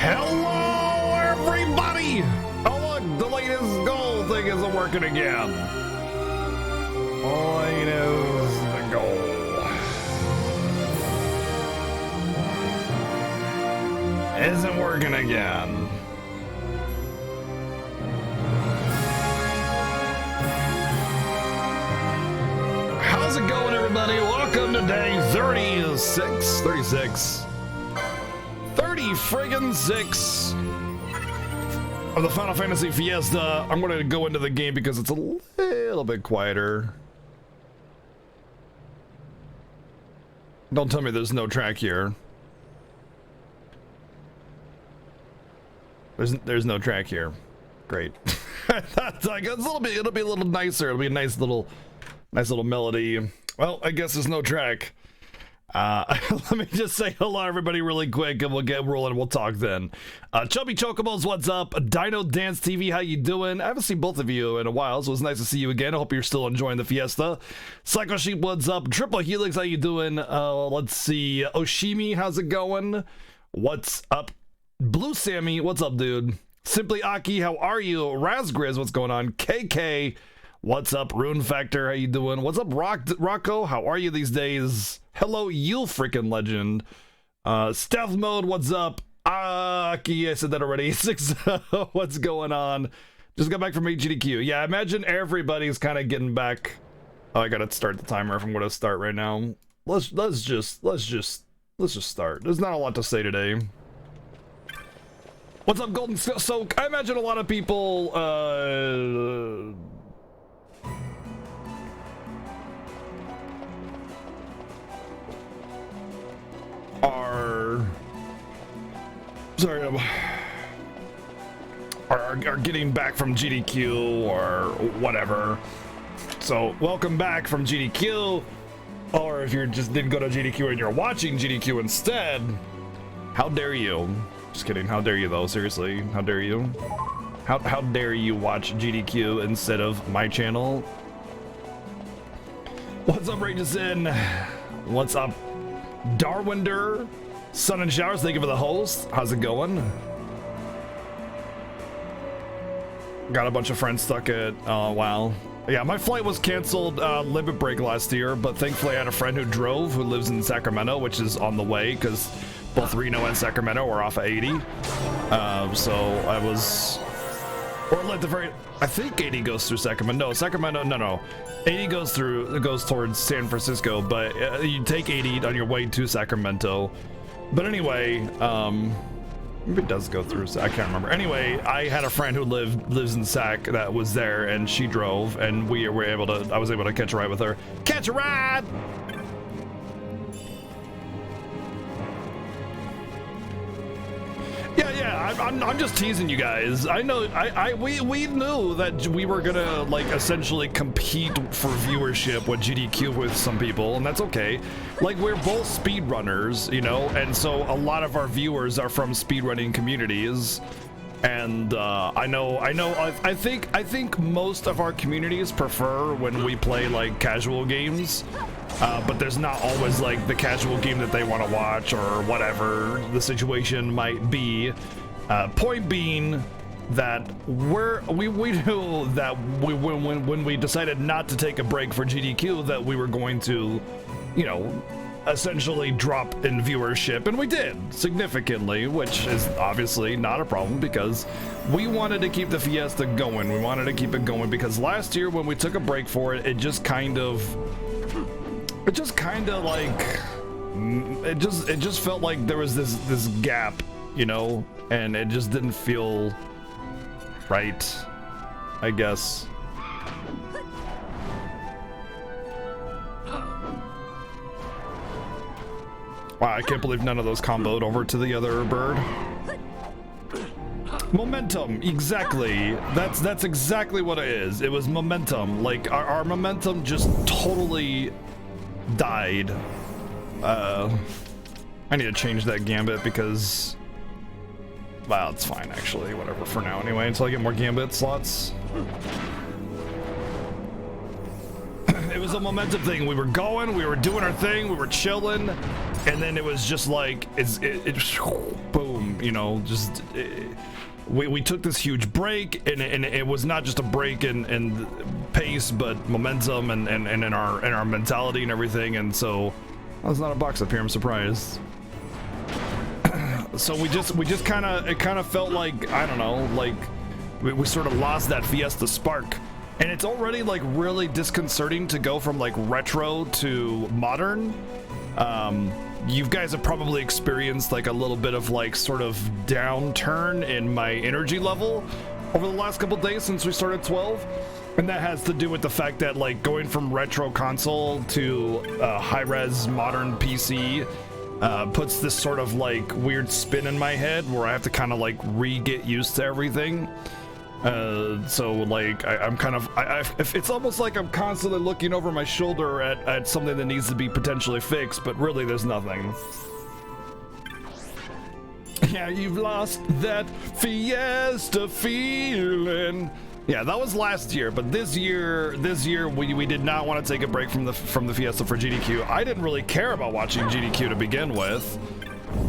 Hello, everybody! Oh, look, the latest goal thing isn't working again. Latest the goal isn't working again. How's it going, everybody? Welcome to day 36. 30 friggin' 6 of the Final Fantasy Fiesta. I'm going to go into the game because it's a little bit quieter. Don't tell me there's no track here. There's no track here. Great. That's like it'll be a little nicer. It'll be a nice little melody. Well, I guess there's no track. Let me just say hello everybody really quick and we'll get rolling. We'll talk then. Chubby Chocobos, what's up? Dino Dance TV, how you doing? I haven't seen both of you in a while, so it's nice to see you again. I hope you're still enjoying the fiesta. Psycho Sheep, what's up? Triple Helix, how you doing? Let's see. Oshimi, how's it going? What's up? Blue Sammy, what's up, dude? Simply Aki, how are you? Razgriz, what's going on? KK, what's up? Rune Factor, how you doing? What's up, Rocco? How are you these days? Hello, you freaking legend. Stealth Mode, what's up? Aki, I said that already. Six, what's going on? Just got back from HGDQ. Yeah, I imagine everybody's kind of getting back. Oh, I gotta start the timer if I'm gonna start right now. Let's just start. There's not a lot to say today. What's up, Golden Soak? I imagine a lot of people are getting back from GDQ or whatever. So welcome back from GDQ, or if you just didn't go to GDQ and you're watching GDQ instead, how dare you? Just kidding. How dare you though? Seriously, how dare you? How dare you watch GDQ instead of my channel? What's up, Ragesin? What's up, Darwinder? Sun and Showers, thank you for the host. How's it going? Got a bunch of friends stuck at, oh wow. Yeah, my flight was canceled limit break last year, but thankfully I had a friend who drove, who lives in Sacramento, which is on the way, because both Reno and Sacramento were off of 80. So I was, or like the very, I think 80 goes through Sacramento. No, Sacramento, no. 80 goes towards San Francisco, but you take 80 on your way to Sacramento. But anyway, maybe it does go through, I can't remember. Anyway, I had a friend who lives in Sac that was there, and she drove, and I was able to catch a ride with her. Catch a ride! Yeah, I'm just teasing you guys. I know, we knew that we were gonna like essentially compete for viewership with GDQ with some people, and that's okay. Like, we're both speedrunners, you know, and so a lot of our viewers are from speedrunning communities. And I think most of our communities prefer when we play like casual games, but there's not always like the casual game that they want to watch or whatever the situation might be. Point being that we knew that when we decided not to take a break for GDQ that we were going to, you know, essentially drop in viewership, and we did significantly, which is obviously not a problem because we wanted to keep the Fiesta going. We wanted to keep it going because last year when we took a break for it, it just kind of felt like there was this gap, you know, and it just didn't feel right, I guess. Wow, I can't believe none of those comboed over to the other bird. Momentum, exactly. That's exactly what it is. It was momentum. Like, our momentum just totally died. I need to change that gambit because, well, it's fine actually. Whatever for now anyway, until I get more gambit slots. It was a momentum thing. We were going, we were doing our thing, we were chilling, and then it was just like it boom, you know, just we took this huge break, and it was not just a break in pace, but momentum and in our mentality and everything. And so there's not a box up here. I'm surprised. So we just kind of felt like, I don't know, like we sort of lost that Fiesta spark. And it's already like really disconcerting to go from like retro to modern. You guys have probably experienced like a little bit of like sort of downturn in my energy level over the last couple days since we started 12. And that has to do with the fact that like going from retro console to high-res modern PC puts this sort of like weird spin in my head where I have to kind of like re-get used to everything. So like I'm kind of if it's almost like I'm constantly looking over my shoulder at something that needs to be potentially fixed, but really there's nothing. Yeah, you've lost that Fiesta feeling. Yeah, that was last year, but this year we did not want to take a break from the Fiesta for GDQ. I didn't really care about watching GDQ to begin with.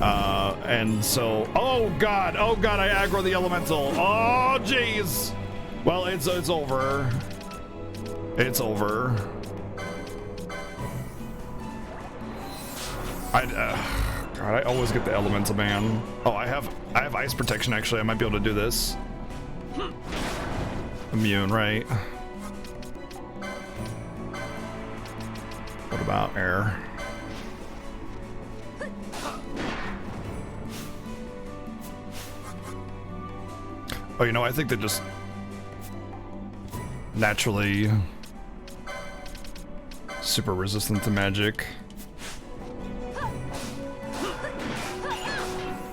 And so, oh god, I aggro the elemental. Oh jeez. Well, it's over. It's over. God, I always get the elemental, man. Oh, I have ice protection actually. I might be able to do this. Immune, right? What about air? Oh, you know, I think they're just naturally super resistant to magic.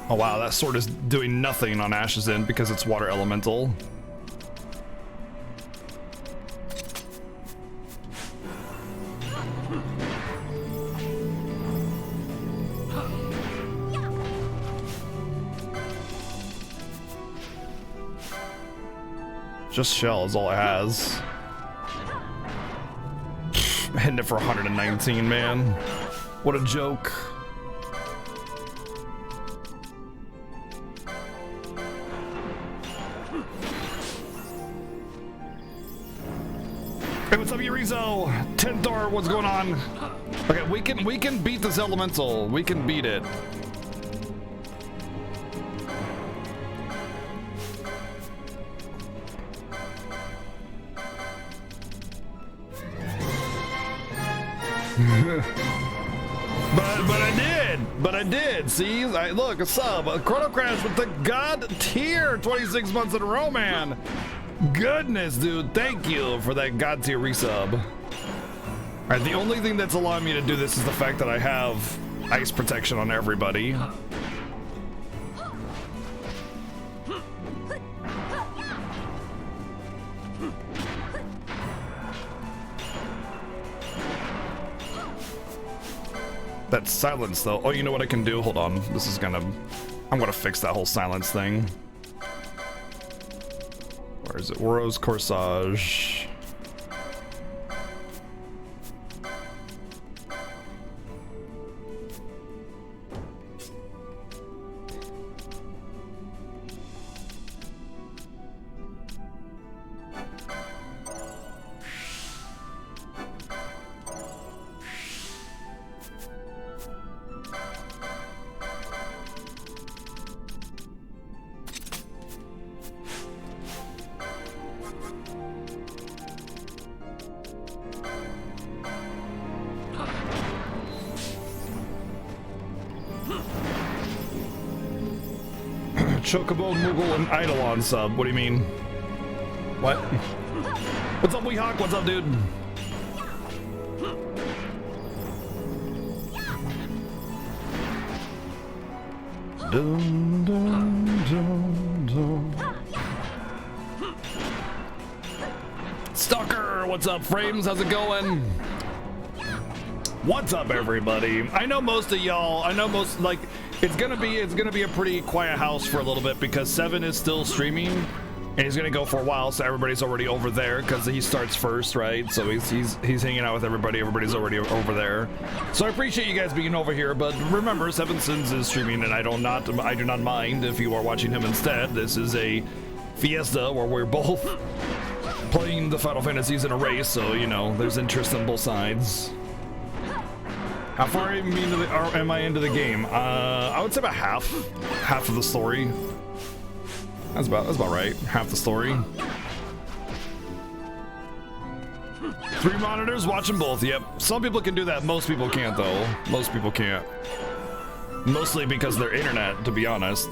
Oh wow, that sword is doing nothing on Ash's end because it's water elemental. Just shell is all it has. Hitting it for 119, man. What a joke. Hey, what's up, Yurizo? Tentor, what's going on? Okay, we can beat this elemental. We can beat it. but I did. See, look, a sub, a Chrono Crash with the God tier, 26 months in a row, man. Goodness, dude, thank you for that God tier resub. All right, the only thing that's allowing me to do this is the fact that I have ice protection on everybody. That silence though. Oh, you know what I can do? Hold on. I'm gonna fix that whole silence thing. Where is it? Rose Corsage. Chocobo, Moogle, and Eidolon sub. What do you mean? What? What's up, Weehawk? What's up, dude? Dun, dun, dun, dun. Stalker, what's up, Frames? How's it going? What's up, everybody? I know most of y'all. Like. It's gonna be a pretty quiet house for a little bit because Seven is still streaming and he's gonna go for a while, so everybody's already over there because he starts first, right? So he's hanging out with everybody. Everybody's already over there. So I appreciate you guys being over here, but remember, SevenS1ns is streaming, and I do not mind if you are watching him instead. This is a Fiesta where we're both playing the Final Fantasies in a race, so you know there's interest on both sides. How far am I into the game? I would say about half of the story. That's about right. Half the story. 3 monitors watching both. Yep. Some people can do that. Most people can't, though. Most people can't. Mostly because their internet, to be honest.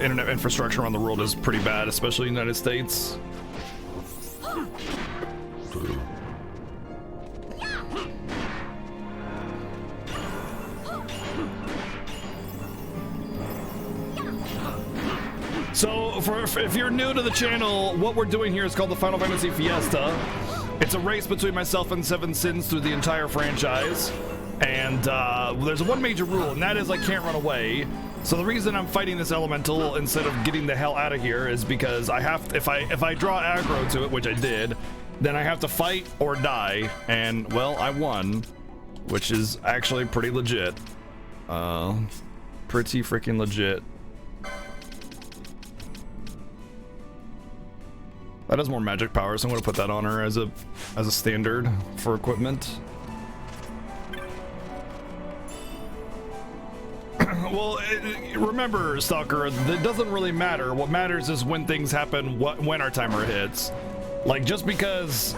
Internet infrastructure around the world is pretty bad, especially in the United States. So, if you're new to the channel, what we're doing here is called the Final Fantasy Fiesta. It's a race between myself and SevenS1ns through the entire franchise. And there's one major rule, and that is I can't run away. So the reason I'm fighting this elemental instead of getting the hell out of here is because I have, if I draw aggro to it, which I did, then I have to fight or die. And well, I won, which is actually pretty legit. Pretty freaking legit. That has more magic power, so I'm gonna put that on her as a standard for equipment. Well, remember, Stalker, it doesn't really matter. What matters is when things happen, when our timer hits. Like, just because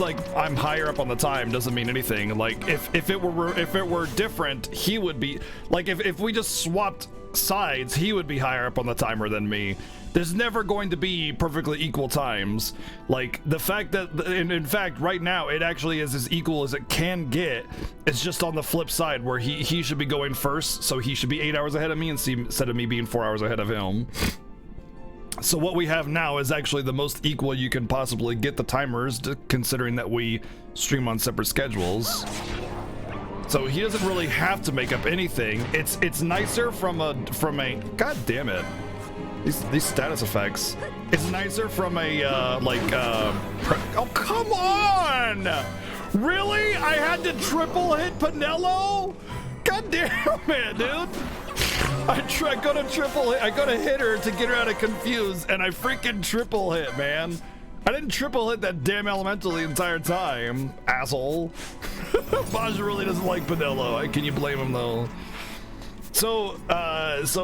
like I'm higher up on the time doesn't mean anything. Like, if it were different, he would be like, if we just swapped sides, he would be higher up on the timer than me. There's never going to be perfectly equal times. Like, the fact that, in fact, right now, it actually is as equal as it can get. It's just on the flip side, where he should be going first, so he should be 8 hours ahead of me instead of me being 4 hours ahead of him. So what we have now is actually the most equal you can possibly get the timers, considering that we stream on separate schedules. So he doesn't really have to make up anything. It's nicer from a god damn it. These status effects. It's nicer from a oh, come on! Really? I had to triple hit Pinello? God damn it, dude. I go to hit her to get her out of confused, and I freaking triple hit, man. I didn't triple hit that damn elemental the entire time, asshole. Baj really doesn't like Pinello. Can you blame him though? So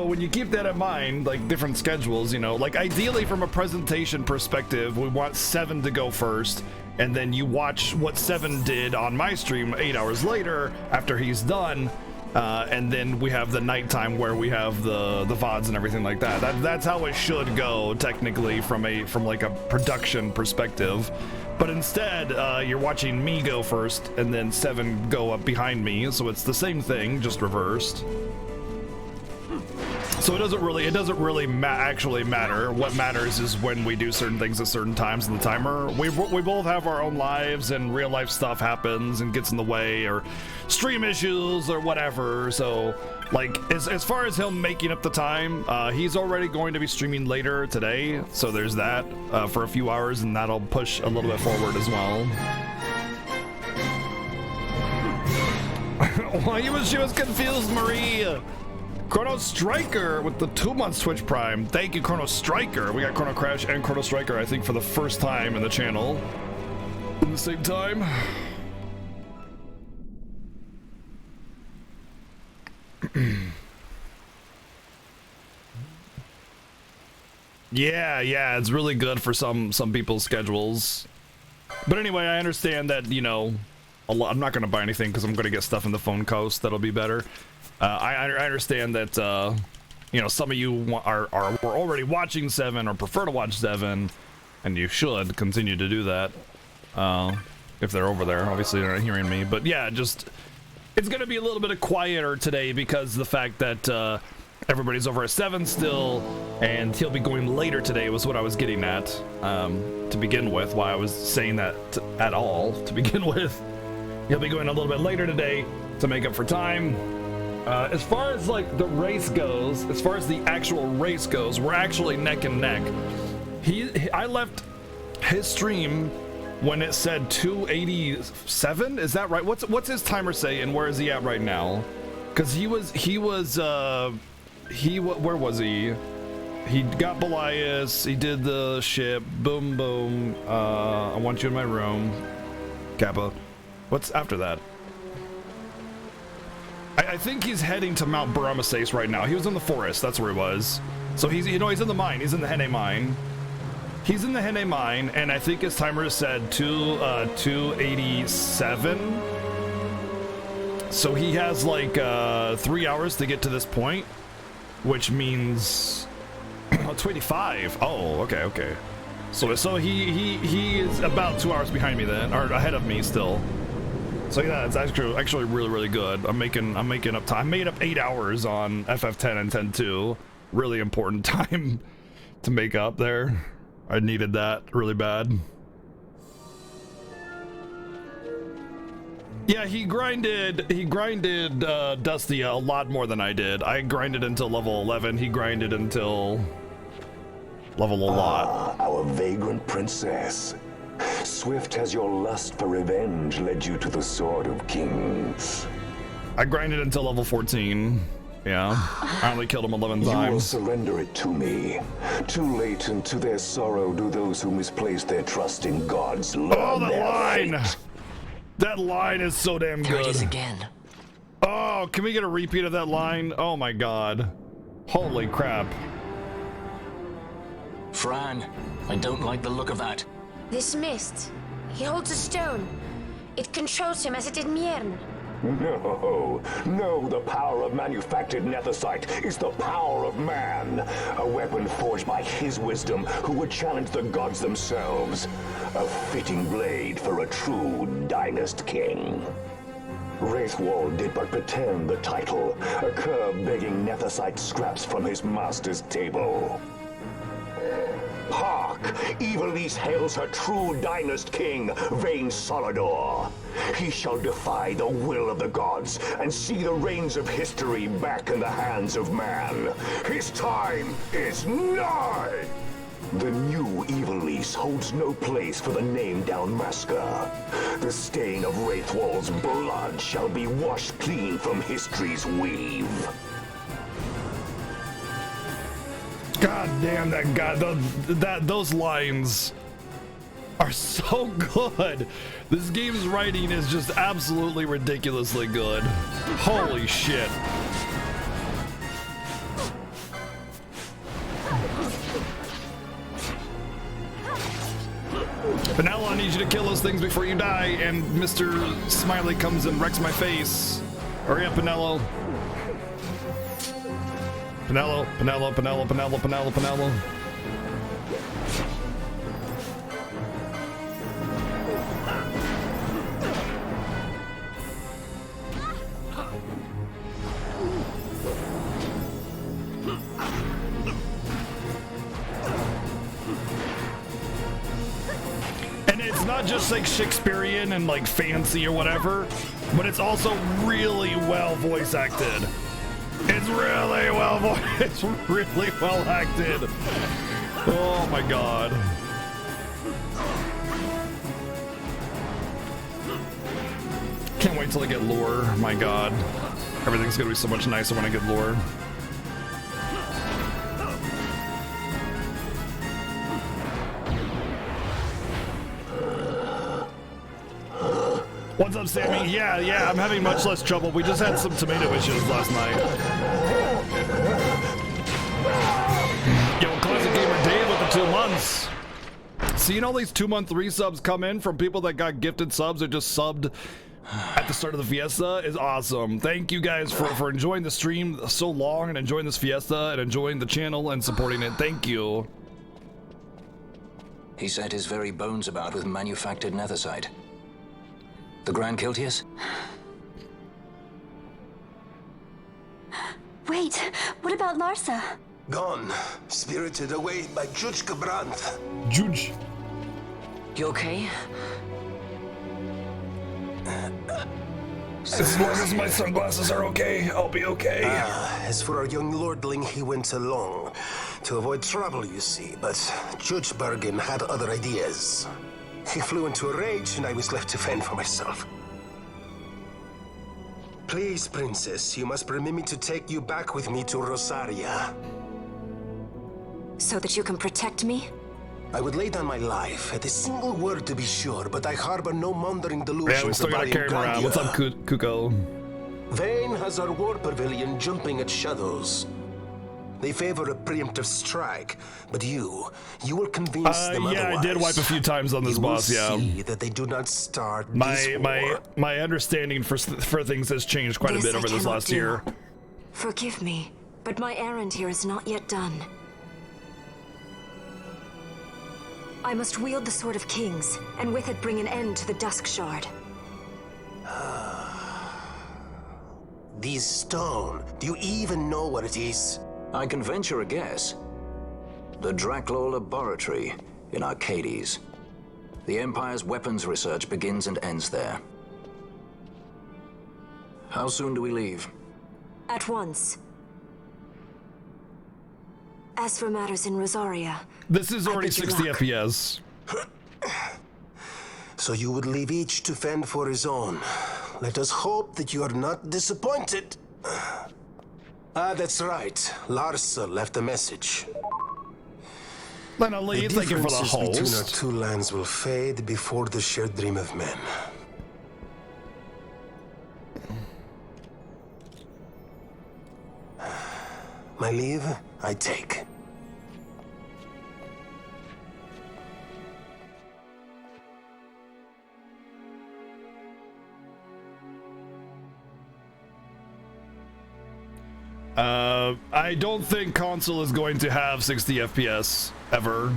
when you keep that in mind, like different schedules, you know, like ideally from a presentation perspective, we want Seven to go first, and then you watch what Seven did on my stream 8 hours later after he's done, and then we have the nighttime where we have the VODs and everything like that. That's how it should go technically from like a production perspective. But instead, you're watching me go first, and then Seven go up behind me, so it's the same thing, just reversed. So it doesn't really actually matter. What matters is when we do certain things at certain times in the timer. We both have our own lives, and real life stuff happens and gets in the way, or stream issues or whatever. So like as far as him making up the time, he's already going to be streaming later today. So there's that for a few hours, and that'll push a little bit forward as well. Well, she was confused, Marie. Chrono Striker with the 2 months Twitch Prime. Thank you, Chrono Striker. We got Chrono Crash and Chrono Striker, I think, for the first time in the channel at the same time. Yeah, it's really good for some people's schedules. But anyway, I understand that, you know, I'm not going to buy anything because I'm going to get stuff in the phone coast that'll be better. I understand that, you know, some of you were already watching Seven or prefer to watch Seven, and you should continue to do that if they're over there. Obviously, they're not hearing me, but yeah, just it's going to be a little bit quieter today because the fact that everybody's over at Seven still, and he'll be going later today was what I was getting at to begin with. Why I was saying that at all to begin with. He'll be going a little bit later today to make up for time. As far as like the race goes, as far as the actual race goes, we're actually neck and neck. I left his stream when it said 287. Is that right? What's his timer say, and where is he at right now? Because where was he? He got Belias. He did the ship. Boom, boom. I want you in my room. Kappa. What's after that? I think he's heading to Mount Baramasace right now. He was in the forest. That's where he was. So he's in the mine. He's in the Hene mine. He's in the Hene mine, and I think his timer said 287. So he has like 3 hours to get to this point, which means 25. Oh, okay. So he is about 2 hours behind me then, or ahead of me still. So yeah, it's actually really good. I'm making up time. I made up 8 hours on FF10 and 10.2. Really important time to make up there. I needed that really bad. Yeah, he grinded Dusty a lot more than I did. I grinded until level 11. He grinded until level a lot. Our vagrant princess. Swift has your lust for revenge led you to the Sword of Kings. I grinded until level 14. Yeah, I only killed him 11 times. You will surrender it to me. Too late, and to their sorrow do those who misplace their trust in gods learn Oh, the their line! fate. That line is so damn good. There it is again. Oh, can we get a repeat of that line? Oh my god. Holy crap. Fran, I don't like the look of that. This mist. He holds a stone. It controls him as it did Miern. No, the power of manufactured nethicite is the power of man. A weapon forged by his wisdom who would challenge the gods themselves. A fitting blade for a true dynast king. Wraithwall did but pretend the title, a cur begging nethicite scraps from his master's table. Hark! Evilise hails her true dynast king, Vayne Solidor. He shall defy the will of the gods and see the reins of history back in the hands of man. His time is nigh! The new Evilise holds no place for the name Dalmasca. The stain of Wraithwall's blood shall be washed clean from history's weave. God damn, that guy, those lines are so good. This game's writing is just absolutely ridiculously good. Holy shit. Penelo, I need you to kill those things before you die, and Mr. Smiley comes and wrecks my face. Hurry up, Penelo. Penelo. And it's not just like Shakespearean and like fancy or whatever, but it's also really well voice acted. It's really well acted. Oh my god. Can't wait till I get lore. My god. Everything's gonna be so much nicer when I get lore. What's up, Sammy? Yeah, I'm having much less trouble. We just had some tomato issues last night. Yo, Classic Gamer Dave with the 2 months. Seeing all these 2-month resubs come in from people that got gifted subs or just subbed at the start of the Fiesta is awesome. Thank you guys for enjoying the stream so long and enjoying this Fiesta and enjoying the channel and supporting it. Thank you. He set his very bones about with manufactured nethicite. The Grand Kiltius? Wait, what about Larsa? Gone. Spirited away by Judge Gabranth. Judge. You okay? As long as my sunglasses are okay, I'll be okay. As for our young lordling, he went along. To avoid trouble, you see, but Judge Bergen had other ideas. He flew into a rage, and I was left to fend for myself. Please, Princess, you must permit me to take you back with me to Rosaria. So that you can protect me? I would lay down my life, at a single word to be sure, but I harbor no mongering delusions. Yeah, we still gotta carry him around. What's up, Kuko? Vayne has our war pavilion jumping at shadows. They favor a preemptive strike, but you will convince them yeah, otherwise. I did wipe a few times on this boss. Yeah, see that they do not start my understanding for things has changed quite a bit over this last year. Forgive me, but my errand here is not yet done. I must wield the Sword of Kings, and with it bring an end to the Dusk Shard. These stone, do you even know what it is? I can venture a guess. The Draclaw Laboratory in Arcades. The Empire's weapons research begins and ends there. How soon do we leave? At once. As for matters in Rosaria... This is already bid you 60 luck. FPS. So you would leave each to fend for his own. Let us hope that you are not disappointed. That's right. Larsa left a message. Lena Lee, thank you for the differences between our host. two lands will fade before the shared dream of men. My leave, I take. I don't think console is going to have 60 FPS ever.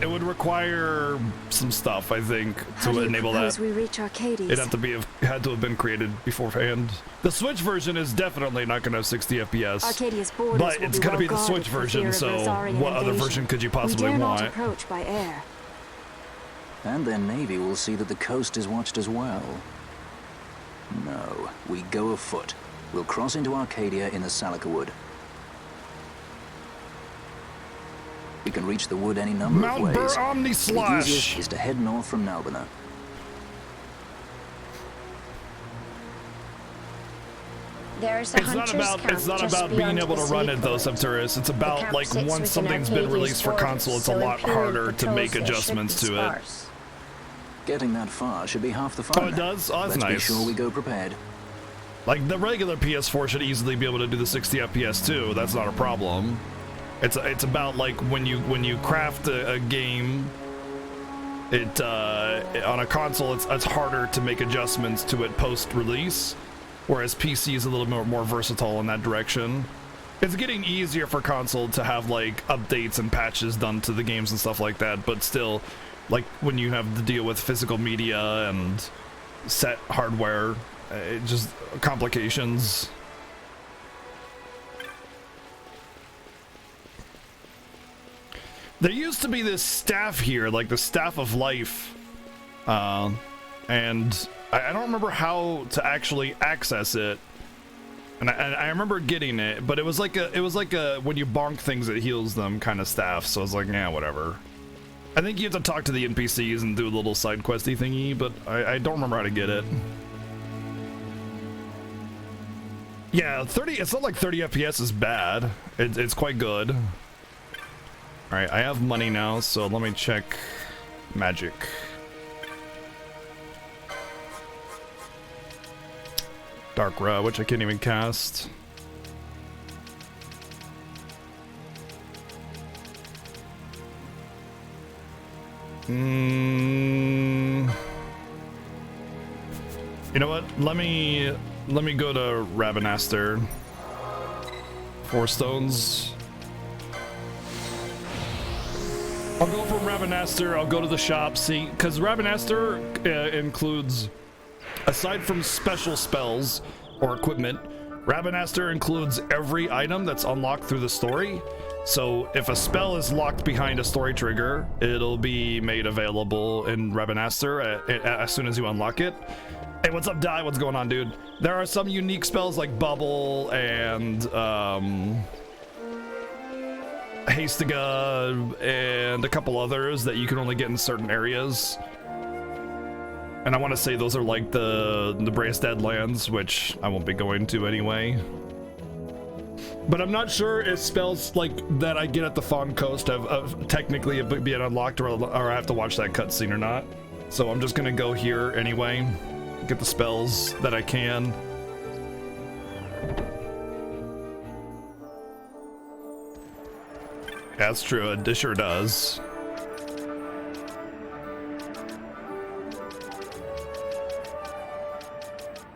It would require some stuff, I think, How to do you enable propose that. we reach Arcades? It'd had to have been created beforehand. The Switch version is definitely not going to have 60 FPS. Arcadia's borders But will it's be going to be well the Switch guarded for fear version, of so Rosarian what other invasion. version could you We possibly dare not want? approach by air. And their navy will see that the coast is watched as well. No, we go afoot. We'll cross into Arcadia in the Salika Wood. We can reach the wood any number Mount of Burr ways. Omni The Slash. easiest is to head north from Nalbina. There's a It's not hunter's about camp just being beyond able the to run city it though, port. Septuris. It's The about camp like sits once within something's been Arcadia's released for borders, console, it's a so lot Imperial harder to patrols make there should adjustments be to it. sparse. Getting that far should be half the fun. Oh, it does? Oh, that's Let's be nice. sure we go prepared. Like the regular PS4 should easily be able to do the 60 FPS too. That's not a problem. It's about like when you craft a game, it on a console it's harder to make adjustments to it post release, whereas PC is a little more versatile in that direction. It's getting easier for console to have like updates and patches done to the games and stuff like that, but still, like when you have to deal with physical media and set hardware, it just complications. There used to be this staff here, like the Staff of Life, and I don't remember how to actually access it. And I remember getting it, but it was like a when you bonk things it heals them kind of staff. So I was like, yeah, whatever. I think you have to talk to the NPCs and do a little side questy thingy, but I don't remember how to get it. Yeah, 30. It's not like 30 FPS is bad. It's quite good. All right, I have money now, so let me check magic. Dark Ra, which I can't even cast. You know what? Let me go to Ravenaster. 4 stones. I'll go from Ravenaster. I'll go to the shop, see, because Ravenaster includes, aside from special spells or equipment, Ravenaster includes every item that's unlocked through the story. So if a spell is locked behind a story trigger, it'll be made available in Ravenaster as soon as you unlock it. Hey, what's up, Di? What's going on, dude? There are some unique spells like Bubble and Hastiga and a couple others that you can only get in certain areas. And I want to say those are like the Brace Deadlands, which I won't be going to anyway. But I'm not sure if spells like that I get at the Fawn Coast have technically been unlocked, or I have to watch that cutscene or not. So I'm just gonna go here anyway, get the spells that I can. That's true. It sure does.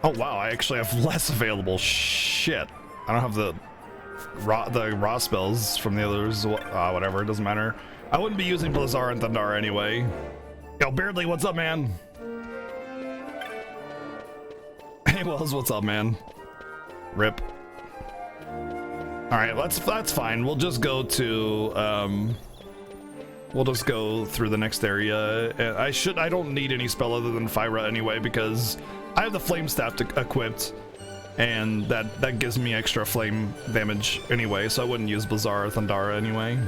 Oh wow, I actually have less available. Shit. I don't have the raw spells from the others. Whatever, it doesn't matter. I wouldn't be using Blizzard and Thundara anyway. Yo, Beardly, what's up, man? Hey, Wells, what's up, man? Rip. Alright, that's fine. We'll just go to, we'll just go through the next area. I don't need any spell other than Fyra anyway, because I have the Flame Staff equipped, and that gives me extra flame damage anyway, so I wouldn't use Blizzard or Thundara anyway.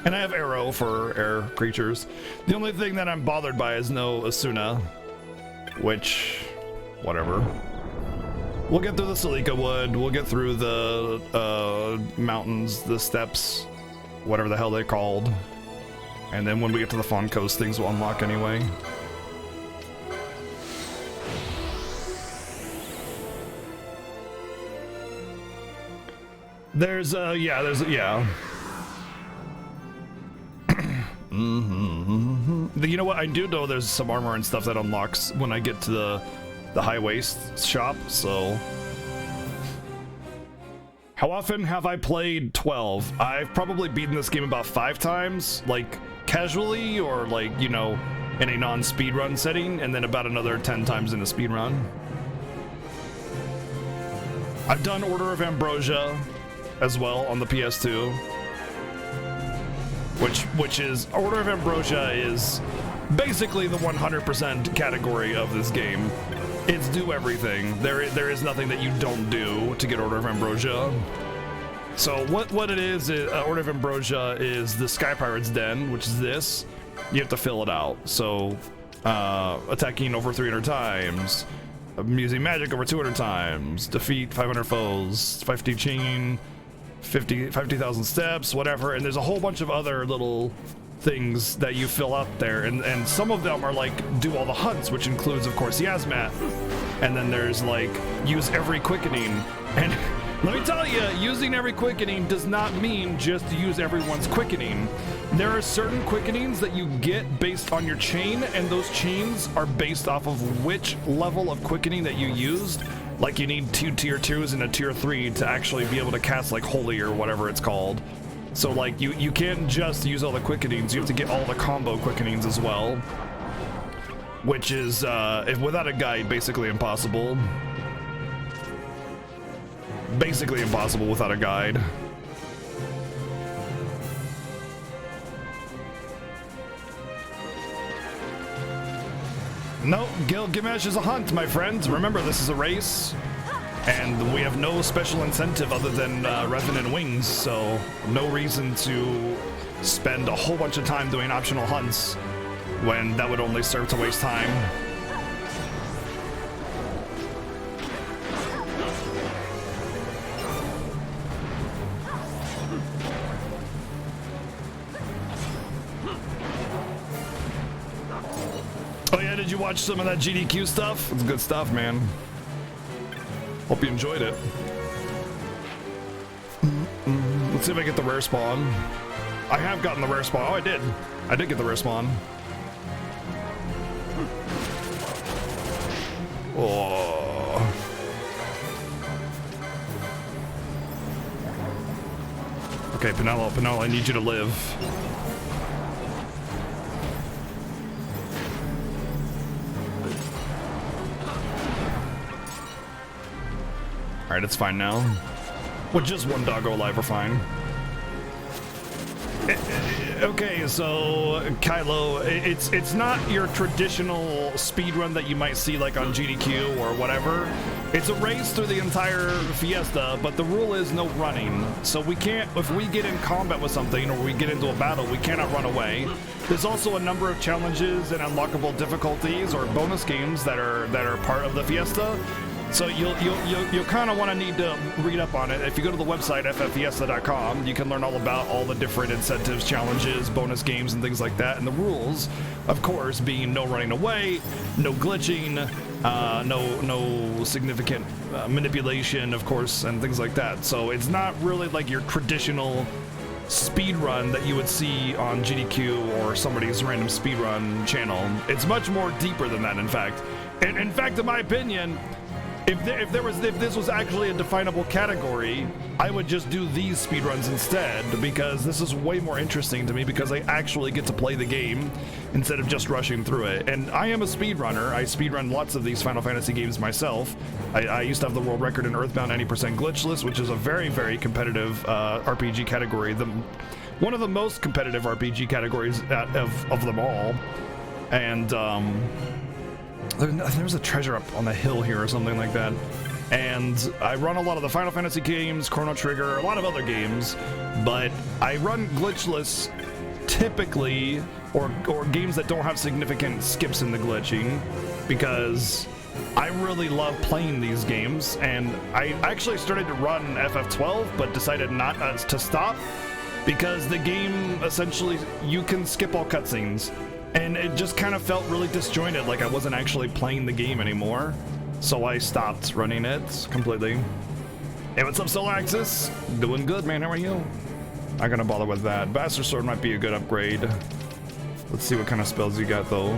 And I have Arrow for air creatures. The only thing that I'm bothered by is no Asuna, which, whatever. We'll get through the Salika Wood, we'll get through the mountains, the steppes, whatever the hell they're called. And then when we get to the Fawn Coast, things will unlock anyway. Yeah. You know what? I do know there's some armor and stuff that unlocks when I get to the high waist shop, so. How often have I played 12? I've probably beaten this game about 5 times, like casually or like, you know, in a non-speedrun setting, and then about another 10 times in a speedrun. I've done Order of Ambrosia as well on the PS2, which is Order of Ambrosia is basically the 100% category of this game. It's do everything. There is nothing that you don't do to get Order of Ambrosia. So what it is Order of Ambrosia is the Sky Pirate's Den, which is this. You have to fill it out. So attacking over 300 times, using magic over 200 times, defeat 500 foes, 50 chain, 50,000 steps, whatever. And there's a whole bunch of other little things that you fill out there, and some of them are like do all the hunts, which includes of course Yasmat, and then there's like use every quickening. And let me tell you, using every quickening does not mean just use everyone's quickening. There are certain quickenings that you get based on your chain, and those chains are based off of which level of quickening that you used. Like you need 2 tier 2s and a tier 3 to actually be able to cast like Holy or whatever it's called. So like you can't just use all the quickenings, you have to get all the combo quickenings as well, which is if without a guide basically impossible. Basically impossible without a guide. No, Gilgamesh is a hunt, my friends. Remember, this is a race. And we have no special incentive other than Resonant Wings, so no reason to spend a whole bunch of time doing optional hunts when that would only serve to waste time. Oh yeah, did you watch some of that GDQ stuff? It's good stuff, man. Hope you enjoyed it. Let's see if I get the rare spawn. I have gotten the rare spawn. Oh, I did. I did get the rare spawn. Oh. Okay, Penelo, I need you to live. Alright, it's fine now. With just one doggo alive, we're fine. Okay, so Kylo, it's not your traditional speedrun that you might see like on GDQ or whatever. It's a race through the entire Fiesta, but the rule is no running. So we can't, if we get in combat with something or we get into a battle, we cannot run away. There's also a number of challenges and unlockable difficulties or bonus games that are part of the Fiesta. So you'll kind of want to need to read up on it. If you go to the website fffiesta.com, you can learn all about all the different incentives, challenges, bonus games, and things like that. And the rules, of course, being no running away, no glitching, no significant manipulation, of course, and things like that. So it's not really like your traditional speed run that you would see on GDQ or somebody's random speed run channel. It's much more deeper than that, in fact. And in fact, in my opinion, if this was actually a definable category, I would just do these speedruns instead, because this is way more interesting to me because I actually get to play the game instead of just rushing through it. And I am a speedrunner. I speedrun lots of these Final Fantasy games myself. I used to have the world record in Earthbound 90% glitchless, which is a very, very competitive RPG category. One of the most competitive RPG categories of them all. And there's a treasure up on the hill here or something like that. And I run a lot of the Final Fantasy games, Chrono Trigger, a lot of other games, but I run glitchless typically, or games that don't have significant skips in the glitching, because I really love playing these games. And I actually started to run FF12 but decided not to stop, because the game essentially, you can skip all cutscenes, and it just kind of felt really disjointed, like I wasn't actually playing the game anymore. So I stopped running it completely. Hey, what's up, Solar Axis? Doing good, man. How are you? Not gonna bother with that. Bastard Sword might be a good upgrade. Let's see what kind of spells you got, though.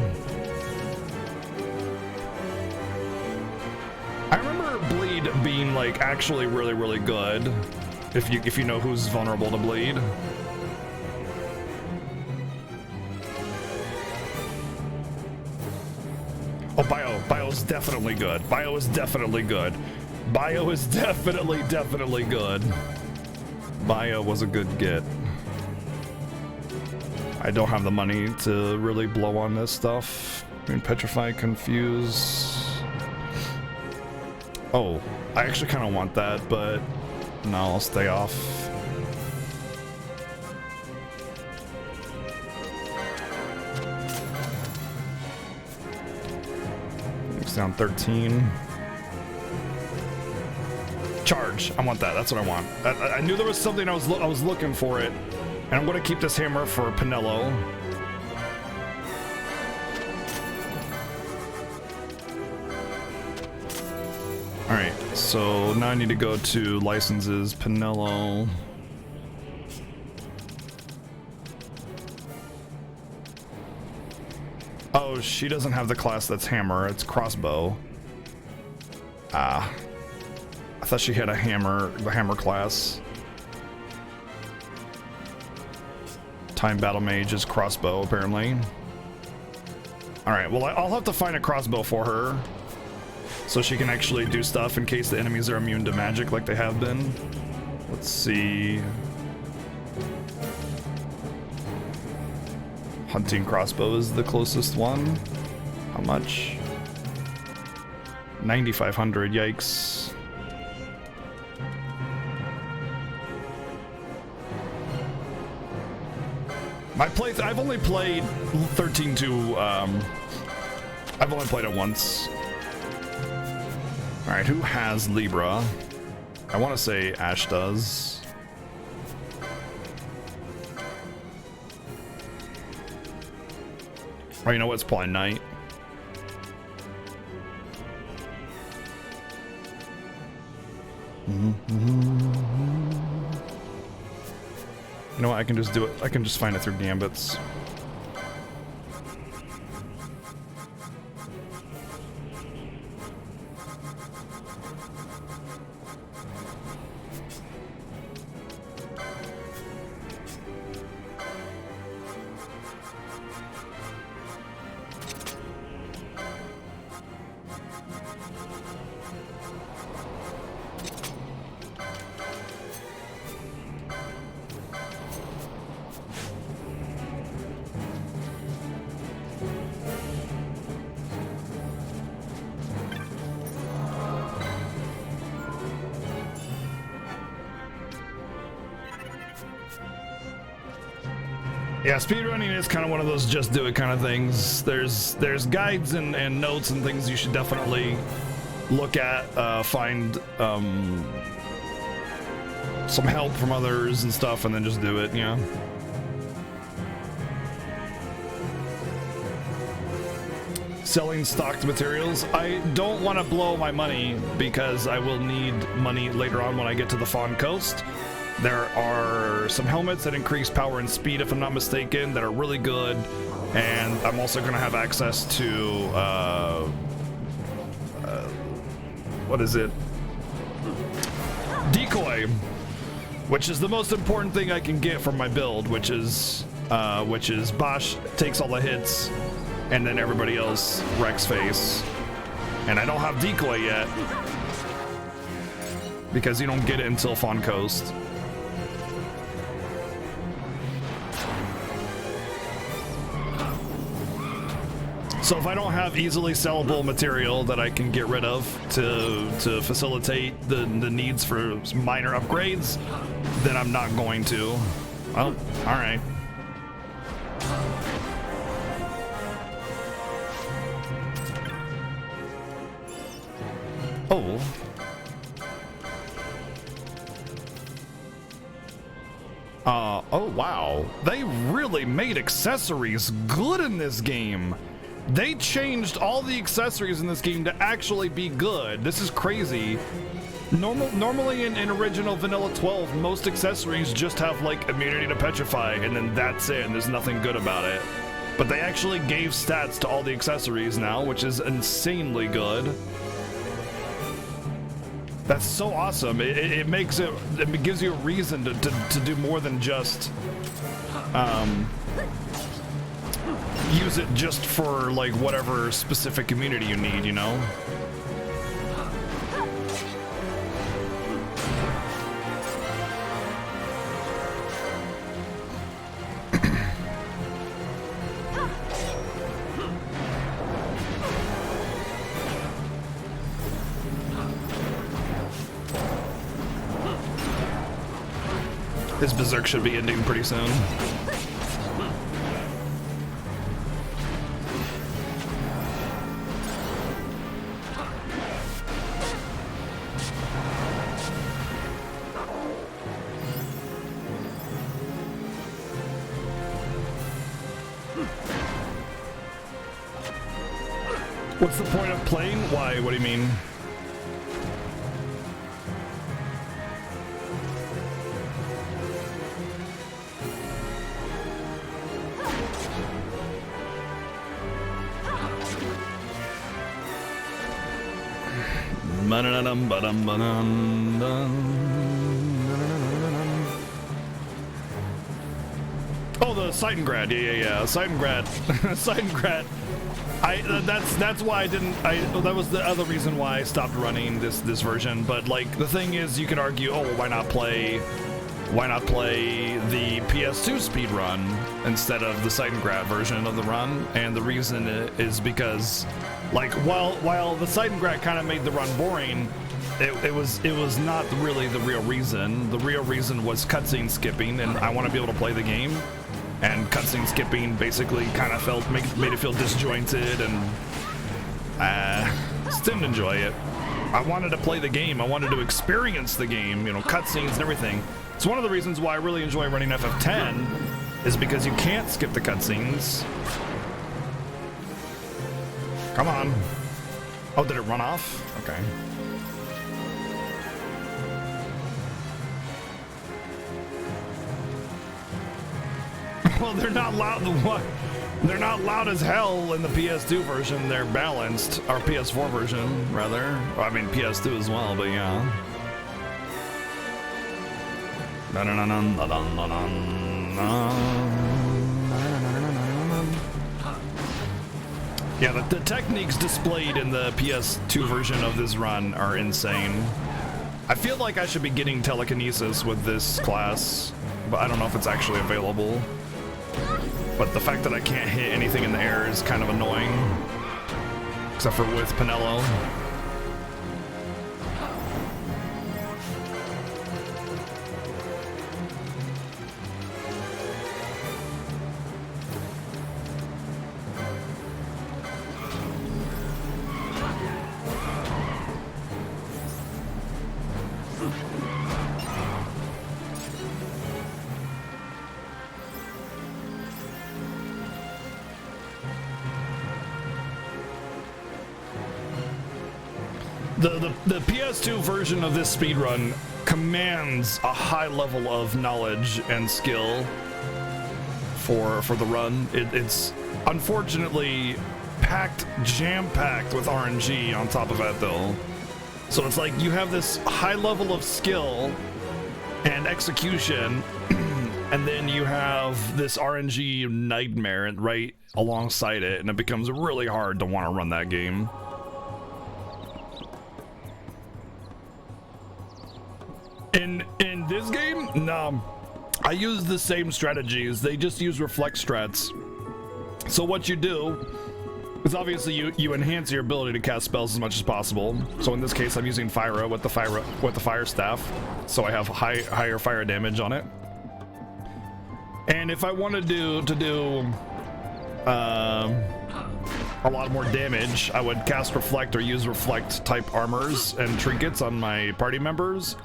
I remember Bleed being like actually really, really good. If you know who's vulnerable to Bleed. Oh, Bio's definitely good. Bio is definitely good. Bio is definitely good. Bio was a good get. I don't have the money to really blow on this stuff. I mean, Petrify, Confuse. Oh, I actually kind of want that, but no, I'll stay off. Down 13. Charge. I want that. That's what I want. I knew there was something I was looking for it, and I'm going to keep this hammer for Pinello. All right. So now I need to go to licenses. Pinello. Oh, she doesn't have the class that's hammer, it's crossbow. Ah. I thought she had a hammer, the hammer class. Time Battle Mage is crossbow, apparently. Alright, well, I'll have to find a crossbow for her, so she can actually do stuff in case the enemies are immune to magic like they have been. Let's see. Hunting crossbow is the closest one. How much? 9,500, yikes. I've only played 13-2, I've only played it once. Alright, who has Libra? I want to say Ash does. Oh, you know what? It's probably Knight. You know what? I can just do it. I can just find it through Gambits. Yeah, speedrunning is kind of one of those just do it kind of things. There's guides and notes and things you should definitely look at, find some help from others and stuff, and then just do it, you know? Selling stocked materials. I don't want to blow my money because I will need money later on when I get to the Fawn Coast. There are some helmets that increase power and speed, if I'm not mistaken, that are really good. And I'm also going to have access to, what is it? Decoy, which is the most important thing I can get from my build, which is Bosch takes all the hits, and then everybody else wrecks face. And I don't have Decoy yet, because you don't get it until Fawn Coast. So if I don't have easily sellable material that I can get rid of to facilitate the needs for minor upgrades, then I'm not going to. Well, all right. Oh. Oh wow. They really made accessories good in this game. They changed all the accessories in this game to actually be good. This is crazy. Normally in original Vanilla 12, most accessories just have like immunity to petrify, and then that's it, and there's nothing good about it. But they actually gave stats to all the accessories now, which is insanely good. That's so awesome. It makes it gives you a reason to do more than just use it just for like whatever specific immunity you need, you know? This Berserk should be ending pretty soon. What's the point of playing? Why? What do you mean? Oh, the Sightengrad, yeah. Sightengrad, Sightengrad. That's why I didn't. That was the other reason why I stopped running this version. But like the thing is, you could argue, oh, why not play the PS2 speed run instead of the Sightengrad version of the run? And the reason is because, like, while the Sightengrad kind of made the run boring, it was not really the real reason. The real reason was cutscene skipping, and I want to be able to play the game. And cutscene skipping basically kind of made it feel disjointed, and just didn't enjoy it. I wanted to play the game. I wanted to experience the game, you know, cutscenes and everything. It's one of the reasons why I really enjoy running FF10 is because you can't skip the cutscenes. Come on. Oh, did it run off? Okay. Well, they're not loud. They're not loud as hell in the PS2 version. They're balanced, or PS4 version, rather. I mean, PS2 as well, but yeah. Yeah, the techniques displayed in the PS2 version of this run are insane. I feel like I should be getting telekinesis with this class, but I don't know if it's actually available. But the fact that I can't hit anything in the air is kind of annoying. Except for with Pinello. The PS2 version of this speedrun commands a high level of knowledge and skill for the run. It's unfortunately jam-packed with RNG on top of that though. So it's like you have this high level of skill and execution, and then you have this RNG nightmare right alongside it, and it becomes really hard to want to run that game. In this game, no, I use the same strategies. They just use reflect strats. So what you do is obviously you enhance your ability to cast spells as much as possible. So in this case, I'm using Fyra with the fire staff, so I have higher fire damage on it. And if I wanted to do a lot more damage, I would cast reflect or use reflect type armors and trinkets on my party members,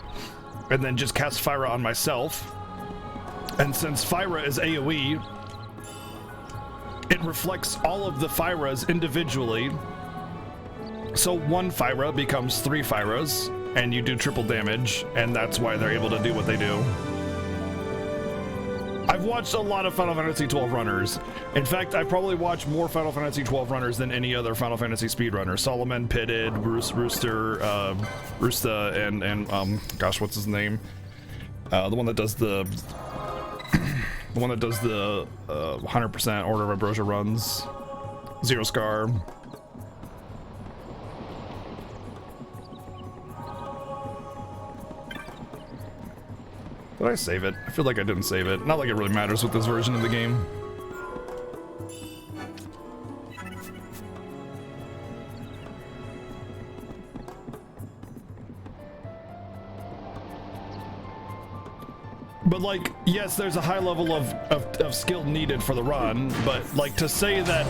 and then just cast Fyra on myself. And since Fyra is AoE, it reflects all of the Fyras individually. So one Fyra becomes 3 Fyras, and you do triple damage, and that's why they're able to do what they do. I've watched a lot of Final Fantasy XII runners. In fact, I probably watched more Final Fantasy XII runners than any other Final Fantasy speedrunner. Solomon, Pitted, Rooster, and gosh, what's his name? The one that does the 100% Order of Ambrosia runs. Zero Scar. Did I save it? I feel like I didn't save it. Not like it really matters with this version of the game. But like, yes, there's a high level of skill needed for the run, but like to say that,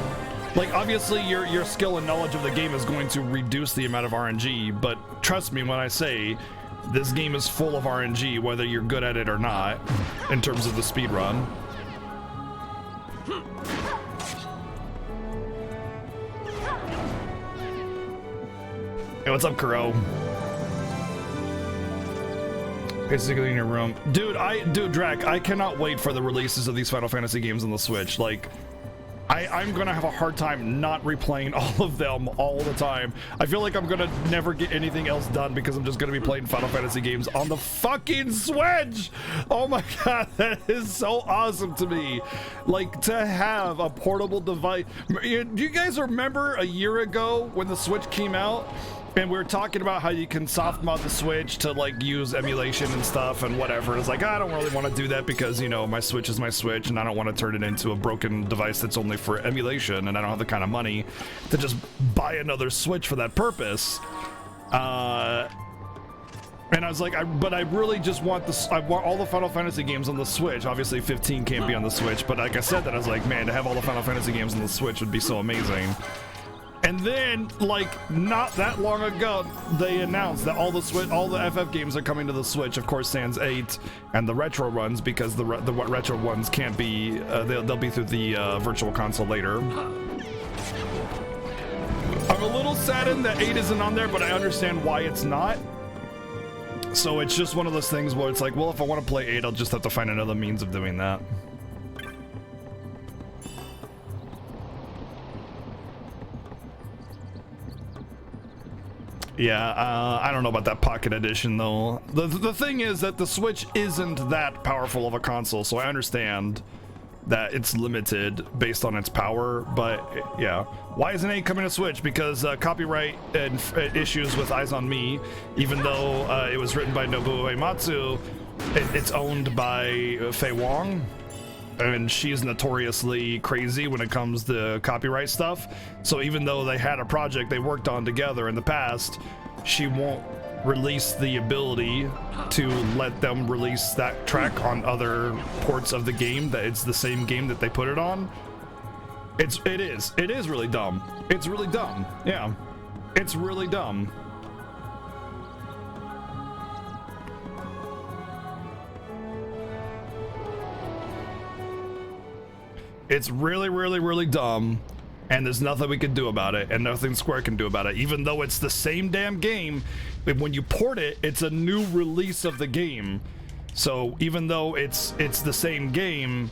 like obviously your skill and knowledge of the game is going to reduce the amount of RNG, but trust me when I say this game is full of RNG, whether you're good at it or not, in terms of the speed run. Hey, what's up, Kuro? Basically in your room. Dude, Drac, I cannot wait for the releases of these Final Fantasy games on the Switch. Like, I'm gonna have a hard time not replaying all of them all the time. I feel like I'm gonna never get anything else done because I'm just gonna be playing Final Fantasy games on the fucking Switch! Oh my god, that is so awesome to me. Like, to have a portable device. Do you guys remember a year ago when the Switch came out? And we were talking about how you can soft mod the Switch to like use emulation and stuff and whatever. It's like, I don't really want to do that because, you know, my Switch is my Switch and I don't want to turn it into a broken device that's only for emulation, and I don't have the kind of money to just buy another Switch for that purpose. And I was like, but I really just want this. I want all the Final Fantasy games on the Switch. Obviously 15 can't be on the Switch, but like I said that, I was like, man, to have all the Final Fantasy games on the Switch would be so amazing. And then, like, not that long ago, they announced that all the FF games are coming to the Switch. Of course, sans 8 and the retro runs, because the retro ones can't be. They'll be through the virtual console later. I'm a little saddened that 8 isn't on there, but I understand why it's not. So it's just one of those things where it's like, well, if I want to play 8, I'll just have to find another means of doing that. Yeah, I don't know about that Pocket Edition though. The thing is that the Switch isn't that powerful of a console, so I understand that it's limited based on its power, but yeah. Why isn't 8 coming to Switch? Because copyright and issues with Eyes on Me, even though it was written by Nobuo Uematsu, it's owned by Fei Wong, and she's notoriously crazy when it comes to copyright stuff. So even though they had a project they worked on together in the past, she won't release the ability to let them release that track on other ports of the game, that it's the same game that they put it on. It is really dumb. It's really dumb. Yeah, it's really dumb. It's really, really, really dumb and there's nothing we can do about it, and nothing Square can do about it, even though it's the same damn game. When you port it, it's a new release of the game. So even though it's the same game,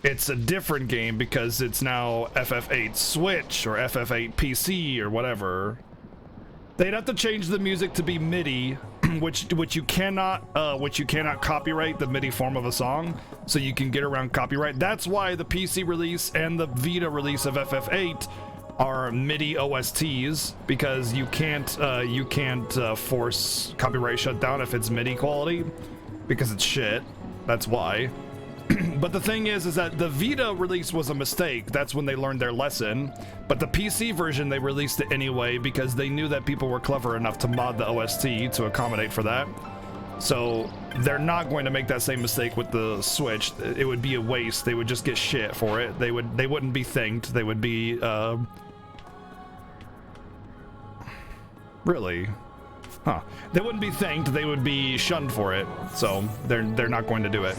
it's a different game because it's now FF8 Switch or FF8 PC or whatever. They'd have to change the music to be MIDI, which you cannot copyright the MIDI form of a song, so you can get around copyright. That's why the PC release and the Vita release of FF8 are MIDI OSTs, because you can't force copyright shutdown if it's MIDI quality, because it's shit. That's why. But the thing is that the Vita release was a mistake. That's when they learned their lesson. But the PC version, they released it anyway because they knew that people were clever enough to mod the OST to accommodate for that. So they're not going to make that same mistake with the Switch. It would be a waste. They would just get shit for it. They wouldn't be thanked. They would be really? Huh. They wouldn't be thanked. They would be shunned for it. So they're not going to do it.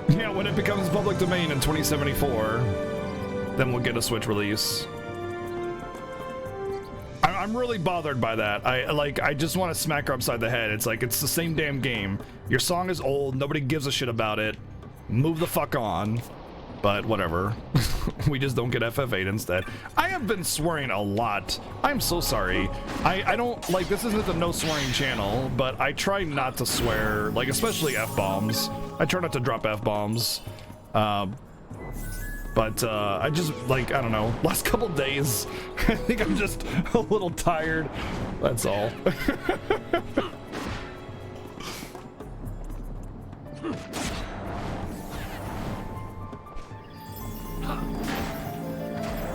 Yeah, when it becomes public domain in 2074, then we'll get a Switch release. I'm really bothered by that. I just want to smack her upside the head. It's like, it's the same damn game. Your song is old. Nobody gives a shit about it. Move the fuck on. But whatever. We just don't get FF8 instead. I have been swearing a lot. I'm so sorry. I don't, like, this isn't the no swearing channel, but I try not to swear, like, especially F-bombs. I try not to drop F-bombs. But I just, like, I don't know, last couple days, I think I'm just a little tired. That's all.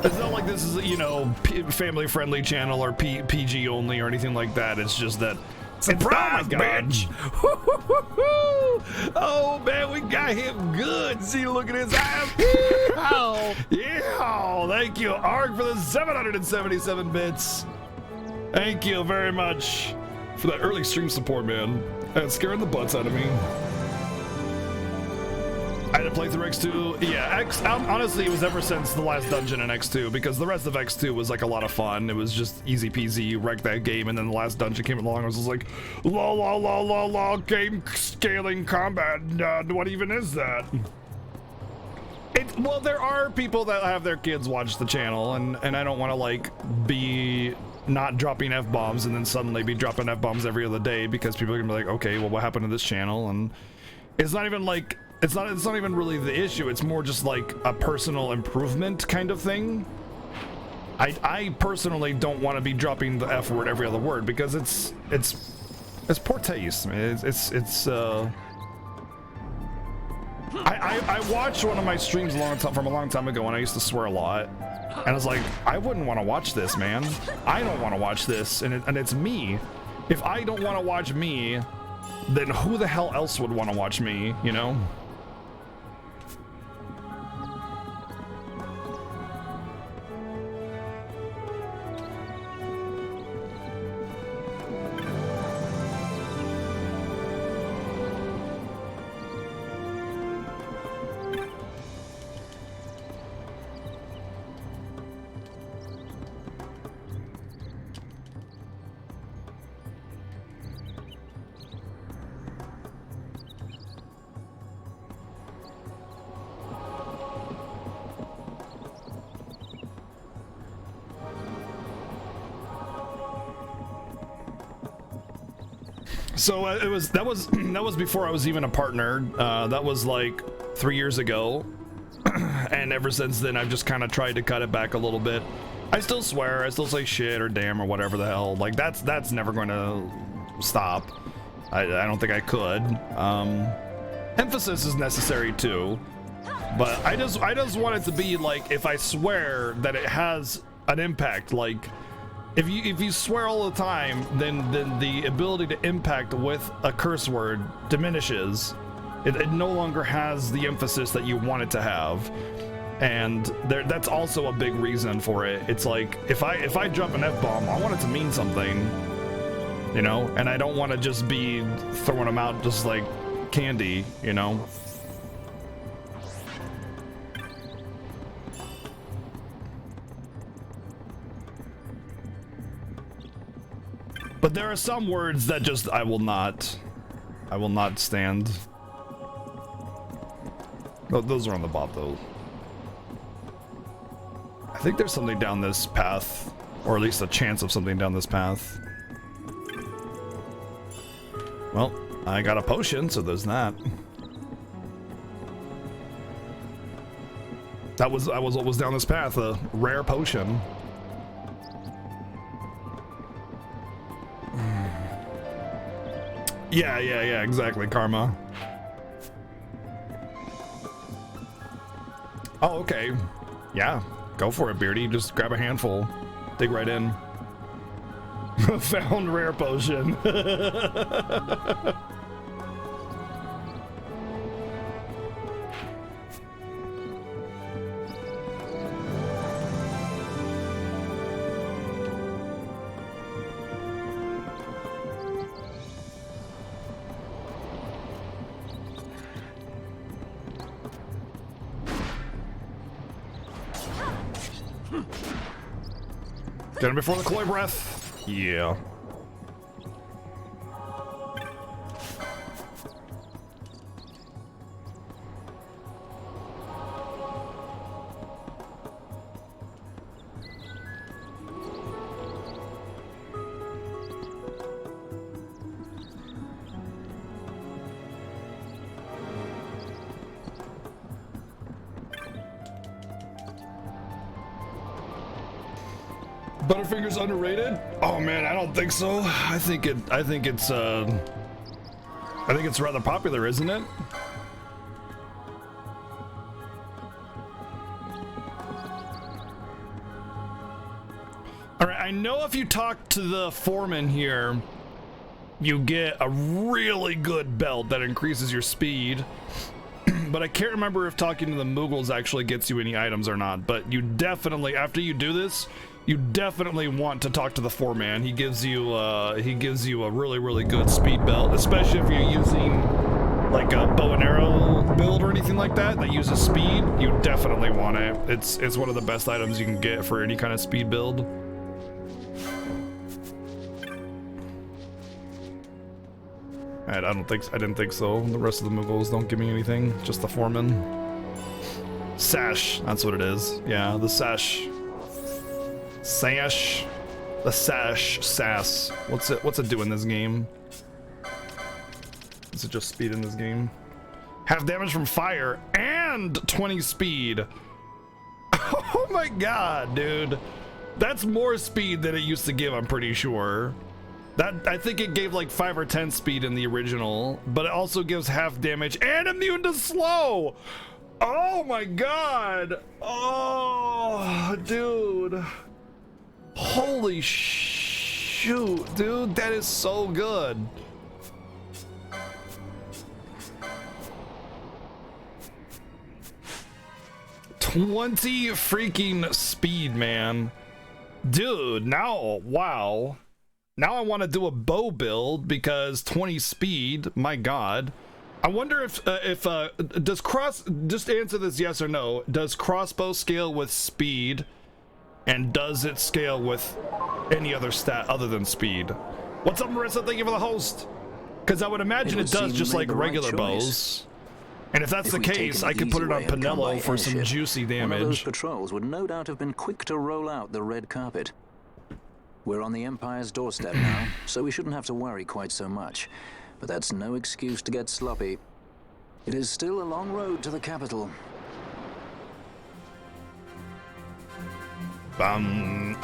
It's not like this is, you know, family-friendly channel or PG only or anything like that. It's just that. Surprise, bitch! Oh man, we got him good. See, look at his eyes. Oh, yeah! Thank you, Arg, for the 777 bits. Thank you very much for that early stream support, man. That's scaring the butts out of me. I had to play through X2. Yeah, honestly, it was ever since the last dungeon in X2, because the rest of X2 was like a lot of fun. It was just easy peasy. You wrecked that game, and then the last dungeon came along. I was just like, la, game scaling combat. What even is that? Well, there are people that have their kids watch the channel, and I don't want to like be not dropping F-bombs and then suddenly be dropping F-bombs every other day, because people are gonna be like, okay, well, what happened to this channel? And it's not even like. It's not even really the issue. It's more just like a personal improvement kind of thing. I personally don't want to be dropping the F word every other word, because it's poor taste. I watched one of my streams from a long time ago when I used to swear a lot, and I was like, I wouldn't want to watch this, man. I don't want to watch this, and it's me. If I don't want to watch me, then who the hell else would want to watch me, you know? So that was before I was even a partner. That was like 3 years ago, and ever since then I've just kind of tried to cut it back a little bit. I still swear, I still say shit or damn or whatever the hell. Like that's never going to stop. I don't think I could. Emphasis is necessary too, but I just want it to be like, if I swear, that it has an impact. Like, if you swear all the time, then the ability to impact with a curse word diminishes. It no longer has the emphasis that you want it to have, and that's also a big reason for it. It's like, if I drop an F-bomb, I want it to mean something, you know, and I don't want to just be throwing them out just like candy, you know. But there are some words that just I will not stand. Oh, those are on the bot though. I think there's something down this path, or at least a chance of something down this path. Well, I got a potion, so there's that. That was what was down this path, a rare potion. Yeah, exactly, Karma. Oh, okay. Yeah, go for it, Beardy. Just grab a handful. Dig right in. Found rare potion. Get him before the Cloy breath. Yeah. Butterfinger's underrated? Oh man, I don't think so. I think it's rather popular, isn't it? All right, I know if you talk to the foreman here, you get a really good belt that increases your speed. But I can't remember if talking to the Moogles actually gets you any items or not. But you definitely, after you do this, you definitely want to talk to the foreman. He gives you a really good speed belt, especially if you're using like a bow and arrow build or anything like that that uses speed. You definitely want it. It's one of the best items you can get for any kind of speed build. I didn't think so. The rest of the Moogles don't give me anything. Just the foreman. Sash, that's what it is. Yeah, the sash. Sash. The sash. Sass. What's it do in this game? Is it just speed in this game? Half damage from fire and 20 speed. Oh my god, dude. That's more speed than it used to give, I'm pretty sure. That, I think it gave like 5 or 10 speed in the original, but it also gives half damage and immune to slow. Oh my god. Oh, dude. Holy shoot, dude. That is so good. $20 freaking speed, man. Dude, now, wow. Now I want to do a bow build because 20 speed, my god. I wonder if does just answer this yes or no. Does crossbow scale with speed, and does it scale with any other stat other than speed? What's up, Marissa? Thank you for the host. Because I would imagine it does just like regular bows. And if that's the case, I could put it on Pinello for some juicy damage. One of those patrols would no doubt have been quick to roll out the red carpet. We're on the Empire's doorstep now, so we shouldn't have to worry quite so much. But that's no excuse to get sloppy. It is still a long road to the capital. I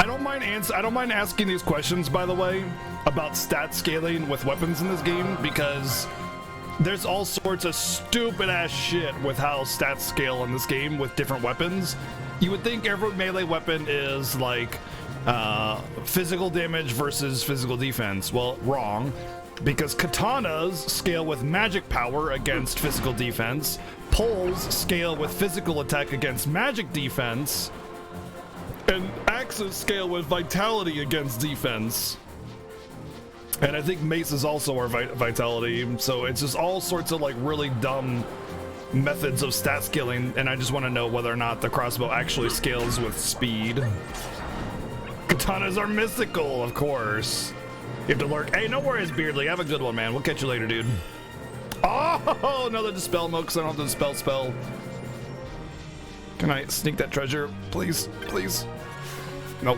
don't mind asking these questions, by the way, about stat scaling with weapons in this game, because there's all sorts of stupid ass shit with how stats scale in this game with different weapons. You would think every melee weapon is like physical damage versus physical defense. Well, wrong, because katanas scale with magic power against physical defense, poles scale with physical attack against magic defense, and axes scale with vitality against defense. And I think maces also are vitality, so it's just all sorts of like really dumb methods of stat scaling, and I just want to know whether or not the crossbow actually scales with speed. Katanas are mystical, of course. You have to lurk. Hey, no worries, Beardly. Have a good one, man. We'll catch you later, dude. Oh, another dispel mode because I don't have the dispel spell. Can I sneak that treasure? Please, please. Nope.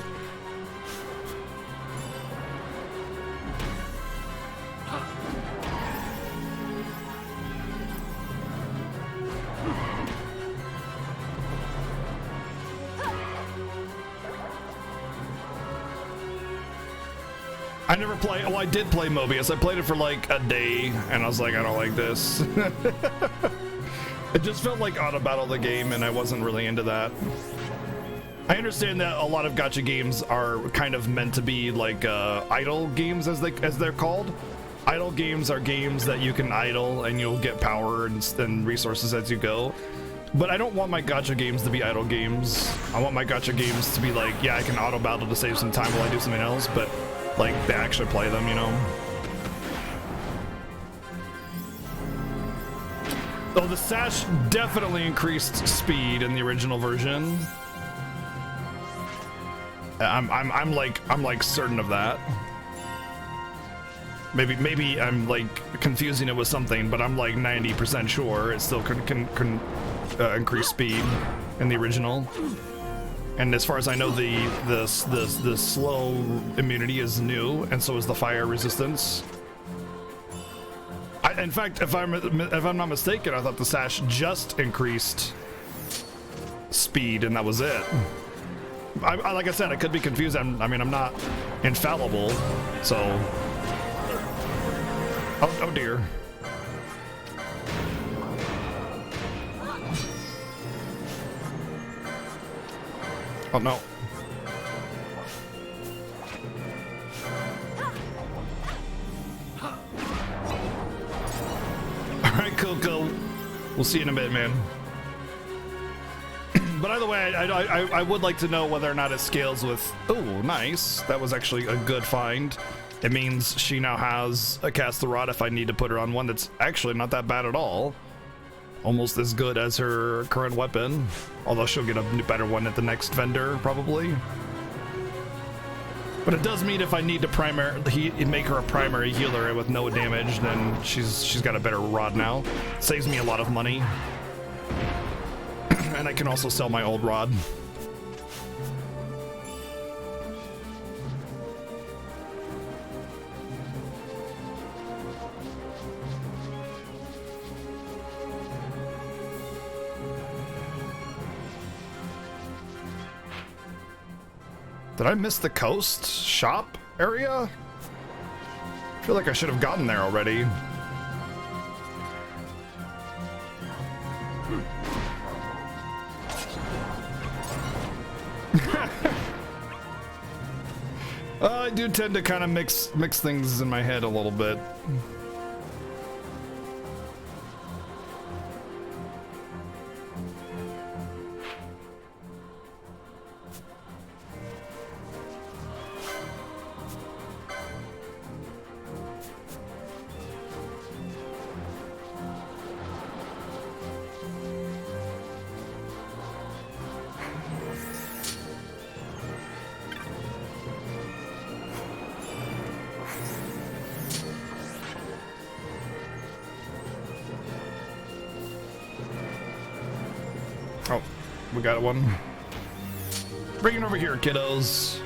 I never play. Oh, I did play Mobius. I played it for like a day, and I was like, I don't like this. It just felt like auto battle the game, and I wasn't really into that. I understand that a lot of gacha games are kind of meant to be like idle games, as they're called. Idle games are games that you can idle, and you'll get power and resources as you go. But I don't want my gacha games to be idle games. I want my gacha games to be like, yeah, I can auto battle to save some time while I do something else, but like they actually play them, you know. Oh, the sash definitely increased speed in the original version. I'm like certain of that. Maybe I'm like confusing it with something, but I'm like 90% sure it still can increase speed in the original. And as far as I know, the slow immunity is new, and so is the fire resistance. In fact, if I'm not mistaken, I thought the sash just increased speed, and that was it. Like I said, I could be confused. I mean, I'm not infallible, so. Oh dear. Oh no. Alright, Coco. We'll see you in a bit, man. But either way, I would like to know whether or not it scales with... Oh, nice. That was actually a good find. It means she now has a cast the rod if I need to put her on one that's actually not that bad at all. Almost as good as her current weapon, although she'll get a better one at the next vendor, probably. But it does mean if I need to make her a primary healer with no damage, then she's got a better rod now. Saves me a lot of money. And I can also sell my old rod. Did I miss the coast shop area? I feel like I should have gotten there already. I do tend to kind of mix things in my head a little bit. Oh, we got one. Bring it over here, kiddos.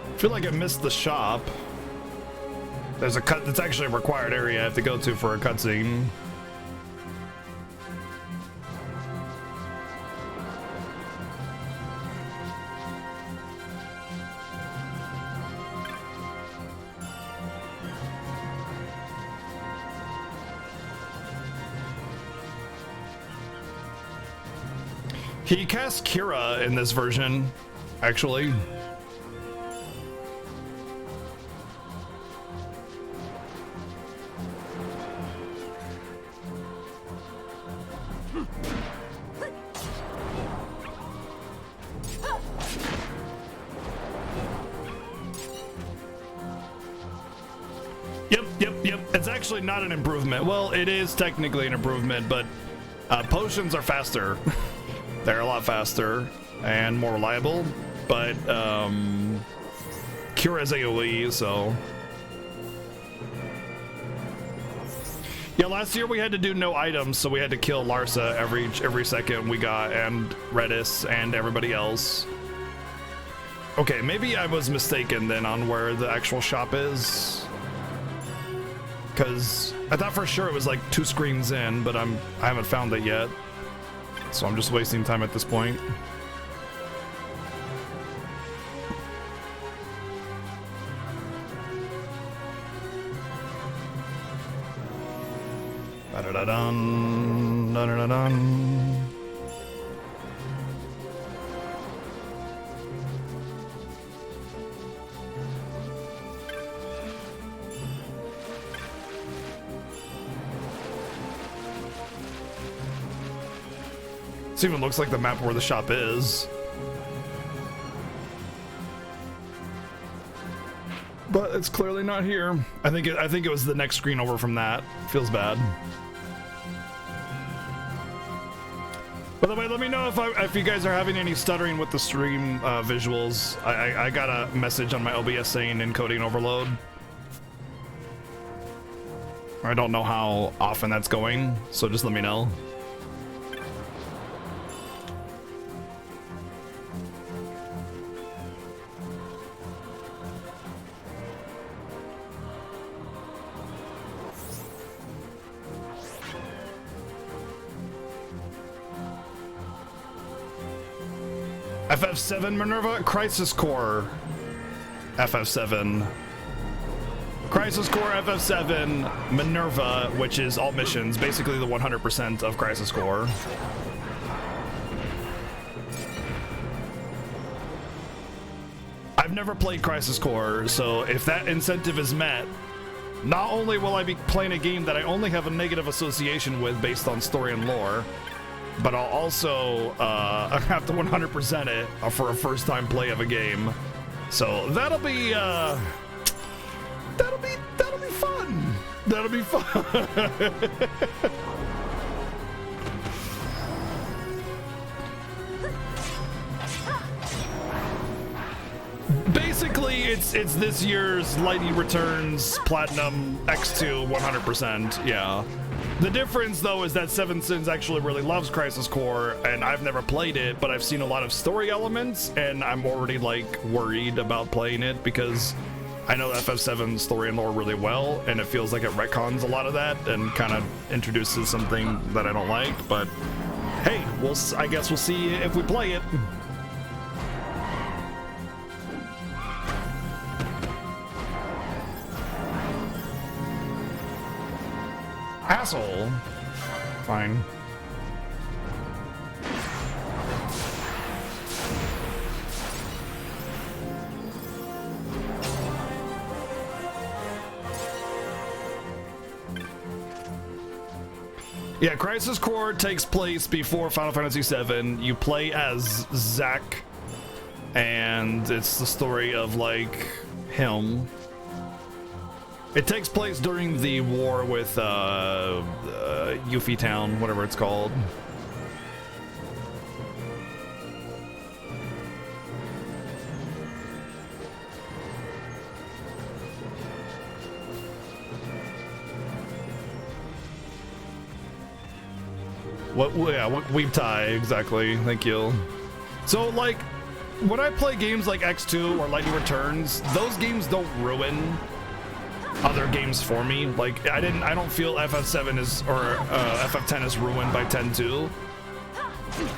I feel like I missed the shop. There's a cut. It's actually a required area I have to go to for a cutscene. He cast Kira in this version, actually. Yep. It's actually not an improvement. Well, it is technically an improvement, but potions are faster. They're a lot faster and more reliable, but Cure is AoE, so. Yeah, last year we had to do no items, so we had to kill Larsa every second we got, and Redis and everybody else. Okay, maybe I was mistaken then on where the actual shop is. Because I thought for sure it was like 2 screens in, but I haven't found it yet. So I'm just wasting time at this point. Da-da-da-dun, da-da-da-dun. This even looks like the map where the shop is. But it's clearly not here. I think it was the next screen over from that. Feels bad. By the way, let me know if you guys are having any stuttering with the stream visuals. I got a message on my OBS saying encoding overload. I don't know how often that's going, so just let me know. FF7 Minerva Crisis Core FF7 Crisis Core FF7 Minerva, which is all missions, basically the 100% of Crisis Core. I've never played Crisis Core, so if that incentive is met, not only will I be playing a game that I only have a negative association with based on story and lore, but I'll also have to 100% it for a first-time play of a game. So that'll be fun. That'll be fun. Basically, it's this year's Lightning Returns Platinum X2 100%. Yeah. The difference, though, is that SevenS1ns actually really loves Crisis Core, and I've never played it, but I've seen a lot of story elements, and I'm already, like, worried about playing it, because I know FF7's story and lore really well, and it feels like it retcons a lot of that, and kind of introduces something that I don't like, but hey, I guess we'll see if we play it. Asshole. Fine. Yeah, Crisis Core takes place before Final Fantasy VII. You play as Zack, and it's the story of, like, him. It takes place during the war with Yuffie Town, whatever it's called. Weeb tie, exactly. Thank you. So, like, when I play games like X2 or Lightning Returns, those games don't ruin other games for me. Like, I don't feel FF7 is, or FF10 is ruined by 10-2.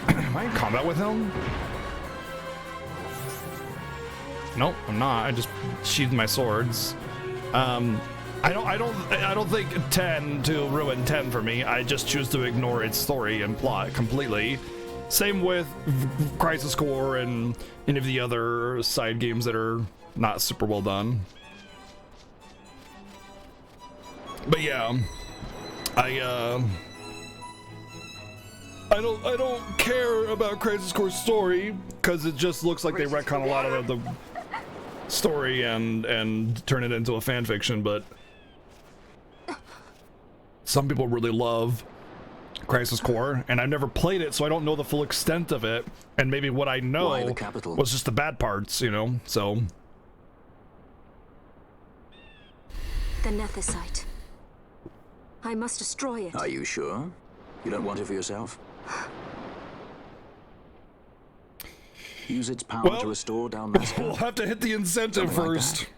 Am I in combat with him? Nope, I'm not. I just sheathed my swords. I don't think 10 to ruin 10 for me. I just choose to ignore its story and plot completely. Same with Crisis Core and any of the other side games that are not super well done. But yeah, I don't care about Crisis Core story because it just looks like they retcon a lot of the story and turn it into a fan fiction. But some people really love Crisis Core, and I've never played it, so I don't know the full extent of it. And maybe what I know was just the bad parts, you know. So The Nethicite. I must destroy it. Are you sure? You don't want it for yourself? Use its power to restore Dalmasca. We'll have to hit the incentive first.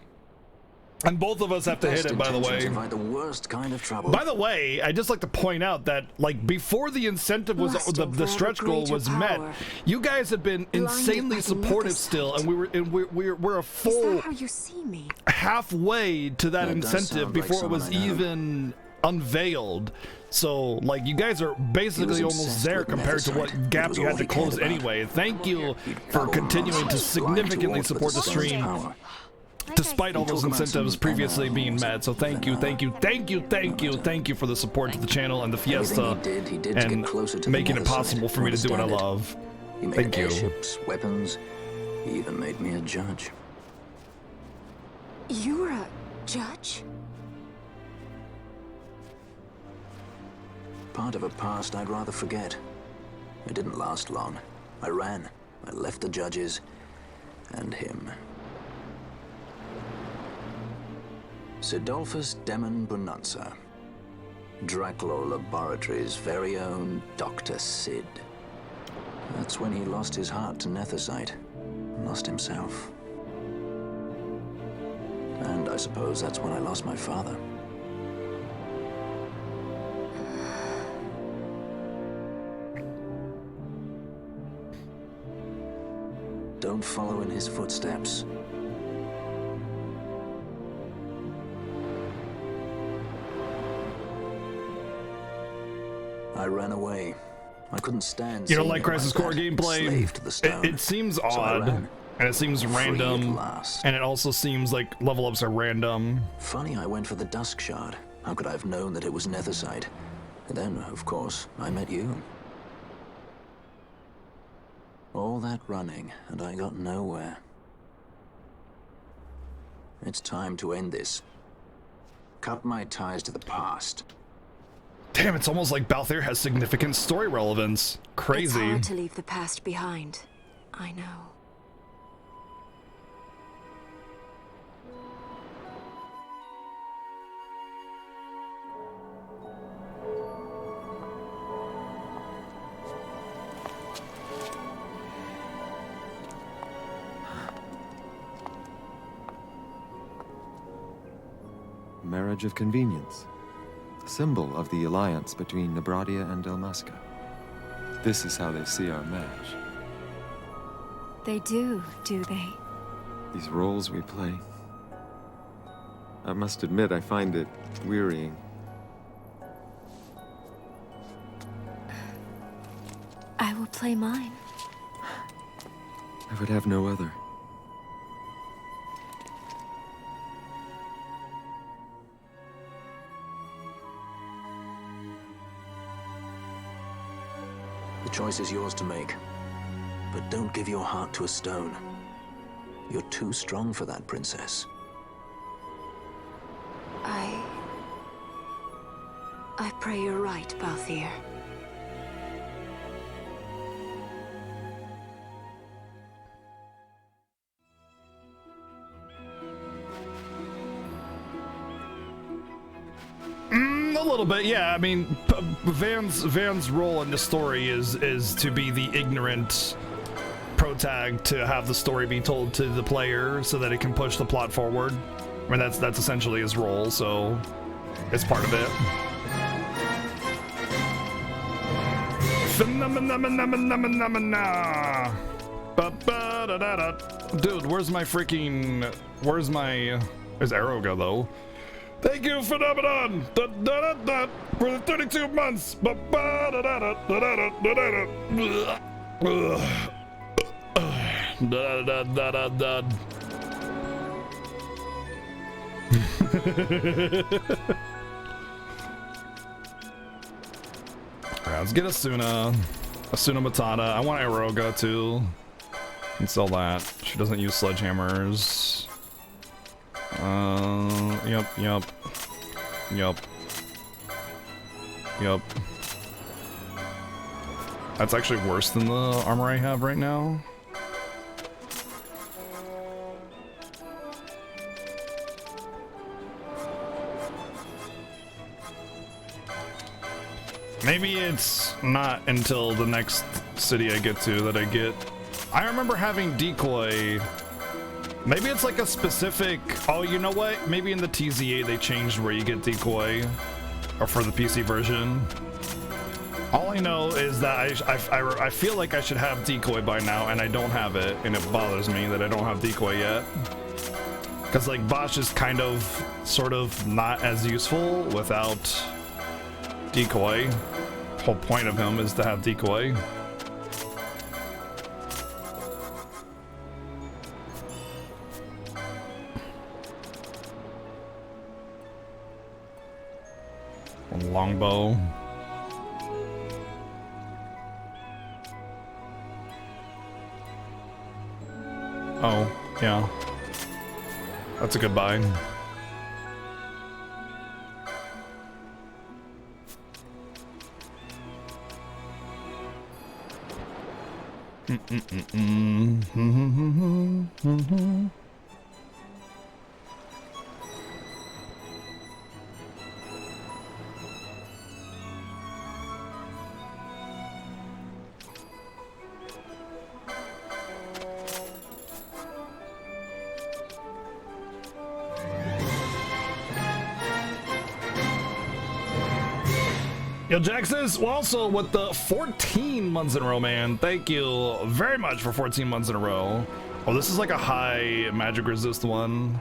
And both of us have to hit it, by the way. The worst kind of trouble. By the way, I'd just like to point out that, like, before the incentive was the stretch goal was met, you guys have been insanely supportive still, and we're a full how you see me? Halfway to that incentive before it was even unveiled. So, like, you guys are basically almost there compared to what gap you had to close anyway. Thank you for continuing to significantly support the stream, despite all those incentives previously being met. So thank you for the support to the channel and the Fiesta, and making it possible for me to do what I love. Thank you. Airships, weapons, he even made me a judge. You were a judge? Part of a past I'd rather forget. It didn't last long. I ran. I left the judges and him. Sidolphus Demon Bonanza. Draculaur Laboratories' very own Dr. Sid. That's when he lost his heart to Nethicite. Lost himself. And I suppose that's when I lost my father. Don't follow in his footsteps. I ran away. I couldn't stand. You don't like Crisis Core gameplay? It seems odd, and it seems random, and it also seems like level ups are random. Funny, I went for the Dusk Shard. How could I have known that it was Nethicite? And then, of course, I met you. All that running, and I got nowhere. It's time to end this. Cut my ties to the past. Damn, it's almost like Balthier has significant story relevance. Crazy. It's hard to leave the past behind. I know. Marriage of convenience. Symbol of the alliance between Nebradia and Dalmasca. This is how they see our match. They do they? These roles we play. I must admit, I find it wearying. I will play mine. I would have no other. The choice is yours to make. But don't give your heart to a stone. You're too strong for that, princess. I pray you're right, Balthier. A little bit, yeah. I mean, Van's role in the story is to be the ignorant protag, to have the story be told to the player so that it can push the plot forward. I mean, that's essentially his role, so it's part of it. Dude, where's Arrow go though? Thank you, Phenomenon! For the 32 months! Ugh. Da, da, da, da, da. Alright, let's get Asuna Matata. I want Aeroga too. Can sell that. She doesn't use sledgehammers. Yep. That's actually worse than the armor I have right now. Maybe it's not until the next city I get to that I get... I remember having decoy. Maybe it's like a specific... Oh, you know what? Maybe in the TZA they changed where you get decoy. Or for the PC version. All I know is that I feel like I should have decoy by now, and I don't have it, and it bothers me that I don't have decoy yet. Because like Bosch is kind of, sort of not as useful without decoy. The whole point of him is to have decoy. Longbow. Oh, yeah. That's a good buy. Yo, Jaxus, well, also with the 14 months in a row, man. Thank you very much for 14 months in a row. Oh, this is like a high magic resist one.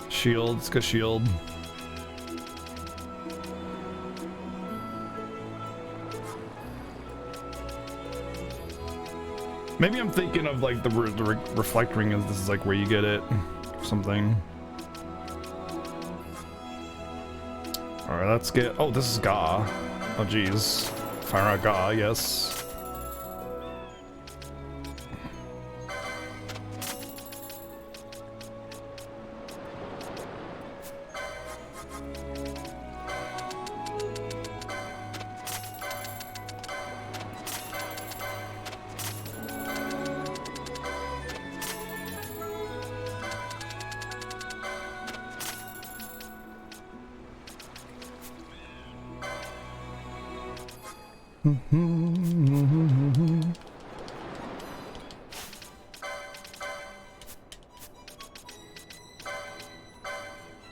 Shield, it's got shield. Maybe I'm thinking of like the reflect ring, as this is like where you get it or something. All right, let's get... Oh, this is Ga. Oh, geez. Fire out Ga, yes.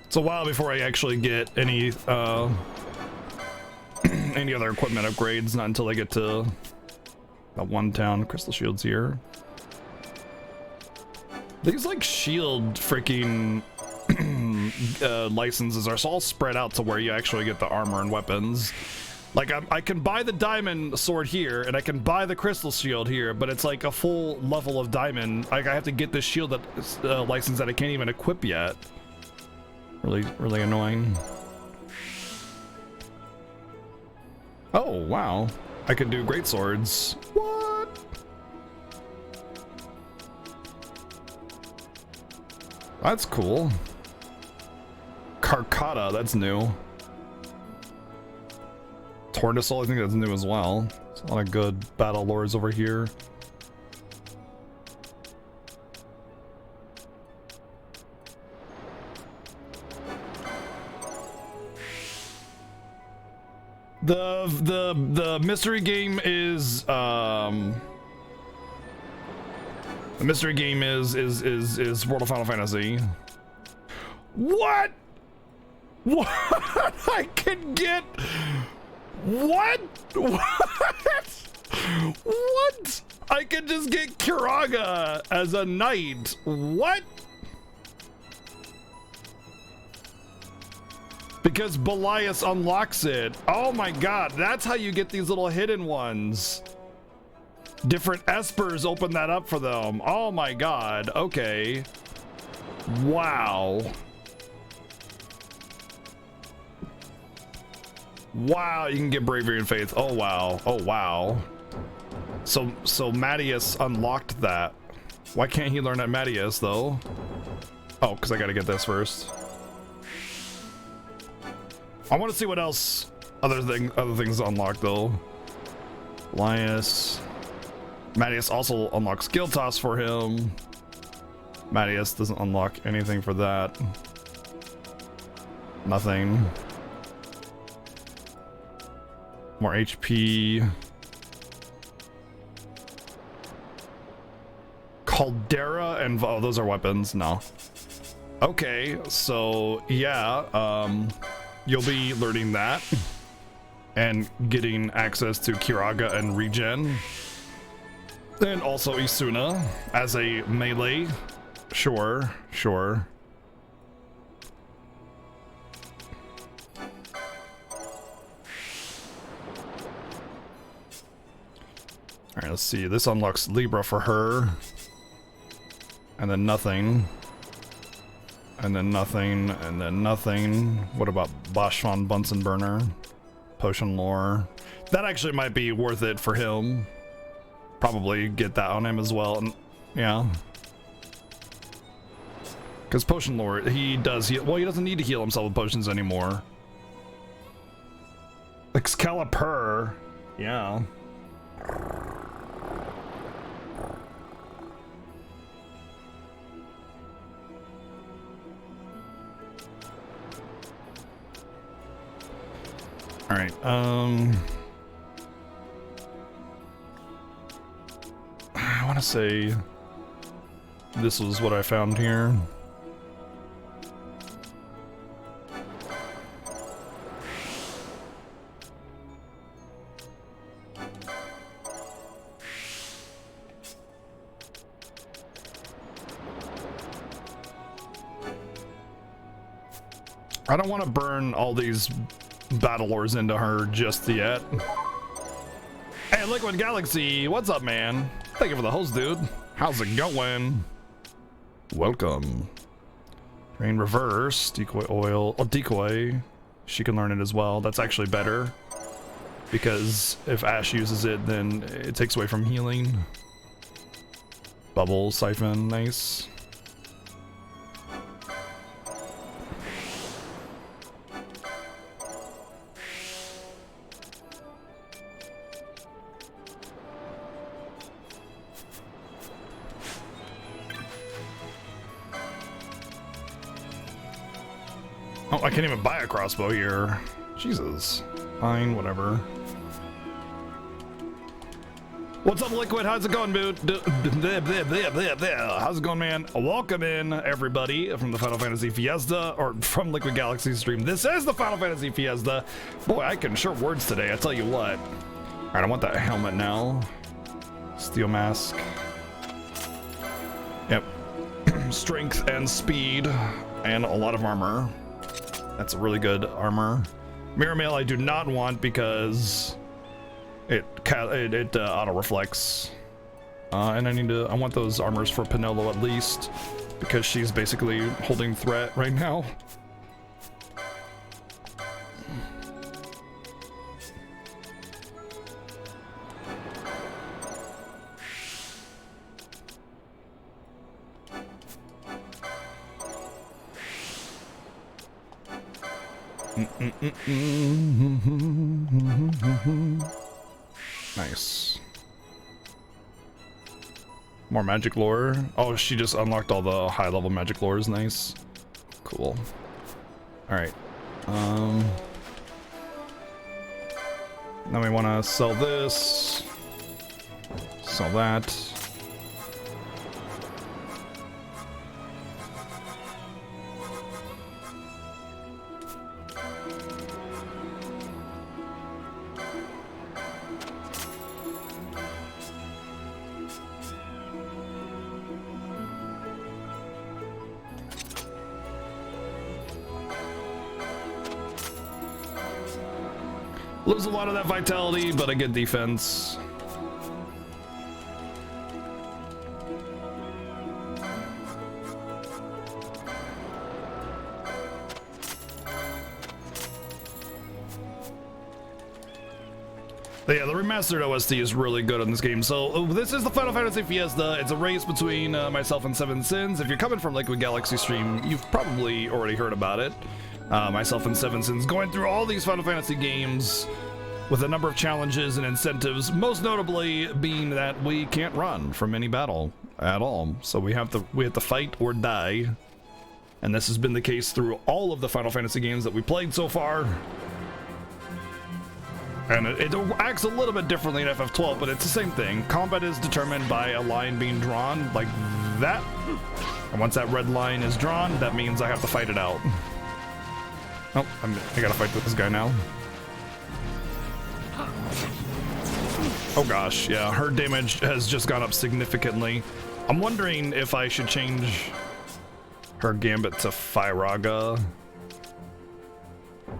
It's a while before I actually get any any other equipment upgrades, not until I get to that one town. Crystal shields here. These like shield freaking licenses are all spread out to where you actually get the armor and weapons. Like I can buy the diamond sword here, and I can buy the crystal shield here, but it's like a full level of diamond. Like I have to get this shield that license that I can't even equip yet. Really annoying. Oh wow, I can do great swords. What? That's cool. Carcata, that's new. Tortoisol, I think that's new as well. There's a lot of good battle lords over here. The mystery game is the mystery game is World of Final Fantasy. What? What? I can get what? What? I can just get Kiraga as a knight. What? Because Belias unlocks it. Oh my god, that's how you get these little hidden ones. Different espers open that up for them. Oh my god. Okay. Wow. Wow, you can get bravery and faith. Oh wow. Oh wow. So Mattias unlocked that. Why can't he learn at Mattias though? Oh, because I gotta get this first. I want to see what else other things unlock though. Linus. Mattias also unlocks skill toss for him. Mattias doesn't unlock anything for that. Nothing. More HP. Caldera and oh, those are weapons. No. Okay, so yeah, you'll be learning that and getting access to Kiraga and regen, and also Isuna as a melee. Sure. All right, let's see. This unlocks Libra for her. And then nothing. And then nothing. And then nothing. What about Bosch von Bunsen Burner? Potion lore. That actually might be worth it for him. Probably get that on him as well. And yeah. Because potion lore, he does heal. Well, he doesn't need to heal himself with potions anymore. Excalibur. Yeah. All right, I want to say this was what I found here. I don't want to burn all these battle ores into her just yet. Hey, Liquid Galaxy, what's up, man? Thank you for the host, dude. How's it going? Welcome. Rain reverse, decoy oil, oh, decoy. She can learn it as well. That's actually better because if Ash uses it, then it takes away from healing. Bubble siphon, nice. Oh, I can't even buy a crossbow here. Jesus. Fine, whatever. What's up, Liquid? How's it going, dude? How's it going, man? Welcome in, everybody, from the Final Fantasy Fiesta, or from Liquid Galaxy stream. This is the Final Fantasy Fiesta. Boy, I can short words today, I tell you what. All right, I want that helmet now. Steel mask. Yep. Strength and speed, and a lot of armor. That's a really good armor. Mirror mail I do not want because it auto reflects. And I want those armors for Penelo at least because she's basically holding threat right now. Nice. More magic lore. Oh, she just unlocked all the high level magic lores. Nice. Cool. All right. Now we want to sell this. Sell that. Lose a lot of that vitality, but I get defense. But yeah, the remastered OST is really good in this game. So this is the Final Fantasy Fiesta. It's a race between myself and SevenS1ns. If you're coming from Liquid Galaxy stream, you've probably already heard about it. Myself and SevenS1ns going through all these Final Fantasy games with a number of challenges and incentives, most notably being that we can't run from any battle at all. So we have to fight or die. And this has been the case through all of the Final Fantasy games that we played so far. And it acts a little bit differently in FF12, but it's the same thing. Combat is determined by a line being drawn like that. And once that red line is drawn, that means I have to fight it out. Oh, I gotta fight with this guy now. Oh gosh, yeah, her damage has just gone up significantly. I'm wondering if I should change her gambit to Firaga.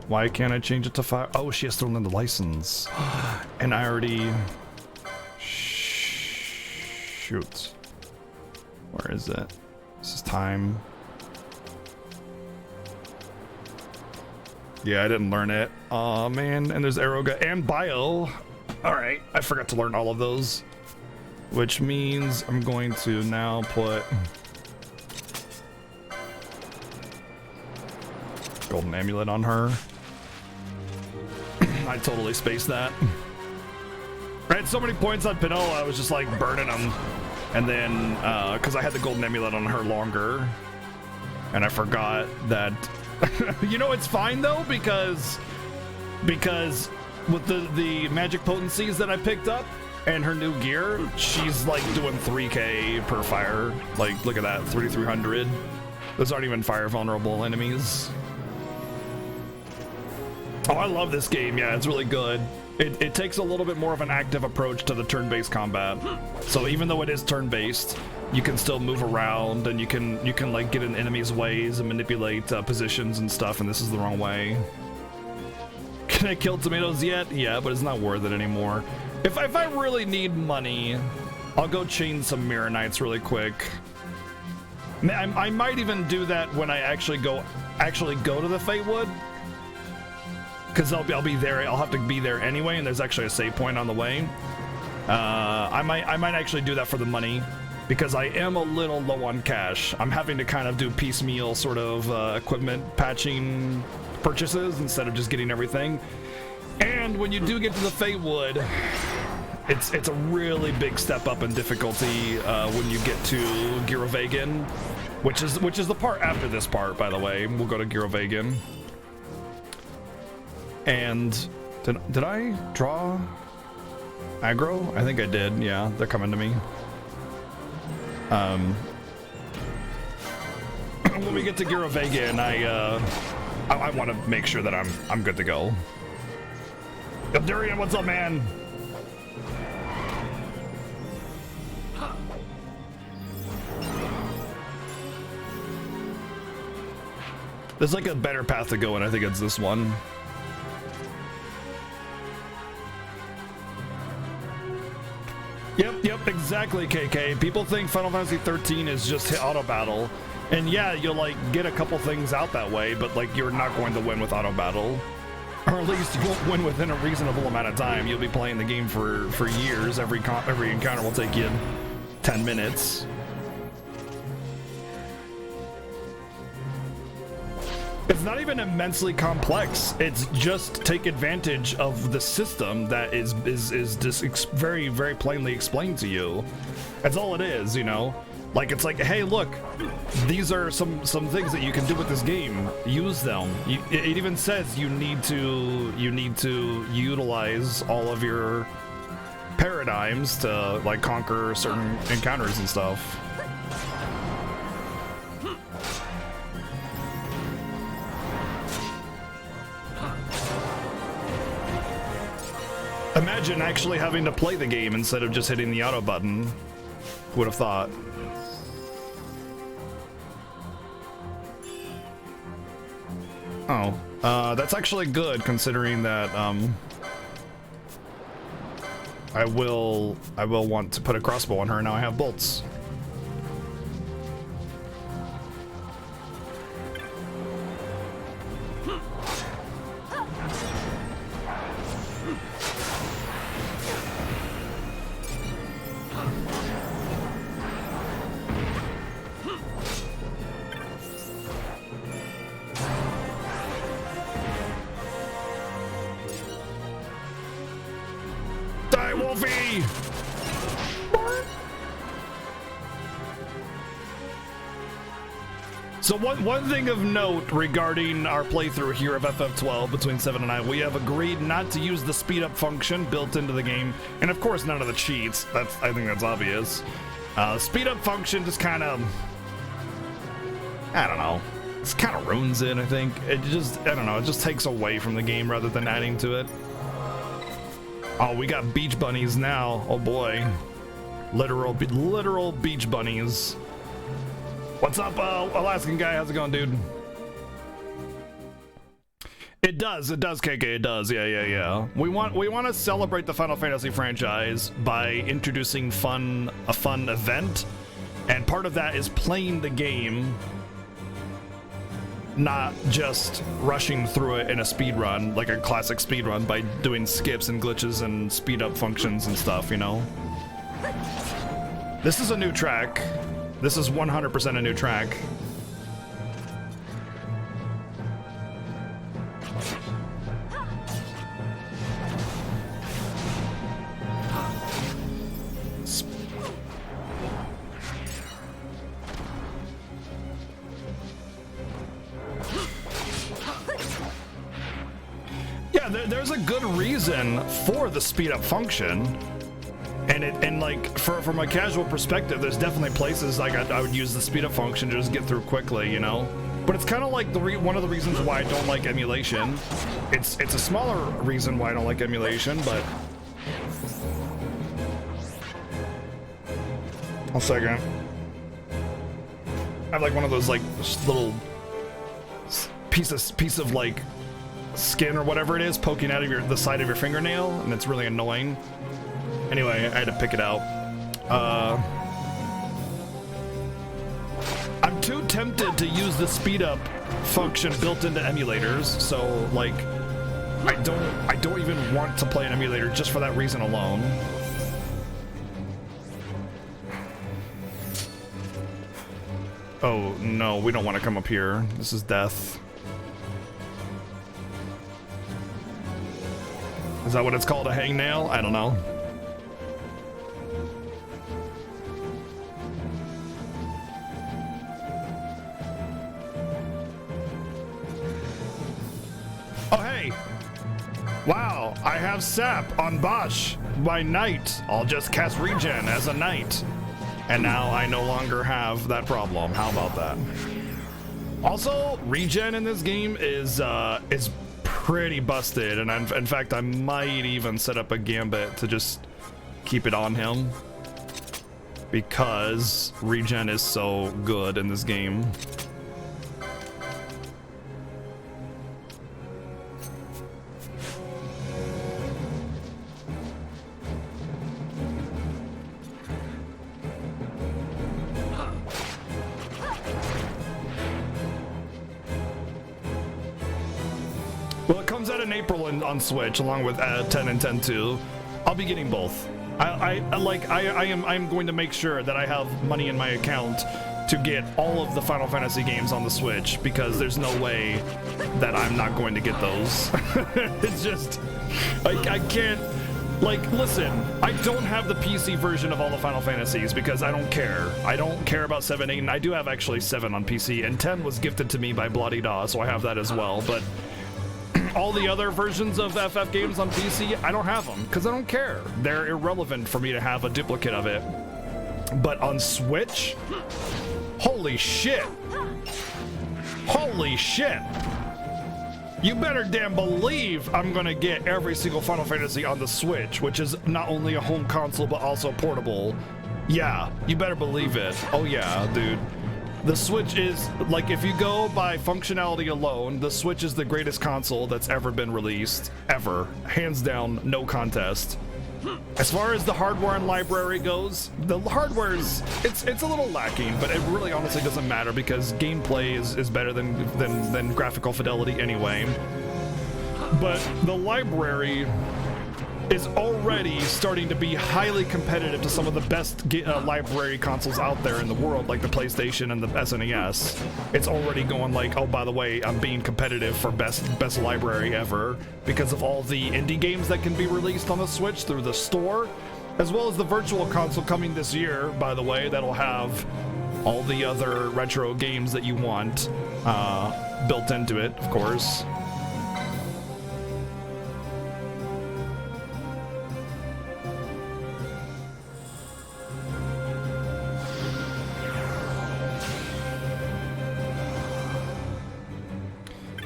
Why can't I change it to Fire? Oh, she has thrown in the license. And I already... Shoot. Where is it? This is time. Yeah, I didn't learn it. Oh man, and there's Aeroga and Bio. Alright, I forgot to learn all of those. Which means I'm going to now put... Golden Amulet on her. I totally spaced that. I had so many points on Pinot, I was just like burning them. And then, because I had the Golden Amulet on her longer. And I forgot that... You know, it's fine though, because with the magic potencies that I picked up and her new gear, she's like doing 3k per fire. Like, look at that, 3300. Those aren't even fire vulnerable enemies. Oh, I love this game. Yeah, it's really good. It takes a little bit more of an active approach to the turn-based combat. So even though it is turn-based, you can still move around and you can like get in enemies' ways and manipulate positions and stuff. And this is the wrong way. Can I kill tomatoes yet? Yeah, but it's not worth it anymore. If I really need money, I'll go chain some Mirror Knights really quick. I might even do that when I actually go to the Fatewood. Because I'll be there. I'll have to be there anyway, and there's actually a save point on the way. I might actually do that for the money, because I am a little low on cash. I'm having to kind of do piecemeal sort of equipment patching purchases instead of just getting everything. And when you do get to the Fatewood, it's a really big step up in difficulty when you get to Gyrovagan, which is the part after this part, by the way. We'll go to Gyrovagan. And did I draw aggro? I think I did. Yeah, they're coming to me. When we get to Gyrovagan, I want to make sure that I'm good to go. Durian, what's up, man? There's like a better path to go, and I think it's this one. Yep, exactly, KK. People think Final Fantasy 13 is just hit auto battle. And yeah, you'll like get a couple things out that way, but like you're not going to win with auto battle. Or at least you won't win within a reasonable amount of time. You'll be playing the game for years. Every encounter will take you 10 minutes. It's not even immensely complex. It's just take advantage of the system that is just very, very plainly explained to you. That's all it is, you know? Like, it's like, hey, look, these are some things that you can do with this game. Use them. It even says you need to utilize all of your paradigms to, like, conquer certain encounters and stuff. Imagine actually having to play the game instead of just hitting the auto button. Who would have thought? Oh, that's actually good considering that I will want to put a crossbow on her. Now I have bolts. Wolfie! So one thing of note regarding our playthrough here of FF12 between Seven and I, we have agreed not to use the speed up function built into the game, and of course none of the cheats. I think that's obvious. Speed up function just kind of, I don't know, it kind of ruins it. I think it just, I don't know, it just takes away from the game rather than adding to it. Oh, we got beach bunnies now. Oh boy, literal beach bunnies. What's up, Alaskan guy? How's it going, dude? It does, KK, it does. Yeah. We want to celebrate the Final Fantasy franchise by introducing a fun event, and part of that is playing the game, not just rushing through it in a speed run, like a classic speed run, by doing skips and glitches and speed up functions and stuff, you know? This is a new track. This is 100% a new track. Yeah, there's a good reason for the speed up function. And like from a casual perspective, there's definitely places like I would use the speed up function to just get through quickly, you know. But it's kind of like one of the reasons why I don't like emulation. It's a smaller reason why I don't like emulation, but 1 second. I have like one of those like little piece of like skin or whatever it is poking out of the side of your fingernail, and it's really annoying. Anyway, I had to pick it out. I'm too tempted to use the speed up function built into emulators, so like I don't even want to play an emulator just for that reason alone. Oh no, we don't want to come up here. This is death. Is that what it's called, a hangnail? I don't know. Oh, hey! Wow, I have sap on Bosch by night. I'll just cast regen as a knight. And now I no longer have that problem. How about that? Also, regen in this game is pretty busted, and in fact, I might even set up a gambit to just keep it on him because regen is so good in this game. Well, it comes out in April on Switch, along with 10 and 10-2. I'll be getting both. I'm going to make sure that I have money in my account to get all of the Final Fantasy games on the Switch, because there's no way that I'm not going to get those. It's just, I can't. Like, listen, I don't have the PC version of all the Final Fantasies because I don't care. I don't care about 7, 8, and I do have actually 7 on PC, and 10 was gifted to me by Bloody Da, so I have that as well. But all the other versions of FF games on PC, I don't have them because I don't care. They're irrelevant for me to have a duplicate of it. But on Switch, holy shit. Holy shit. You better damn believe I'm gonna get every single Final Fantasy on the Switch, which is not only a home console but also portable. Yeah, you better believe it. Oh yeah, dude. The Switch is, like, if you go by functionality alone, the Switch is the greatest console that's ever been released, ever. Hands down, no contest. As far as the hardware and library goes, the hardware is, it's a little lacking, but it really honestly doesn't matter because gameplay is better than graphical fidelity anyway. But the library is already starting to be highly competitive to some of the best library consoles out there in the world, like the PlayStation and the SNES. It's already going like, oh, by the way, I'm being competitive for best library ever because of all the indie games that can be released on the Switch through the store, as well as the virtual console coming this year, by the way, that'll have all the other retro games that you want built into it, of course.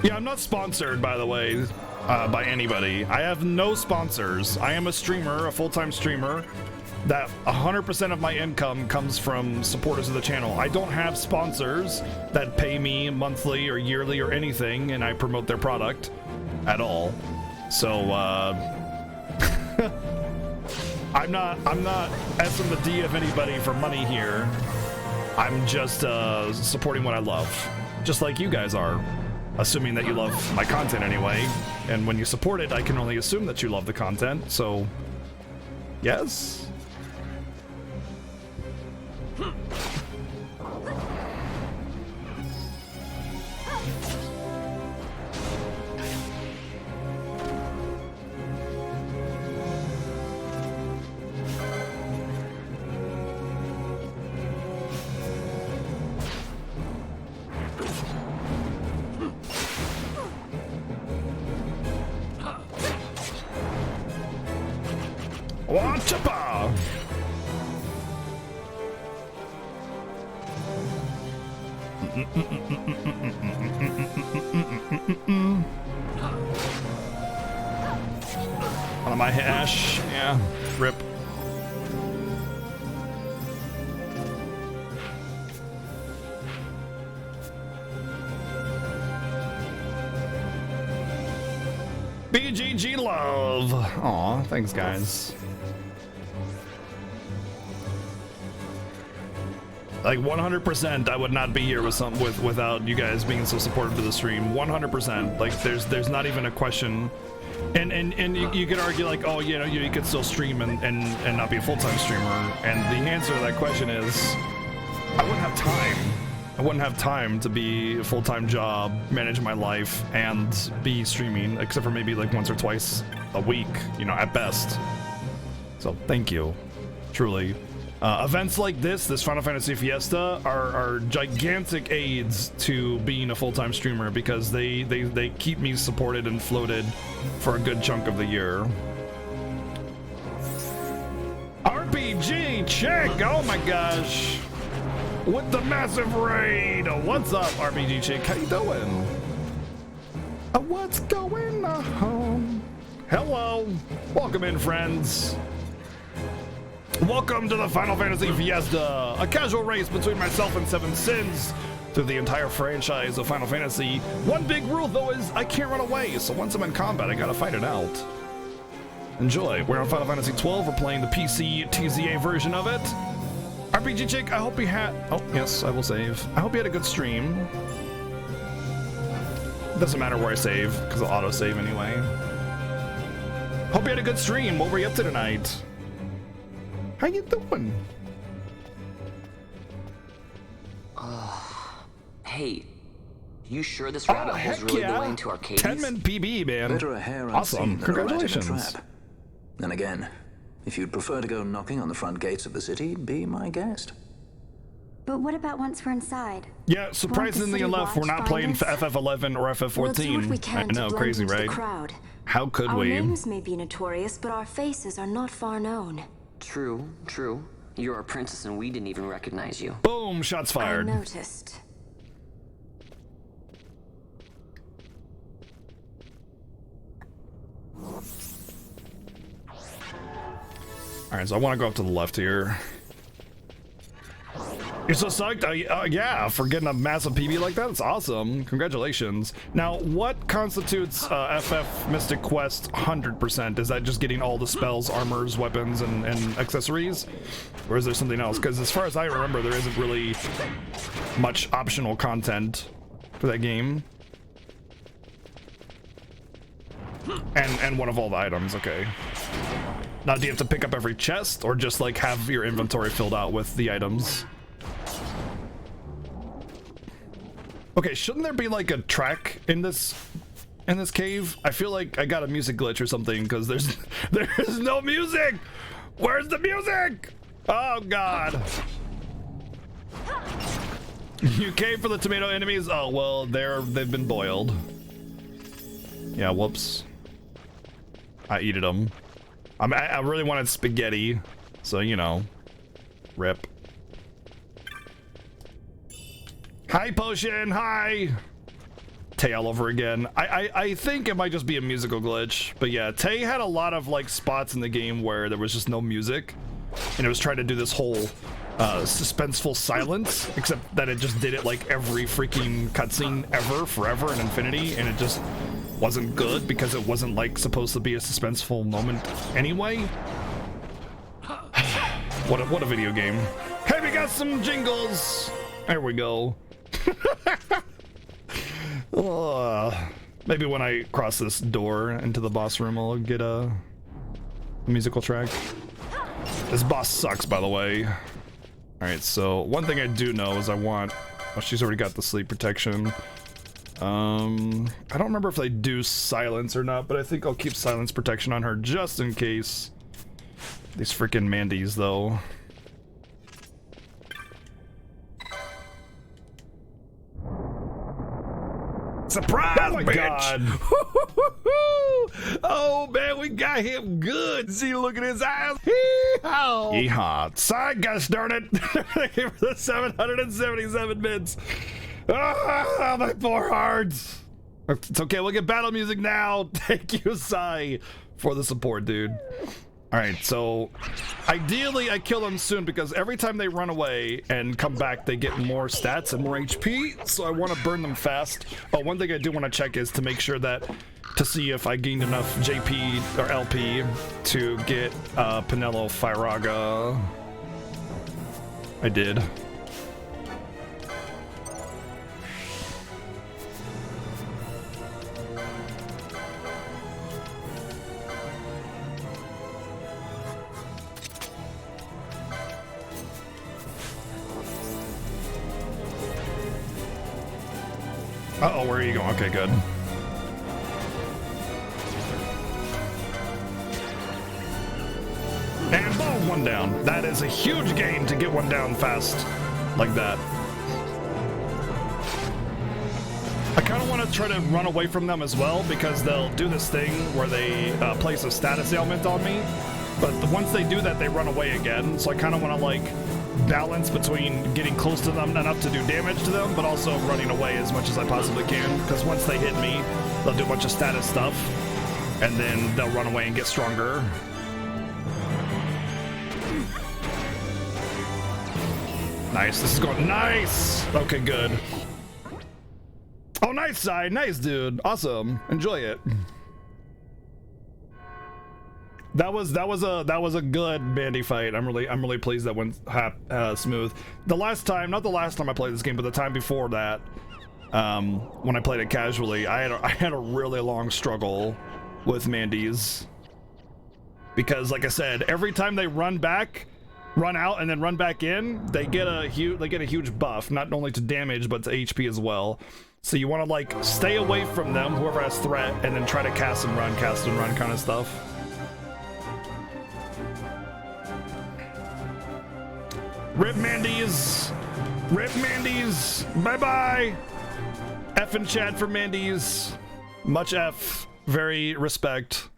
Yeah, I'm not sponsored, by the way, by anybody. I have no sponsors. I am a streamer, a full-time streamer, that 100% of my income comes from supporters of the channel. I don't have sponsors that pay me monthly or yearly or anything, and I promote their product at all. So, I'm not S in the D of anybody for money here. I'm just supporting what I love, just like you guys are. Assuming that you love my content anyway, and when you support it, I can only assume that you love the content, so yes. Wachapa! One of my hash, yeah, rip. BGG love. Aw, thanks guys. Like 100%, I would not be here without you guys being so supportive of the stream. 100%. Like there's not even a question. And you could argue like, oh, you know, you could still stream and not be a full-time streamer. And the answer to that question is, I wouldn't have time. I wouldn't have time to be a full-time job, manage my life, and be streaming, except for maybe like once or twice a week, you know, at best. So thank you, truly. Events like this Final Fantasy Fiesta are gigantic aids to being a full-time streamer because they keep me supported and floated for a good chunk of the year. RPG Chick! Oh my gosh! With the massive raid! What's up, RPG Chick? How you doing? What's going on? Hello! Welcome in, friends. Welcome to the Final Fantasy Fiesta, a casual race between myself and SevenS1ns through the entire franchise of Final Fantasy. One big rule, though, is I can't run away, so once I'm in combat, I gotta fight it out. Enjoy. We're on Final Fantasy 12. We're playing the PC TZA version of it. RPG Chick, I hope you had... Oh, yes, I will save. I hope you had a good stream. Doesn't matter where I save, because I'll auto-save anyway. Hope you had a good stream. What were you up to tonight? How you doing? Hey, you sure this rabbit hole's really the way into Arcades? 10-man PB, man. Better a hair Awesome. unseen than a rat in a Congratulations. trap. And again, if you'd prefer to go knocking on the front gates of the city, be my guest. But what about once we're inside? Yeah, surprisingly enough, we're not playing FF11 or FF14. We'll do what we can I know, to blend crazy, into the right? crowd. How could Our we? names may be notorious, but our faces are not far known. True, true. You're a princess and we didn't even recognize you. Boom, shots fired. I noticed. Alright, so I want to go up to the left here. You're so psyched? Yeah, for getting a massive PB like that? It's awesome. Congratulations. Now, what constitutes FF Mystic Quest 100%? Is that just getting all the spells, armors, weapons, and accessories? Or is there something else? Because as far as I remember, there isn't really much optional content for that game. And one of all the items, okay. Now, do you have to pick up every chest, or just like have your inventory filled out with the items? Okay, shouldn't there be like a track in this cave? I feel like I got a music glitch or something because there's no music. Where's the music? Oh God. You came for the tomato enemies? Oh well, they've been boiled. Yeah, whoops. I eated them. I really wanted spaghetti, so you know, rip. Hi, Potion, hi! Tay all over again. I think it might just be a musical glitch, but yeah, Tay had a lot of like spots in the game where there was just no music, and it was trying to do this whole suspenseful silence, except that it just did it like every freaking cutscene ever, forever, and infinity, and it just wasn't good because it wasn't like supposed to be a suspenseful moment anyway. What a video game. Hey, we got some jingles. There we go. Maybe when I cross this door into the boss room, I'll get a musical track. This boss sucks, by the way. All right, so one thing I do know is I want... Oh, she's already got the sleep protection. I don't remember if they do silence or not, but I think I'll keep silence protection on her just in case. These freaking Mandys, though. Surprise, oh my bitch. God. Oh man, we got him good. See, look at his eyes. Yeehaw. Yeehaw. Side gosh darn it. Thank you for the 777 bits. Ah, my poor hearts. It's okay, we'll get battle music now. Thank you, Sai, for the support, dude. All right, so ideally I kill them soon because every time they run away and come back, they get more stats and more HP. So I want to burn them fast. Oh, one thing I do want to check is to make sure that to see if I gained enough JP or LP to get Pinello Firaga. I did. Uh-oh, where are you going? Okay, good. And boom, one down. That is a huge gain to get one down fast like that. I kind of want to try to run away from them as well because they'll do this thing where they place a status ailment on me. But once they do that, they run away again. So I kind of want to like balance between getting close to them enough to do damage to them, but also running away as much as I possibly can, because once they hit me, they'll do a bunch of status stuff, and then they'll run away and get stronger. Nice, this is going nice. Okay, good. Oh, nice side, nice dude, awesome. Enjoy it. That was a good bandy fight. I'm really pleased that went smooth. The last time, not the last time I played this game, but the time before that, when I played it casually, I had a really long struggle with Mandys because, like I said, every time they run out and then run back in, they get a huge buff, not only to damage but to HP as well. So you want to like stay away from them, whoever has threat, and then try to cast and run kind of stuff. Rip Mandys! Rip Mandys! Bye-bye! F in chat for Mandys. Much F. Very respect.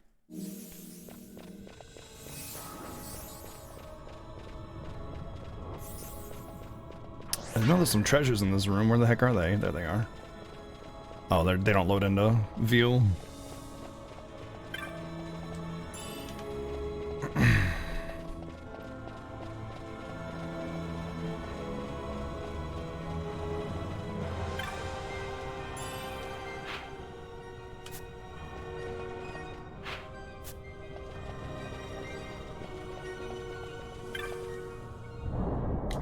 I know there's some treasures in this room. Where the heck are they? There they are. Oh, they don't load into view.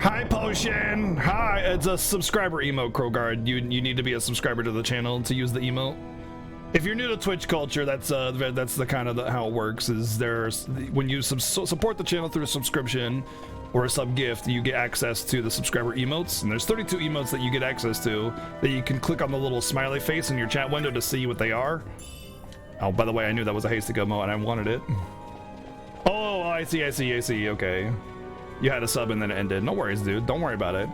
Hi, Potion! Hi! It's a subscriber emote, Krogard. You need to be a subscriber to the channel to use the emote. If you're new to Twitch culture, that's the kind of how it works. Is there's when you support the channel through a subscription or a sub gift, you get access to the subscriber emotes, and there's 32 emotes that you get access to that you can click on the little smiley face in your chat window to see what they are. Oh, by the way, I knew that was a hasty emote and I wanted it. Oh, I see. Okay, you had a sub and then it ended. No worries, dude. Don't worry about it.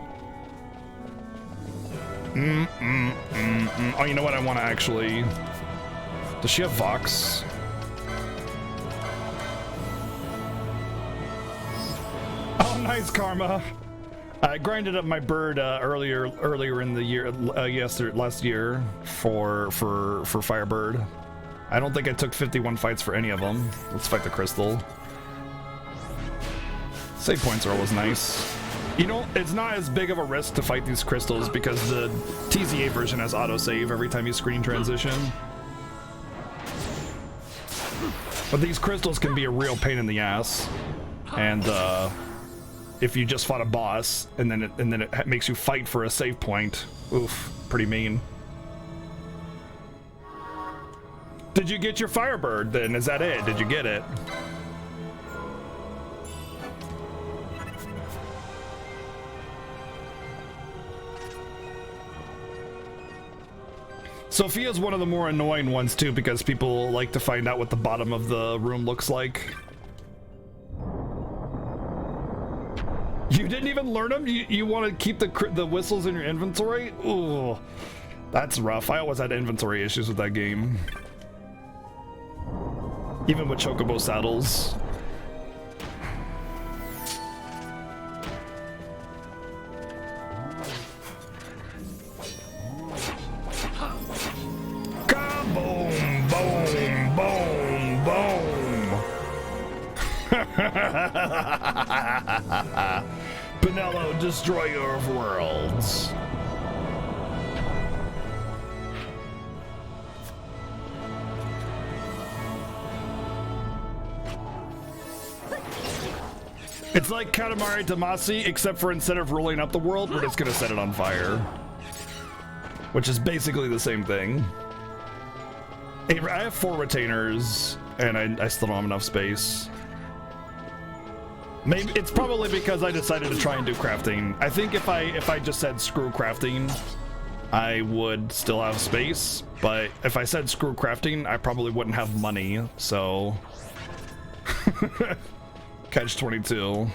Oh, you know what? I want to actually. Does she have Vox? Oh, nice, Karma. I grinded up my bird earlier in the year, last year for Firebird. I don't think I took 51 fights for any of them. Let's fight the crystal. Save points are always nice. You know, it's not as big of a risk to fight these crystals because the TZA version has autosave every time you screen transition. But these crystals can be a real pain in the ass, and if you just fought a boss and then it makes you fight for a save point, oof, pretty mean. Did you get your Firebird then? Is that it? Did you get it? Sophia's one of the more annoying ones too, because people like to find out what the bottom of the room looks like. You didn't even learn them? You want to keep the whistles in your inventory? Ooh, that's rough. I always had inventory issues with that game. Even with Chocobo saddles. Boom, boom, boom, boom. Pinello, destroyer of worlds. It's like Katamari Damacy, except for instead of rolling up the world, we're just gonna set it on fire. Which is basically the same thing. I have 4 retainers, and I still don't have enough space. Maybe it's probably because I decided to try and do crafting. I think if I just said screw crafting, I would still have space. But if I said screw crafting, I probably wouldn't have money. So catch 22.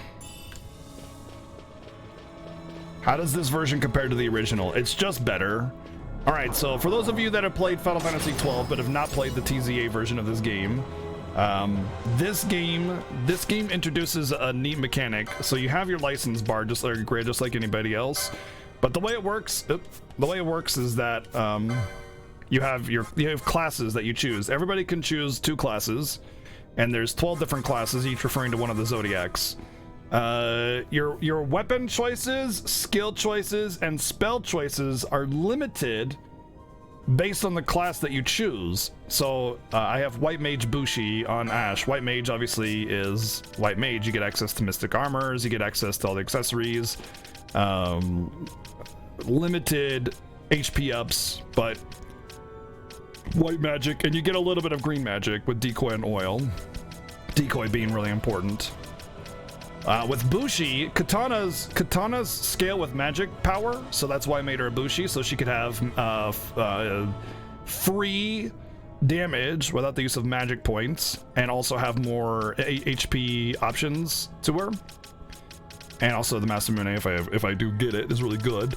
How does this version compare to the original? It's just better. All right, so for those of you that have played Final Fantasy XII but have not played the TZA version of this game, this game introduces a neat mechanic. So you have your license bar just like anybody else, but the way it works is that you have classes that you choose. Everybody can choose 2 classes, and there's 12 different classes, each referring to one of the zodiacs. Your weapon choices, skill choices, and spell choices are limited based on the class that you choose. So I have White Mage Bushi on Ash. White Mage obviously is White Mage. You get access to Mystic Armors, you get access to all the accessories, limited HP ups, but white magic, and you get a little bit of green magic with Decoy and Oil. Decoy being really important. With Bushi, Katana's scale with magic power, so that's why I made her a Bushi, so she could have free damage without the use of magic points, and also have more HP options to her. And also the Masamune, if I do get it, is really good.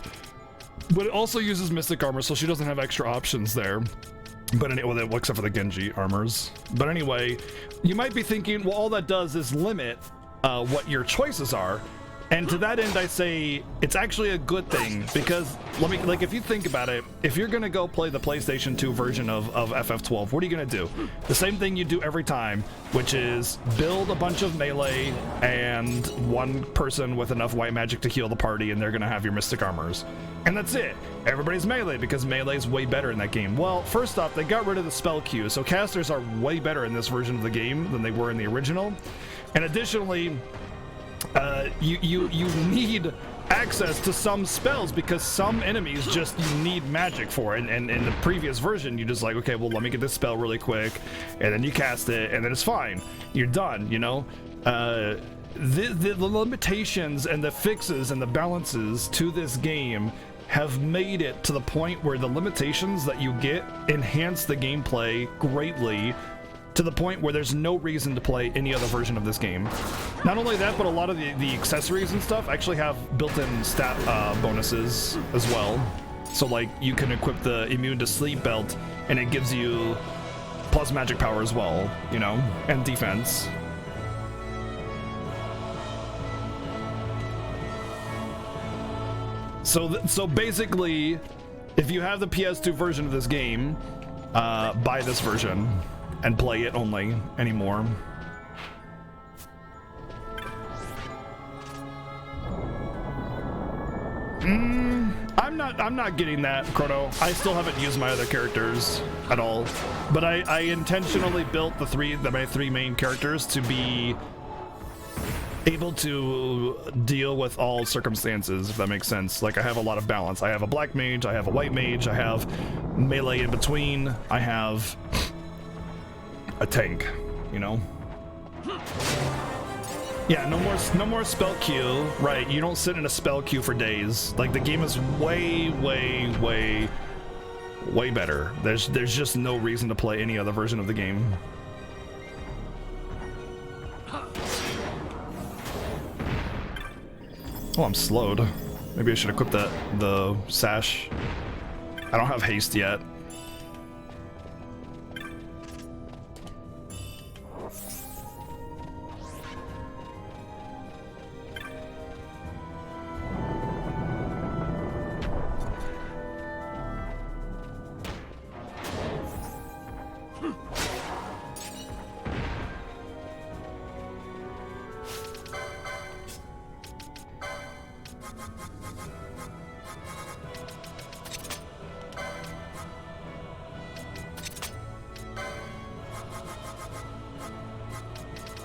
But it also uses Mystic Armor, so she doesn't have extra options there. But anyway, well, except for the Genji armors. But anyway, you might be thinking, well, all that does is limit what your choices are, and to that end I say it's actually a good thing, because if you think about it, if you're gonna go play the PlayStation 2 version of FF12, what are you gonna do? The same thing you do every time, which is build a bunch of melee and one person with enough white magic to heal the party, and they're gonna have your Mystic Armors, and that's it. Everybody's melee because melee is way better in that game. Well, first off, they got rid of the spell queue, so casters are way better in this version of the game than they were in the original. And additionally, you need access to some spells because some enemies just you need magic for. And in the previous version, you just like, okay, well, let me get this spell really quick, and then you cast it, and then it's fine. You're done, you know? The limitations and the fixes and the balances to this game have made it to the point where the limitations that you get enhance the gameplay greatly, to the point where there's no reason to play any other version of this game. Not only that, but a lot of the accessories and stuff actually have built-in stat bonuses as well. So like you can equip the immune to sleep belt and it gives you plus magic power as well, you know, and defense. So basically, if you have the PS2 version of this game, buy this version and play it only anymore. I'm not getting that, Chrono. I still haven't used my other characters at all, but I intentionally built my three main characters to be able to deal with all circumstances, if that makes sense. Like I have a lot of balance. I have a black mage, I have a white mage, I have melee in between, I have a tank, you know? Yeah, no more spell queue, right? You don't sit in a spell queue for days. Like the game is way better. There's just no reason to play any other version of the game. Oh, I'm slowed. Maybe I should equip the sash. I don't have haste yet.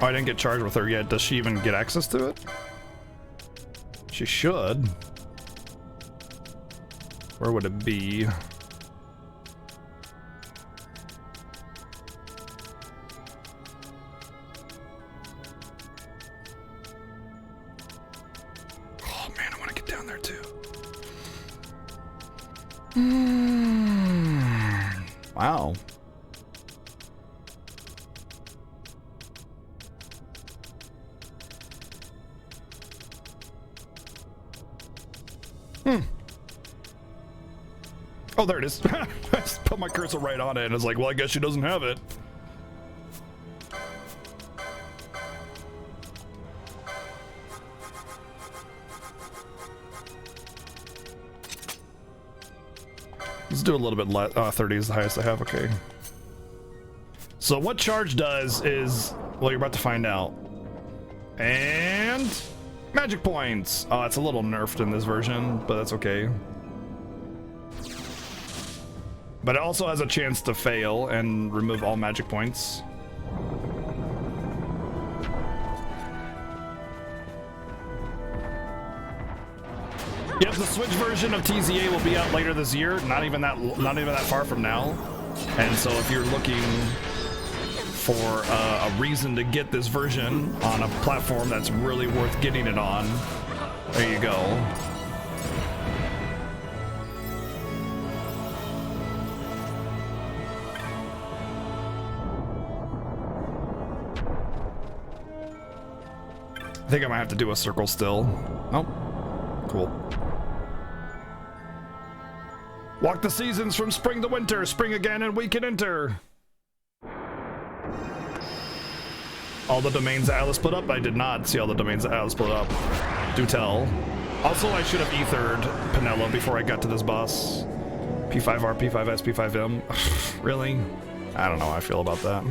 Oh, I didn't get charged with her yet. Does she even get access to it? She should. Where would it be? Oh man, I want to get down there too. Wow. Oh, there it is. I just put my cursor right on it and it's like, well, I guess she doesn't have it. Let's do a little bit less. 30 is the highest I have. Okay. So what charge does is, well, you're about to find out. And magic points. Oh, it's a little nerfed in this version, but that's okay. But it also has a chance to fail and remove all magic points. Yep, the Switch version of TZA will be out later this year. Not even that far from now. And so if you're looking for a reason to get this version on a platform that's really worth getting it on, there you go. I think I might have to do a circle still. Oh, cool. Walk the seasons from spring to winter, spring again and we can enter. All the domains that Alice put up? I did not see all the domains that Alice put up. Do tell. Also, I should have ethered Penelo before I got to this boss. P5R, P5S, P5M. Really? I don't know how I feel about that.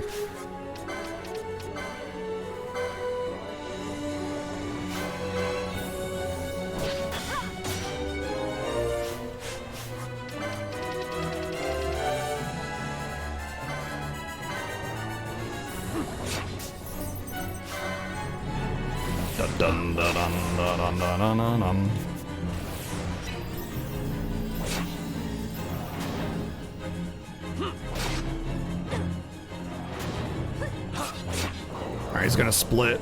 Dun, dun, dun, dun, dun, dun, dun, dun. Alright, he's gonna split.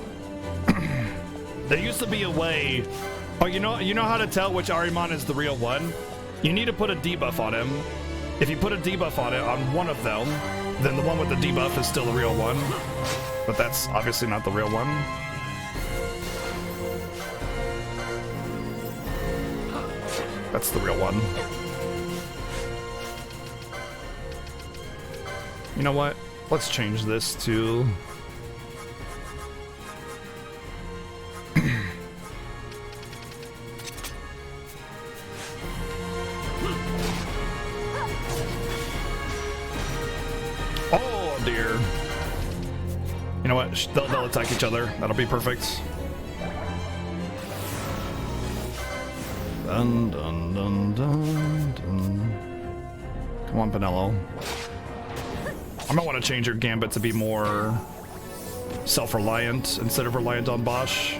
There used to be a way. Oh, you know how to tell which Ahriman is the real one? You need to put a debuff on him. If you put a debuff on it on one of them, then the one with the debuff is still the real one. But that's obviously not the real one. That's the real one. You know what? Let's change this to... Oh dear. You know what? They'll attack each other. That'll be perfect. Dun, dun, dun, dun, dun. Come on, Pinello. I might want to change your gambit to be more self-reliant instead of reliant on Bosch.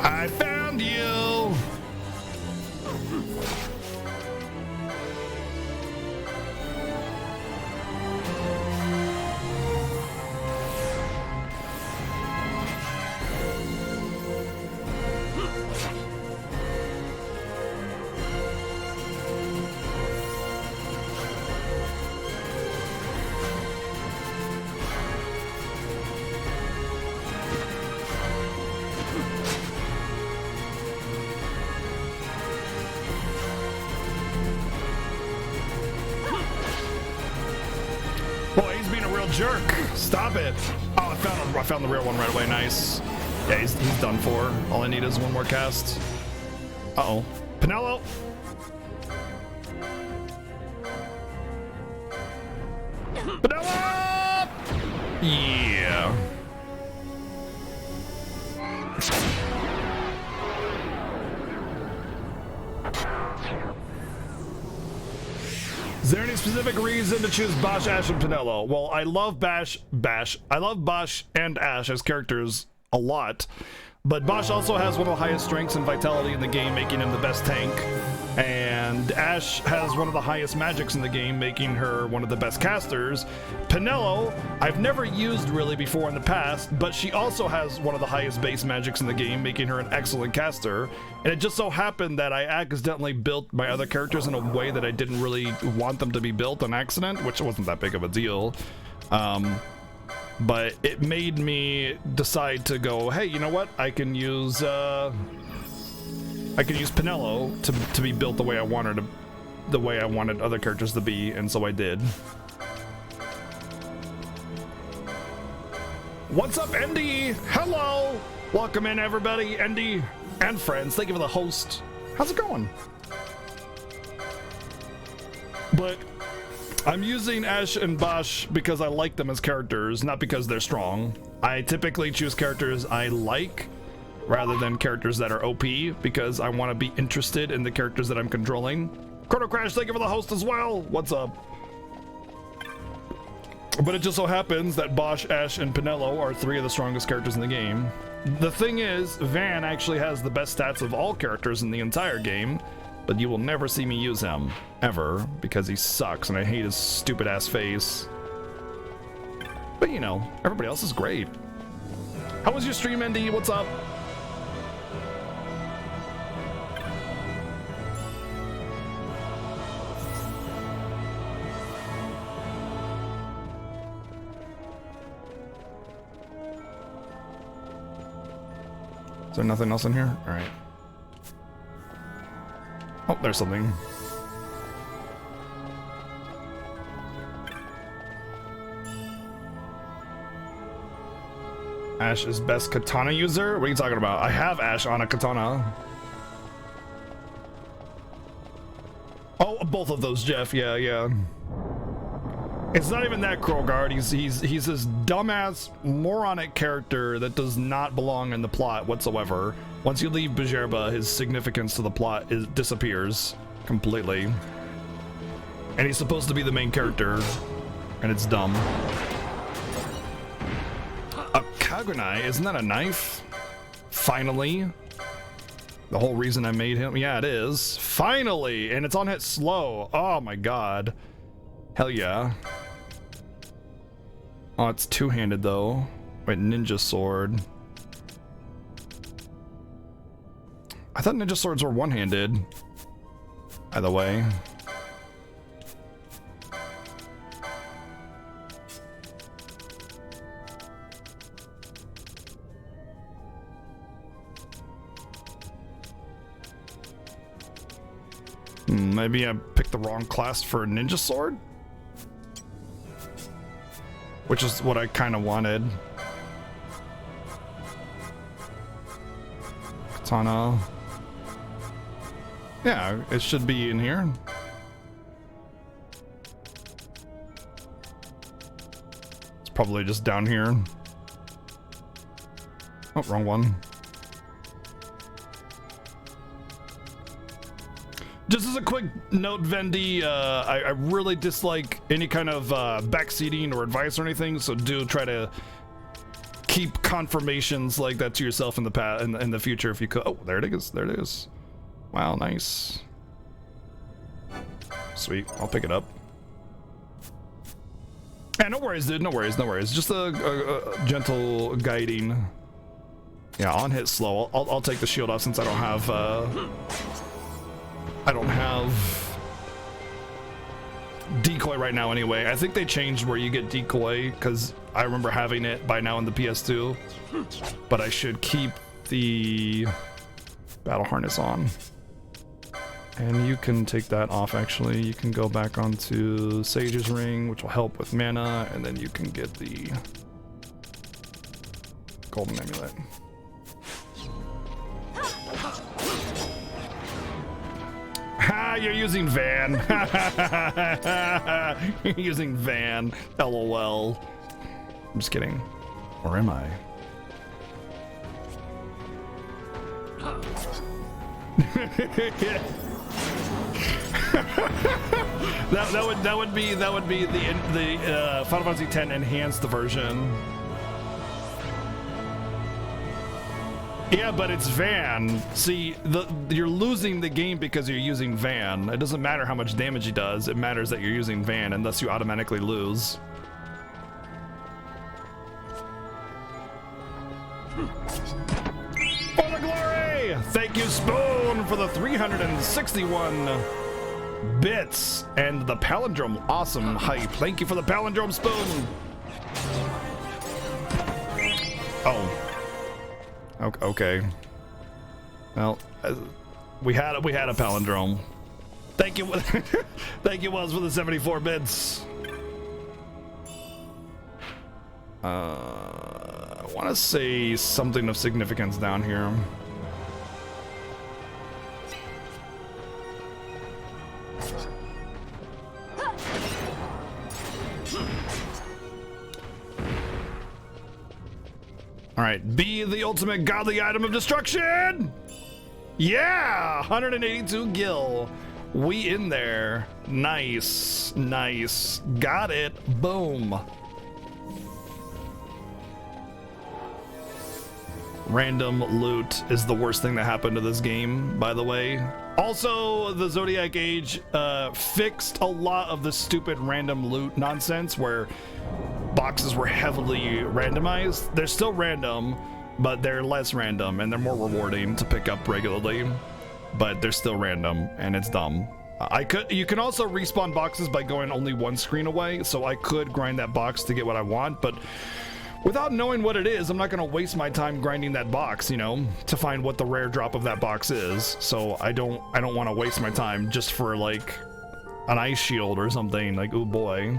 I found you! Boy, he's being a real jerk. Stop it. Oh, I found the real one right away. Nice. Yeah, he's done for. All I need is one more cast. Uh-oh. Pinello! Pinello! Yeah. Is there any specific reason to choose Bosch, Ash, and Pinello? Well, I love Bosch and Ash as characters a lot, but Bosch also has one of the highest strengths and vitality in the game, making him the best tank, and Ash has one of the highest magics in the game, making her one of the best casters. Pinello, I've never used really before in the past, but she also has one of the highest base magics in the game, making her an excellent caster. And it just so happened that I accidentally built my other characters in a way that I didn't really want them to be built on accident, which wasn't that big of a deal. But it made me decide to go, hey, you know what? I can use Pinello to be built the way I wanted other characters to be, and so I did. What's up, Andy? Hello! Welcome in, everybody. Andy and friends. Thank you for the host. How's it going? But I'm using Ash and Bosch because I like them as characters, not because they're strong. I typically choose characters I like rather than characters that are OP because I want to be interested in the characters that I'm controlling. Chrono Crash, thank you for the host as well. What's up? But it just so happens that Bosch, Ash, and Pinello are three of the strongest characters in the game. The thing is, Van actually has the best stats of all characters in the entire game, but you will never see me use him, ever, because he sucks and I hate his stupid ass face. But you know, everybody else is great. How was your stream, Andy? What's up? Is there nothing else in here? All right. Oh, there's something. Ash is best katana user? What are you talking about? I have Ash on a katana. Oh, both of those, Jeff. Yeah, yeah. It's not even that Krogard. He's this dumbass, moronic character that does not belong in the plot whatsoever. Once you leave Bajerba, his significance to the plot disappears completely. And he's supposed to be the main character, and it's dumb. A Kagunai, isn't that a knife? Finally. The whole reason I made him, yeah, it is. Finally, and it's on hit slow. Oh my god. Hell yeah. Oh, it's two-handed though. Wait, ninja sword. I thought ninja swords were one-handed. Either way. Maybe I picked the wrong class for a ninja sword? Which is what I kind of wanted. Katana. Yeah, it should be in here. It's probably just down here. Oh, wrong one. Just as a quick note, Vendi, I really dislike any kind of backseating or advice or anything, so do try to keep confirmations like that to yourself in the past, in the future if you could. Oh, there it is. There it is. Wow, nice. Sweet. I'll pick it up. Yeah, no worries, dude. No worries. No worries. Just a gentle guiding. Yeah, on hit slow. I'll take the shield off since I don't have decoy right now anyway. I think they changed where you get decoy because I remember having it by now in the PS2, but I should keep the battle harness on. And you can take that off actually. You can go back onto Sage's Ring, which will help with mana, and then you can get the golden amulet. Ha! You're using Van. You're using Van. LOL. I'm just kidding. Or am I? that would be the Final Fantasy X enhanced version. Yeah, but it's Van. See, you're losing the game because you're using Van. It doesn't matter how much damage he does. It matters that you're using Van, and thus you automatically lose. For the glory! Thank you, Spoon, for the 361 bits and the palindrome. Awesome hype. Thank you for the palindrome, Spoon. Oh. Okay. Well, we had a palindrome. Thank you, thank you, Wells, for the 74 bits. I want to say something of significance down here. All right, be the ultimate godly item of destruction. Yeah, 182 gil. We in there. Nice, nice. Got it. Boom. Random loot is the worst thing that happened to this game, by the way. Also, the Zodiac Age fixed a lot of the stupid random loot nonsense where boxes were heavily randomized. They're still random, but they're less random and they're more rewarding to pick up regularly, but they're still random and it's dumb. You can also respawn boxes by going only one screen away, so I could grind that box to get what I want, but without knowing what it is, I'm not going to waste my time grinding that box, you know, to find what the rare drop of that box is. So I don't want to waste my time just for like an ice shield or something. Like, oh boy.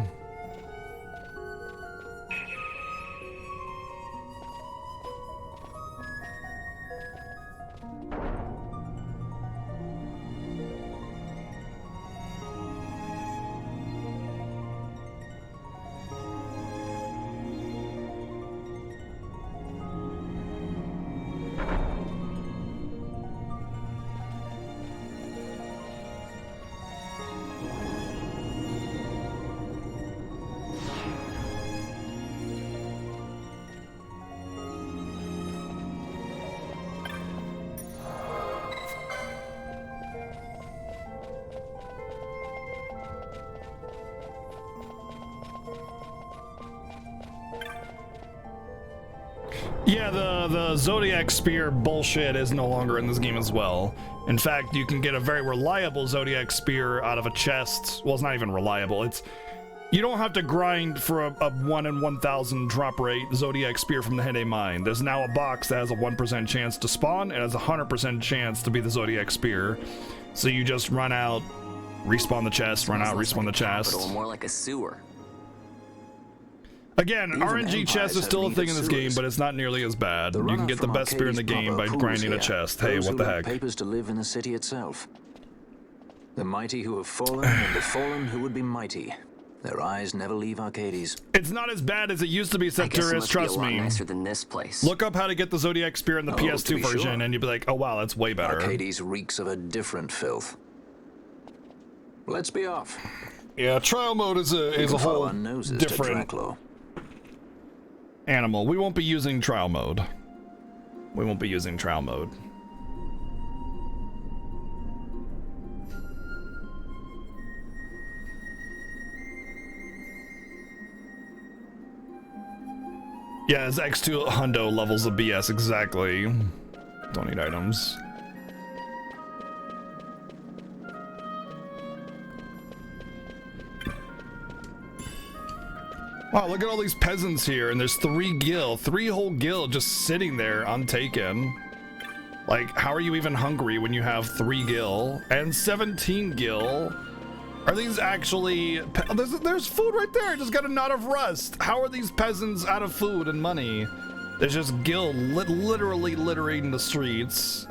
Yeah, the Zodiac Spear bullshit is no longer in this game as well. In fact, you can get a very reliable Zodiac Spear out of a chest. Well, it's not even reliable. You don't have to grind for a 1 in 1,000 drop rate Zodiac Spear from the Hede Mine. There's now a box that has a 1% chance to spawn and has a 100% chance to be the Zodiac Spear. So you just run out, respawn the chest, run out, respawn the chest. More like a sewer. Again, RNG chest is still a thing in this game, but it's not nearly as bad. You can get the best spear in the game by grinding a chest. Hey, what the heck? Papers to live in the city itself. The mighty who have fallen, and the fallen who would be mighty. Their eyes never leave Arcades. It's not as bad as it used to be, Septuris, trust me. Nicer than this place. Look up how to get the Zodiac Spear in the PS2 version, and you'll be like, oh wow, that's way better. Arcades reeks of a different filth. Let's be off. Yeah, trial mode is a whole different animal. We won't be using trial mode. We won't be using trial mode. Yeah, it's X2 Hundo levels of BS, exactly. Don't need items. Wow, look at all these peasants here, and there's 3 whole gil just sitting there untaken. Like, how are you even hungry when you have 3 gil and 17 gil? Are these actually... There's food right there. I just got a knot of rust. How are these peasants out of food and money? There's just gil literally littering the streets.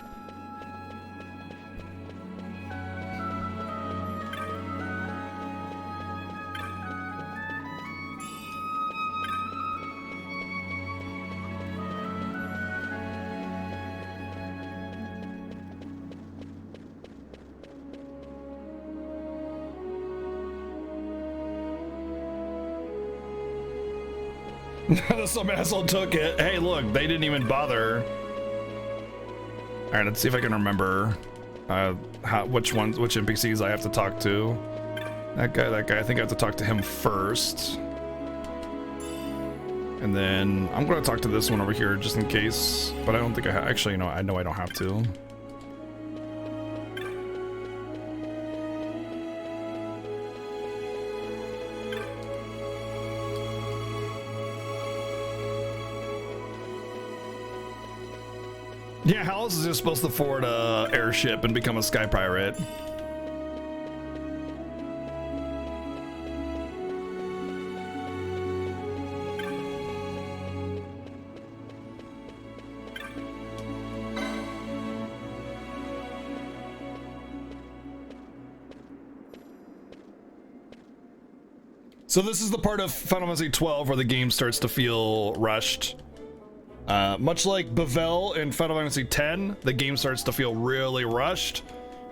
Some asshole took it. Hey, look, they didn't even bother. All right, let's see if I can remember which NPCs I have to talk to. That guy. I think I have to talk to him first, and then I'm going to talk to this one over here just in case. But I don't think I actually. No, I know I don't have to. Yeah, how else is it supposed to afford a airship and become a sky pirate? So this is the part of Final Fantasy XII where the game starts to feel rushed. Much like Bavel in Final Fantasy X, the game starts to feel really rushed.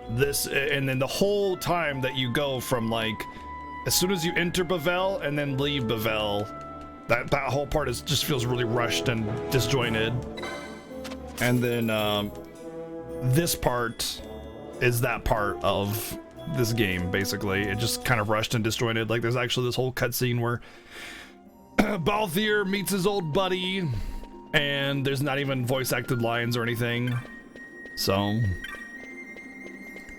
And then the whole time that you go from, like, as soon as you enter Bavel and then leave Bavel, that whole part just feels really rushed and disjointed. And then this part is that part of this game, basically. It just kind of rushed and disjointed. Like, there's actually this whole cutscene where Balthier meets his old buddy, and there's not even voice acted lines or anything. So,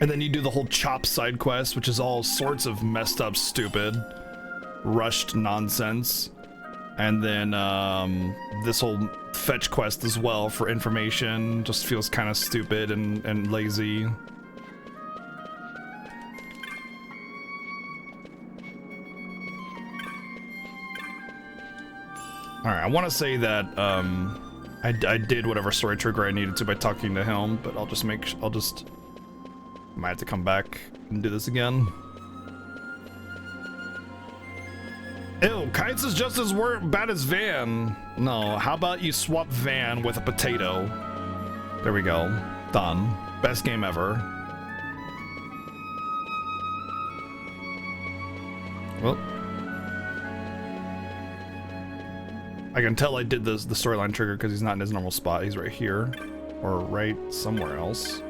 and then you do the whole Chop side quest, which is all sorts of messed up, stupid, rushed nonsense. And then this whole fetch quest as well for information just feels kind of stupid and lazy. All right, I want to say that I did whatever story trigger I needed to by talking to him, but I might have to come back and do this again. Ew, Kites is just as bad as Van. No, how about you swap Van with a potato? There we go. Done. Best game ever. Well, I can tell I did the storyline trigger because he's not in his normal spot. He's right here, or right somewhere else.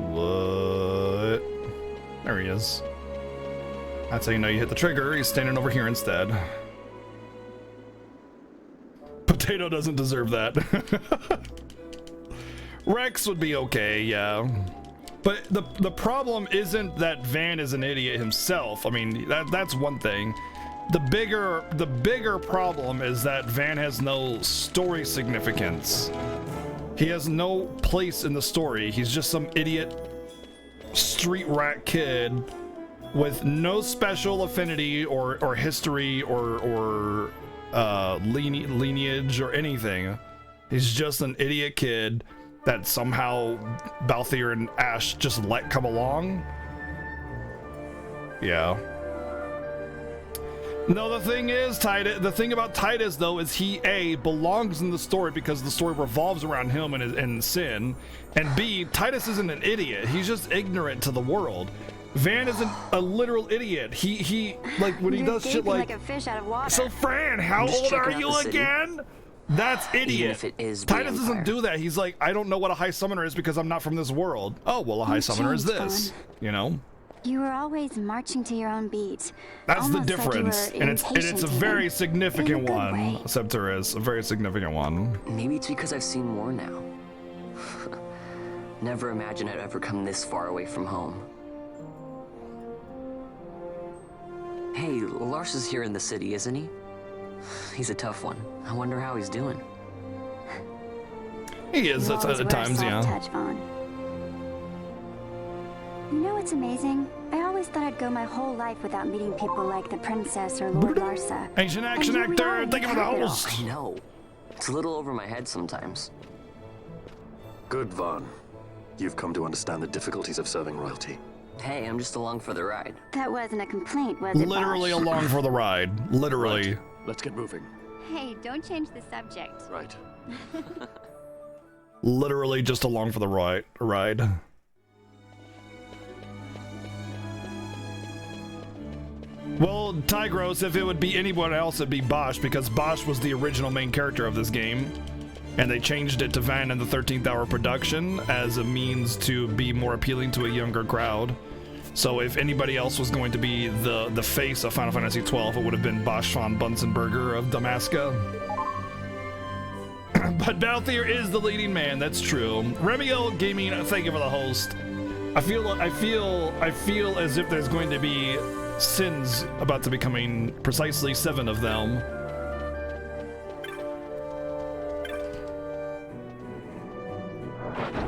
What? There he is. That's how you know you hit the trigger. He's standing over here instead. Potato doesn't deserve that. Rex would be okay, yeah. But the problem isn't that Van is an idiot himself. I mean, that's one thing. The bigger problem is that Van has no story significance. He has no place in the story. He's just some idiot street rat kid with no special affinity or history or lineage or anything. He's just an idiot kid that somehow Balthier and Ash just let come along. Yeah. No, the thing is, the thing about Titus, though, is he, A, belongs in the story because the story revolves around him and Sin, and B, Titus isn't an idiot. He's just ignorant to the world. Van isn't a literal idiot. He like, when he does shit like a fish out of water. So, Fran, how old are you again? That's idiot. If it is Titus doesn't do that. He's like, I don't know what a high summoner is because I'm not from this world. Oh, well, a high summoner is this. You know? You were always marching to your own beat. That's the Almost like you difference. were And it's impatient a even. very In significant a good one. way. Scepter a very significant one. Maybe it's because I've seen more now. Never imagined I'd ever come this far away from home. Hey, Lars is here in the city, isn't he? He's a tough one. I wonder how he's doing. He is You at always wear a times, soft yeah. touch, Vaughn. You know what's amazing? I always thought I'd go my whole life without meeting people like the princess or Lord Larsa. Ancient action And here we actor, are, thank you for we the have it all. host. I know. It's a little over my head sometimes. Good, Vaughn. You've come to understand the difficulties of serving royalty. Hey, I'm just along for the ride. That wasn't a complaint, was it, Literally Bosch? along for the ride. Literally. Right. Let's get moving. Hey, don't change the subject. Right. Literally just along for the ride. Well, Tigros, if it would be anyone else, it'd be Bosch, because Bosch was the original main character of this game. And they changed it to Van in the 13th hour production as a means to be more appealing to a younger crowd. So if anybody else was going to be the face of Final Fantasy XII, it would have been Bosch von Bunsenberger of Damaska. But Balthier is the leading man, that's true. Remio Gaming, thank you for the host. I feel as if there's going to be sins about to be coming, precisely 7 of them.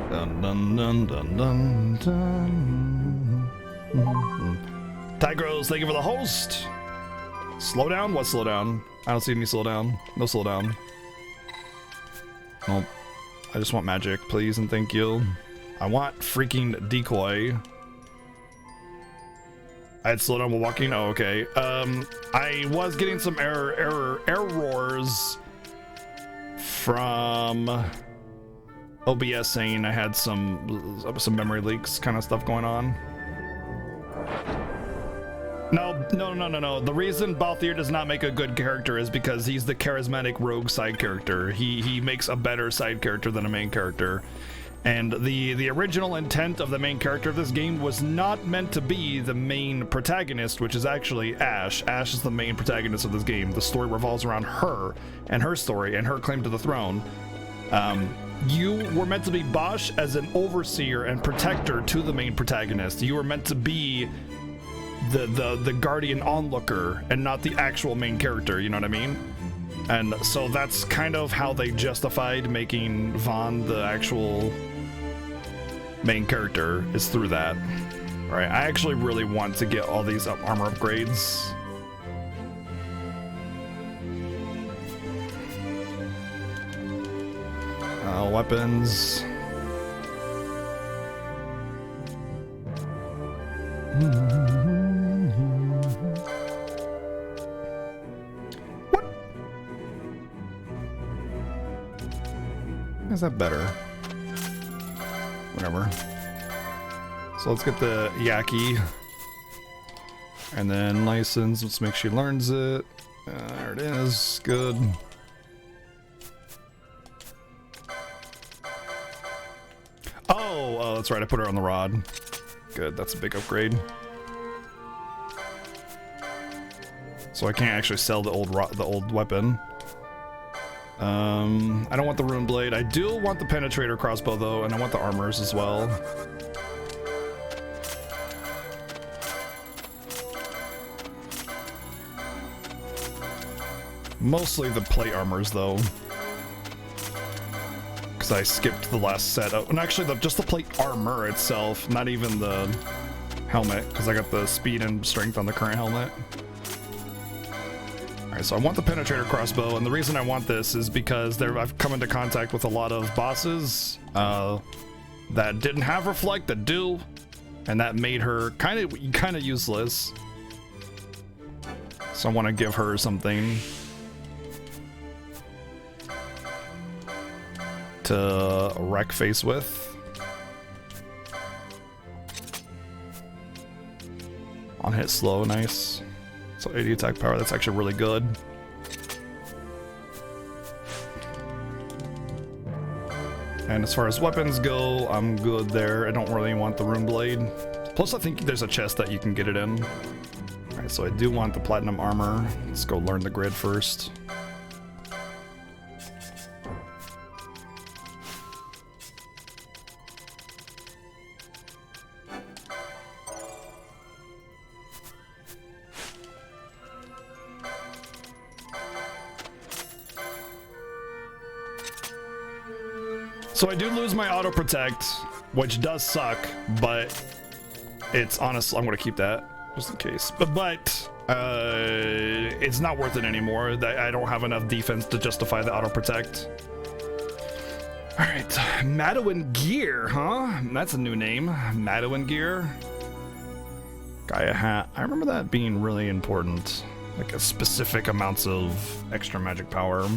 Dun dun dun dun dun dun. Tigros, thank you for the host. Slow down? What slow down? I don't see any slow down. No slow down. Nope. I just want magic, please, and thank you. I want freaking decoy. I had slow down while walking. Oh, okay. I was getting some errors from OBS saying I had some memory leaks kind of stuff going on. No. The reason Balthier does not make a good character is because he's the charismatic rogue side character. He makes a better side character than a main character. And the original intent of the main character of this game was not meant to be the main protagonist, which is actually Ash. Ash is the main protagonist of this game. The story revolves around her and her story and her claim to the throne. You were meant to be Bosch as an overseer and protector to the main protagonist. You were meant to be the guardian onlooker and not the actual main character, you know what I mean? And so that's kind of how they justified making Vaughn the actual main character, is through that. All right, I actually really want to get all these armor upgrades. Weapons. What? Is that better? Whatever. So let's get the Yaki. And then license. Let's make sure she learns it. There it is. Good. Oh, that's right. I put her on the rod. Good. That's a big upgrade. So I can't actually sell the old weapon. I don't want the rune blade. I do want the penetrator crossbow though, and I want the armors as well. Mostly the plate armors though, because I skipped the last set. Oh, and actually just the plate armor itself, not even the helmet, because I got the speed and strength on the current helmet. Alright, so I want the penetrator crossbow, and the reason I want this is because I've come into contact with a lot of bosses that didn't have reflect, that do, and that made her kind of useless. So I want to give her something to wreck face with. On hit slow, nice. So 80 attack power, that's actually really good. And as far as weapons go, I'm good there. I don't really want the rune blade. Plus I think there's a chest that you can get it in. Alright, so I do want the platinum armor. Let's go learn the grid first. So I do lose my auto protect, which does suck, but it's honestly, I'm gonna keep that just in case. But it's not worth it anymore. I don't have enough defense to justify the auto protect. All right, Madowin Gear, huh? That's a new name, Madowin Gear. Gaia hat. I remember that being really important, like a specific amounts of extra magic power.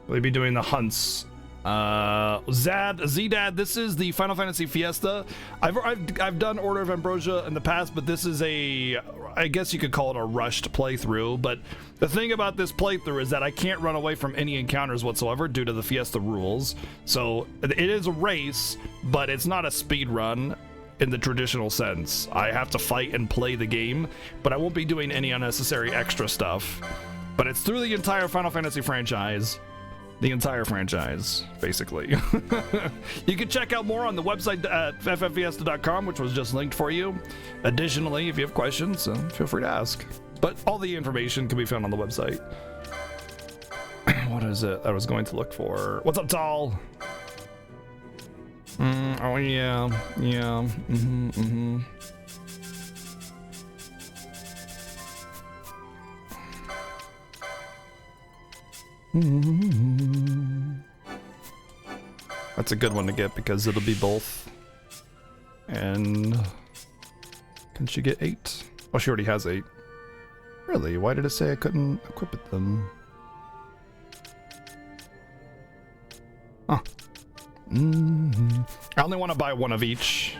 We'll be doing the hunts. Zdad, this is the Final Fantasy Fiesta. I've done Order of Ambrosia in the past, but this is I guess you could call it a rushed playthrough. But the thing about this playthrough is that I can't run away from any encounters whatsoever due to the Fiesta rules. So it is a race, but it's not a speed run in the traditional sense. I have to fight and play the game, but I won't be doing any unnecessary extra stuff. But it's through the entire Final Fantasy franchise. The entire franchise, basically. You can check out more on the website at fffiesta.com, which was just linked for you. Additionally, if you have questions, feel free to ask. But all the information can be found on the website. What is it I was going to look for? What's up, Tall? Oh, yeah. That's a good one to get because it'll be both. And can she get 8? Oh, she already has 8. Really? Why did it say I couldn't equip them? Huh. I only want to buy one of each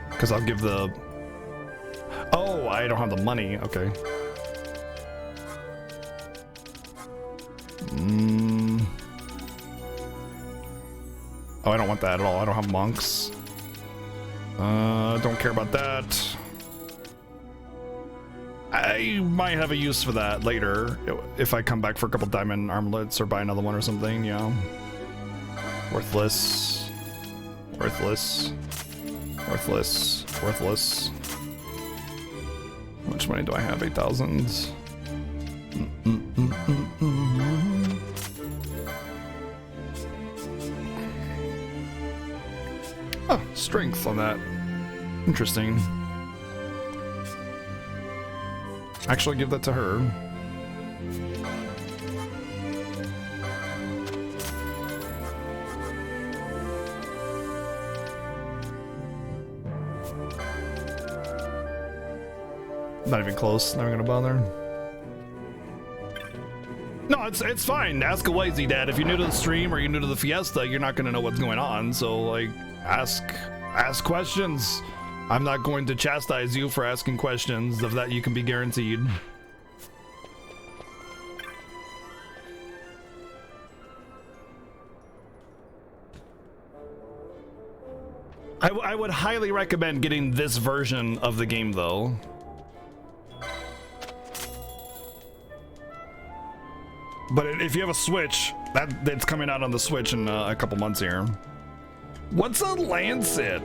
because I'll give the... Oh, I don't have the money. Okay. Oh, I don't want that at all. I don't have monks. Don't care about that. I might have a use for that later if I come back for a couple diamond armlets or buy another one or something, you know. Worthless. Worthless. Worthless. Worthless. How much money do I have? 8,000. Oh, strength on that. Interesting. Actually, give that to her. Not even close. Not even gonna bother. No, it's fine. Ask away, Z-Dad. If you're new to the stream or you're new to the Fiesta, you're not gonna know what's going on. So, like, ask questions. I'm not going to chastise you for asking questions. Of that, you can be guaranteed. I would highly recommend getting this version of the game, though. But if you have a Switch, that's coming out on the Switch in a couple months here. What's a Lancet?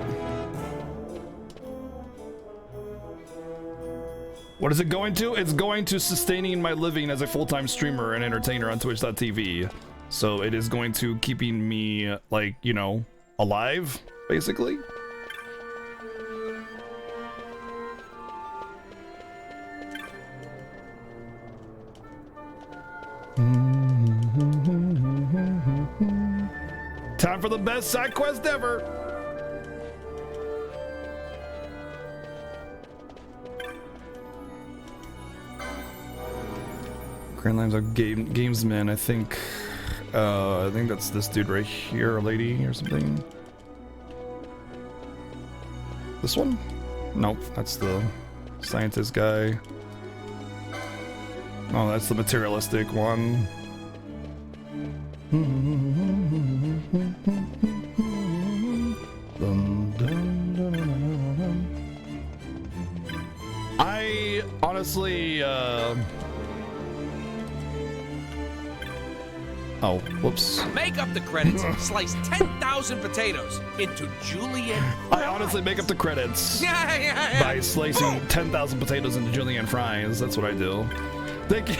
What is it going to? It's going to sustaining my living as a full-time streamer and entertainer on Twitch.tv. So it is going to keeping me, like, you know, alive, basically. Time for the best side quest ever. Grand Lines of Gamesman, I think that's this dude right here, or lady or something. This one? Nope, that's the scientist guy. Oh, that's the materialistic one. I honestly, oh, whoops. Make up the credits. Slice 10,000 potatoes into julienne. I honestly make up the credits Yeah. by slicing 10,000 potatoes into julienne fries. That's what I do. Thank you.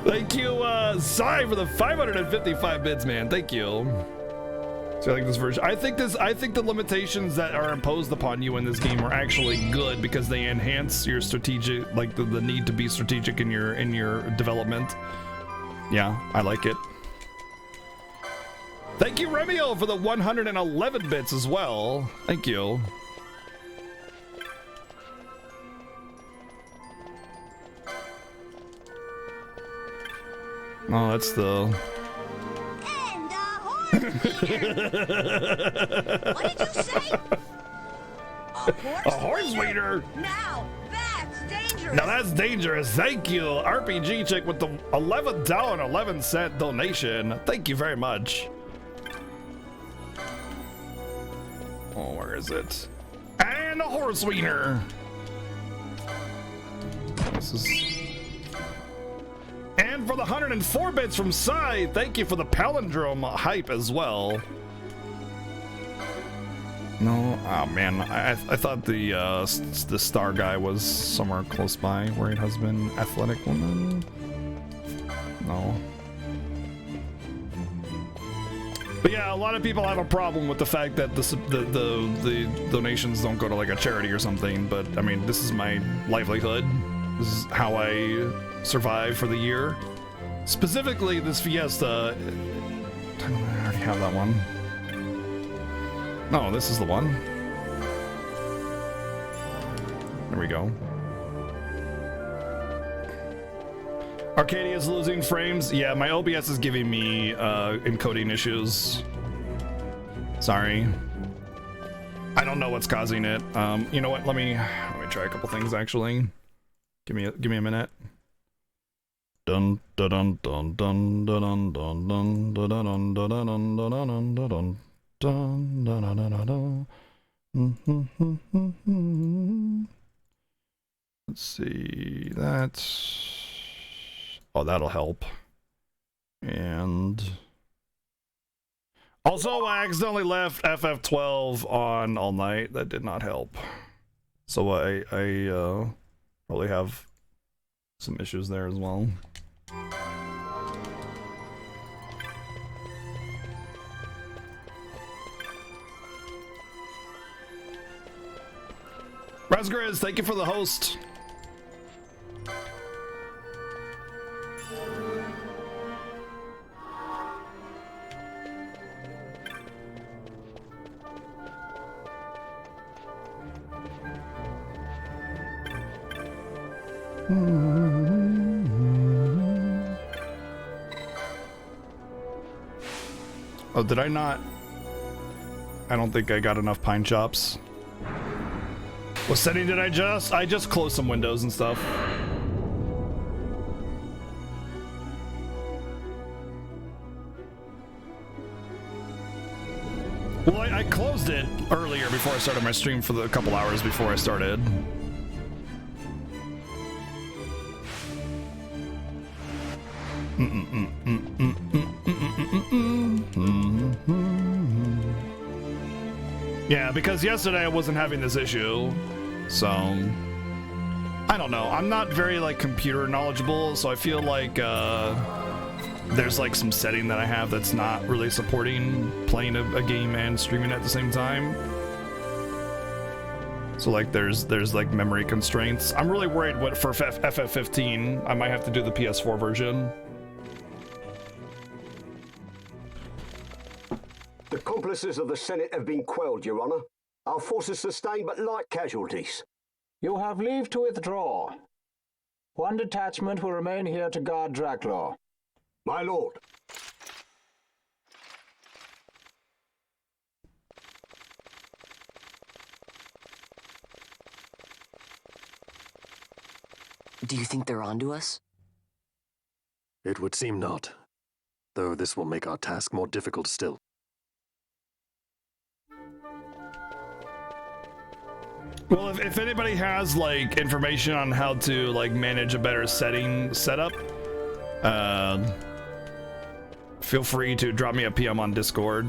Thank you, Sai, for the 555 bits, man. Thank you. So I like this version. I think the limitations that are imposed upon you in this game are actually good because they enhance your strategic, like the need to be strategic in your development. Yeah, I like it. Thank you, Remio, for the 111 bits as well. Thank you. Oh, that's the... And what did you say? A horse leader? Now that's dangerous. Now that's dangerous. Thank you, RPG chick, with the $11.11 donation. Thank you very much. Oh, where is it? And a horse wiener. This is... And for the 104 bits from Sai, thank you for the palindrome hype as well. No, oh man, I thought the star guy was somewhere close by. Worried husband, athletic woman. No. But yeah, a lot of people have a problem with the fact that the donations don't go to like a charity or something. But I mean, this is my livelihood. This is how I survive for the year. Specifically, this Fiesta. I already have that one. No, this is the one. There we go. Arcadia's losing frames. Yeah, my OBS is giving me encoding issues. Sorry. I don't know what's causing it. You know what? Let me try a couple things actually. Give me a minute. Dun dun dun dun dun dun dun dun dun dun dun dun dun dun dun. Let's see that. Oh, that'll help. And also, I accidentally left FF12 on all night. That did not help. So I probably have some issues there as well. Razgriz, thank you for the host. Oh, did I not? I don't think I got enough pine chops. What setting did I just? I just closed some windows and stuff. Well, I closed it earlier before I started my stream for the couple hours before I started. Yeah, because yesterday I wasn't having this issue, so I don't know. I'm not very like computer knowledgeable, so I feel like there's like some setting that I have that's not really supporting playing a game and streaming at the same time. So like there's like memory constraints. I'm really worried what for FF15 I might have to do the PS4 version. The accomplices of the Senate have been quelled, Your Honor. Our forces sustained but light casualties. You have leave to withdraw. One detachment will remain here to guard Draclaw. My lord. Do you think they're onto us? It would seem not, though this will make our task more difficult still. Well, if anybody has like information on how to like manage a better setup, feel free to drop me a PM on Discord.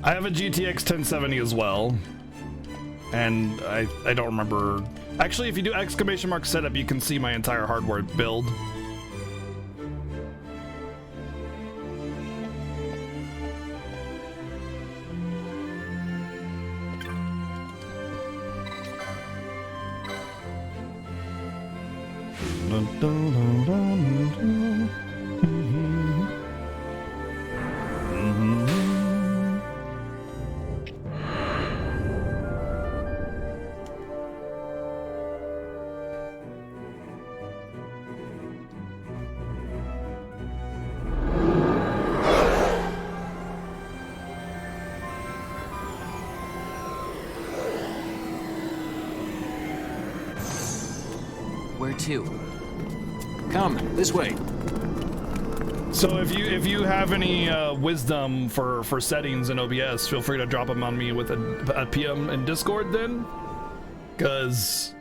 I have a GTX 1070 as well, and I don't remember. Actually, if you do exclamation mark setup, you can see my entire hardware build. Where to? Come, this way. So if you have any wisdom for settings in OBS, feel free to drop them on me with a PM in Discord then, because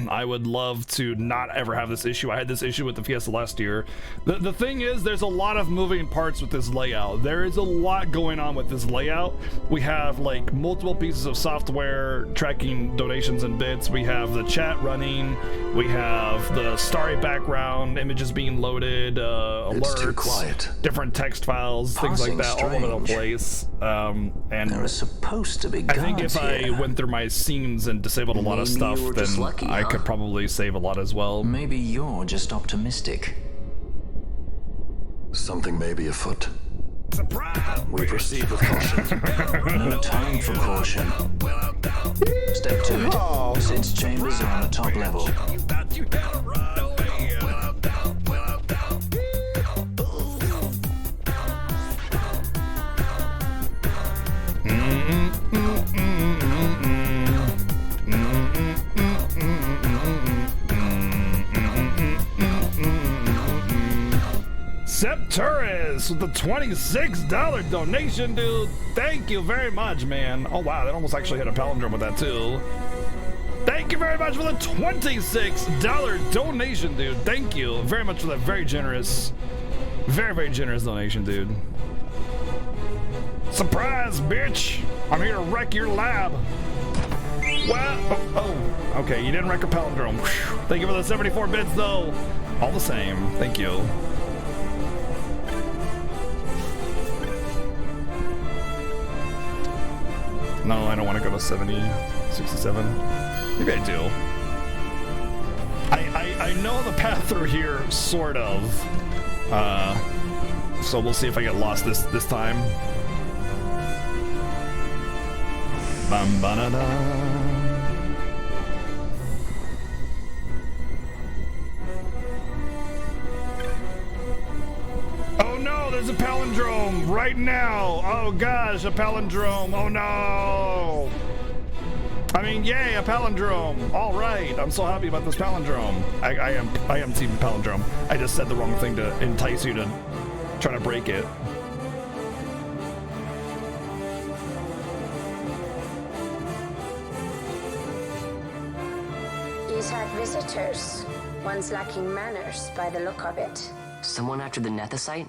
I would love to not ever have this issue. I had this issue with the Fiesta last year. The thing is, there's a lot of moving parts with this layout. There is a lot going on with this layout. We have like multiple pieces of software tracking donations and bits. We have the chat running. We have the starry background, images being loaded, alerts, it's too quiet. Different text files, things like that, all over the place. And there are supposed to be I think guards if I here. went through my scenes and disabled a lot of Maybe stuff, you were just then lucky, I huh? could probably save a lot as well. Maybe you're just optimistic. Something may be afoot. Surprise! We proceed with caution. No time for caution. Step 2. Sid's chambers are on the top level. Septuris with the $26 donation, dude. Thank you very much, man. Oh wow, that almost actually hit a palindrome with that too. Thank you very much for the $26 donation, dude. Thank you very much for that very generous donation, dude. Surprise, bitch! I'm here to wreck your lab. Well, okay, you didn't wreck a palindrome. Thank you for the 74 bits, though. All the same, thank you. No, I don't want to go to 70, 67. Maybe I do. I know the path through here, sort of. So we'll see if I get lost this time. Bum ba da da. Oh no, there's a palindrome right now. Oh gosh, a palindrome. Oh no. I mean, yay, a palindrome. All right, I'm so happy about this palindrome. I am team palindrome. I just said the wrong thing to entice you to try to break it. He's had visitors. One's lacking manners by the look of it. Someone after the Nethicite?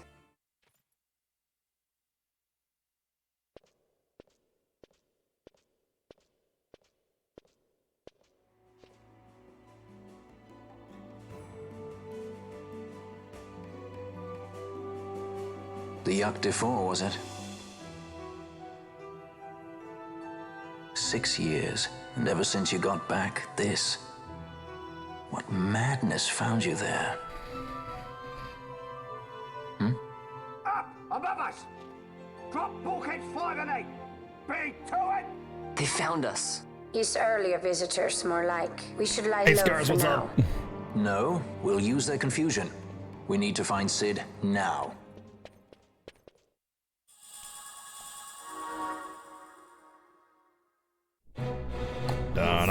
The Yuck Defoe, was it? 6 years, and ever since you got back, this. What madness found you there? Up above us! Drop bulkheads 5 and 8! Be to it! They found us. He's earlier visitors, more like. We should lie Hey, low Scars, for what's now. up? No, we'll use their confusion. We need to find Sid now. Dun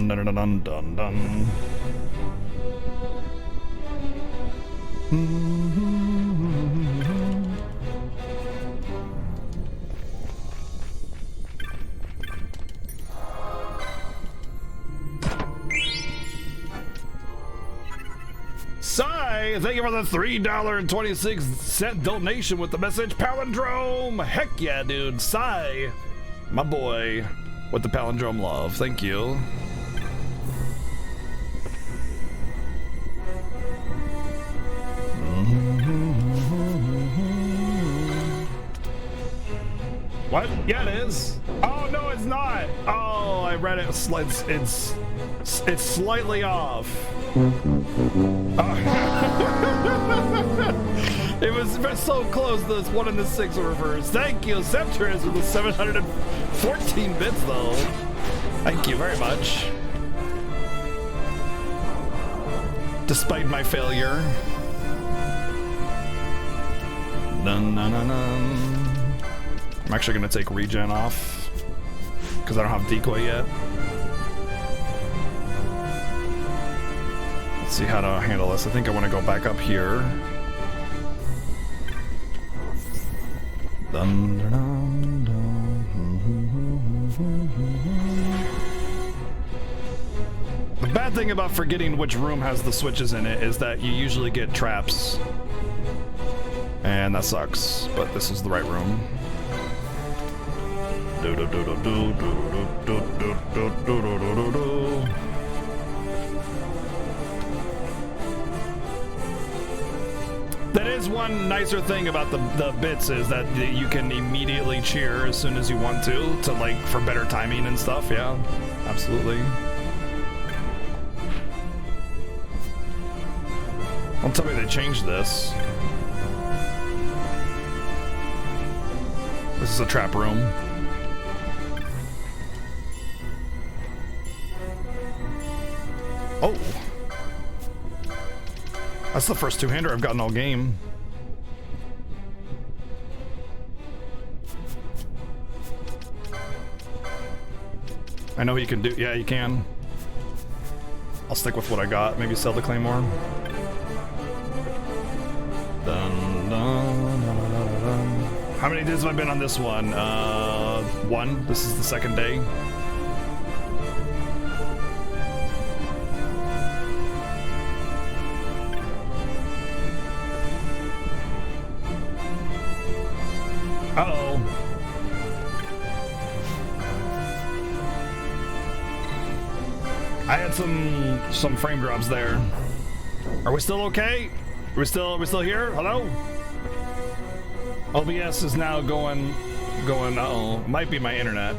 dun dun dun dun dun dun. Sai, thank you for the $3.26 donation with the message palindrome. Heck yeah, dude. Sai, my boy, with the palindrome love. Thank you. What? Yeah, it is. Oh no, it's not. Oh, I read it. It's slightly off. It was so close. This 1 and the 6 were reversed. Thank you, Scepters, with the 714 bits, though. Thank you very much. Despite my failure. Dun, dun, dun, dun. I'm actually gonna take regen off because I don't have decoy yet. Let's see how to handle this. I think I want to go back up here. Dun, dun, dun, dun. The bad thing about forgetting which room has the switches in it is that you usually get traps. And that sucks, but this is the right room. Do do do do do do do do do do do do do. That is one nicer thing about the bits is that you can immediately cheer as soon as you want to like for better timing and stuff. Yeah, absolutely. Don't tell me they changed this. This is a trap room. Oh. That's the first two-hander I've gotten all game. I know you can do, yeah, you can. I'll stick with what I got. Maybe sell the Claymore. Dun, dun, dun, dun, dun, dun. How many days have I been on this one? One. This is the second day. Uh-oh. I had some frame drops there. Are we still okay? Are we still here? Hello? OBS is now going, uh-oh, might be my internet.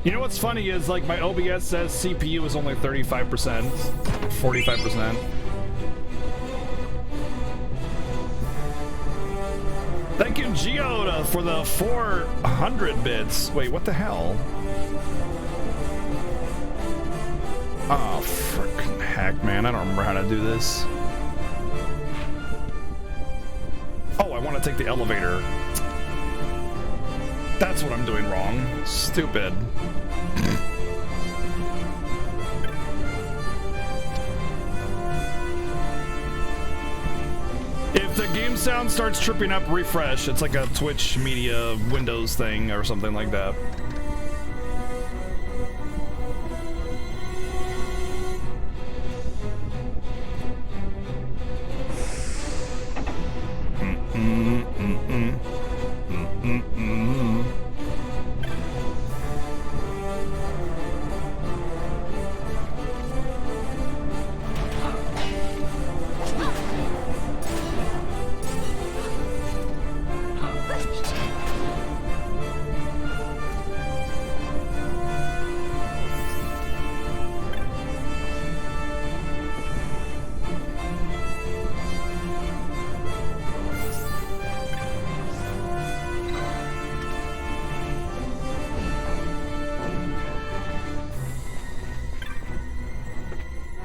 You know what's funny is like my OBS says CPU is only 35%, 45%. Thank you, Geoda, for the 400 bits. Wait, what the hell? Oh, frickin' heck, man. I don't remember how to do this. Oh, I want to take the elevator. That's what I'm doing wrong. Stupid. If the game sound starts tripping up, refresh. It's like a Twitch media Windows thing or something like that.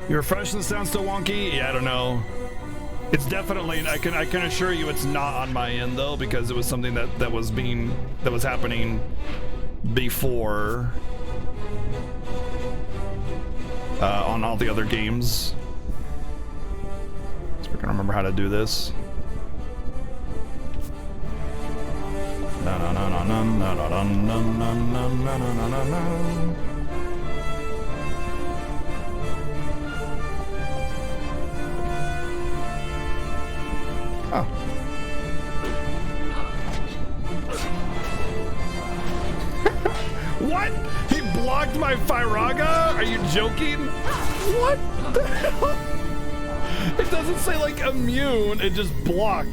You refresh and the sound still wonky? Yeah, I don't know. It's definitely, I can assure you it's not on my end though, because it was something that was happening before on all the other games. So we're gonna remember how to do this. No no no no no no no no no no no no no. Oh. What? He blocked my Firaga? Are you joking? What the hell? It doesn't say like immune, it just block.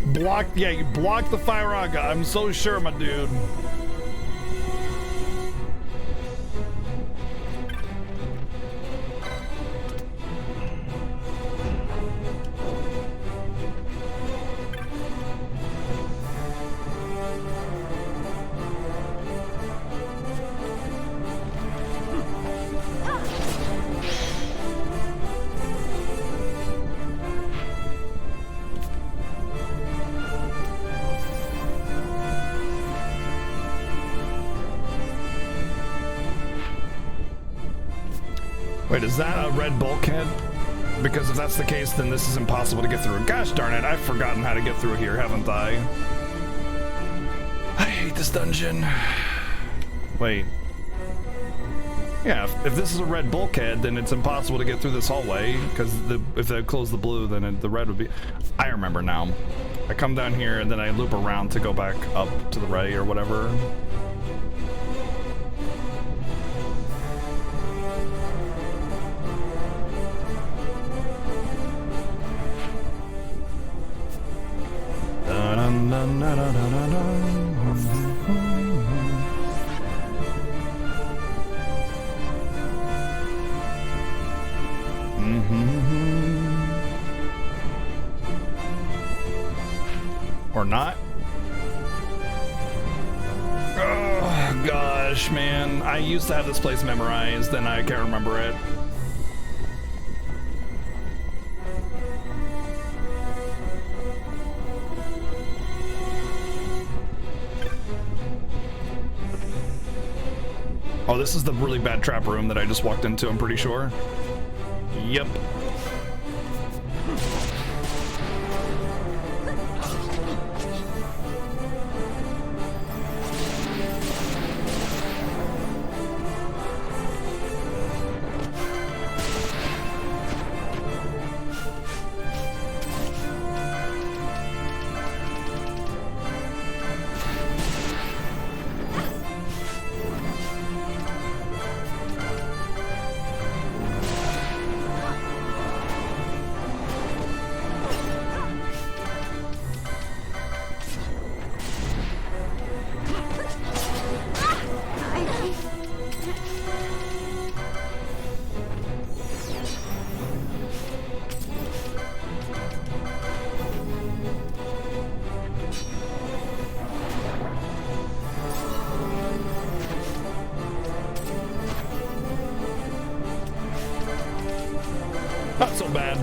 Block, yeah, you blocked the Firaga. I'm so sure, my dude. Wait, is that a red bulkhead? Because if that's the case, then this is impossible to get through. Gosh darn it, I've forgotten how to get through here, haven't I? I hate this dungeon. Wait. Yeah, if this is a red bulkhead, then it's impossible to get through this hallway, because if they close the blue, then the red would be... I remember now. I come down here, and then I loop around to go back up to the right or whatever. Or not? Oh gosh, man. I used to have this place memorized, then I can't remember it. Oh, this is the really bad trap room that I just walked into, I'm pretty sure. Yep. Not so bad.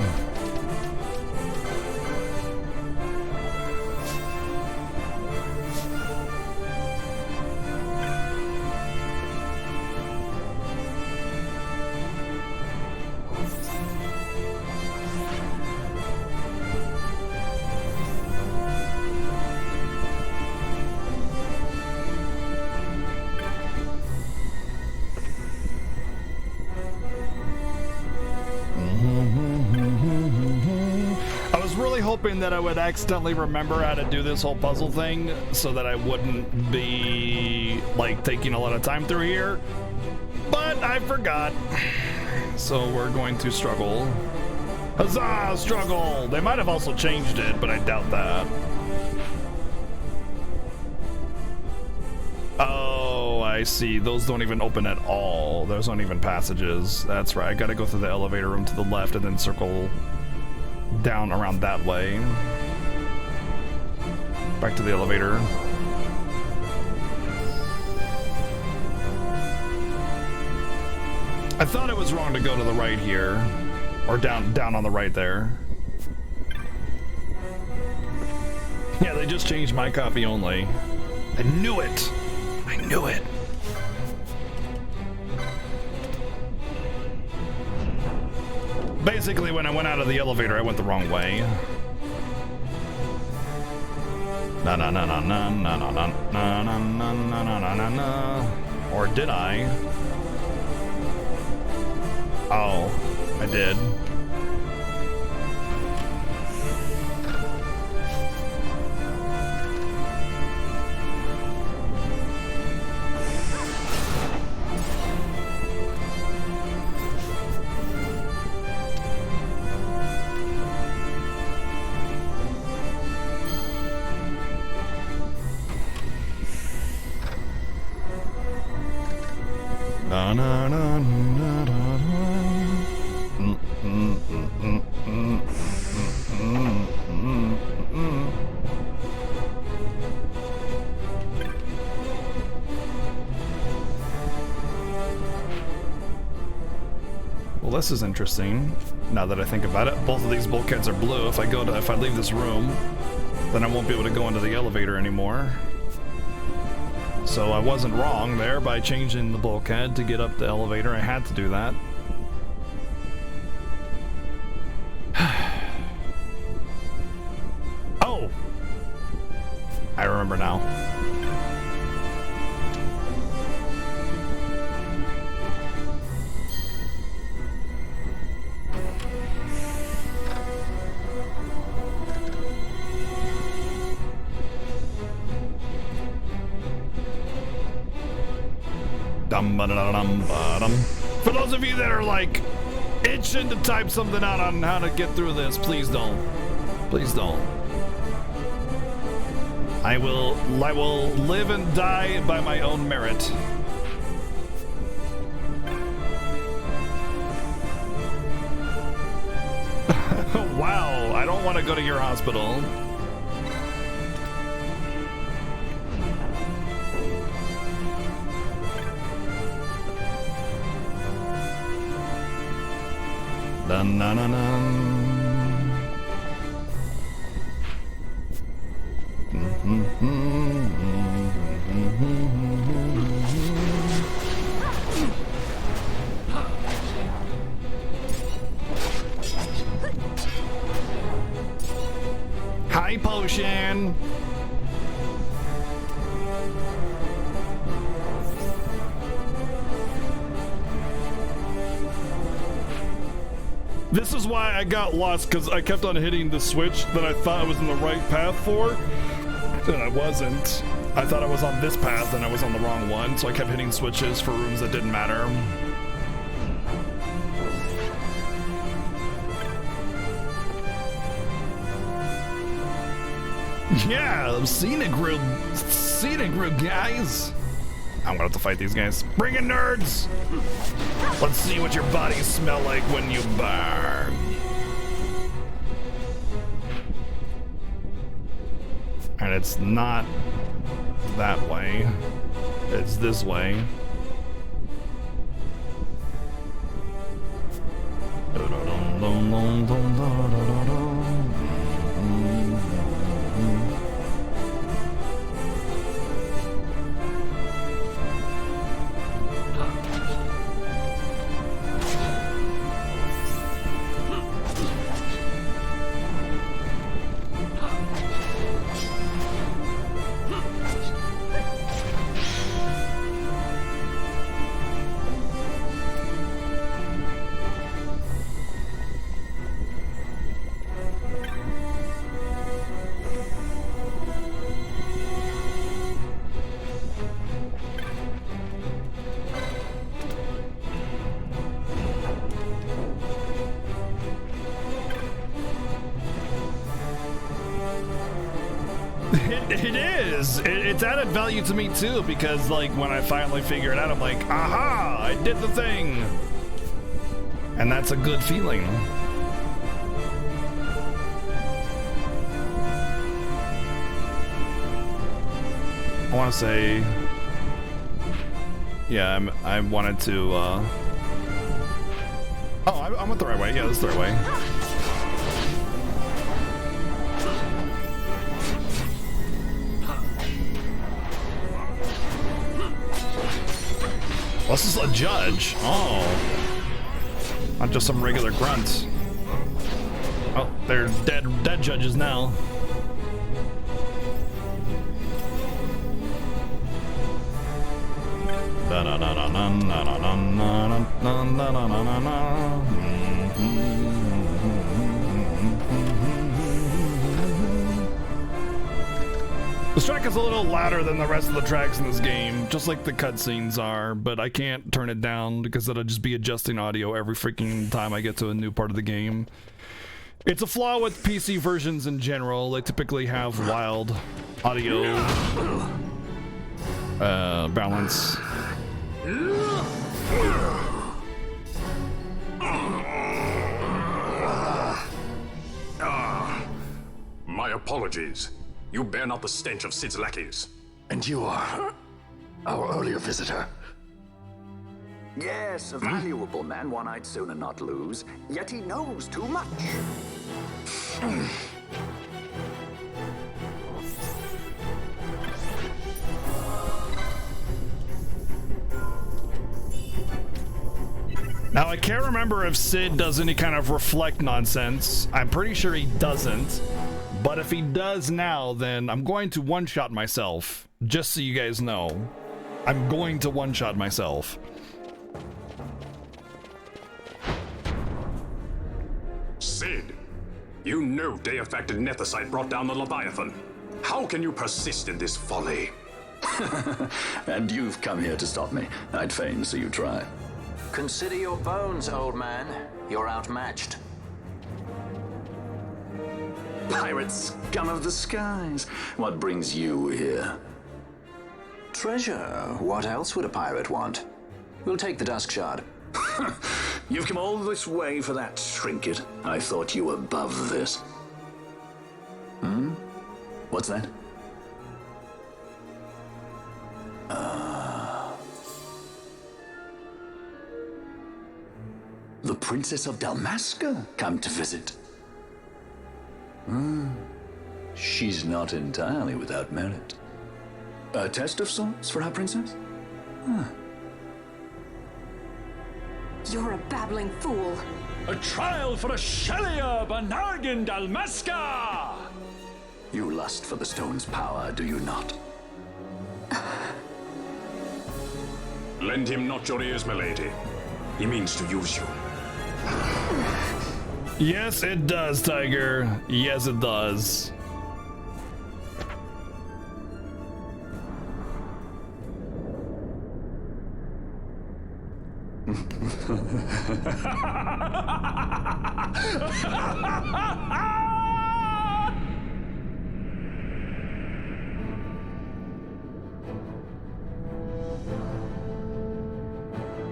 really hoping that I would accidentally remember how to do this whole puzzle thing so that I wouldn't be, like, taking a lot of time through here. But I forgot. So we're going to struggle. Huzzah, struggle! They might have also changed it, but I doubt that. Oh, I see. Those don't even open at all. Those aren't even passages. That's right. I gotta go through the elevator room to the left and then circle down around that way. Back to the elevator. I thought it was wrong to go to the right here. Or down on the right there. Yeah, they just changed my copy only. I knew it! I knew it! Basically, when I went out of the elevator, I went the wrong way. Na na na na na na na na na na na na na na na. Or did I? Oh, I did. Na na na na na. Well, this is interesting. Now that I think about it, both of these bulkheads are blue. If I leave this room, then I won't be able to go into the elevator anymore. So I wasn't wrong there by changing the bulkhead to get up the elevator. I had to do that. Oh! I remember now. For those of you that are like itching to type something out on how to get through this, please don't. Please don't. I will live and die by my own merit. Wow, I don't want to go to your hospital. Dun, na, na, na. Hi, potion. This is why I got lost, because I kept on hitting the switch that I thought I was in the right path for, and I wasn't. I thought I was on this path and I was on the wrong one, so I kept hitting switches for rooms that didn't matter. Yeah, scenic room, guys. I'm gonna have to fight these guys. Bring in nerds! Let's see what your bodies smell like when you burn. And it's not that way. It's this way. It is. It's added value to me too, because like when I finally figure it out, I'm like, aha, I did the thing. And that's a good feeling. I want to say, yeah, I wanted to, oh, I went the right way. Yeah, that's the right way. This is a judge. Oh. Not just some regular grunts. Oh, they're dead judges now. This track is a little louder than the rest of the tracks in this game, just like the cutscenes are, but I can't turn it down because it'll just be adjusting audio every freaking time I get to a new part of the game. It's a flaw with PC versions in general. They typically have wild audio balance. My apologies. You bear not the stench of Sid's lackeys. And you are our earlier visitor. Yes, a valuable man, one I'd sooner not lose. Yet he knows too much. Now, I can't remember if Sid does any kind of reflect nonsense. I'm pretty sure he doesn't. But if he does now, then I'm going to one-shot myself. Just so you guys know. I'm going to one-shot myself. Sid, you know Deifacted Nethicite brought down the Leviathan. How can you persist in this folly? And you've come here to stop me. I'd fain see you try. Consider your bones, old man. You're outmatched. Pirate scum of the skies. What brings you here? Treasure. What else would a pirate want? We'll take the Dusk Shard. You've come all this way for that trinket. I thought you were above this. What's that? The Princess of Dalmasca come to visit. She's not entirely without merit. A test of sorts for our princess? You're a babbling fool. A trial for a Shelia Banargan Dalmasca! You lust for the stone's power, do you not? Lend him not your ears, milady. He means to use you. Yes, it does, Tiger. Yes, it does.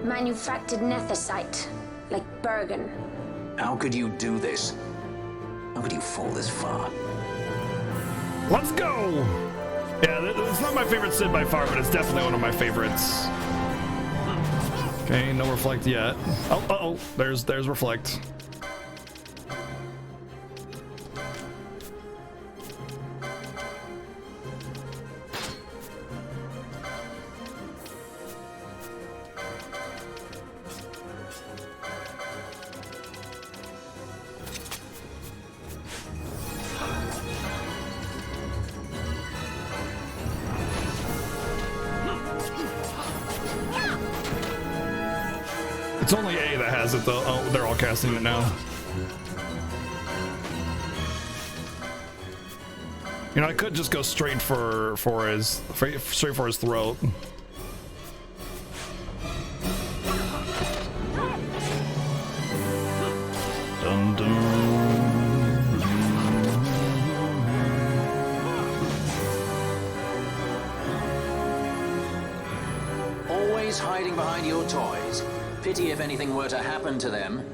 Manufactured nethicite, like Bergen. How could you do this? How could you fall this far? Let's go! Yeah, it's not my favorite Sid by far, but it's definitely one of my favorites. Okay, no reflect yet. Oh, there's reflect. It's only A that has it though. Oh, they're all casting it now. You know, I could just go straight for his throat. Dun, dun. always hiding behind your toys. Pity if anything were to happen to them.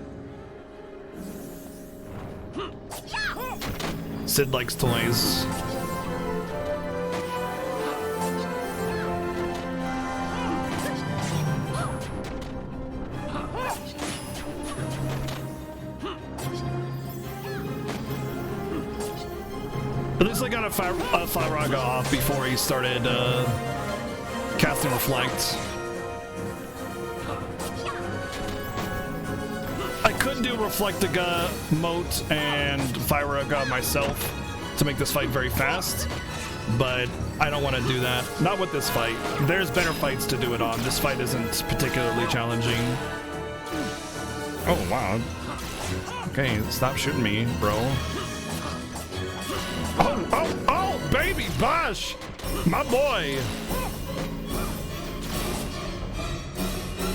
Sid likes toys. At least I got a Firaga off before he started casting Reflect. I could do Reflectiga, Moat, and Firaga myself to make this fight very fast, but I don't want to do that. Not with this fight. There's better fights to do it on. This fight isn't particularly challenging. Oh, wow. Okay, stop shooting me, bro. Oh, baby Bosh! My boy!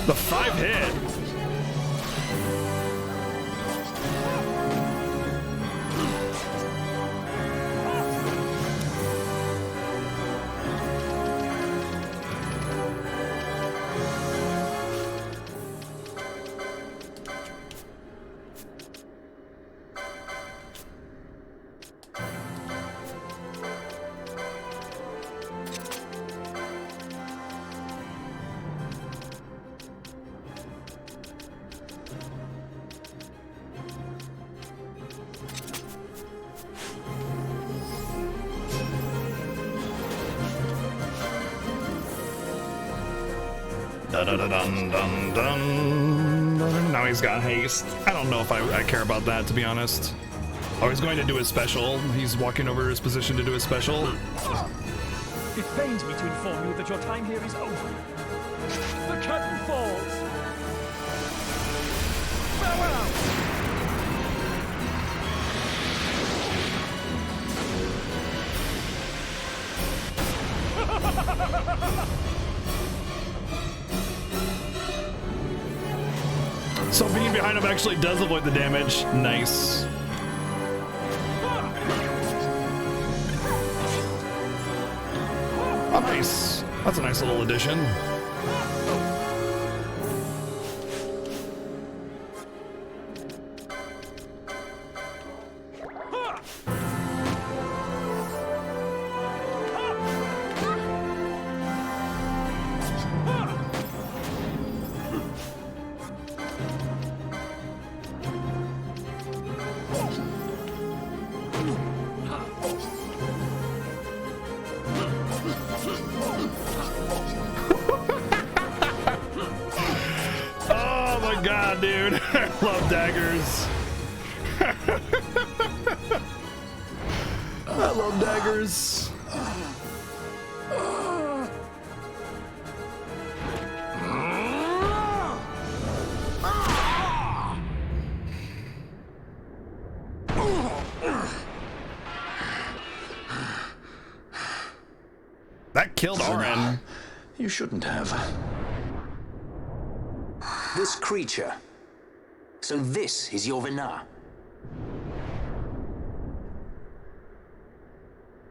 The 5-hit. Dun-dun-dun-dun-dun. Now he's got haste. I don't know if I care about that, to be honest. Oh, he's going to do his special. He's walking over his position to do his special. It pains me to inform you that your time here is over. The curtain falls. Farewell! So being behind him actually does avoid the damage. Nice. Oh, nice. That's a nice little addition. God, dude. I love daggers. I love daggers. That killed Orin. You shouldn't have. This creature. So this is your Vina.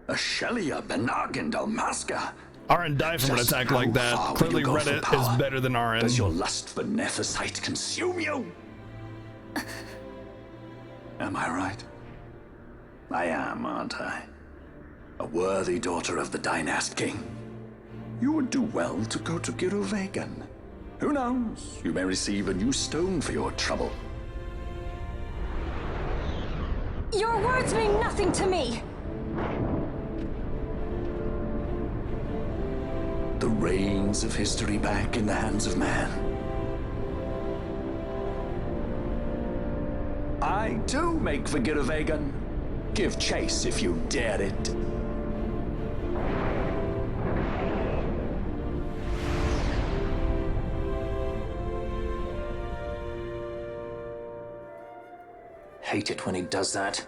A Shelia Benargin Dalmasca. Arin died from an attack like that. Clearly Reddit is better than Arin. Does your lust for Nethicite consume you? Am I right? I am, aren't I? A worthy daughter of the Dynast King. You would do well to go to Giruvegan. Who knows? You may receive a new stone for your trouble. Your words mean nothing to me! The reins of history back in the hands of man. I too make for Giruvegan. Give chase if you dare it. Hate it when he does that.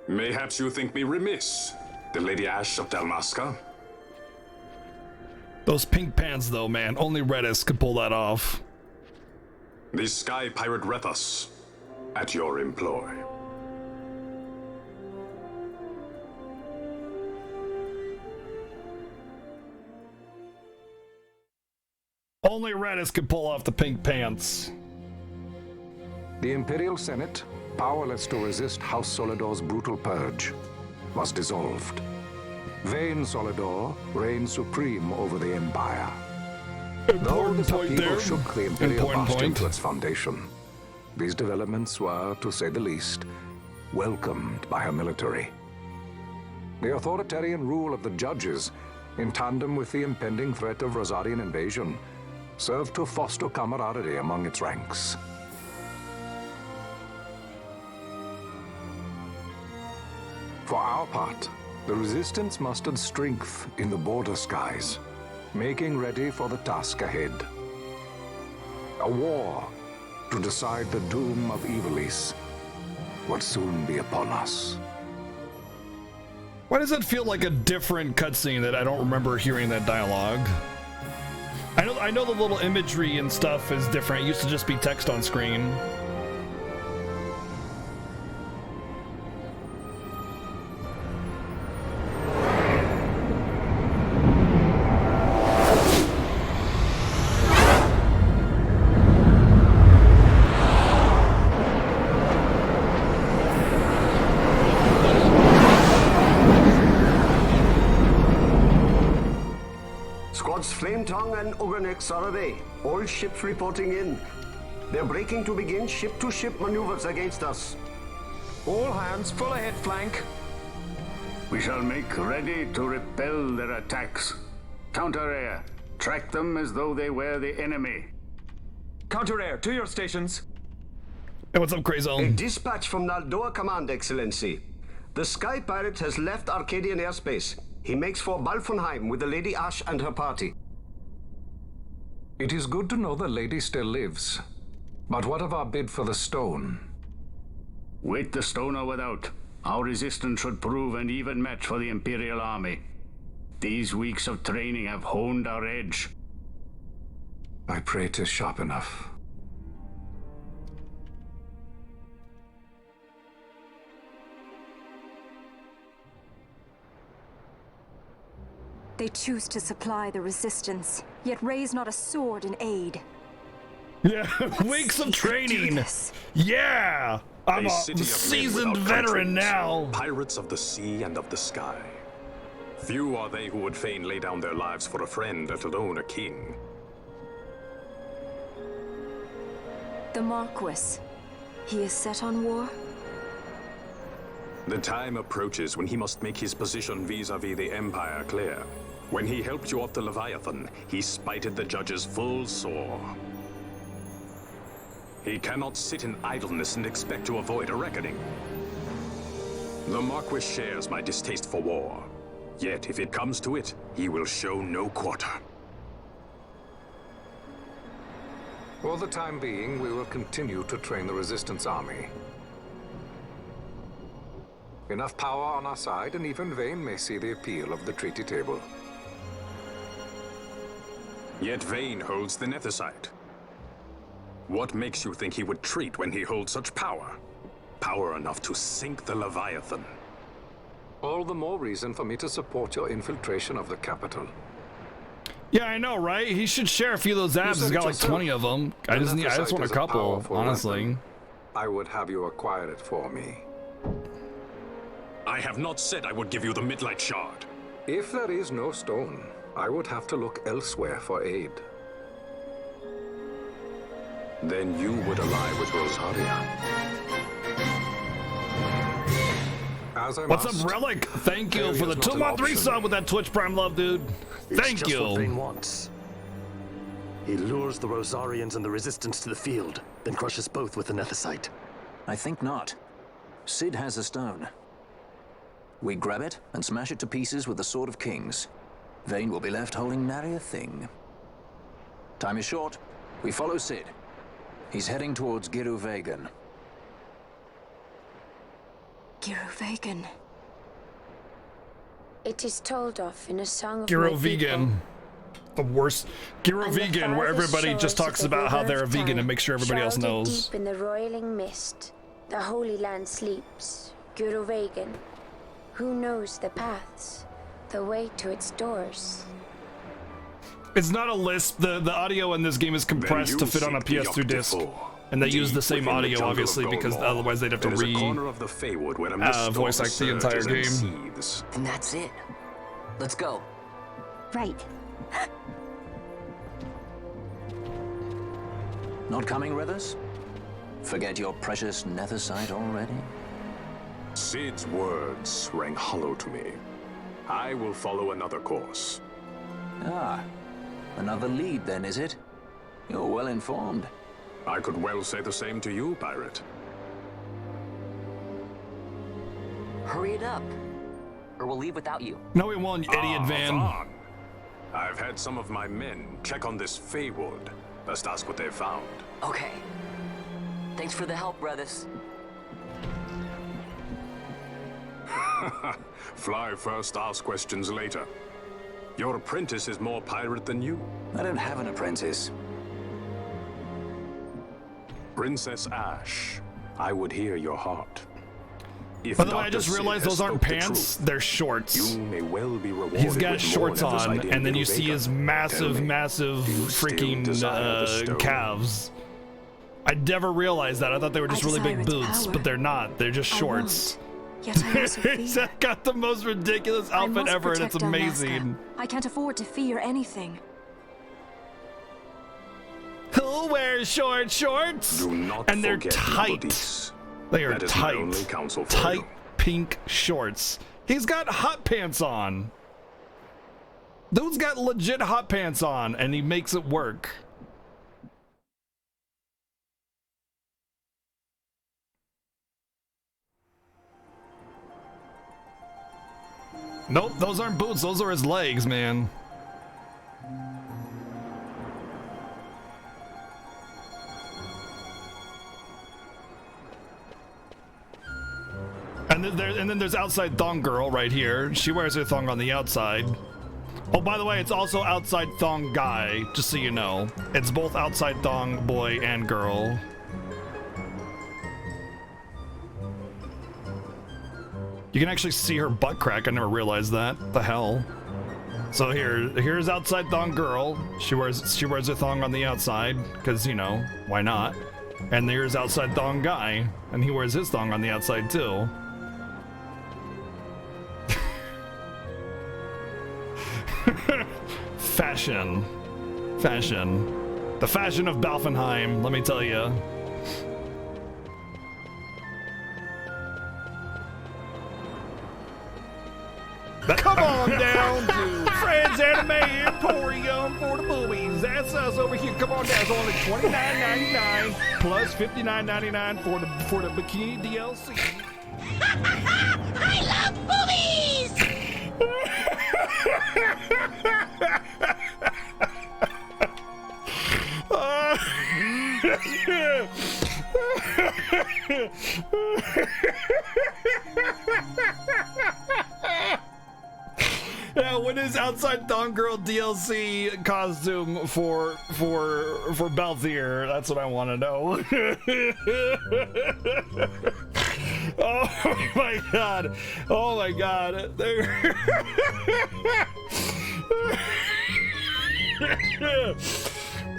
Mayhaps you think me remiss, the Lady Ash of Dalmasca? Those pink pants, though, man. Only Redis could pull that off. The Sky Pirate Rethus, at your employ. Only Redis could pull off the pink pants. The Imperial Senate, powerless to resist House Solidor's brutal purge, was dissolved. Vayne Solidor reigned supreme over the Empire. Though this upheaval shook the Imperial past into its foundation, these developments were, to say the least, welcomed by her military. The authoritarian rule of the judges, in tandem with the impending threat of Rosarian invasion, served to foster camaraderie among its ranks. For our part, the Resistance mustered strength in the border skies, making ready for the task ahead. A war to decide the doom of Ivalice would soon be upon us. Why does it feel like a different cutscene that I don't remember hearing that dialogue? I know the little imagery and stuff is different. It used to just be text on screen. Squads Flametongue and Ogrenex are away. All ships reporting in. They're breaking to begin ship-to-ship maneuvers against us. All hands, full ahead flank. We shall make ready to repel their attacks. Counter-air. Track them as though they were the enemy. Counter-air, to your stations. Hey, what's up, Crazone? A dispatch from Naldoa Command, Excellency. The Sky Pirate has left Arcadian airspace. He makes for Balfonheim with the Lady Ash and her party. It is good to know the lady still lives. But what of our bid for the stone? With the stone or without, our resistance should prove an even match for the Imperial Army. These weeks of training have honed our edge. I pray 'tis sharp enough. They choose to supply the resistance, yet raise not a sword in aid. Yeah, weeks of training. Yeah, I'm a seasoned veteran now. Pirates of the sea and of the sky. Few are they who would fain lay down their lives for a friend, let alone a king. The Marquis, he is set on war? The time approaches when he must make his position vis-a-vis the Empire clear. When he helped you off the Leviathan, he spited the judges full sore. He cannot sit in idleness and expect to avoid a reckoning. The Marquis shares my distaste for war. Yet, if it comes to it, he will show no quarter. For the time being, we will continue to train the Resistance army. Enough power on our side, and even Vayne may see the appeal of the treaty table. Yet Vayne holds the Nethicite. What makes you think he would treat when he holds such power? Power enough to sink the Leviathan. All the more reason for me to support your infiltration of the capital. Yeah, I know, right? He should share a few of those abs. He's got like 20 of them. I just want a couple, honestly. I would have you acquire it for me. I have not said I would give you the Midlight Shard. If there is no stone, I would have to look elsewhere for aid. Then you would ally with Rosaria. What's up, Relic? Thank you for the 2-month resub with that Twitch Prime love, dude. Thank you. It's just what Vayne wants. He lures the Rosarians and the Resistance to the field, then crushes both with the Nethicite. I think not. Cid has a stone. We grab it and smash it to pieces with the Sword of Kings. Vayne will be left holding nary a thing. Time is short. We follow Cid. He's heading towards Giruvegan. Giruvegan. It is told of in a song of Giruvegan. The worst. Giruvegan, where everybody just talks about how they're a vegan and make sure everybody else knows. Deep in the roiling mist, the Holy Land sleeps. Giruvegan. Who knows the paths, the way to its doors? It's not a lisp. The audio in this game is compressed to fit on a PS2 disc, and they use the same audio obviously because otherwise they'd have to voice act the entire game. And that's it. Let's go. Right. Not coming, Rivers? Forget your precious netherite already? Sid's words rang hollow to me. I will follow another course. Ah, another lead then, is it? You're well informed. I could well say the same to you, pirate. Hurry it up, or we'll leave without you. No, we won't, idiot Van. Vaughn. I've had some of my men check on this Feywood. Best ask what they found. Okay. Thanks for the help, brothers. Fly first, ask questions later. Your apprentice is more pirate than you. I don't have an apprentice. Princess Ash, I would hear your heart. If By the way, I Dr. just realized Sid those aren't has spoke the pants, truth, they're shorts. You may well be rewarded He's got with shorts more on, netherite and then you see Vega. his massive, Tell me, massive do you still freaking desire the stone? calves. I never realized that. I thought they were just really big desire its boots, power. but they're not. They're just shorts. Yet I also He's fear. got the most ridiculous I outfit must ever, and it's protect Dalmasca. amazing. I can't afford to fear anything. Who wears short shorts? Do not And they're forget tight. Budis. They are That is my only tight. counsel for Tight you. pink shorts. He's got hot pants on. Dude's got legit hot pants on, and he makes it work. Nope, those aren't boots. Those are his legs, man. And then there's outside thong girl right here. She wears her thong on the outside. Oh, by the way, it's also outside thong guy, just so you know. It's both outside thong boy and girl. You can actually see her butt crack. I never realized that. The hell. So here's outside thong girl. She wears her thong on the outside, because, you know, why not? And here's outside thong guy, and he wears his thong on the outside too. Fashion. The fashion of Balfenheim, let me tell you. Come on down to Fred's Anime Emporium for the boobies. That's us over here. Come on down. It's only $29.99 plus $59.99 for the bikini DLC. I love boobies! Yeah, when is outside Thong Girl DLC costume for Balthier? That's what I want to know. Oh my god! Oh my god!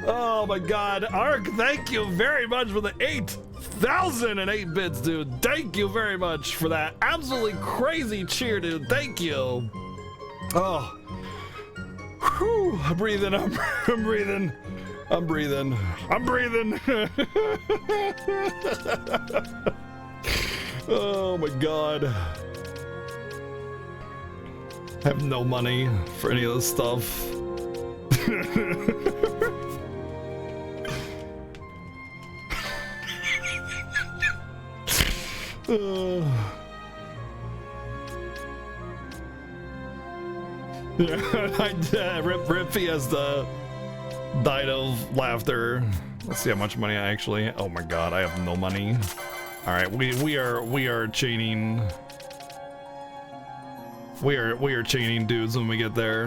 Oh my god! Ark, thank you very much for the 8,008 bits, dude. Thank you very much for that absolutely crazy cheer, dude. Thank you. Oh, whew, I'm breathing. I'm breathing. Oh my god. I have no money for any of this stuff. Rip Fiesta died of laughter. Let's see how much money I actually. Oh my god, I have no money. All right, we are chaining. We are chaining dudes when we get there,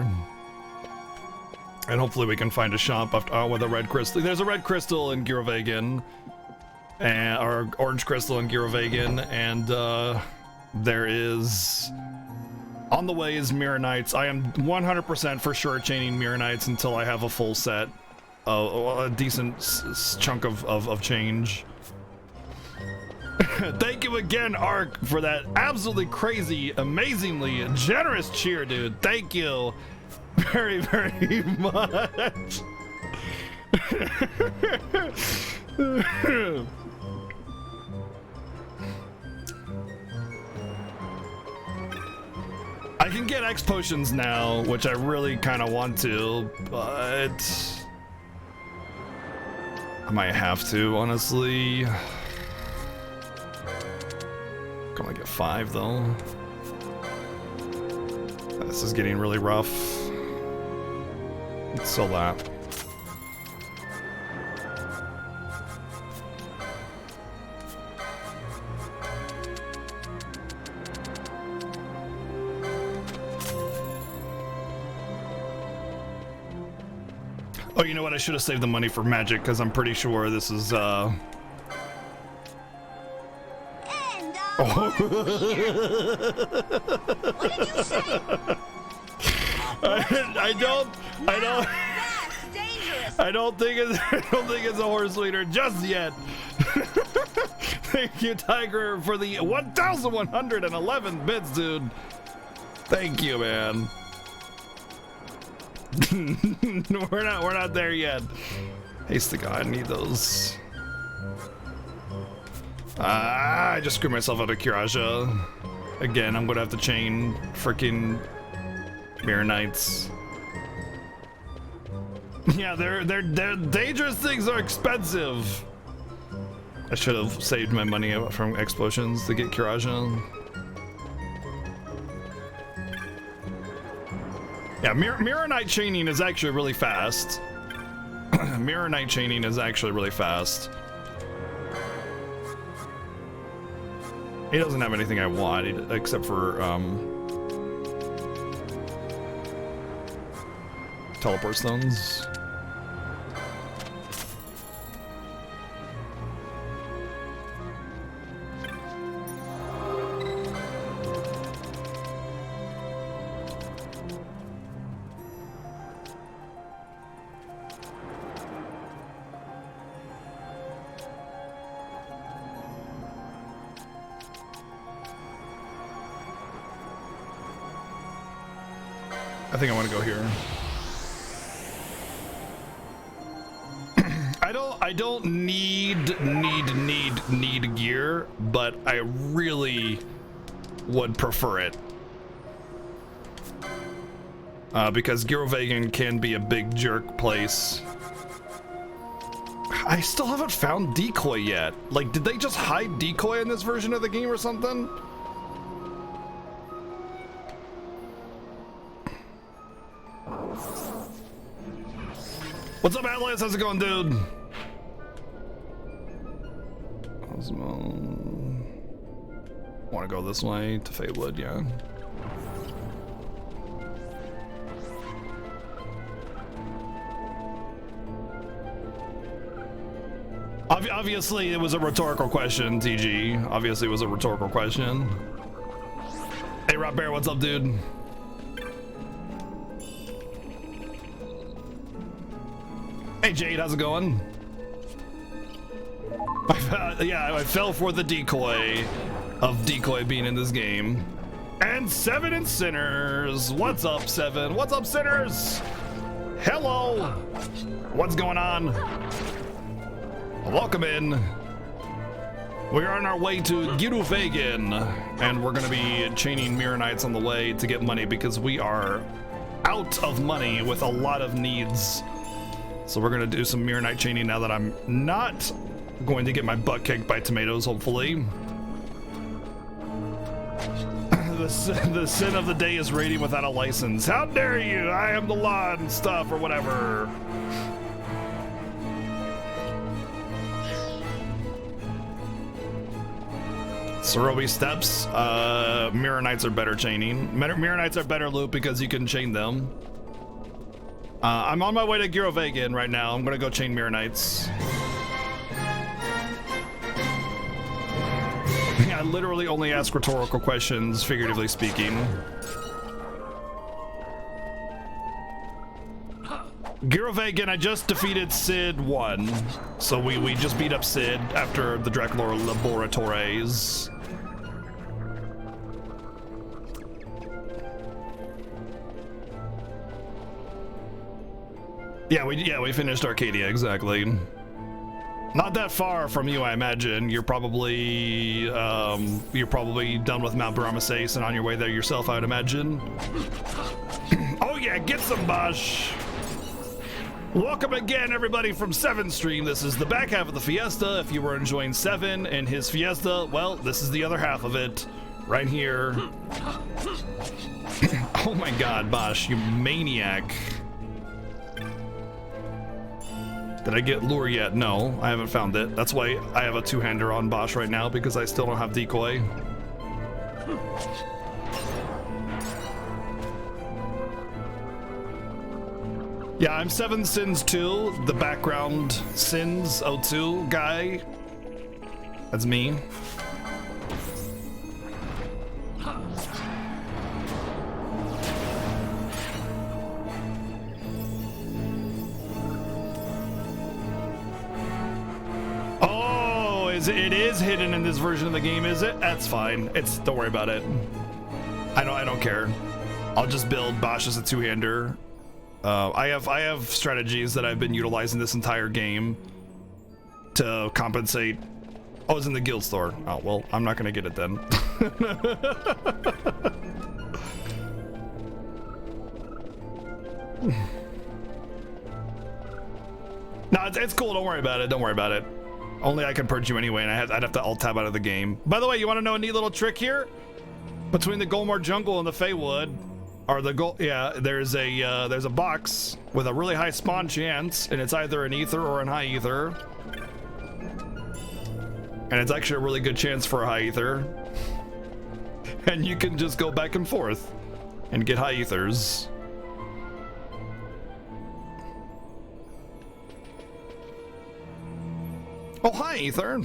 and hopefully we can find a shop with a red crystal. There's a red crystal in Girovegan, or orange crystal in Girovegan, and there is On the way is Mirror Knights. I am 100% for sure chaining Mirror Knights until I have a full set, a decent chunk of change. Thank you again, Ark, for that absolutely crazy, amazingly generous cheer, dude. Thank you very, very much. I can get X potions now, which I really kind of want to, but I might have to, honestly. Can only get 5 though. This is getting really rough. Let's sell that. Oh, you know what? I should have saved the money for magic because I'm pretty sure this is What did you say? I don't think it's a horse leader just yet. Thank you, Tiger, for the 1,111 bits, dude. Thank you, man. we're not there yet. Haste to God, I need those. I just screwed myself out of Kiraja. Again, I'm gonna have to chain freaking Mirror Knights. Yeah, they're dangerous things are expensive. I should have saved my money from explosions to get Kiraja. Yeah, Mirror Knight chaining is actually really fast. Mirror Knight chaining is actually really fast. He doesn't have anything I want except for teleport stones. I think I want to go here. I don't need gear, but I really would prefer it. Because Gyrovagan can be a big jerk place. I still haven't found decoy yet. Like, did they just hide decoy in this version of the game or something? What's up, Atlas? How's it going, dude? Osmo. Want to go this way to Feywood, yeah. Obviously, it was a rhetorical question, TG. Obviously, it was a rhetorical question. Hey, Rob Bear, what's up, dude? Hey Jade, how's it going? I fell for the decoy of decoy being in this game. And SevenS1ns. What's up, Seven? What's up, Sinners? Hello. What's going on? Welcome in. We are on our way to Gyrovagan, and we're gonna be chaining Mirror Knights on the way to get money because we are out of money with a lot of needs. So we're gonna do some Mirror Knight chaining now that I'm not going to get my butt kicked by tomatoes, hopefully. The sin of the day is raiding without a license. How dare you? I am the law and stuff or whatever. Cerobi steps. Mirror Knights are better chaining. Mirror Knights are better loot because you can chain them. I'm on my way to Gyrovagan right now. I'm gonna go chain Mirror Knights. I literally only ask rhetorical questions, figuratively speaking. Gyrovagan, I just defeated Sid 1. So we just beat up Sid after the Dracula Laboratories. Yeah, we finished Arcadia, exactly. Not that far from you, I imagine. You're probably done with Mount Baramasace and on your way there yourself, I would imagine. Oh yeah, get some Bosch. Welcome again, everybody, from Seven's stream. This is the back half of the Fiesta. If you were enjoying Seven and his Fiesta, well, this is the other half of it, right here. Oh my God, Bosch, you maniac. Did I get lure yet? No, I haven't found it. That's why I have a two-hander on Bosch right now, because I still don't have decoy. Yeah, I'm SevenS1ns 2, the Backgroundguy02 guy. That's me. Oh, it is hidden in this version of the game, is it? That's fine. Don't worry about it. I don't care. I'll just build Bosch as a two-hander. I have strategies that I've been utilizing this entire game to compensate. Oh, it's in the guild store. Oh, well, I'm not gonna get it then. No, it's cool. Don't worry about it. Don't worry about it. Only I can purge you anyway, and I'd have to alt tab out of the game. By the way, you want to know a neat little trick here? Between the Golmore Jungle and the Feywood, or the there's a box with a really high spawn chance, and it's either an ether or an high ether. And it's actually a really good chance for a high ether. And you can just go back and forth and get high ethers. Oh, hi, Ether.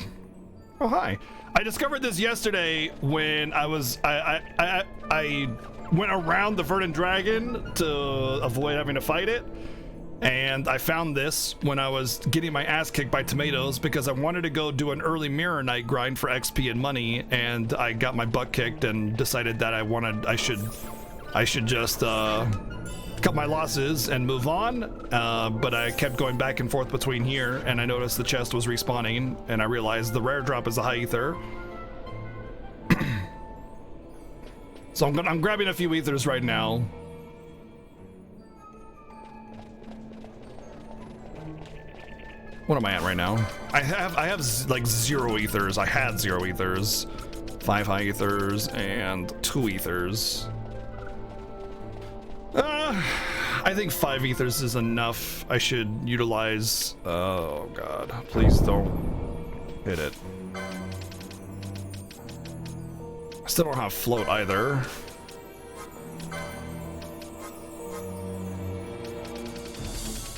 Oh, hi. I discovered this yesterday when I went around the Verdant Dragon to avoid having to fight it. And I found this when I was getting my ass kicked by tomatoes because I wanted to go do an early Mirror Night grind for XP and money, and I got my butt kicked and decided that I should just cut my losses and move on, but I kept going back and forth between here, and I noticed the chest was respawning, and I realized the rare drop is a high ether. So I'm grabbing a few ethers right now. What am I at right now? I have like 0 ethers. I had 0 ethers, 5 high ethers, and 2 ethers. I think 5 ethers is enough. I should utilize. Oh God! Please don't hit it. I still don't have float either.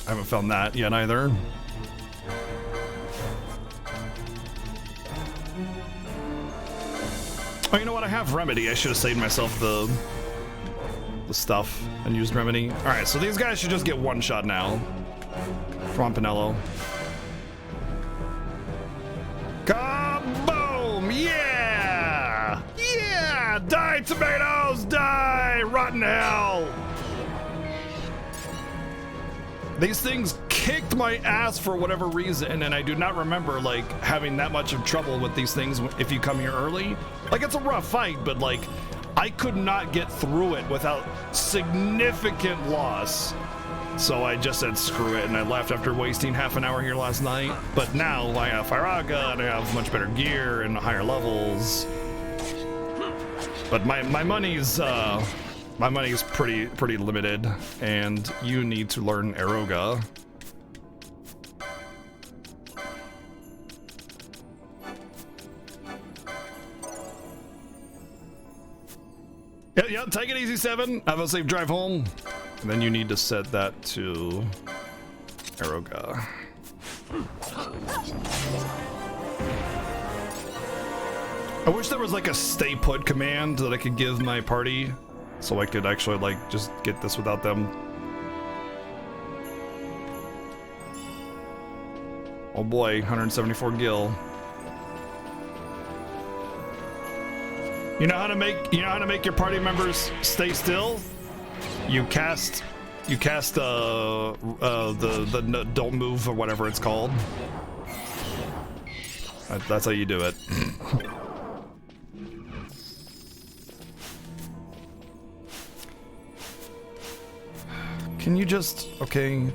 I haven't found that yet either. Oh, you know what? I have Remedy. I should have saved myself the stuff and used Remedy. All right, so these guys should just get one shot now. Come on, Pinello. Kaboom! Yeah! Yeah! Die, tomatoes! Die! Rotten hell! These things kicked my ass for whatever reason, and I do not remember like having that much of trouble with these things if you come here early. Like, it's a rough fight, but like I could not get through it without significant loss. So I just said screw it, and I left after wasting half an hour here last night. But now I have Firaga, and I have much better gear and higher levels. But my money's pretty limited, and you need to learn Eroga. Yeah, take it easy, Seven. Have a safe drive home. And then you need to set that to Eroga. I wish there was like a stay put command that I could give my party so I could actually like just get this without them. Oh boy, 174 gil. You know how to make your party members stay still? You cast the don't move or whatever it's called. That's how you do it. Can you just okay?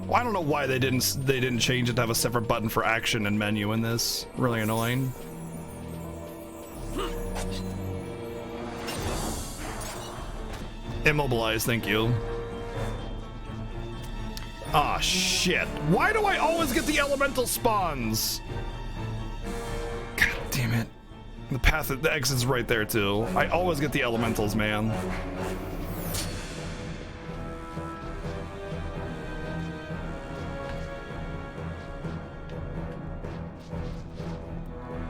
Well, I don't know why they didn't change it to have a separate button for action and menu in this. Really annoying. Immobilize, thank you. Ah, shit. Why do I always get the elemental spawns? God damn it. The exit's right there too. I always get the elementals, man.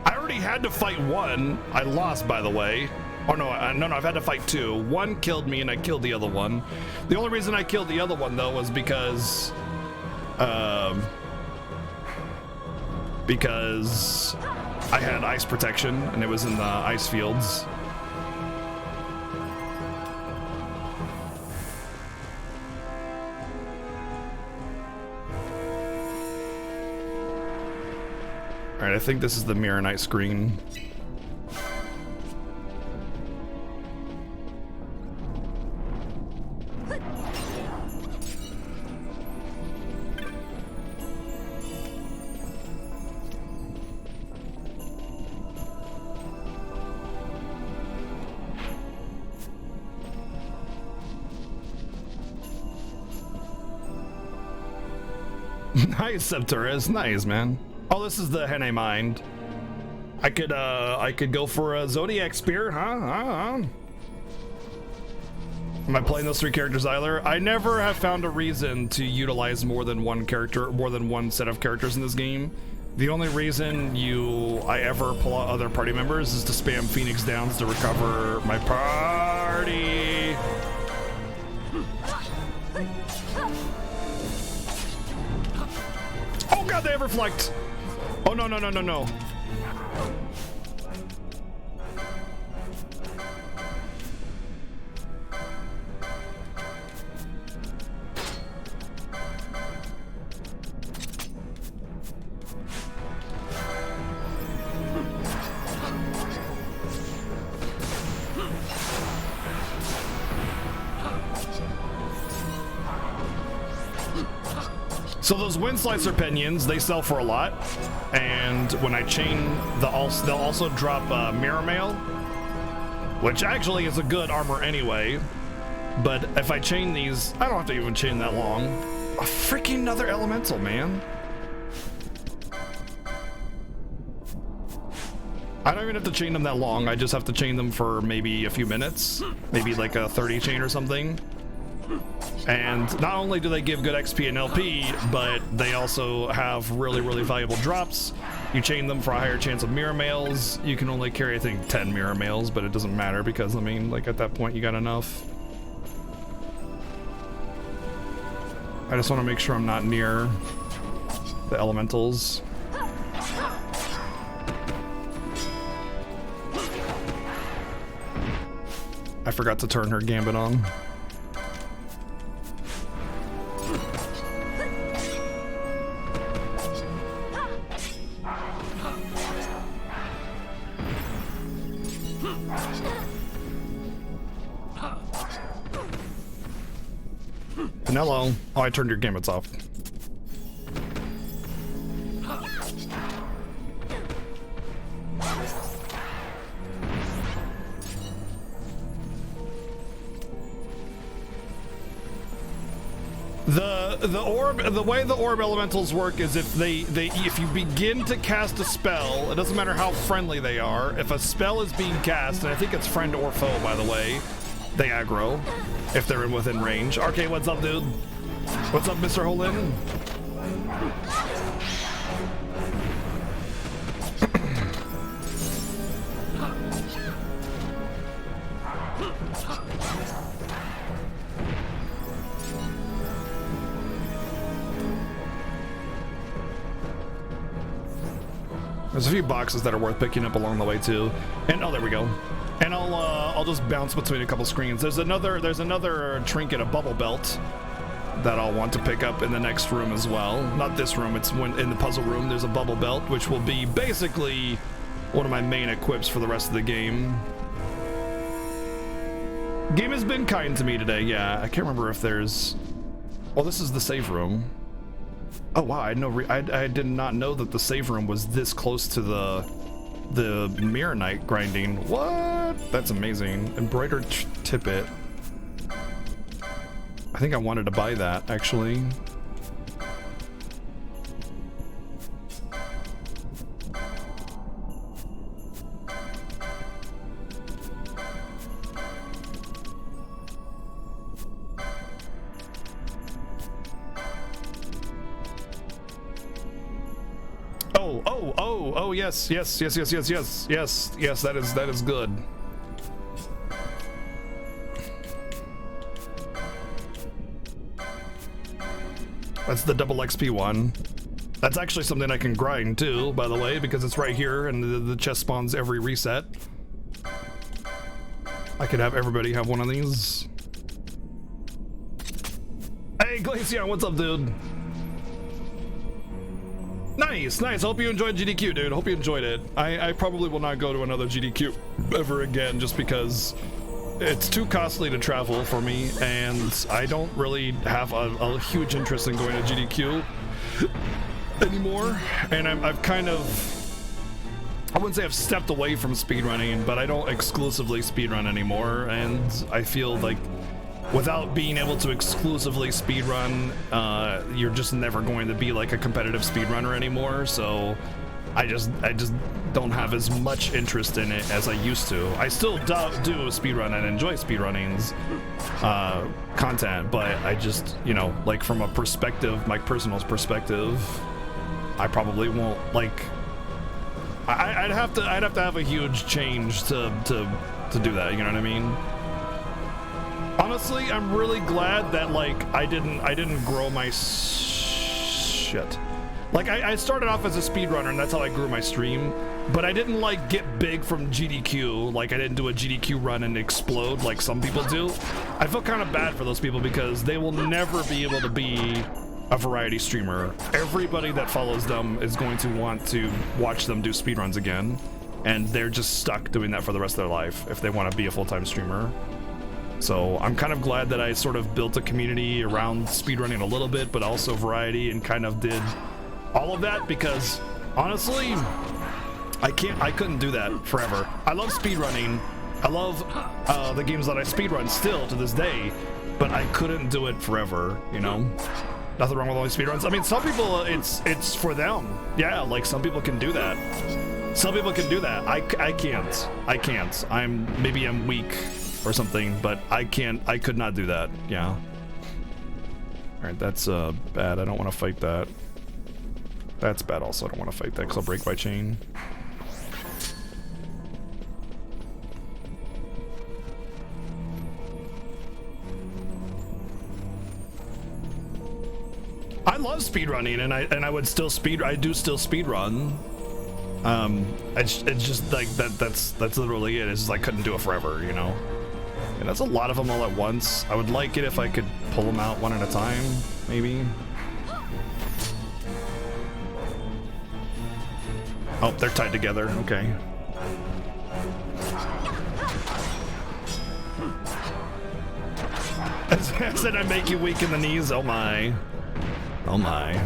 I already had to fight one. I lost, by the way. Oh no, no, I've had to fight two. One killed me and I killed the other one. The only reason I killed the other one though was because I had ice protection and it was in the ice fields. Alright, I think this is the Mirror Knight screen. Nice, Septurus. Nice, man. Oh, this is the Henne Mind. I could go for a Zodiac Spear, huh? Am I playing those three characters either? I never have found a reason to utilize more than one set of characters in this game. The only reason I ever pull out other party members is to spam Phoenix Downs to recover my party. Oh god, they reflect! Oh no. So those Wind Slicer Pinions, they sell for a lot, and when I chain they'll also drop Mirror Mail, which actually is a good armor anyway, but if I chain these, I don't have to even chain that long. A freaking another elemental, man. I don't even have to chain them that long, I just have to chain them for maybe a few minutes, maybe like a 30 chain or something. And not only do they give good XP and LP, but they also have really, really valuable drops. You chain them for a higher chance of mirror mails. You can only carry, I think, 10 mirror mails, but it doesn't matter because, I mean, like at that point you got enough. I just want to make sure I'm not near the elementals. I forgot to turn her gambit on. Hello. Oh, I turned your gambits off. The way the orb elementals work is if if you begin to cast a spell, it doesn't matter how friendly they are. If a spell is being cast, and I think it's friend or foe, by the way, they aggro if they're within range. RK, what's up, dude? What's up, Mr. Holin? There's a few boxes that are worth picking up along the way too. And oh, there we go. And I'll just bounce between a couple screens. There's another trinket, a bubble belt, that I'll want to pick up in the next room as well. Not this room. It's in the puzzle room. There's a bubble belt, which will be basically one of my main equips for the rest of the game. Game has been kind to me today. Yeah, I can't remember if there's. Oh, this is the save room. Oh wow, I did not know that the save room was this close to the Mirror Knight grinding. What? That's amazing. Embroidered tippet. I think I wanted to buy that actually. Oh, yes, that is good. That's the double XP one. That's actually something I can grind too, by the way, because it's right here and the chest spawns every reset. I could have everybody have one of these. Hey, Glacion, what's up, dude? Nice. Hope you enjoyed GDQ, dude. Hope you enjoyed it. I probably will not go to another GDQ ever again just because it's too costly to travel for me, and I don't really have a huge interest in going to GDQ anymore. And I've kind of, I wouldn't say I've stepped away from speedrunning, but I don't exclusively speedrun anymore, and I feel like without being able to exclusively speedrun, you're just never going to be like a competitive speedrunner anymore. So I just don't have as much interest in it as I used to. I still do speedrun and enjoy speedrunning's content, but I just, you know, like from a perspective, my personal perspective, I probably won't like. I'd have to have a huge change to do that. You know what I mean? Honestly, I'm really glad that like I didn't grow my shit. Like I started off as a speedrunner and that's how I grew my stream, but I didn't like get big from GDQ. Like I didn't do a GDQ run and explode like some people do. I feel kind of bad for those people because they will never be able to be a variety streamer. Everybody that follows them is going to want to watch them do speedruns again, and they're just stuck doing that for the rest of their life if they want to be a full-time streamer. So I'm kind of glad that I sort of built a community around speedrunning a little bit, but also variety, and kind of did all of that because honestly, I couldn't do that forever. I love speedrunning. I love the games that I speedrun still to this day, but I couldn't do it forever, you know? Nothing wrong with only speedruns. I mean, some people, it's for them. Yeah, like some people can do that. Some people can do that. I can't. Maybe I'm weak or something, but I could not do that. Yeah. All right, that's bad. I don't want to fight that. That's bad also. I don't want to fight that because I'll break my chain. I love speedrunning, and I would still I do still speedrun. It's just like that's literally it. It's just I couldn't do it forever, you know. And that's a lot of them all at once. I would like it if I could pull them out one at a time, maybe. Oh, they're tied together. Okay. I said I make you weak in the knees. Oh my. Oh my.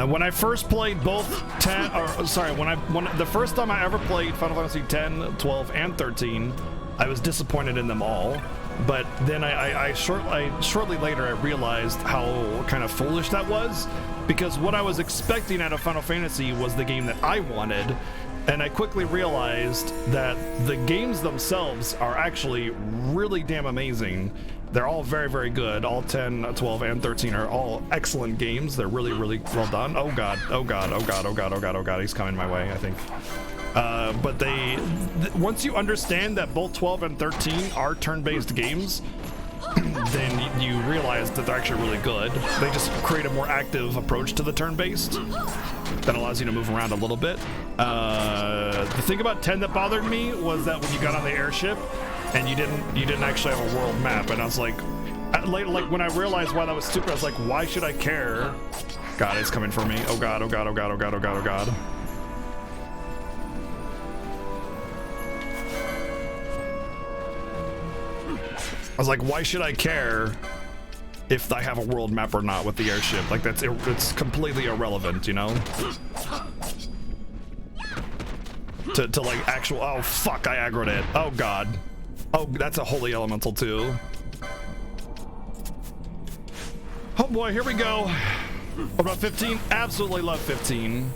When I first played both the first time I ever played Final Fantasy 10, 12, and 13, I was disappointed in them all. But then shortly later I realized how kind of foolish that was, because what I was expecting out of Final Fantasy was the game that I wanted, and I quickly realized that the games themselves are actually really damn amazing. They're all very, very good. All 10, 12, and 13 are all excellent games. They're really, really well done. Oh god, oh god, oh god, oh god, oh god, oh god, he's coming my way, I think. But once you understand that both 12 and 13 are turn-based games, then you realized that they're actually really good. They just create a more active approach to the turn-based that allows you to move around a little bit. The thing about 10 that bothered me was that when you got on the airship and you didn't actually have a world map, and I was like when I realized why that was stupid, I was like, why should I care? God, it's coming for me. Oh god, oh god, oh god, oh god, oh god, oh god. I was like, why should I care if I have a world map or not with the airship? Like, it's completely irrelevant, you know? To like actual, oh fuck, I aggroed it. Oh god. Oh, that's a holy elemental too. Oh boy, here we go. What about 15? Absolutely love 15.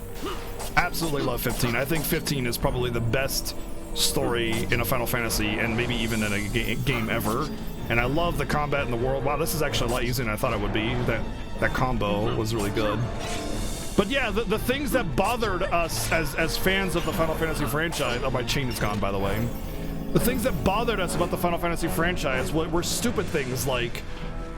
Absolutely love 15. I think 15 is probably the best story in a Final Fantasy, and maybe even in a game ever. And I love the combat in the world. Wow, this is actually a lot easier than I thought it would be. That combo was really good. But yeah, the things that bothered us as fans of the Final Fantasy franchise. Oh, my chain is gone, by the way. The things that bothered us about the Final Fantasy franchise were stupid things like,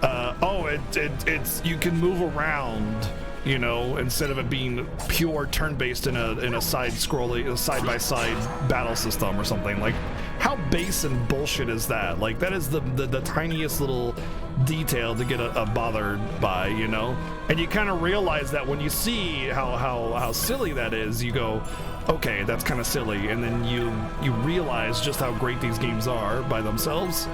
it's you can move around, you know, instead of it being pure turn-based in a side-by-side battle system or something. Like, how base and bullshit is that? Like, that is the tiniest little detail to get bothered by, you know? And you kind of realize that when you see how silly that is, you go, okay, that's kind of silly, and then you realize just how great these games are by themselves.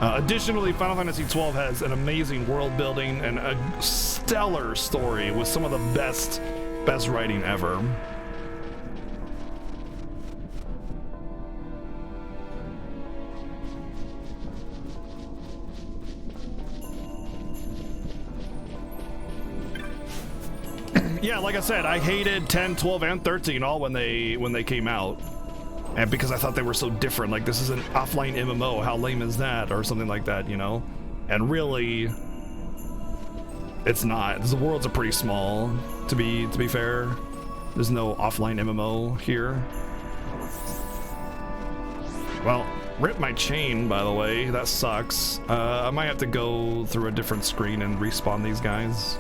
Additionally, Final Fantasy XII has an amazing world building and a stellar story with some of the best writing ever. Yeah, like I said, I hated 10, 12, and 13 all when they came out. And because I thought they were so different, like, this is an offline MMO, how lame is that, or something like that, you know? And really, it's not. The worlds are pretty small, to be fair. There's no offline MMO here. Well, rip my chain, by the way. That sucks. I might have to go through a different screen and respawn these guys.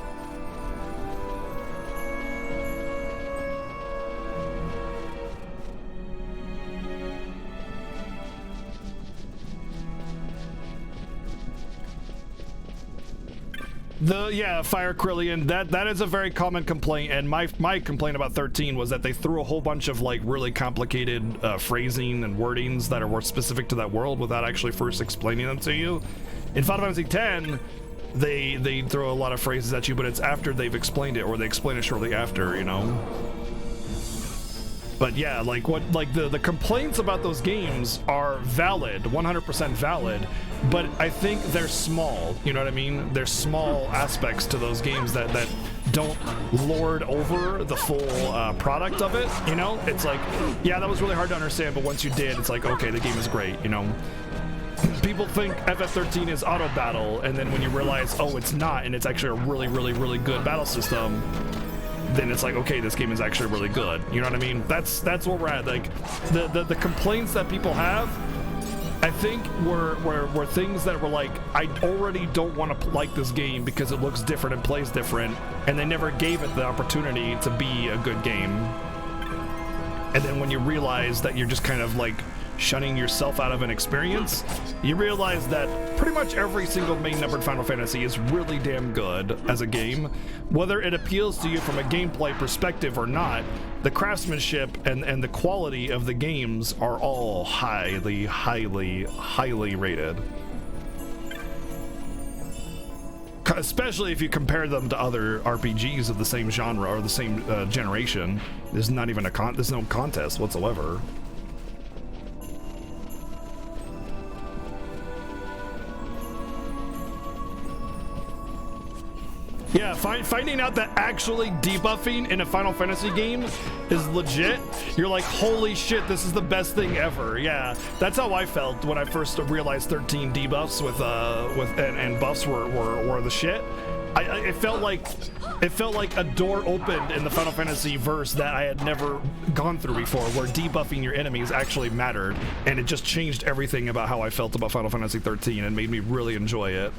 Fire Krillian, that is a very common complaint, and my complaint about 13 was that they threw a whole bunch of like really complicated phrasing and wordings that are more specific to that world without actually first explaining them to you. In Final Fantasy X, they throw a lot of phrases at you, but it's after they've explained it, or they explain it shortly after, you know? But yeah, like the complaints about those games are valid, 100% valid, but I think they're small, you know what I mean? There's small aspects to those games that don't lord over the full product of it, you know? It's like, yeah, that was really hard to understand, but once you did, it's like, okay, the game is great, you know? People think FF13 is auto battle, and then when you realize, oh, it's not, and it's actually a really, really, really good battle system, then it's like, okay, this game is actually really good. You know what I mean? That's where we're at. Like, the complaints that people have, I think were things that were like, I already don't want to like this game because it looks different and plays different, and they never gave it the opportunity to be a good game. And then when you realize that you're just kind of like shutting yourself out of an experience, you realize that pretty much every single main numbered Final Fantasy is really damn good as a game. Whether it appeals to you from a gameplay perspective or not, the craftsmanship and the quality of the games are all highly, highly, highly rated. Especially if you compare them to other RPGs of the same genre or the same generation. There's not even there's no contest whatsoever. Yeah, finding out that actually debuffing in a Final Fantasy game is legit, you're like, holy shit, this is the best thing ever. Yeah, that's how I felt when I first realized 13 debuffs and buffs were the shit. It felt like a door opened in the Final Fantasy verse that I had never gone through before, where debuffing your enemies actually mattered, and it just changed everything about how I felt about Final Fantasy 13 and made me really enjoy it.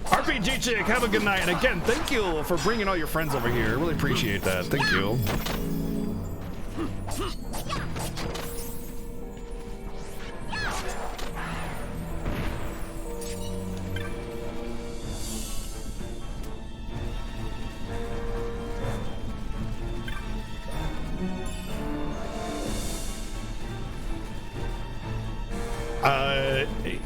RPG Chick, have a good night. And again, thank you for bringing all your friends over here. I really appreciate that. Thank you.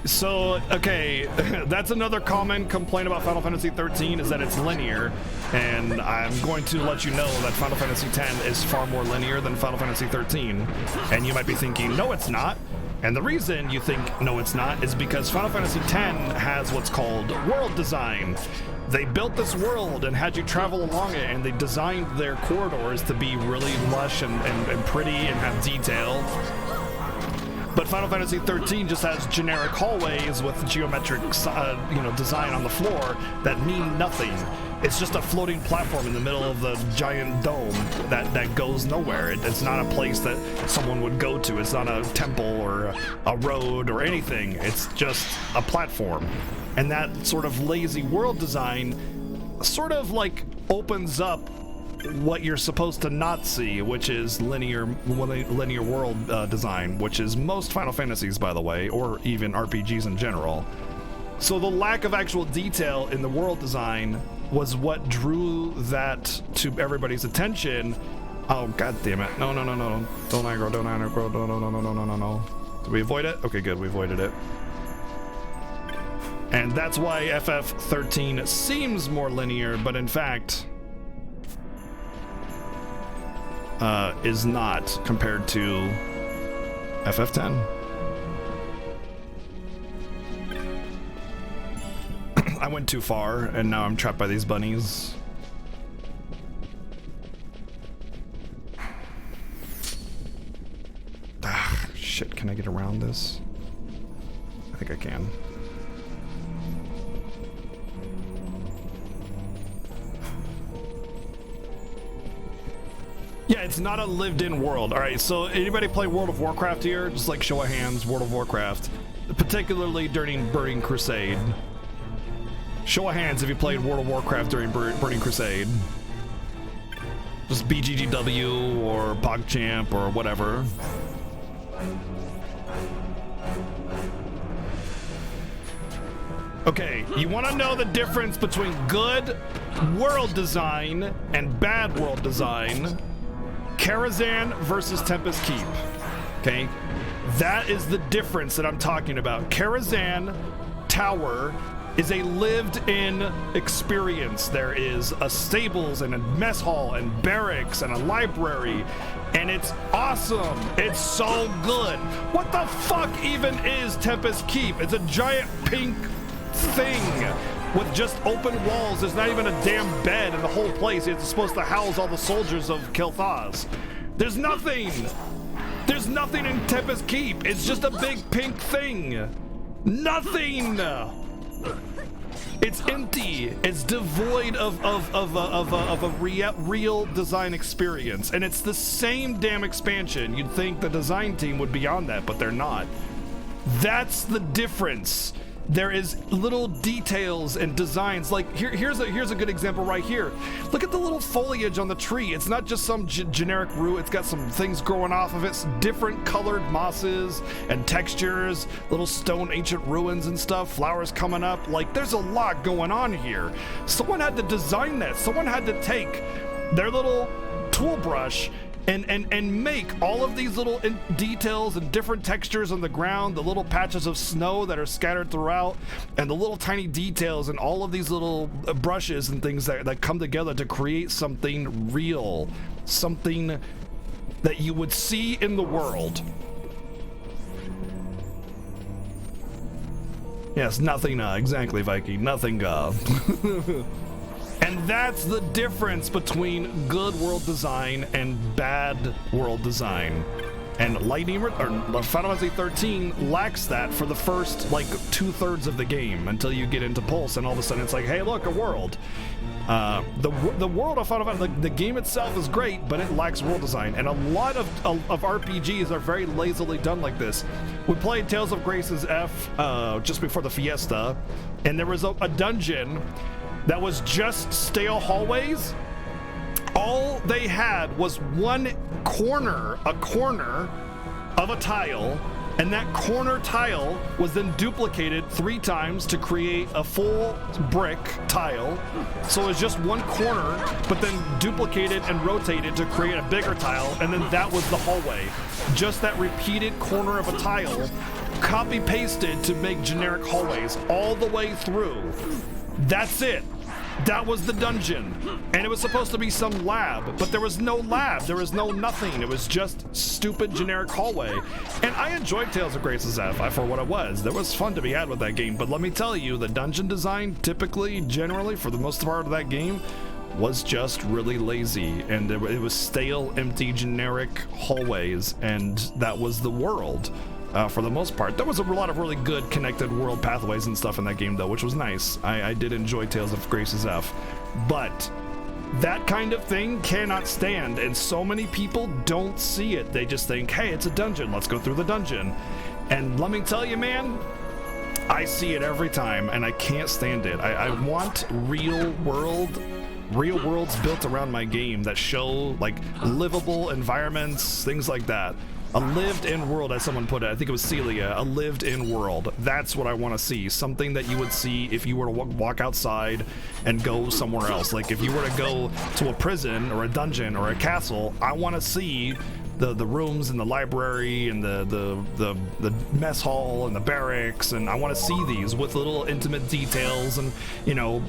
So, okay, that's another common complaint about Final Fantasy 13 is that it's linear, and I'm going to let you know that Final Fantasy X is far more linear than Final Fantasy 13, and you might be thinking, no, it's not. And the reason you think, no, it's not, is because Final Fantasy X has what's called world design. They built this world and had you travel along it, and they designed their corridors to be really lush and pretty and have detail. But Final Fantasy 13 just has generic hallways with geometric, design on the floor that mean nothing. It's just a floating platform in the middle of the giant dome that goes nowhere. It's not a place that someone would go to. It's not a temple or a road or anything. It's just a platform. And that sort of lazy world design sort of like opens up what you're supposed to not see, which is linear world design, which is most Final Fantasies, by the way, or even RPGs in general. So the lack of actual detail in the world design was what drew that to everybody's attention. Oh, god damn it. No. Don't aggro, no. Did we avoid it? Okay, good, we avoided it. And that's why FF13 seems more linear, but in fact is not compared to FF10. I went too far and now I'm trapped by these bunnies. Shit, can I get around this? I think I can. Yeah, it's not a lived-in world. All right, so anybody play World of Warcraft here? Just like show of hands, World of Warcraft. Particularly during Burning Crusade. Show of hands if you played World of Warcraft during Burning Crusade. Just BGGW or PogChamp or whatever. Okay, you want to know the difference between good world design and bad world design? Karazhan versus Tempest Keep. Okay, that is the difference that I'm talking about. Karazhan Tower is a lived-in experience. There is a stables and a mess hall and barracks and a library, and it's awesome. It's so good. What the fuck even is Tempest Keep? It's a giant pink thing with just open walls. There's not even a damn bed in the whole place. It's supposed to house all the soldiers of Kil'Thas. There's nothing. There's nothing in Tempest Keep. It's just a big pink thing. Nothing. It's empty. It's devoid of a real design experience, and it's the same damn expansion. You'd think the design team would be on that, but they're not. That's the difference. There is little details and designs. Like here's a good example right here. Look at the little foliage on the tree. It's not just some generic root. It's got some things growing off of it. Different colored mosses and textures, little stone ancient ruins and stuff, flowers coming up. Like there's a lot going on here. Someone had to design that. Someone had to take their little tool brush and make all of these little details and different textures on the ground, the little patches of snow that are scattered throughout, and the little tiny details and all of these little brushes and things that come together to create something real, something that you would see in the world. Yes, nothing, exactly, Viking, nothing, And that's the difference between good world design and bad world design. And Lightning or Final Fantasy 13 lacks that for the first like 2/3 of the game until you get into Pulse, and all of a sudden it's like, hey, look, a world. The world of Final Fantasy, the game itself is great, but it lacks world design, and a lot of RPGs are very lazily done like this. We played Tales of Grace's F just before the Fiesta, and there was a dungeon that was just stale hallways. All they had was one corner, a corner of a tile, and that corner tile was then duplicated 3 times to create a full brick tile. So it was just one corner, but then duplicated and rotated to create a bigger tile, and then that was the hallway. Just that repeated corner of a tile, copy pasted to make generic hallways all the way through. That's it. That was the dungeon, and it was supposed to be some lab, but there was no lab, there was no nothing. It was just stupid generic hallway. And I enjoyed Tales of Grace's F for what it was. There was fun to be had with that game, but let me tell you, the dungeon design typically, generally, for the most part of that game, was just really lazy, and it was stale, empty, generic hallways, and that was the world. For the most part. There was a lot of really good connected world pathways and stuff in that game, though, which was nice. I did enjoy Tales of Grace's F, but that kind of thing cannot stand, and so many people don't see it. They just think, hey, it's a dungeon, let's go through the dungeon. And let me tell you, man, I see it every time, and I can't stand it. I want real worlds built around my game that show, like, livable environments, things like that. A lived-in world, as someone put it. I think it was Celia. A lived-in world. That's what I want to see. Something that you would see if you were to walk outside and go somewhere else. Like if you were to go to a prison or a dungeon or a castle, I want to see the rooms and the library and the mess hall and the barracks, and I want to see these with little intimate details and, you know,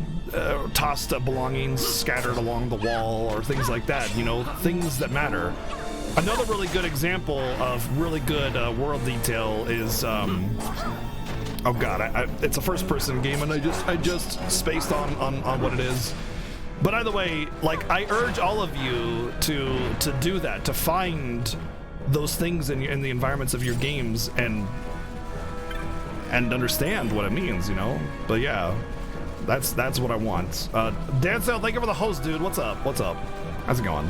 tossed belongings scattered along the wall or things like that. You know, things that matter. Another really good example of really good world detail is, oh god, it's a first-person game, and I just spaced on what it is. But either way, like, I urge all of you to do that, to find those things in the environments of your games and understand what it means, you know. But yeah, that's what I want. Dancel, thank you for the host, dude. What's up? What's up? How's it going?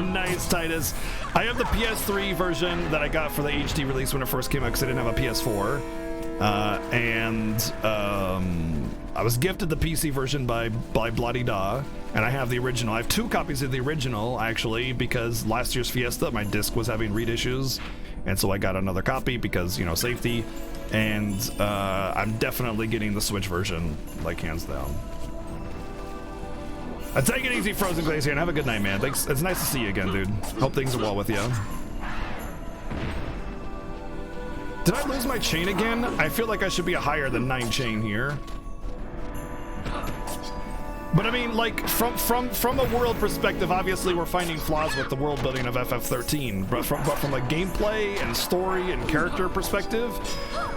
Nice, Titus. I have the PS3 version that I got for the HD release when it first came out because I didn't have a PS4. I was gifted the PC version by Bloody Da, and I have the original. I have 2 copies of the original, actually, because last year's Fiesta, my disc was having read issues, and so I got another copy because, you know, safety. And I'm definitely getting the Switch version, like, hands down. Take it easy, Frozen Glacier, and have a good night, man. Thanks. It's nice to see you again, dude. Hope things are well with you. Did I lose my chain again? I feel like I should be a higher than 9 chain here. But I mean, like, from a world perspective, obviously we're finding flaws with the world building of FF13. But from a gameplay and story and character perspective,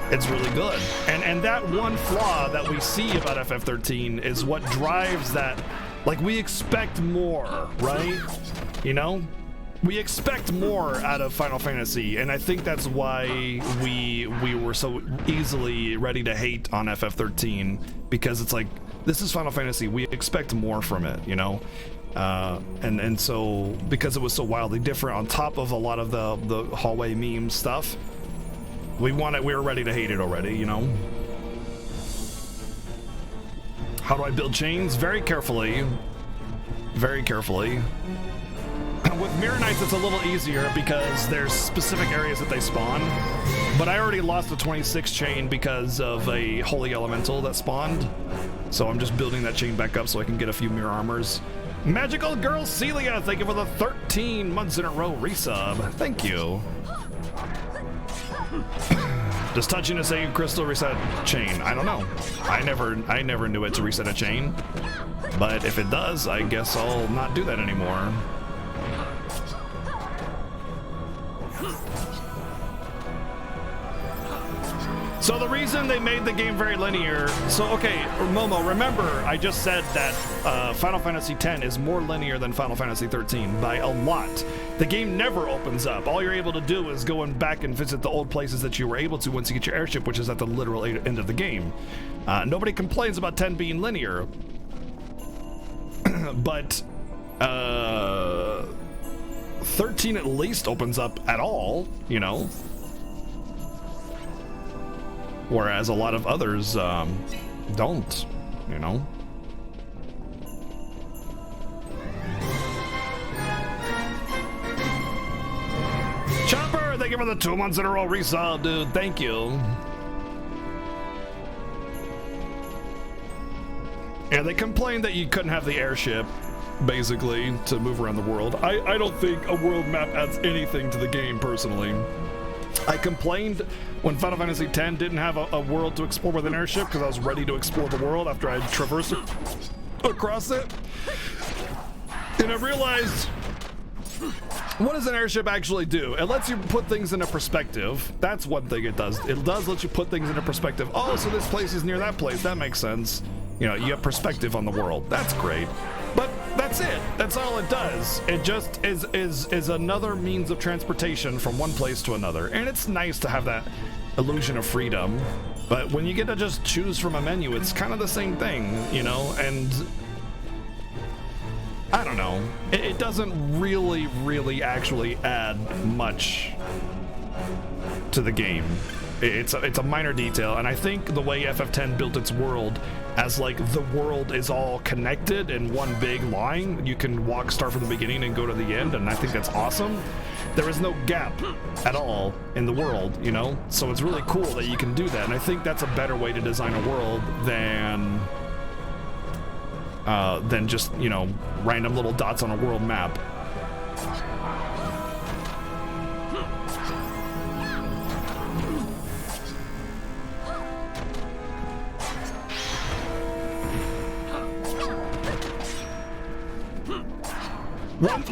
it's really good. And that one flaw that we see about FF13 is what drives that. Like, we expect more, right? You know? We expect more out of Final Fantasy, and I think that's why we were so easily ready to hate on FF13, because it's like, this is Final Fantasy, we expect more from it, you know? And so, because it was so wildly different on top of a lot of the hallway meme stuff, we were ready to hate it already, you know? How do I build chains? Very carefully. Very carefully. With Mirror Knights, it's a little easier because there's specific areas that they spawn. But I already lost a 26 chain because of a Holy Elemental that spawned. So I'm just building that chain back up so I can get a few mirror armors. Magical Girl Celia, thank you for the 13 months in a row resub. Thank you. Does touching a Sacred Crystal reset chain? I don't know. I never knew it to reset a chain. But if it does, I guess I'll not do that anymore. So the reason they made the game very linear, so okay, Momo, remember I just said that Final Fantasy X is more linear than Final Fantasy 13 by a lot. The game never opens up. All you're able to do is go back and visit the old places that you were able to once you get your airship, which is at the literal end of the game. Nobody complains about 10 being linear, but 13 at least opens up at all, you know, whereas a lot of others don't, you know. Chopper, thank you for the 2 months in a row resub, dude. Thank you. Yeah, they complained that you couldn't have the airship, basically, to move around the world. I don't think a world map adds anything to the game, personally. I complained when Final Fantasy X didn't have a world to explore with an airship because I was ready to explore the world after I had traversed across it. And I realized, what does an airship actually do? It lets you put things into perspective. That's one thing it does. It does let you put things into perspective. Oh, so this place is near that place. That makes sense. You know, you have perspective on the world. That's great. But that's it. That's all it does. It just is another means of transportation from one place to another. And it's nice to have that illusion of freedom. But when you get to just choose from a menu, it's kind of the same thing, you know? And I don't know. It doesn't really actually add much to the game. It's a minor detail, and I think the way FF10 built its world as like the world is all connected in one big line, you can start from the beginning and go to the end, and I think that's awesome. There is no gap at all in the world, you know? So it's really cool that you can do that, and I think that's a better way to design a world than just, you know, random little dots on a world map.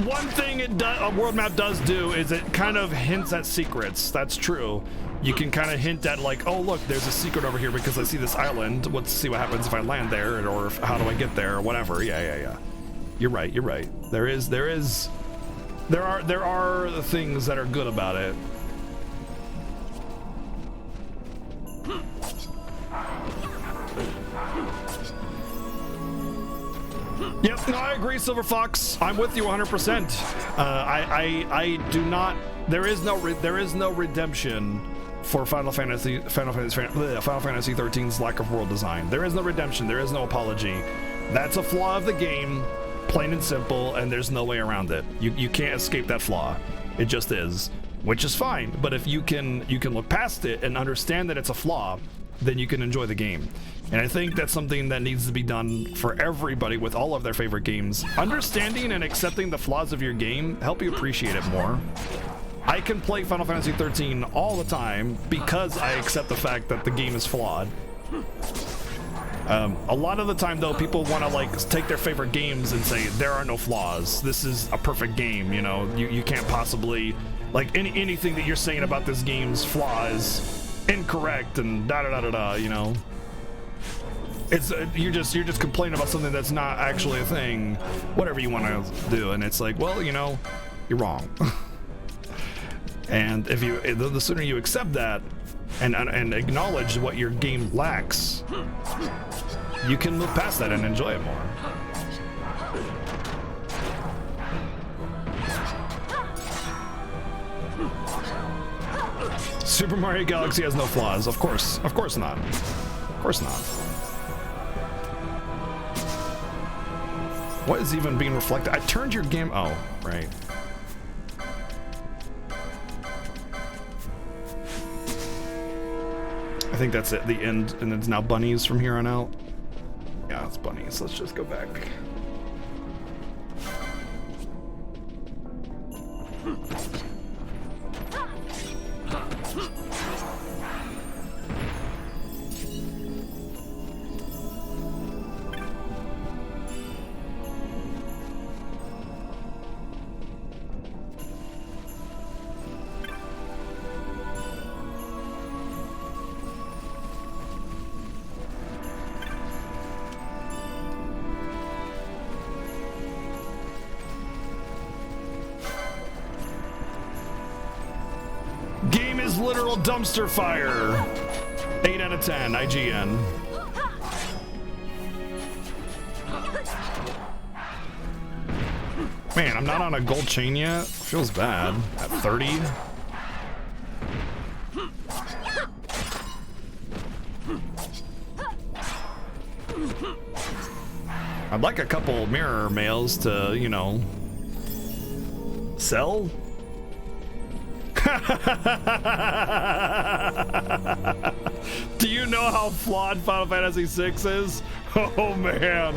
One thing a world map does do is it kind of hints at secrets. That's true. You can kind of hint at like, oh look, there's a secret over here because I see this island. Let's see what happens if I land there, or how do I get there, or whatever. Yeah. You're right. There are things that are good about it. Yep, no, I agree, Silver Fox. I'm with you 100%. I do not. There is no redemption for Final Fantasy 13's lack of world design. There is no redemption. There is no apology. That's a flaw of the game, plain and simple, and there's no way around it. You can't escape that flaw. It just is, which is fine. But if you can look past it and understand that it's a flaw, then you can enjoy the game. And I think that's something that needs to be done for everybody with all of their favorite games. Understanding and accepting the flaws of your game help you appreciate it more. I can play Final Fantasy 13 all the time because I accept the fact that the game is flawed. A lot of the time though, people want to like take their favorite games and say there are no flaws. This is a perfect game, you know. You can't possibly, like, anything that you're saying about this game's flaw is incorrect and da-da-da-da-da, you know. It's you're just complaining about something that's not actually a thing, whatever you want to do, and it's like, well, you know, you're wrong. And if you, the sooner you accept that and acknowledge what your game lacks, you can move past that and enjoy it more. Super Mario Galaxy has no flaws. Of course not. Of course not. What is even being reflected? I turned your game. Oh, right. I think that's it. The end, and it's now bunnies from here on out. Yeah, it's bunnies. Let's just go back. Literal dumpster fire. 8 out of 10, IGN. Man, I'm not on a gold chain yet. Feels bad. At 30. I'd like a couple mirror mails to, you know, sell. Do you know how flawed Final Fantasy VI is? Oh man,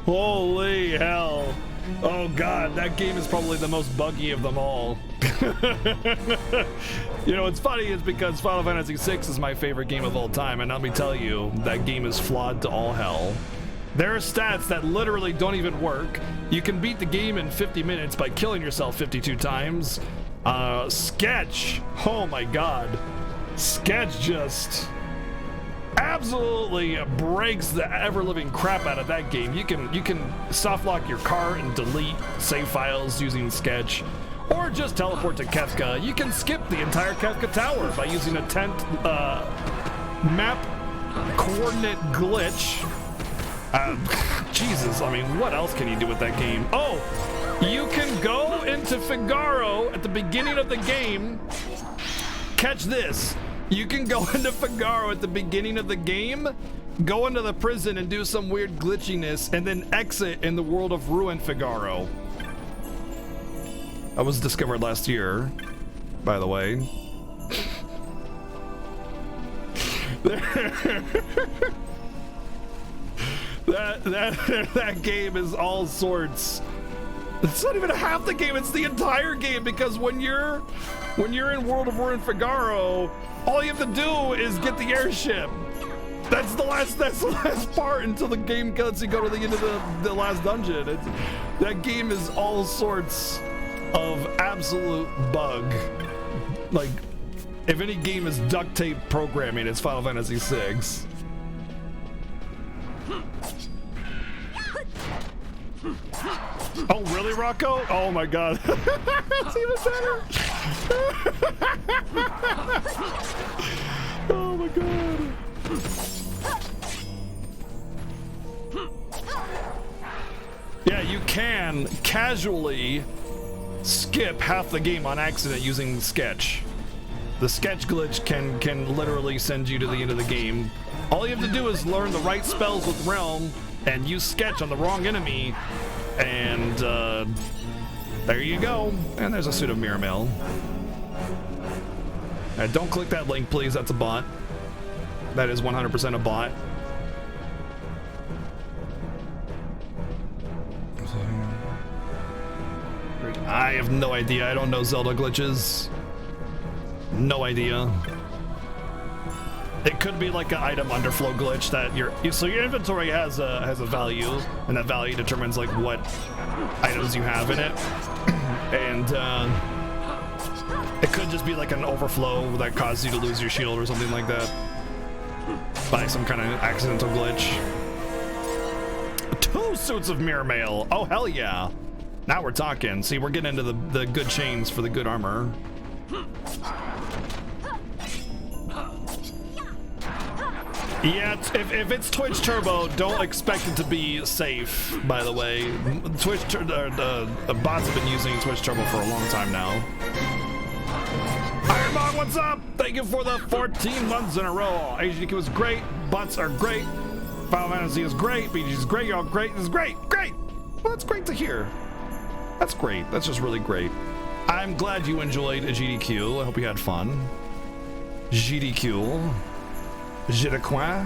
holy hell. Oh god, that game is probably the most buggy of them all. You know, what's funny is because Final Fantasy VI is my favorite game of all time, and let me tell you, that game is flawed to all hell. There are stats that literally don't even work. You can beat the game in 50 minutes by killing yourself 52 times. Sketch, oh my god. Sketch just absolutely breaks the ever-living crap out of that game. You can soft lock your car and delete save files using Sketch, or just teleport to Kefka. You can skip the entire Kefka Tower by using a tent map coordinate glitch. Jesus, I mean, what else can you do with that game? Oh, you can go into Figaro at the beginning of the game. Catch this. You can go into Figaro at the beginning of the game, go into the prison and do some weird glitchiness, and then exit in the world of Ruin Figaro. That was discovered last year, by the way. That game is all sorts. It's not even half the game, it's the entire game, because when you're in World of Ruin Figaro, all you have to do is get the airship. That's the last part until the game lets you go to the end of the last dungeon. That game is all sorts of absolute bug. Like, if any game is duct tape programming, it's Final Fantasy VI. Oh, really, Rocco? Oh my god. It's even better. Oh my god. Yeah, you can casually skip half the game on accident using Sketch. The Sketch glitch can literally send you to the end of the game. All you have to do is learn the right spells with Realm and use Sketch on the wrong enemy, and there you go. And there's a suit of mirror mail. Don't click that link, please. That's a bot. That is 100% a bot. I have no idea. I don't know Zelda glitches. No idea. It could be like an item underflow glitch that your inventory has a value, and that value determines like what items you have in it. And it could just be like an overflow that causes you to lose your shield or something like that by some kind of accidental glitch. 2 suits of mirror mail. Oh hell yeah! Now we're talking. See, we're getting into the good chains for the good armor. Yeah, if it's Twitch Turbo, don't expect it to be safe, by the way. Bots have been using Twitch Turbo for a long time now. Ironmog, what's up? Thank you for the 14 months in a row. HDQ is great, bots are great, Final Fantasy is great, BG is great, y'all great, this is great, great! Well, that's great to hear. That's great, that's just really great. I'm glad you enjoyed a GDQ, I hope you had fun. GDQ. Je le crois.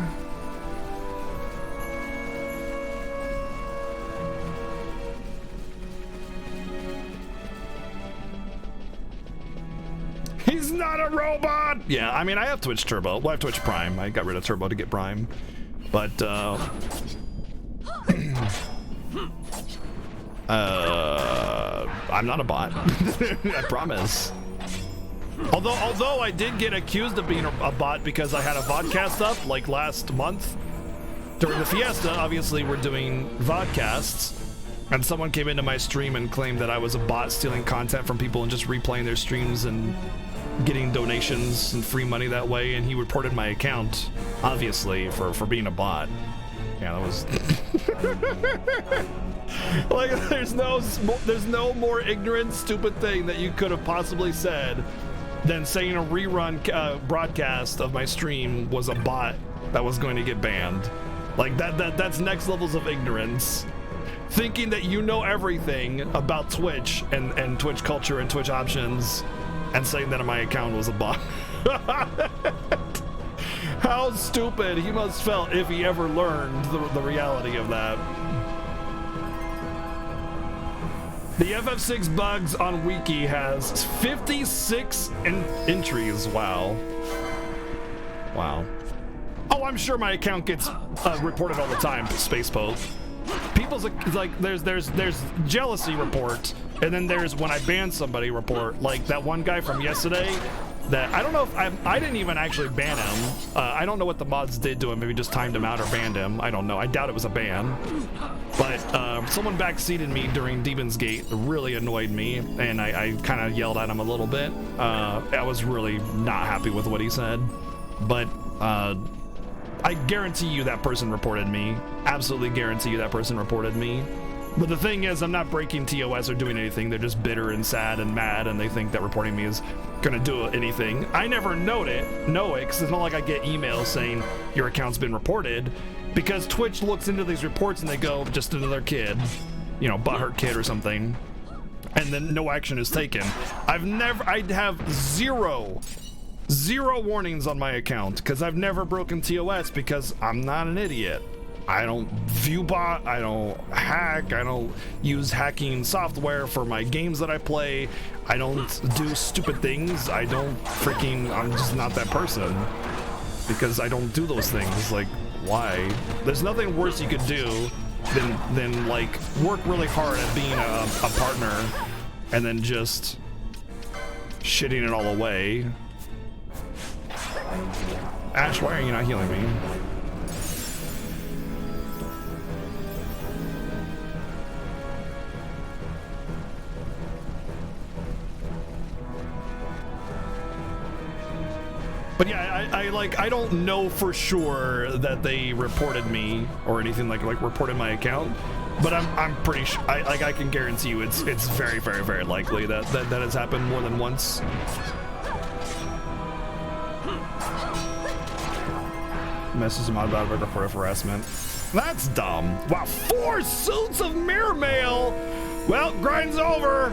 He's not a robot! Yeah, I mean, I have Twitch Turbo. Well, I have Twitch Prime. I got rid of Turbo to get Prime. But, I'm not a bot. I promise. Although I did get accused of being a bot because I had a vodcast up like last month during the Fiesta. Obviously, we're doing vodcasts, and someone came into my stream and claimed that I was a bot stealing content from people and just replaying their streams and getting donations and free money that way. And he reported my account, obviously, for being a bot. Yeah, that was. Like, there's no more ignorant, stupid thing that you could have possibly said than saying a rerun broadcast of my stream was a bot that was going to get banned. Like, that's next levels of ignorance. Thinking that you know everything about Twitch and Twitch culture and Twitch options, and saying that my account was a bot. How stupid he must felt if he ever learned the reality of that. The FF6 bugs on Wiki has 56 entries. Wow. Wow. Oh, I'm sure my account gets reported all the time, Space Pope. People's like, there's jealousy report, and then there's when I ban somebody report, like that one guy from yesterday. That I don't know if I didn't even actually ban him. I don't know what the mods did to him. Maybe just timed him out or banned him. I don't know. I doubt it was a ban. But someone backseated me during Demon's Gate. Really annoyed me, and I kind of yelled at him a little bit. I was really not happy with what he said. But I guarantee you that person reported me. Absolutely guarantee you that person reported me. But the thing is, I'm not breaking TOS or doing anything. They're just bitter and sad and mad, and they think that reporting me is gonna do anything. I never know it, because it's not like I get emails saying your account's been reported, because Twitch looks into these reports and they go, just another kid, you know, butthurt kid or something, and then no action is taken. I have zero warnings on my account, because I've never broken TOS, because I'm not an idiot. I don't viewbot, I don't hack, I don't use hacking software for my games that I play, I don't do stupid things, I'm just not that person. Because I don't do those things, like, why? There's nothing worse you could do than like, work really hard at being a partner, and then just shitting it all away. Ash, why are you not healing me? But yeah, I don't know for sure that they reported me or anything like reported my account, but I'm pretty sure I can guarantee you it's very, very, very likely that has happened more than once. Message mod about report harassment. That's dumb. Wow, 4 suits of mirror mail. Well, grind's over.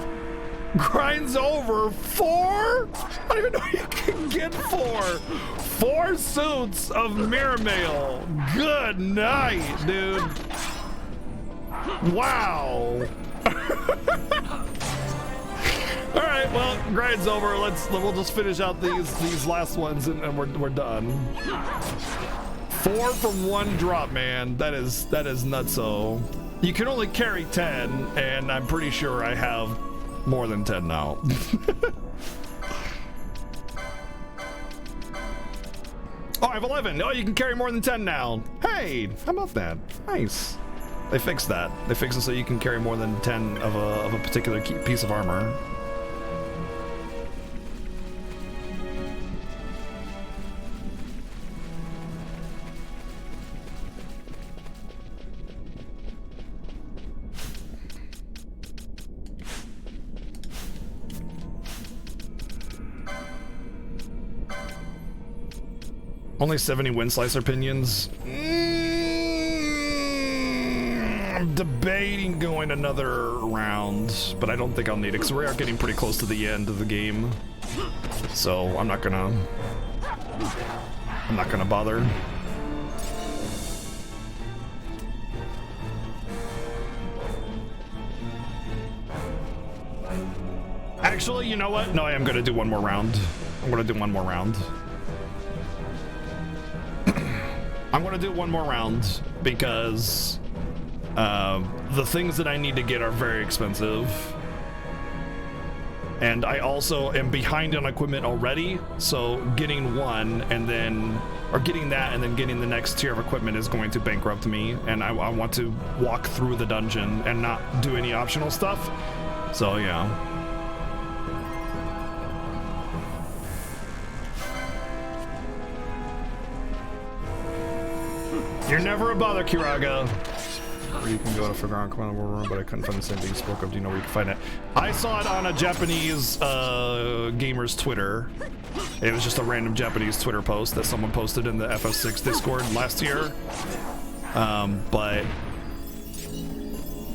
Grind's over. 4? I don't even know you can get 4. 4 suits of mirror mail. Good night, dude. Wow. All right, well, grind's over. We'll just finish out these last ones and we're done. 4 from 1 drop, man. That is nutso. You can only carry 10, and I'm pretty sure I have more than 10 now. Oh, I have 11. Oh, you can carry more than 10 now. Hey, how about that? Nice. They fixed that. They fixed it so you can carry more than 10 of a particular piece of armor. Only 70 Wind Slicer opinions. I'm debating going another round, but I don't think I'll need it because we are getting pretty close to the end of the game. So I'm not gonna bother. Actually, you know what? No, I am gonna do one more round. I'm gonna do one more round. I'm gonna do one more round because the things that I need to get are very expensive. And I also am behind on equipment already, so getting one and then, or getting that and then getting the next tier of equipment is going to bankrupt me, and I want to walk through the dungeon and not do any optional stuff. So yeah. You're never a bother, Kiraga. where you can go to Forgotten Command Room, but I couldn't find the same thing you spoke of. Do you know where you can find it? I saw it on a Japanese gamer's Twitter. It was just a random Japanese Twitter post that someone posted in the FF6 Discord last year. But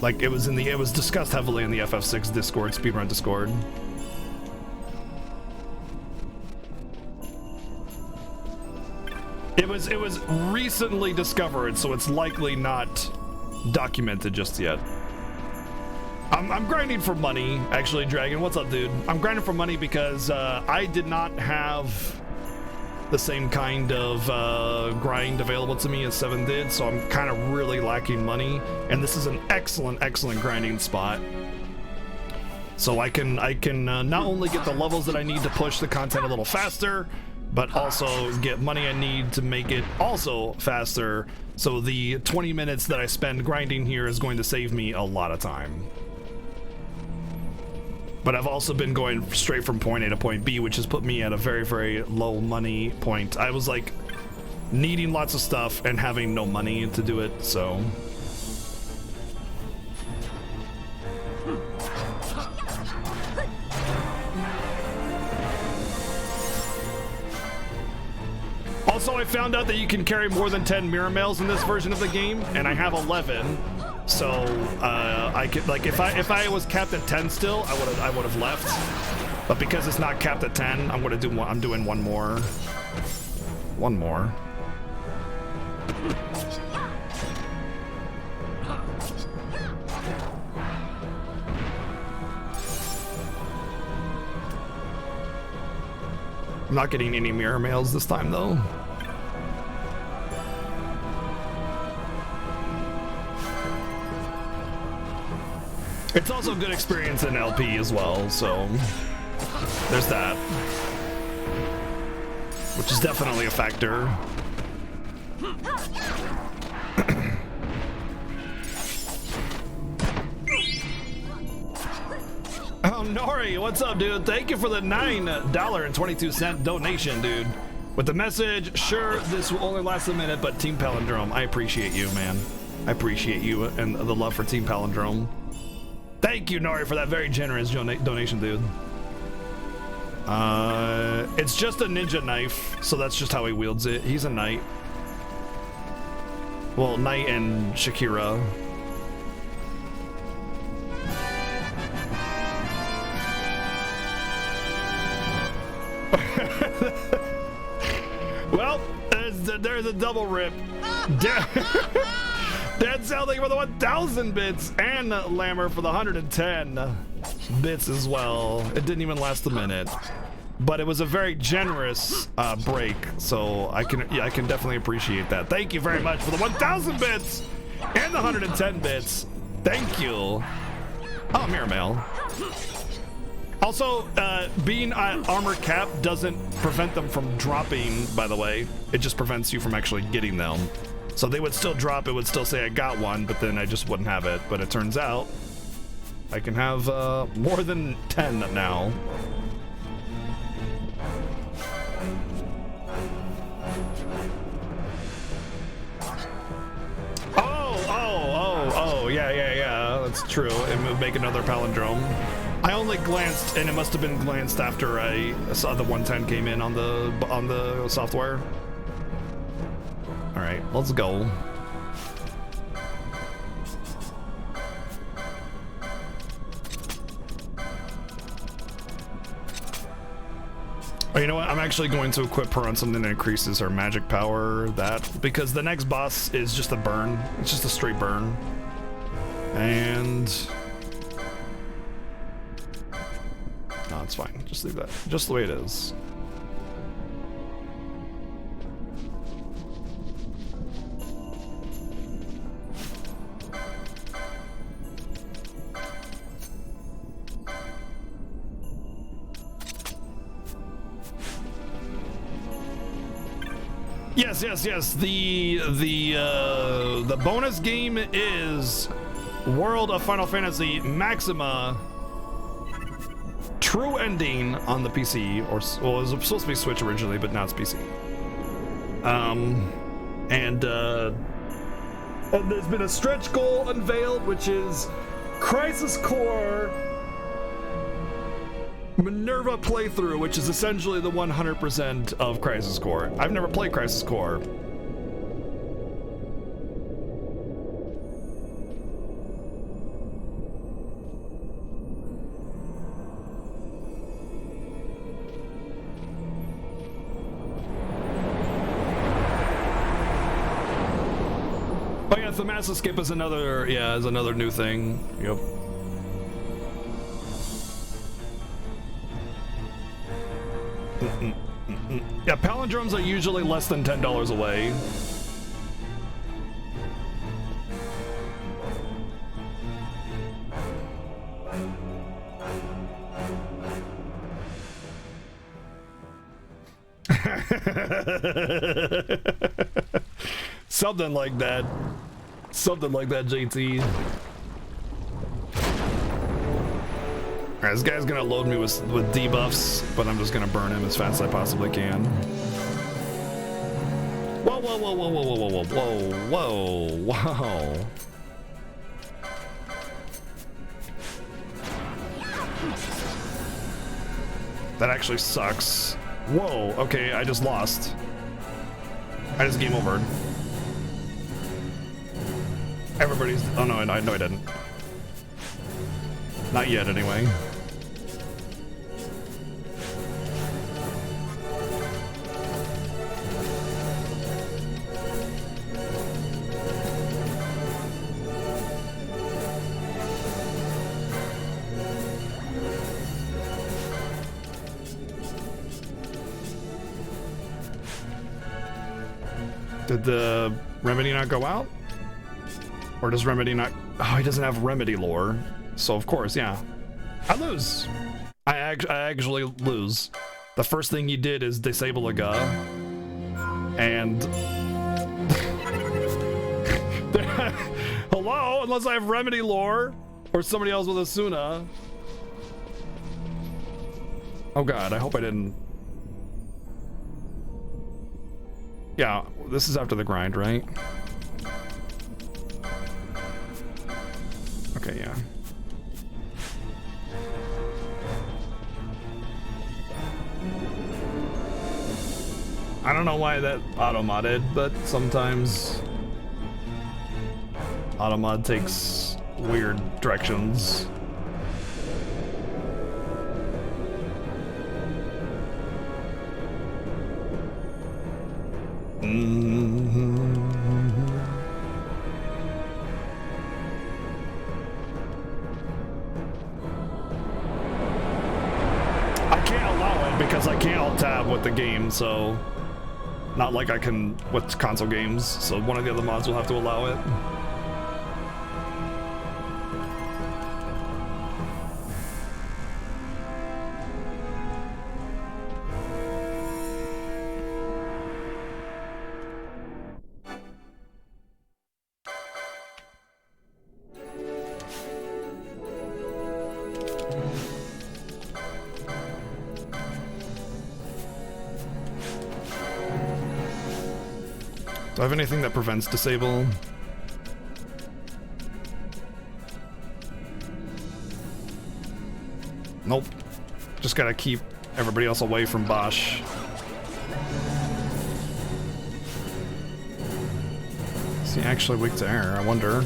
like it was discussed heavily in the FF6 Discord, speedrun Discord. It was recently discovered, so it's likely not documented just yet. I'm grinding for money, actually, Dragon. What's up, dude? I'm grinding for money because I did not have the same kind of grind available to me as Seven did, so I'm kind of really lacking money. And this is an excellent grinding spot. So I can not only get the levels that I need to push the content a little faster, but also get money I need to make it also faster. So the 20 minutes that I spend grinding here is going to save me a lot of time. But I've also been going straight from point A to point B, which has put me at a very low money point. I was like needing lots of stuff and having no money to do it, so. Also, I found out that you can carry more than 10 mirror mails in this version of the game, and I have 11. So I could, like, if I was capped at 10 still, I would have left. But because it's not capped at 10, I'm doing one more. One more. I'm not getting any mirror mails this time though. It's also a good experience in LP as well, so there's that. Which is definitely a factor. Oh, Nori, what's up, dude? Thank you for the $9.22 donation, dude. With the message, sure, this will only last a minute, but Team Palindrome, I appreciate you, man. I appreciate you and the love for Team Palindrome. Thank you, Nori, for that very generous donation, dude. It's just a ninja knife, so that's just how he wields it. He's a knight. Well, Knight and Shakira. Well, there's a double rip. Dead Celtic for the 1,000 bits, and Lammer for the 110 bits as well. It didn't even last a minute, but it was a very generous break, so I can definitely appreciate that. Thank you very much for the 1,000 bits and the 110 bits. Thank you. Oh, mirror mail. Also, being armor cap doesn't prevent them from dropping, by the way. It just prevents you from actually getting them. So they would still drop, it would still say I got one, but then I just wouldn't have it. But it turns out I can have more than 10 now. Oh, yeah, that's true. It would make another palindrome. I only glanced, and it must have been glanced after I saw the 110 came in on the software. All right, let's go. Oh, you know what? I'm actually going to equip her on something that increases her magic power, because the next boss is just a burn. It's just a straight burn. And no, it's fine. Just leave that just the way it is. Yes. The bonus game is World of Final Fantasy Maxima True Ending on the PC, well, it was supposed to be Switch originally, but now it's PC. And And there's been a stretch goal unveiled, which is Crisis Core Minerva playthrough, which is essentially the 100% of Crisis Core. I've never played Crisis Core. Oh yeah, the Mass Escape is another, is another new thing. Yep. Yeah, palindromes are usually less than $10 away. Something like that. Something like that, JT. Alright, this guy's gonna load me with debuffs, but I'm just gonna burn him as fast as I possibly can. Whoa, whoa, whoa, whoa, whoa, whoa, whoa, whoa, whoa, whoa. That actually sucks. Whoa, okay, I just lost. I just game over. Everybody's, oh no, I didn't. Not yet, anyway. Did the remedy not go out? Or does remedy not? Oh, he doesn't have remedy lore. So of course, yeah. I lose. I actually lose. The first thing he did is disable a guy. And hello, unless I have remedy lore or somebody else with a Suna. Oh god, I hope I didn't. Yeah, this is after the grind, right? Okay, yeah. I don't know why that auto-modded, but sometimes auto-mod takes weird directions. I can't allow it because I can't alt-tab with the game, so not like I can with console games, so one of the other mods will have to allow it. Do I have anything that prevents disable? Nope. Just gotta keep everybody else away from Bosch. Is he actually weak to air? I wonder.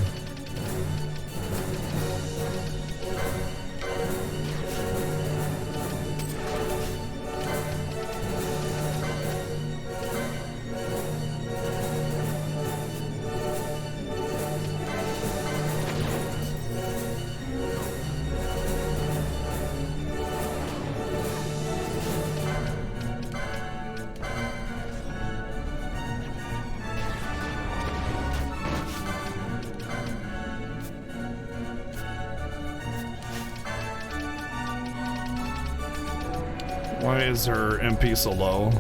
Why is her MP so low?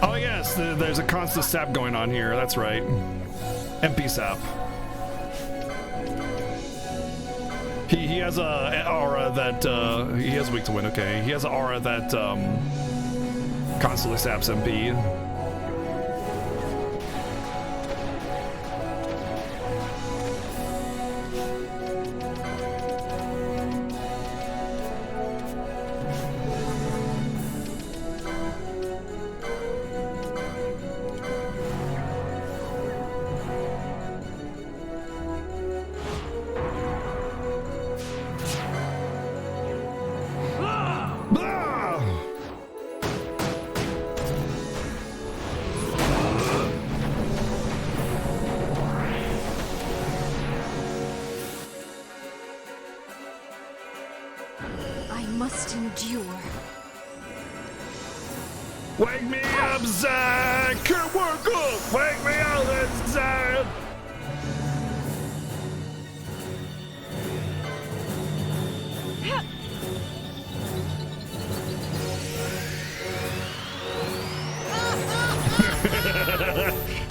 Oh yes, there's a constant sap going on here. That's right. MP sap. He has a aura that he has weak to wind. Okay, he has an aura that constantly saps MP. endure. Wake me up, Zach! Can't work up! Wake me up, Zach!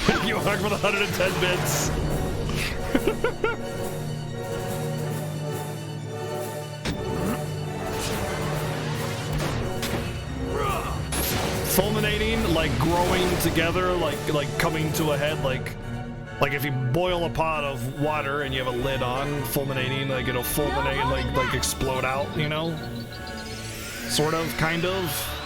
Thank you, Mark, for the 110 bits. Fulminating, like growing together, like coming to a head, like if you boil a pot of water and you have a lid on, fulminating, like it'll fulminate and like explode out, you know? Sort of, kind of.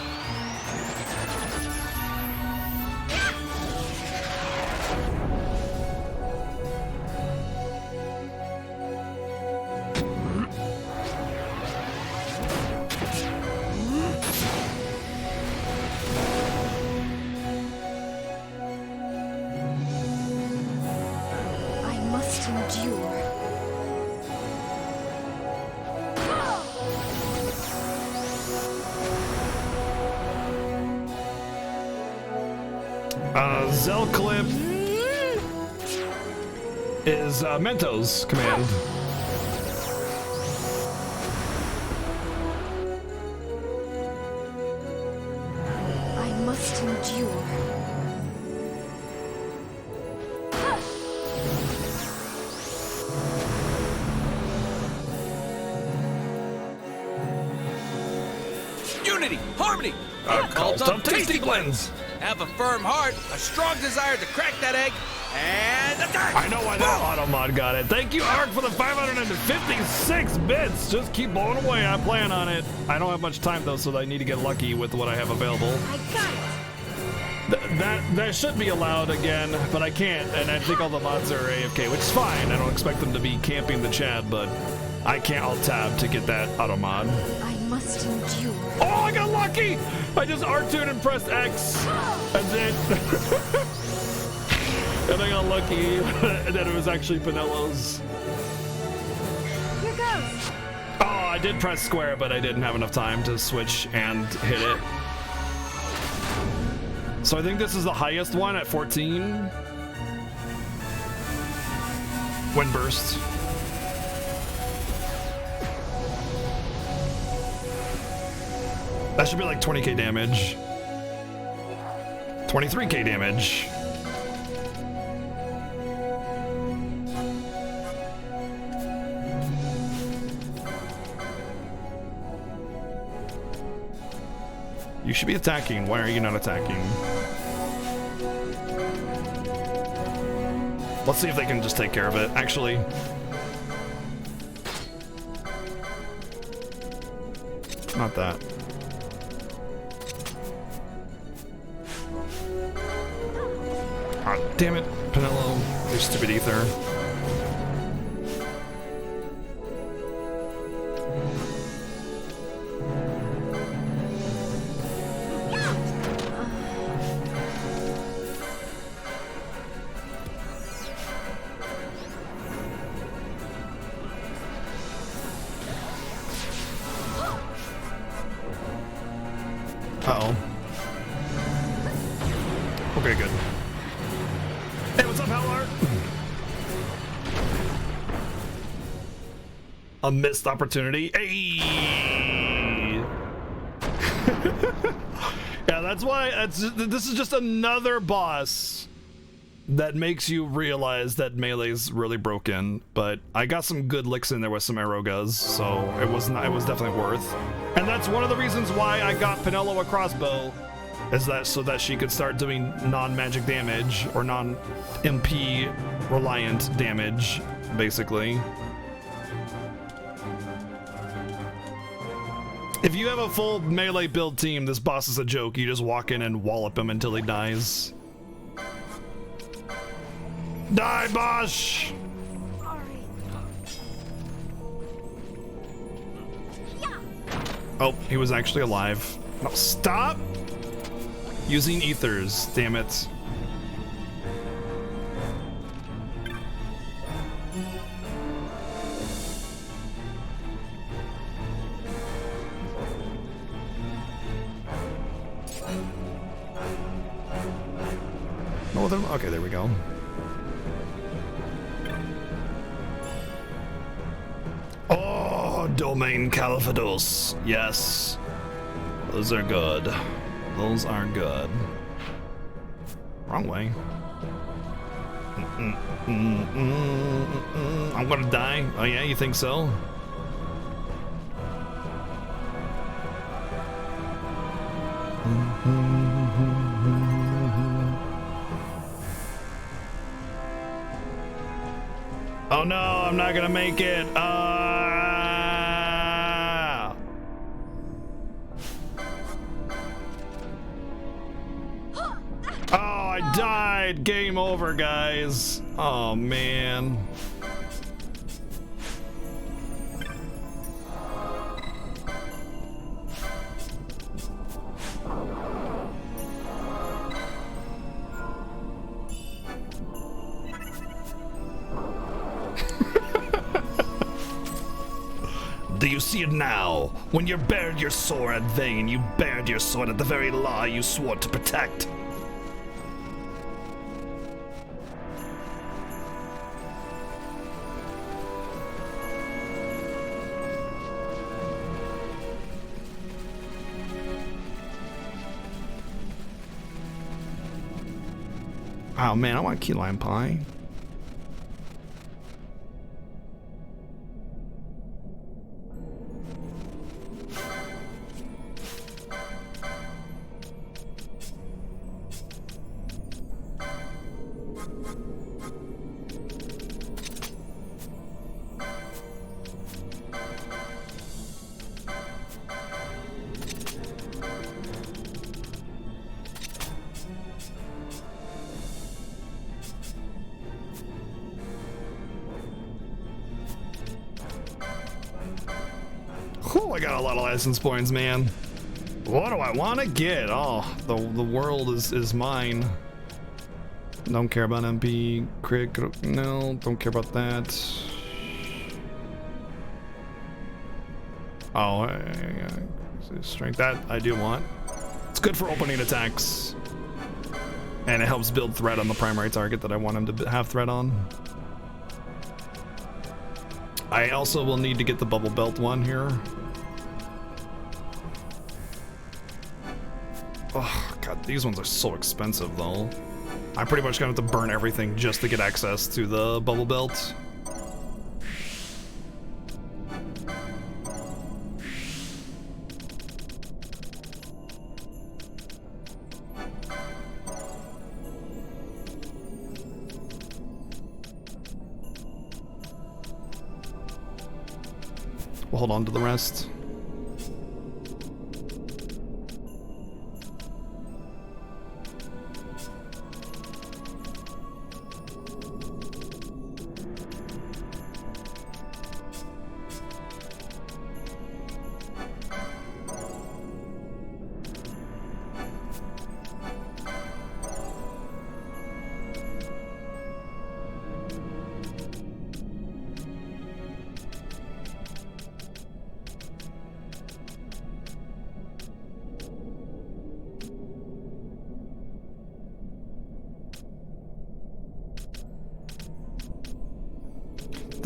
Zell clip is Mentos command. I must endure. Unity, harmony, Call tasty blends. Have a firm heart, a strong desire to crack that egg, and attack! I know why that auto mod got it. Thank you, Ark, for the 556 bits. Just keep blowing away. I plan on it. I don't have much time though, so I need to get lucky with what I have available. I got it. That should be allowed again, but I can't, and I think all the mods are AFK, which is fine. I don't expect them to be camping the chat, but I can't alt tab to get that auto mod. I must endure. Oh, I got lucky! I just R2'd and pressed X. That's it. And I got lucky that it was actually Pinello's. Here goes. Oh, I did press square, but I didn't have enough time to switch and hit it. So I think this is the highest one at 14. Wind burst. That should be like 20k damage. 23k damage. You should be attacking. Why are you not attacking? Let's see if they can just take care of it. Actually, not that. Ah, damn it, Pinello, you stupid ether. Uh-oh. Okay, good. Hey, what's up, Howler? A missed opportunity. Hey! Yeah, that's why this is just another boss that makes you realize that melee's really broken, but I got some good licks in there with some Aerogas, so it was definitely worth. And that's one of the reasons why I got Pinello a crossbow, is that so that she could start doing non-magic damage or non-MP reliant damage, basically. If you have a full melee build team, this boss is a joke. You just walk in and wallop him until he dies. Die, Bosch! Oh, he was actually alive. No, stop using ethers, damn it. Northern. Okay, there we go. Oh, Domain Calvados. Yes. Those are good. Those are good. Wrong way. I'm gonna die. Oh yeah, you think so? Oh no, I'm not gonna make it. Oh, I died. Game over, guys. Oh man. Do you see it now? When you bared your sword at Vayne, you bared your sword at the very law you swore to protect. Oh man, I want key lime pie. Cool, I got a lot of license points, man. What do I want to get? Oh, the world is mine. Don't care about MP, crit, no, don't care about that. Oh, strength, that I do want. It's good for opening attacks. And it helps build threat on the primary target that I want him to have threat on. I also will need to get the bubble belt one here. Oh god, these ones are so expensive though. I'm pretty much gonna have to burn everything just to get access to the bubble belt. We'll hold on to the rest.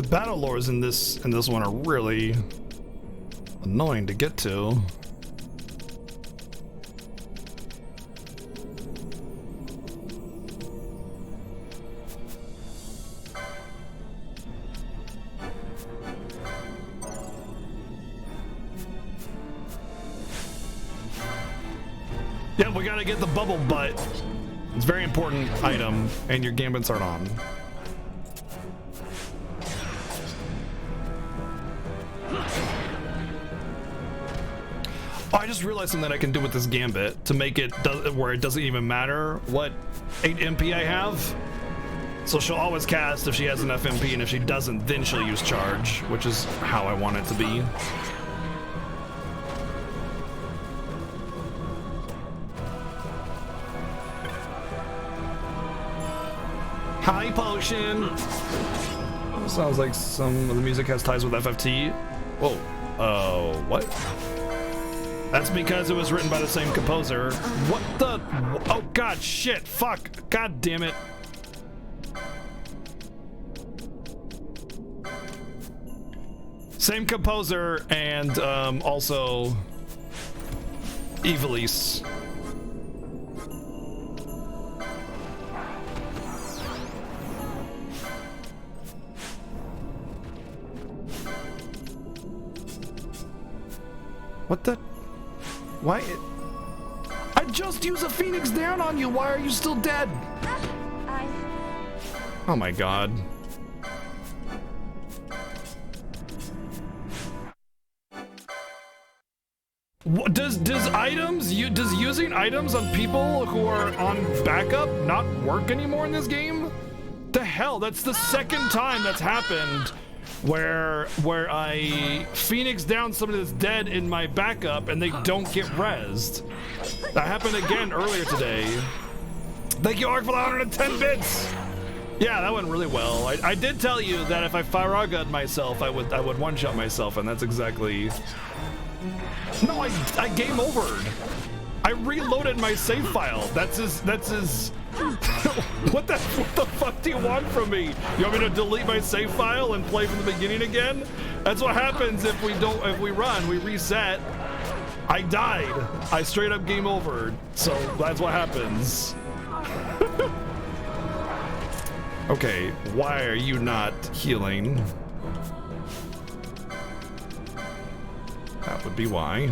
Battle lores in this one are really annoying to get to. Yeah, we gotta get the bubble butt. It's a very important item, and your gambits aren't on. Oh, I just realized something that I can do with this gambit to make it where it doesn't even matter what 8 MP I have. So she'll always cast if she has enough MP, and if she doesn't, then she'll use charge, which is how I want it to be. Hi, Potion! Sounds like some of the music has ties with FFT. Whoa. What? That's because it was written by the same composer. What the? Oh god, shit, fuck, god damn it. Same composer and also Evilise. What the? Why? I just used a Phoenix down on you. Why are you still dead? Oh my god. What, does using items on people who are on backup not work anymore in this game? The hell, that's the second time that's happened where I Phoenix down somebody that's dead in my backup and they don't get rezzed. That happened again earlier today. Thank you, Ark, for the 110 bits. Yeah, that went really well. I did tell you that if I Firaga myself, I would one-shot myself, and that's exactly. No, I game overed. I reloaded my save file. That's his. What the fuck do you want from me? You want me to delete my save file and play from the beginning again? That's what happens if we run, we reset. I died. I straight up game overed. So that's what happens. Okay, why are you not healing? That would be why.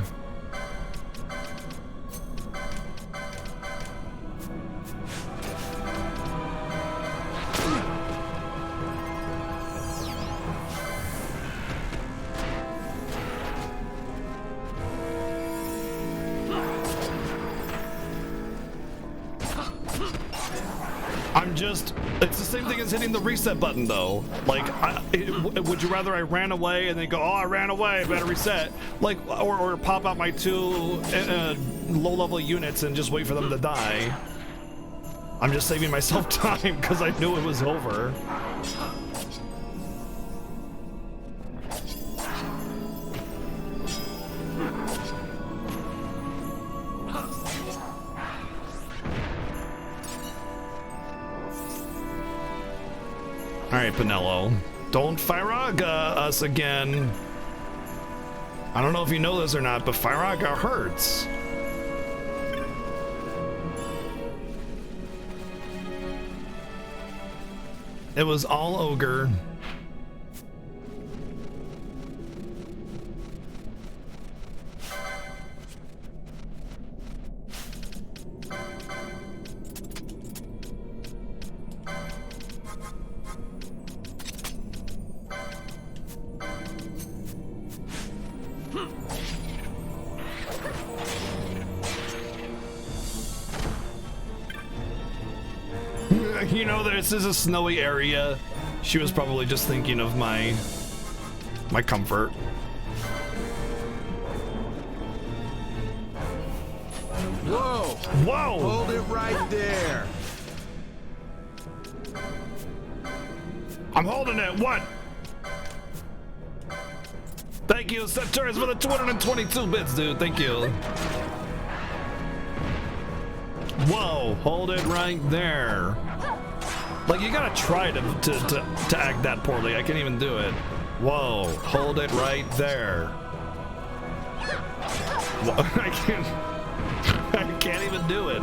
It's the same thing as hitting the reset button though. Like, would you rather I ran away and then go, oh, I ran away, better reset? Like, or pop out my two low-level units and just wait for them to die. I'm just saving myself time because I knew it was over. Alright, Pinello. Don't Firaga us again. I don't know if you know this or not, but Firaga hurts. It was all ogre. You know, this is a snowy area. She was probably just thinking of my comfort. Whoa! Whoa! Hold it right there. I'm holding it. What? Thank you, Septurus, for the 222 bits, dude. Thank you. Whoa! Hold it right there. Like, you gotta try to act that poorly. I can't even do it. Whoa, hold it right there. Whoa, I can't even do it.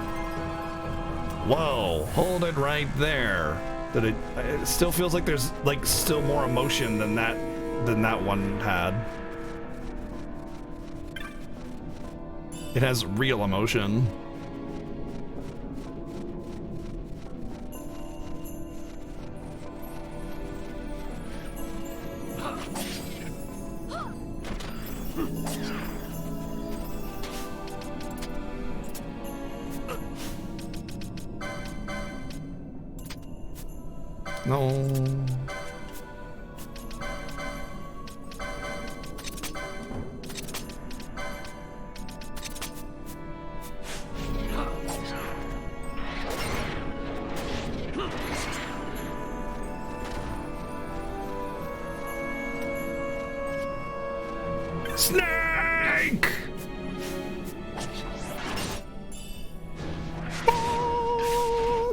Whoa, hold it right there. It still feels like there's like still more emotion than that one had. It has real emotion. No. Snake!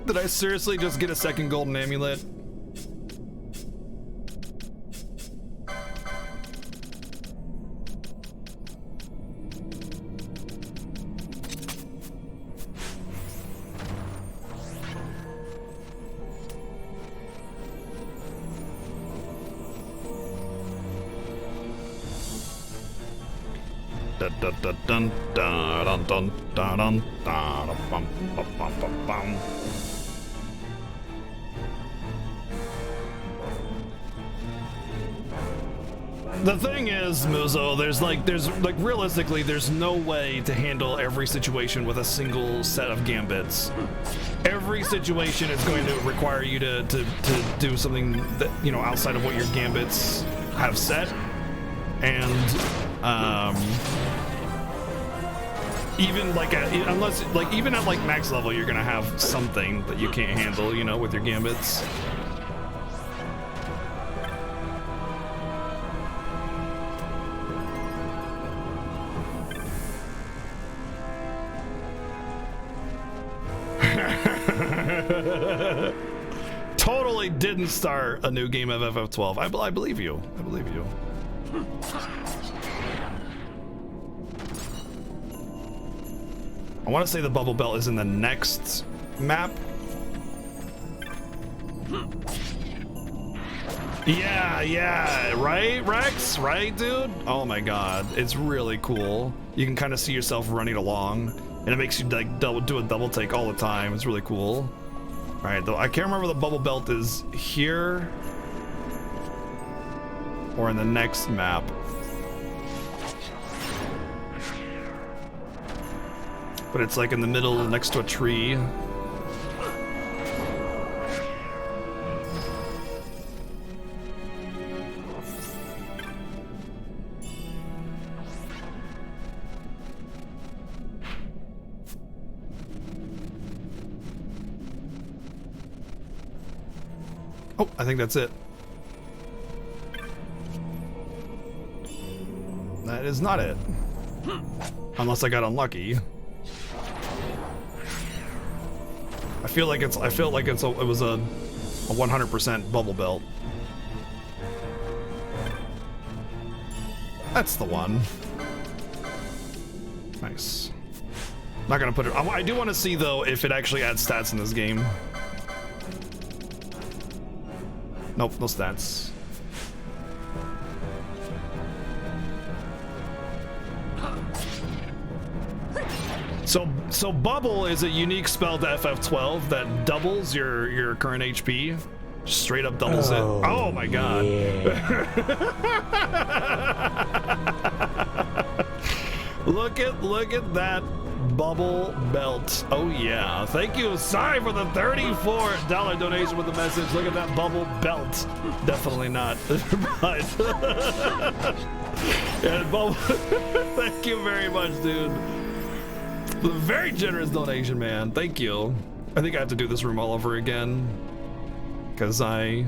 Did I seriously just get a second golden amulet? The thing is, Muzo, there's realistically, there's no way to handle every situation with a single set of gambits. Every situation is going to require you to do something that, you know, outside of what your gambits have set. And even even at like max level, you're gonna have something that you can't handle, you know, with your gambits. Totally didn't start a new game of FF12. I believe you. I believe you. I want to say the bubble belt is in the next map. Yeah, right, Rex? Right, dude? Oh my god, it's really cool. You can kind of see yourself running along, and it makes you like do a double take all the time. It's really cool. All right, though I can't remember the bubble belt is here or in the next map. But it's like in the middle next to a tree. Oh, I think that's it. That is not it. Unless I got unlucky. I feel like it was a 100% bubble belt. That's the one. Nice. Not gonna put it. I do want to see though if it actually adds stats in this game. Nope, no stats. So bubble is a unique spell to FF12 that doubles your current HP. Straight up doubles it. Oh my god. Yeah. Look at that bubble belt. Oh yeah. Thank you, Sai, for the $34 donation with the message. Look at that bubble belt. Definitely not. But yeah, bubble. Thank you very much, dude. Very generous donation, man. Thank you. I think I have to do this room all over again because I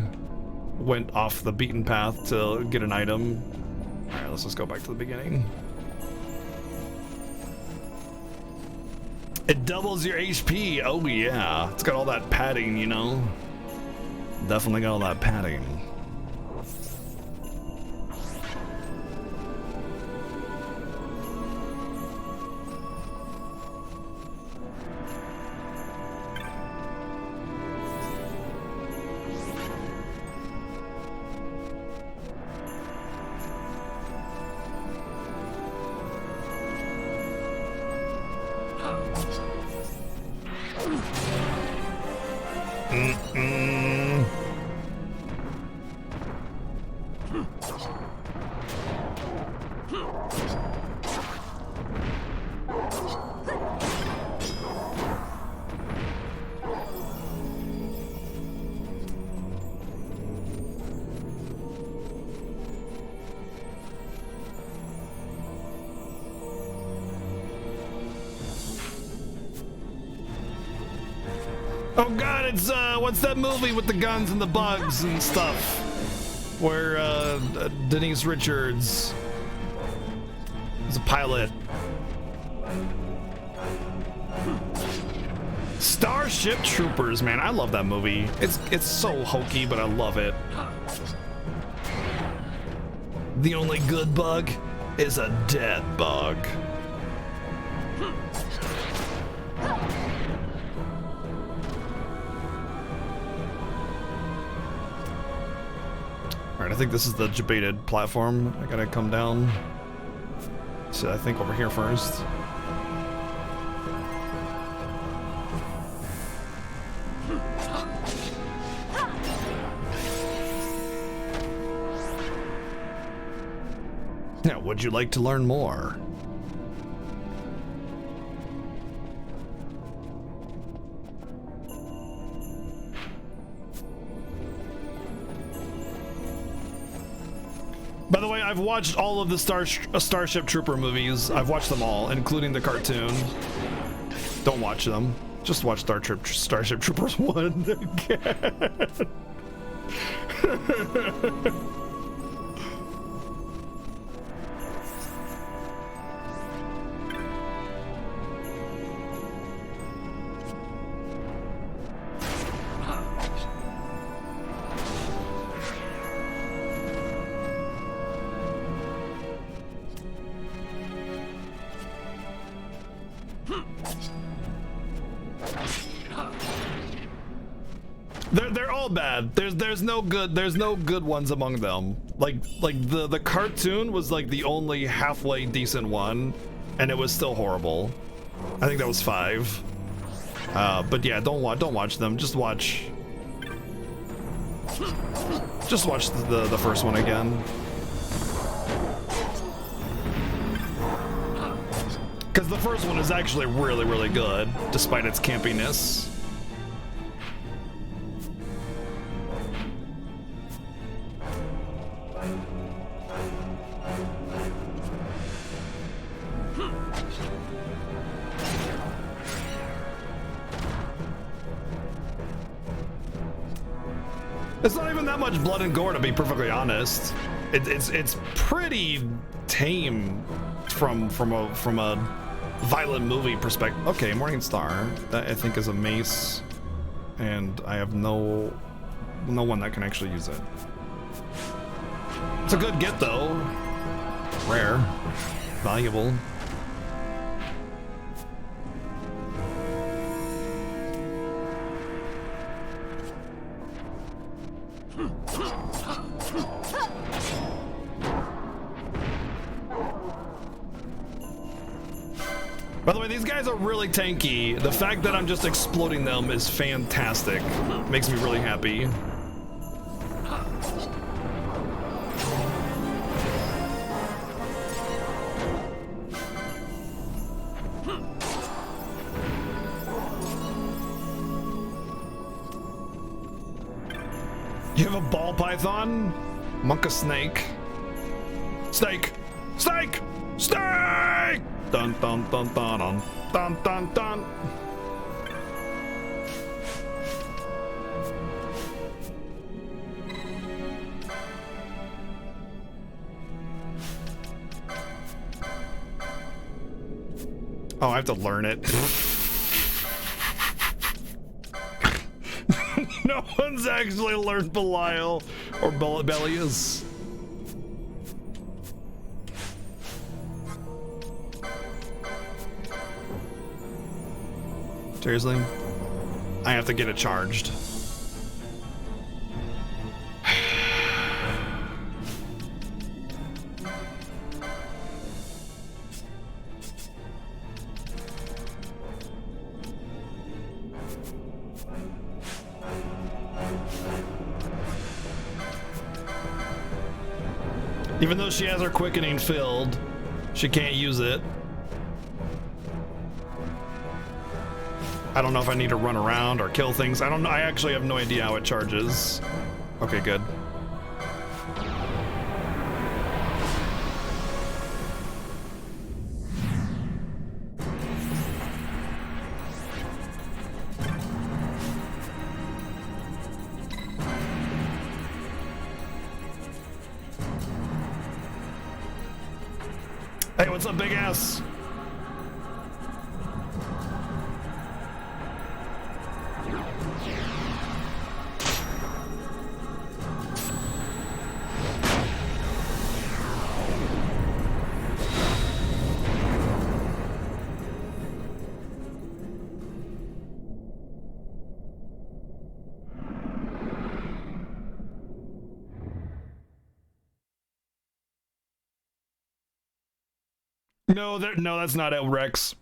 went off the beaten path to get an item. All right, let's just go back to the beginning. It doubles your HP. Oh yeah, it's got all that padding, you know. Definitely got all that padding. Oh god, it's what's that movie with the guns and the bugs and stuff? Where Denise Richards is a pilot. Starship Troopers, man, I love that movie. It's so hokey, but I love it. The only good bug is a dead bug. Alright, I think this is the debated platform. I gotta come down. So I think over here first. Now, would you like to learn more? By the way, I've watched all of the Starship Trooper movies. I've watched them all, including the cartoon. Don't watch them. Just watch Starship Troopers 1 again. They're all bad. There's no good ones among them. Like the cartoon was like the only halfway decent one, and it was still horrible. I think that was 5. But yeah, don't watch them. Just watch the first one again. Because the first one is actually really, really good, despite its campiness. It's not even that much blood and gore, to be perfectly honest. It's pretty tame from a violent movie perspective. Okay, Morning Star. That I think is a mace, and I have no one that can actually use it. It's a good get though. Rare, valuable. By the way, these guys are really tanky. The fact that I'm just exploding them is fantastic. Makes me really happy. You have a ball python? Monk a snake. Snake! Snake! Snake! Dun dun dun dun dun dun dun dun. Oh, I have to learn it. No one's actually learned Belial or Bellius. Seriously? I have to get it charged. Even though she has her quickening filled, she can't use it. I don't know if I need to run around or kill things. I don't know. I actually have no idea how it charges. Okay, good. Hey, what's up, big ass? No, that's not it, Rex.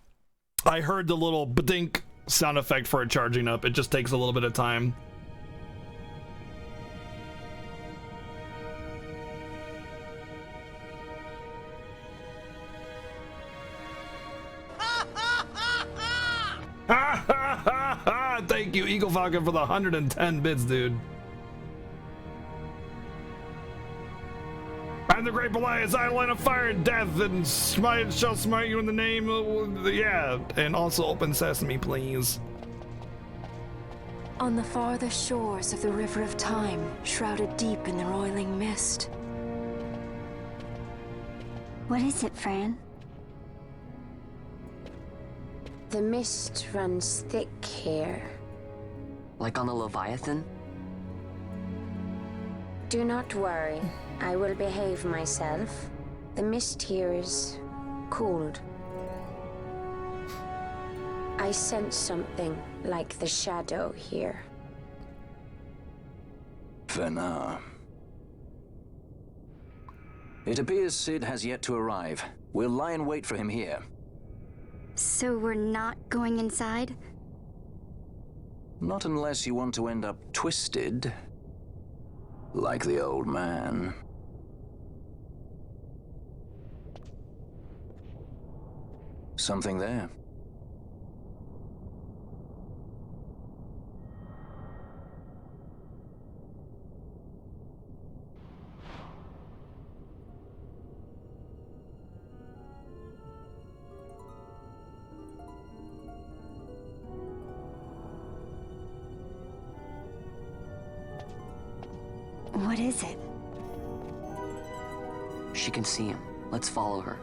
I heard the little badink sound effect for it charging up. It just takes a little bit of time. Thank you, Eagle Falcon, for the 110 bits, dude. And the great Belias, I line of fire and death, and shall smite you in the name of yeah. And also open sesame, please. On the farther shores of the River of Time, shrouded deep in the roiling mist. What is it, Fran? The mist runs thick here. Like on the Leviathan? Do not worry. I will behave myself. The mist here is cooled. I sense something like the shadow here. Venar. It appears Sid has yet to arrive. We'll lie in wait for him here. So we're not going inside? Not unless you want to end up twisted. Like the old man. Something there. What is it? She can see him. Let's follow her.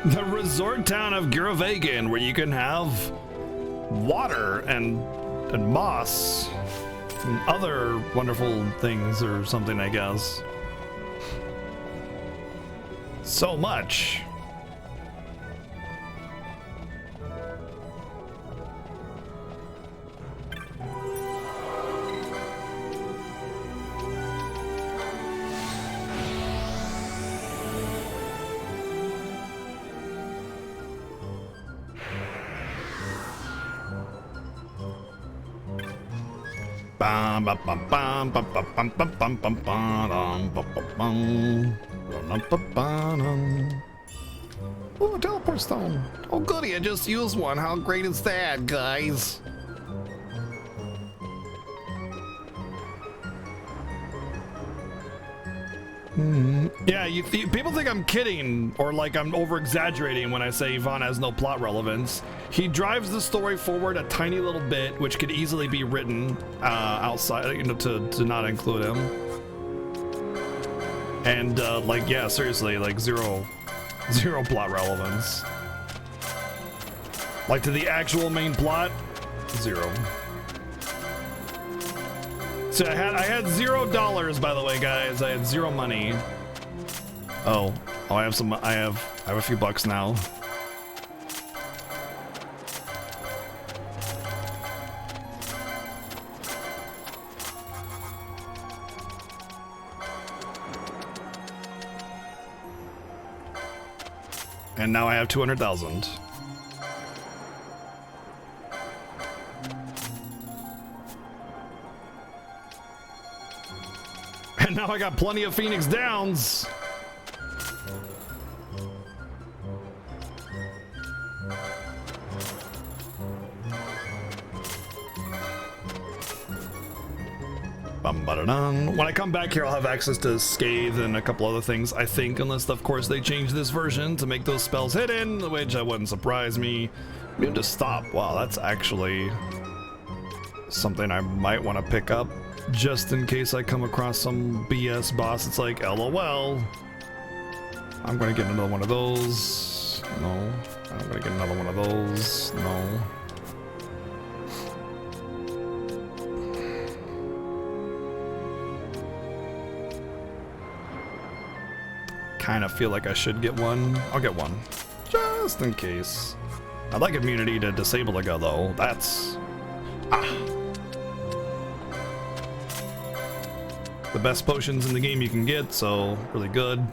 The resort town of Gyrovagan, where you can have water and moss and other wonderful things or something, I guess. So much. Oh, a teleport stone. Oh, goody, I just used one. How great is that, guys? Yeah, people think I'm kidding or like I'm over-exaggerating when I say Yvonne has no plot relevance. He drives the story forward a tiny little bit, which could easily be written outside, you know, to not include him. And like, yeah, seriously, like zero plot relevance. Like to the actual main plot, zero. So I had $0, by the way, guys. I had zero money. Oh, I have some. I have a few bucks now. And now I have 200,000. And now I got plenty of Phoenix Downs. When I come back here, I'll have access to Scathe and a couple other things, I think, unless, of course, they change this version to make those spells hidden, which wouldn't surprise me. Maybe to stop. Wow, that's actually something I might want to pick up, just in case I come across some BS boss. It's like, LOL. I'm gonna get another one of those. No. I'm gonna get another one of those. No. Kind of feel like I should get one. I'll get one, just in case. I'd like immunity to disable a go though. That's the best potions in the game you can get, so really good.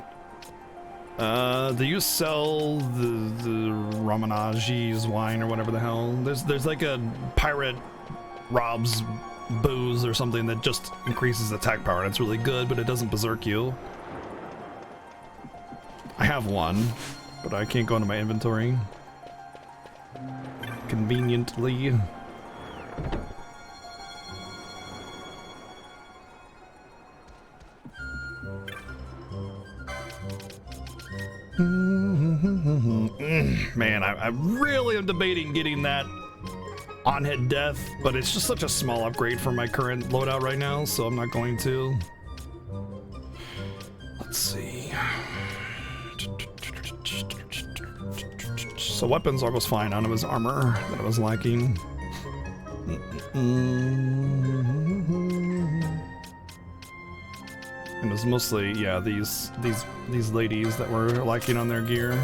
Do you sell the Ramanaji's wine or whatever the hell? There's like a pirate robs booze or something that just increases attack power, and it's really good, but it doesn't berserk you. I have one, but I can't go into my inventory. Conveniently. Man, I really am debating getting that on-hit death, but it's just such a small upgrade for my current loadout right now, so I'm not going to. Let's see. So weapons are was fine. None of his armor that I was lacking. And it was mostly, yeah, these ladies that were lacking on their gear.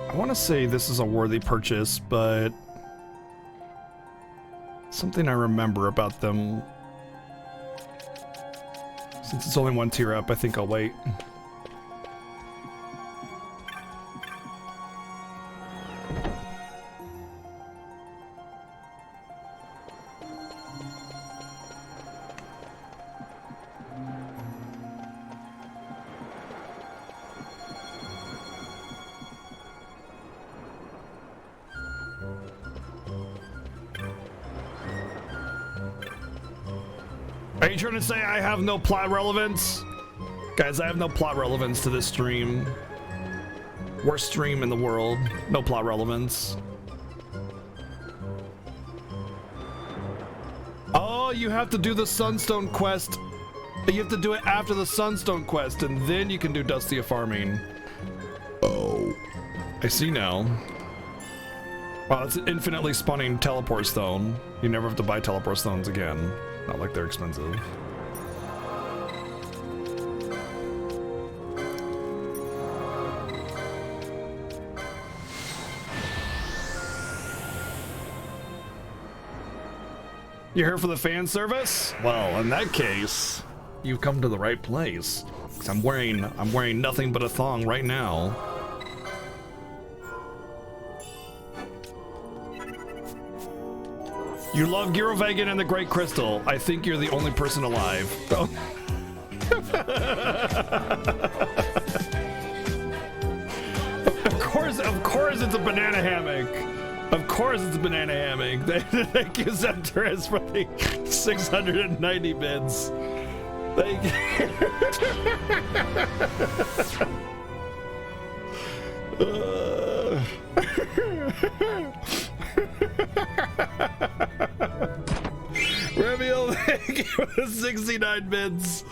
I want to say this is a worthy purchase, but something I remember about them. Since it's only one tier up, I think I'll wait. Are you trying to say I have no plot relevance? Guys, I have no plot relevance to this stream. Worst stream in the world. No plot relevance. Oh, you have to do the Sunstone quest. You have to do it after the Sunstone quest, and then you can do Dusty farming. Oh. I see now. Wow, it's an infinitely spawning teleport stone. You never have to buy teleport stones again. Not like they're expensive. You're here for the fan service? Well, in that case, you've come to the right place. 'Cause I'm wearing nothing but a thong right now. You love Girovegan and the Great Crystal. I think you're the only person alive. Oh. Of course it's a banana hammock. Of course it's a banana hammock. Thank you, Zenturus, for the 690 bids. Thank you. Reveal, thank you for the 69 bids.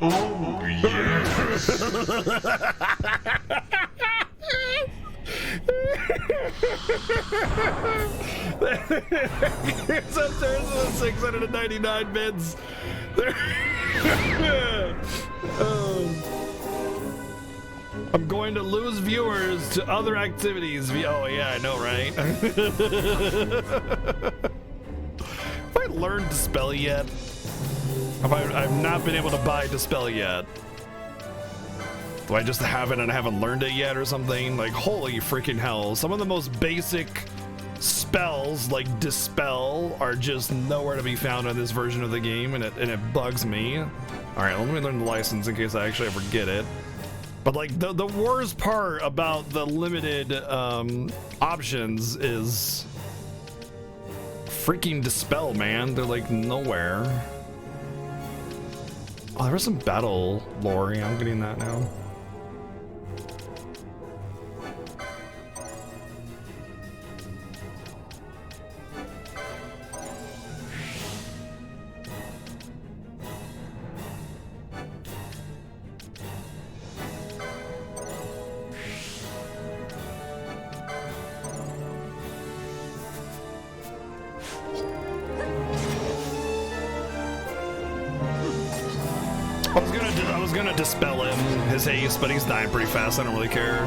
Oh, yes. Here's up there to the 699 bids. I'm going to lose viewers to other activities. Oh yeah, I know, right? Have I learned Dispel yet? I've not been able to buy Dispel yet. Do I just have it and I haven't learned it yet or something? Like, holy freaking hell. Some of the most basic spells, like Dispel, are just nowhere to be found in this version of the game, and it bugs me. Alright, let me learn the license in case I actually ever get it. But like, the worst part about the limited options is freaking Dispel, man. They're like nowhere. Oh, there was some battle lore. Yeah, I'm getting that now. was gonna dispel his haste, but he's dying pretty fast. I don't really care.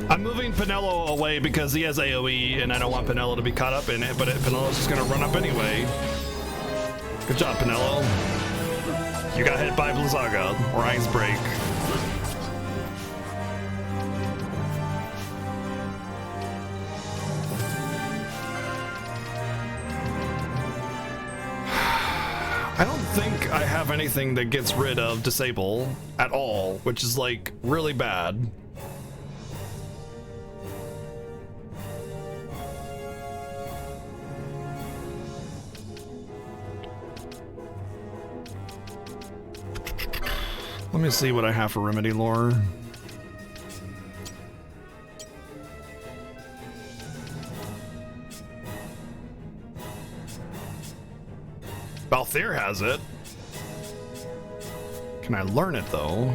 I'm moving Pinello away because he has AoE and I don't want Pinello to be caught up in it, but Pinello's just gonna run up anyway. Good job, Pinello. You got hit by Blizzaga or Ice Break. I don't think I have anything that gets rid of Disable at all, which is like really bad. Let me see what I have for remedy lore. Balthier has it. Can I learn it though?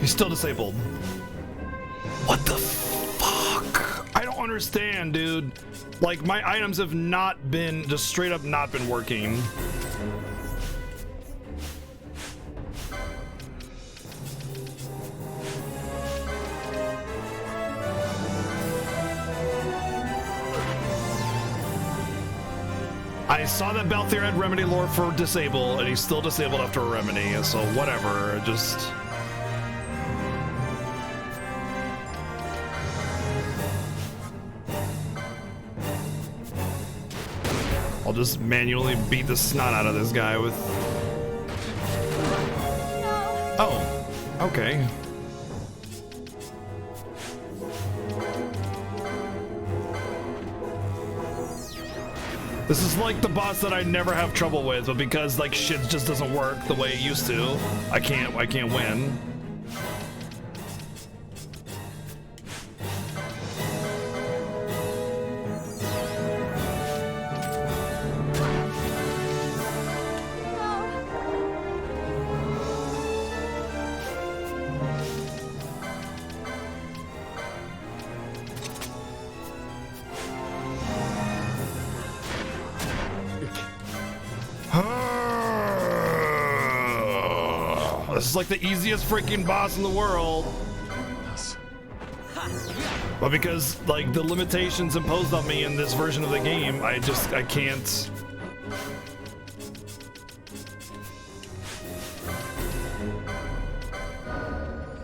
He's still disabled. What the fuck? I don't understand, dude. Like, my items have not been, just straight up not been working. I saw that Balthier had remedy lore for disable, and he's still disabled after a remedy, so whatever, just... I'll just manually beat the snot out of this guy with... No. Oh, okay. This is like the boss that I never have trouble with, but because like shit just doesn't work the way it used to, I can't win. This is like the easiest freaking boss in the world. But because like the limitations imposed on me in this version of the game, I can't.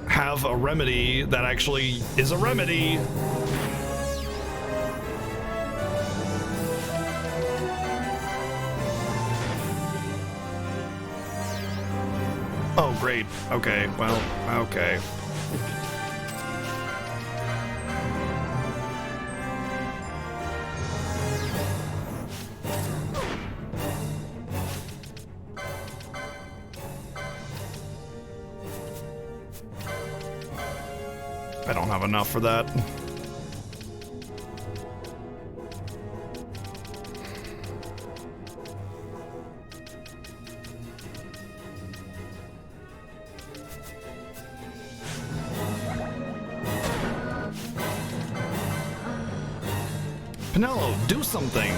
Have a remedy that actually is a remedy. Oh, great. Okay, well, okay. I don't have enough for that. Pinello, do something!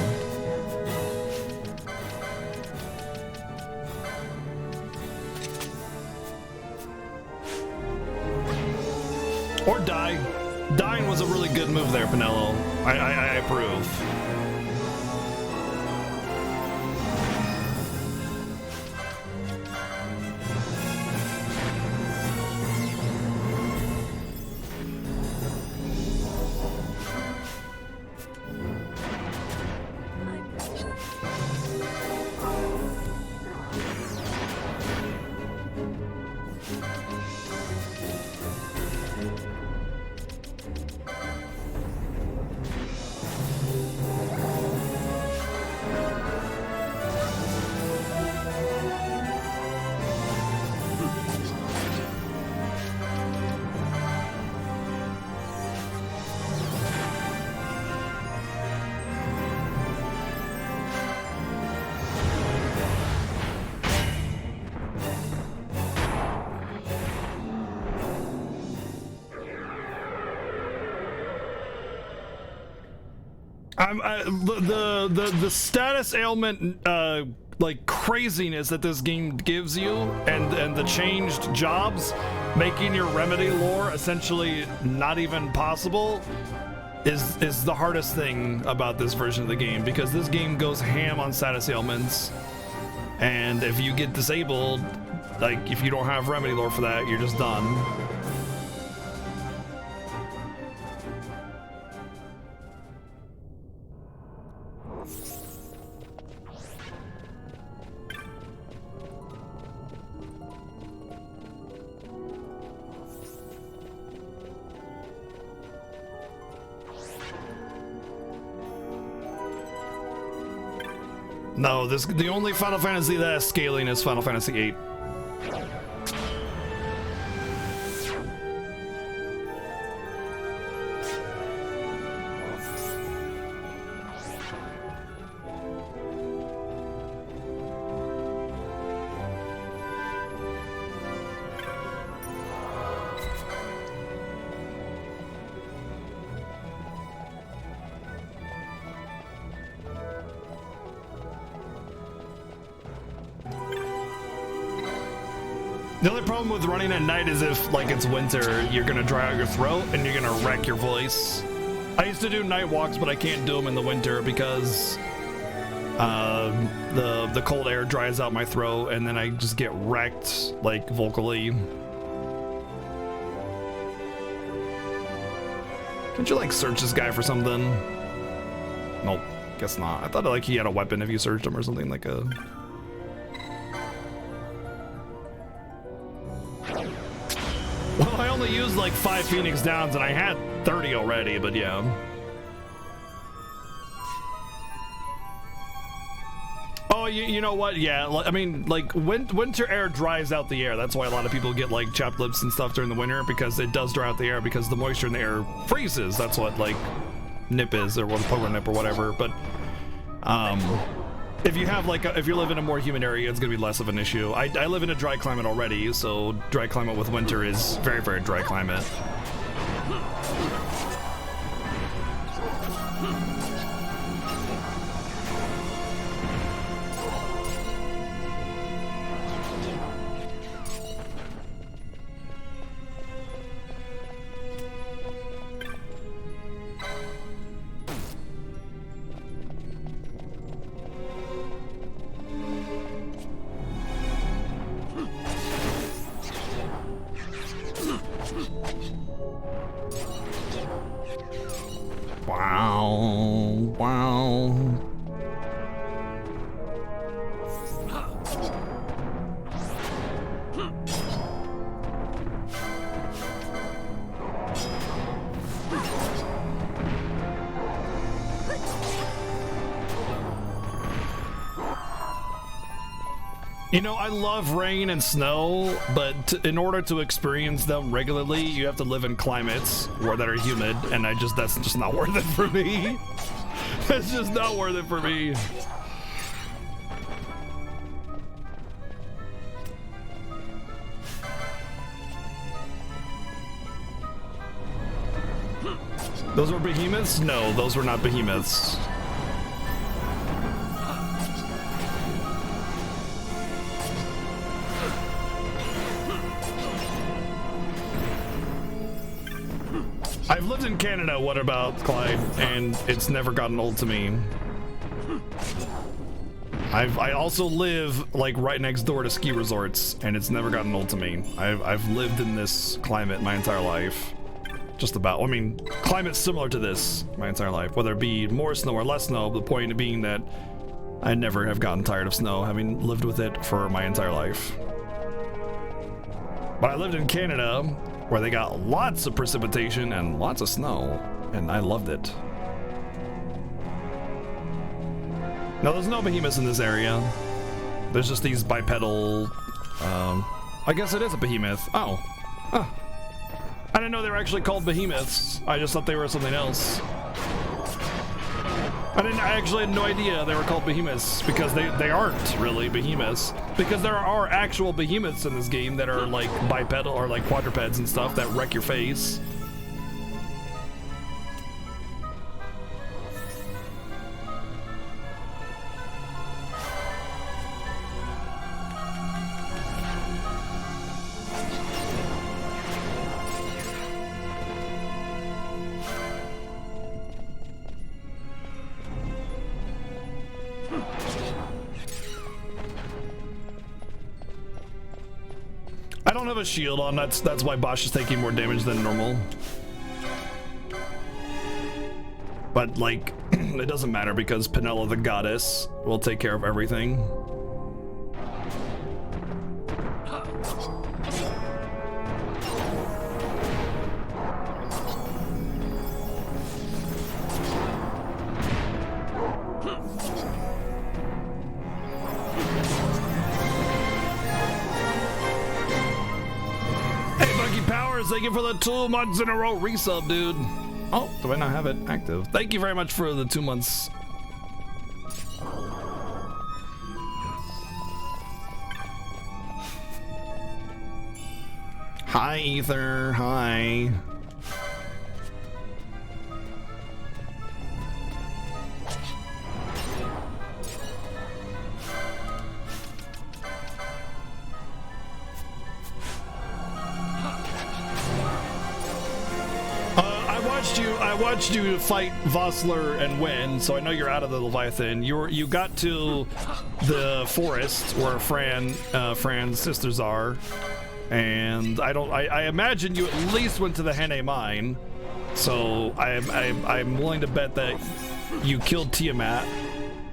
Or die. Dying was a really good move there, Pinello. I approve. The status ailment like craziness that this game gives you, and the changed jobs, making your remedy lore essentially not even possible, is the hardest thing about this version of the game, because this game goes ham on status ailments, and if you get disabled, like if you don't have remedy lore for that, you're just done. No, the only Final Fantasy that has scaling is Final Fantasy VIII. The only problem with running at night is if, like, it's winter, you're gonna dry out your throat and you're gonna wreck your voice. I used to do night walks, but I can't do them in the winter because the cold air dries out my throat, and then I just get wrecked, like, vocally. Can't you, like, search this guy for something? Nope, guess not. I thought, like, he had a weapon if you searched him or something, like a... Well, I only used like 5 Phoenix Downs and I had 30 already, but yeah. Oh, you know what? Yeah, I mean, like, winter air dries out the air. That's why a lot of people get, like, chapped lips and stuff during the winter, because it does dry out the air, because the moisture in the air freezes. That's what, like, nip is, or what polar nip or whatever. But, if you have, like, if you live in a more humid area, it's gonna be less of an issue. I live in a dry climate already, so dry climate with winter is very, very dry climate. Wow. You know, I love rain and snow, but in order to experience them regularly, you have to live in climates that are humid, and that's just not worth it for me. That's just not worth it for me. Those were behemoths? No, those were not behemoths. I've lived in Canada, what about Clyde? And it's never gotten old to me. I also live like right next door to ski resorts, and it's never gotten old to me. I've lived in this climate my entire life. Just about. I mean, climate similar to this my entire life, whether it be more snow or less snow. The point being that I never have gotten tired of snow, having lived with it for my entire life. But I lived in Canada, where they got lots of precipitation and lots of snow, and I loved it. No, there's no behemoths in this area. There's just these bipedal, I guess it is a behemoth. Oh, huh. I didn't know they were actually called behemoths. I just thought they were something else. I actually had no idea they were called behemoths, because they aren't really behemoths, because there are actual behemoths in this game that are like bipedal or like quadrupeds and stuff that wreck your face. don't have a shield on. That's why Bosch is taking more damage than normal. But like, it doesn't matter because Penella the goddess will take care of everything. Thank you for the 2 months in a row resub, dude. Oh, do I not have it active? Thank you very much for the 2 months. Hi, Ether. Hi. I watched you fight Vossler and win, so I know you're out of the Leviathan. You got to the forest where Fran's sisters are, and I imagine you at least went to the Henne mine. So I'm willing to bet that you killed Tiamat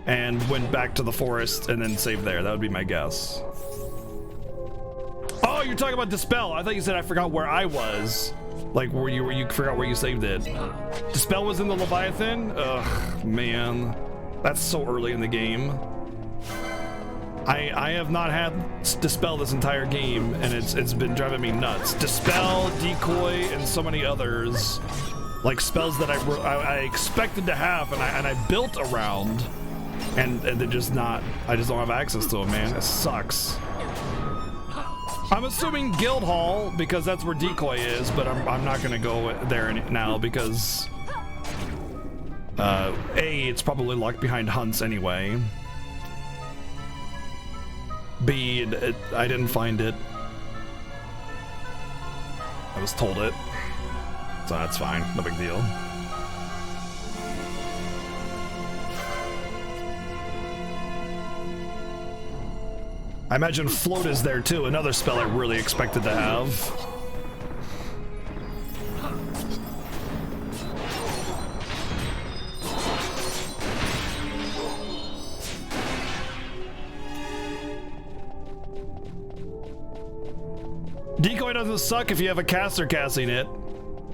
and went back to the forest and then saved there. That would be my guess. Oh, you're talking about Dispel. I thought you said I forgot where I was. Like where you forgot where you saved it. Dispel was in the Leviathan? Ugh, man. That's so early in the game. I have not had Dispel this entire game, and it's been driving me nuts. Dispel, Decoy, and so many others. Like spells that I expected to have and I built around, and they're just not, I just don't have access to them, man. It sucks. I'm assuming Guildhall because that's where Decoy is, but I'm not gonna go there now because A, it's probably locked behind hunts anyway. B, I didn't find it. I was told it, so that's fine, no big deal. I imagine Float is there too, another spell I really expected to have. Decoy doesn't suck if you have a caster casting it,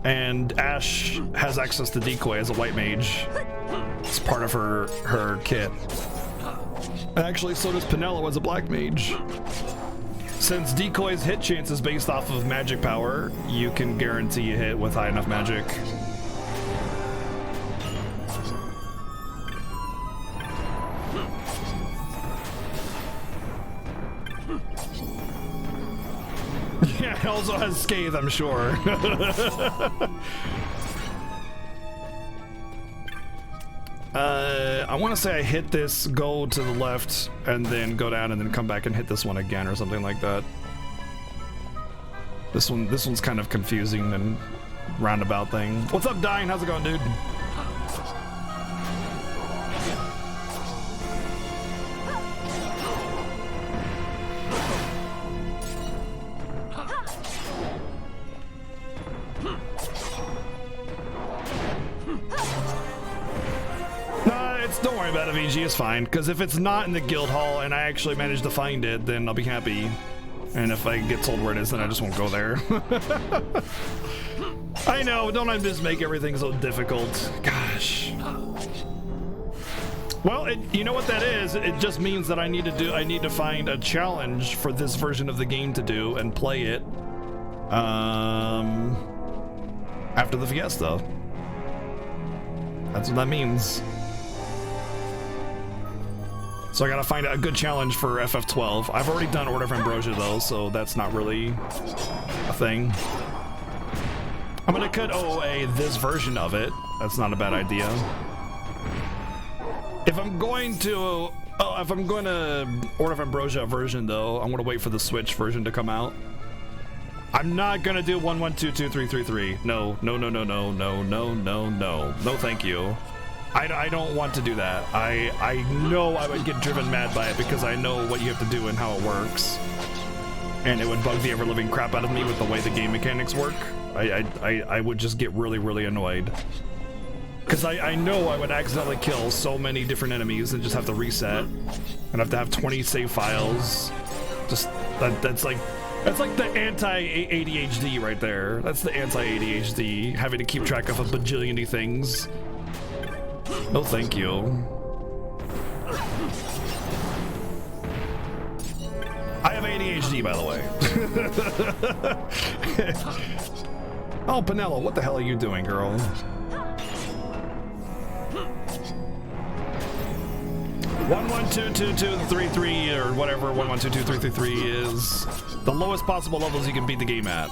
and Ash has access to Decoy as a white mage. It's part of her kit. Actually, so does Penella as a black mage. Since Decoy's hit chance is based off of magic power, you can guarantee a hit with high enough magic. Yeah, it also has Scathe, I'm sure. I want to say I hit this, go to the left, and then go down, and then come back and hit this one again, or something like that. This one's kind of confusing and roundabout thing. What's up, Dying? How's it going, dude? Don't worry about it, VG, it's fine. Because if it's not in the guild hall and I actually manage to find it, then I'll be happy. And if I get told where it is, then I just won't go there. I know, don't I just make everything so difficult? Gosh. Well, you know what that is? It just means that I need to find a challenge for this version of the game to do and play it after the Fiesta. That's what that means. So I gotta find a good challenge for FF12. I've already done Order of Ambrosia though, so that's not really a thing. I'm gonna cut OOA this version of it. That's not a bad idea. If I'm going to Order of Ambrosia version though, I'm gonna wait for the Switch version to come out. I'm not gonna do 1122333. No, no, no, no, no, no, no, no, no. No, thank you. I don't want to do that. I know I would get driven mad by it because I know what you have to do and how it works. and it would bug the ever-living crap out of me with the way the game mechanics work. I would just get really, really annoyed. Because I know I would accidentally kill so many different enemies and just have to reset. And have to have 20 save files. Just, that's like the anti-ADHD right there. That's the anti-ADHD, having to keep track of a bajillion things. No thank you. I have ADHD, by the way. Oh, Penelo, what the hell are you doing, girl? 112223 or whatever 112233 is the lowest possible levels you can beat the game at,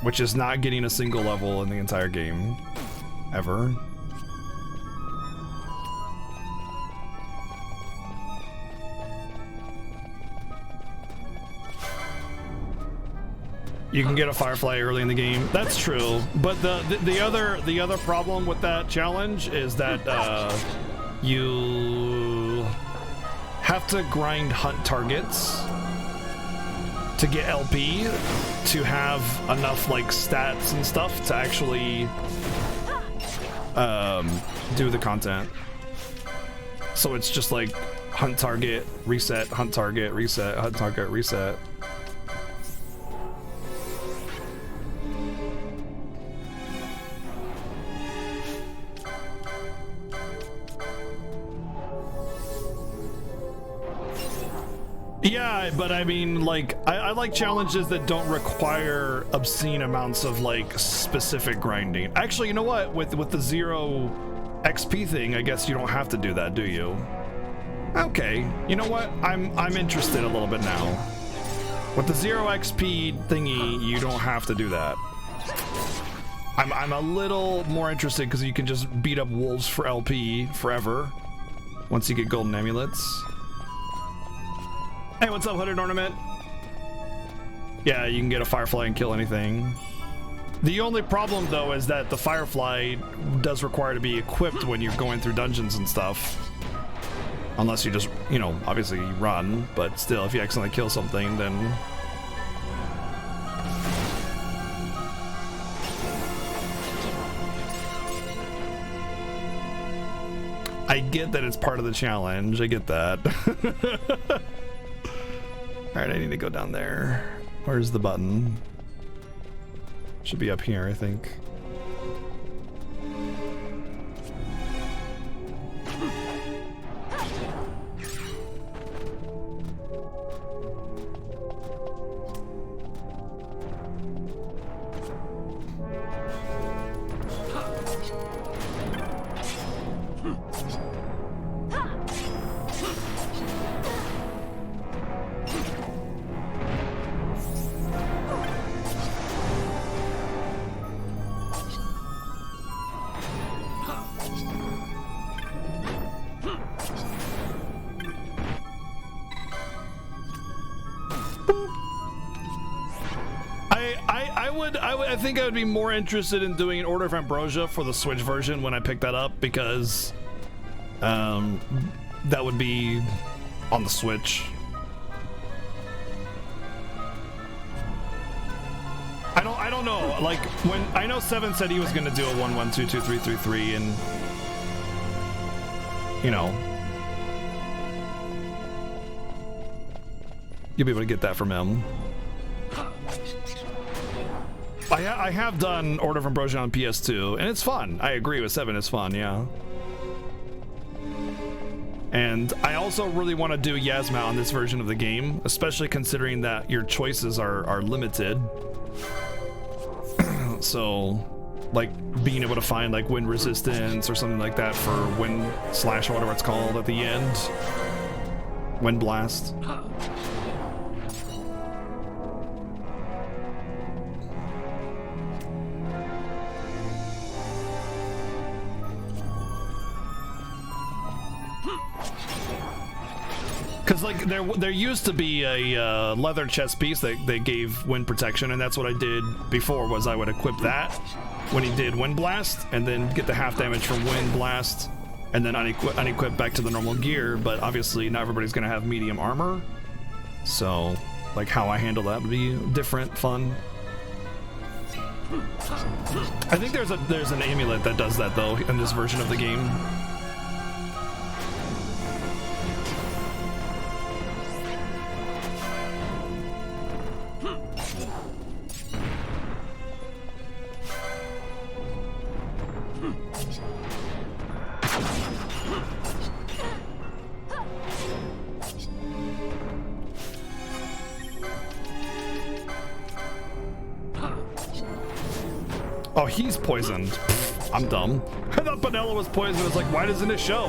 which is not getting a single level in the entire game ever. You can get a Firefly early in the game. That's true, but the other problem with that challenge is that you have to grind hunt targets to get LP to have enough like stats and stuff to actually do the content. So it's just like hunt target, reset, hunt target, reset, hunt target, reset. Yeah, but I mean, like, I like challenges that don't require obscene amounts of, like, specific grinding. Actually, you know what? With the 0 XP thing, I guess you don't have to do that, do you? Okay, you know what? I'm interested a little bit now. With the 0 XP thingy, you don't have to do that. I'm a little more interested because you can just beat up wolves for LP forever once you get golden amulets. Hey, what's up, Hooded Ornament? Yeah, you can get a Firefly and kill anything. The only problem, though, is that the Firefly does require to be equipped when you're going through dungeons and stuff. Unless you just, you know, obviously you run, but still, if you accidentally kill something, then... I get that it's part of the challenge, I get that. Alright, I need to go down there. Where's the button? Should be up here, I think. I think I would be more interested in doing an Order of Ambrosia for the Switch version when I pick that up, because that would be on the Switch. I don't know. Like, when I know Seven said he was going to do a 112233 and you know, you'll be able to get that from him. I have done Order of Ambrosia on PS2, and it's fun. I agree with Seven, it's fun, yeah. And I also really want to do Yasma on this version of the game, especially considering that your choices are limited. So, like, being able to find, like, wind resistance or something like that for wind slash whatever it's called at the end. Wind blast. Because, like, there used to be a leather chest piece that they gave wind protection, and that's what I did before, was I would equip that when he did Wind Blast, and then get the half damage from Wind Blast, and then unequip back to the normal gear. But obviously not everybody's going to have medium armor, so like how I handle that would be different, fun. I think there's an amulet that does that though in this version of the game. Oh, he's poisoned. I'm dumb. I thought Penella was poisoned. It's like, why doesn't it show?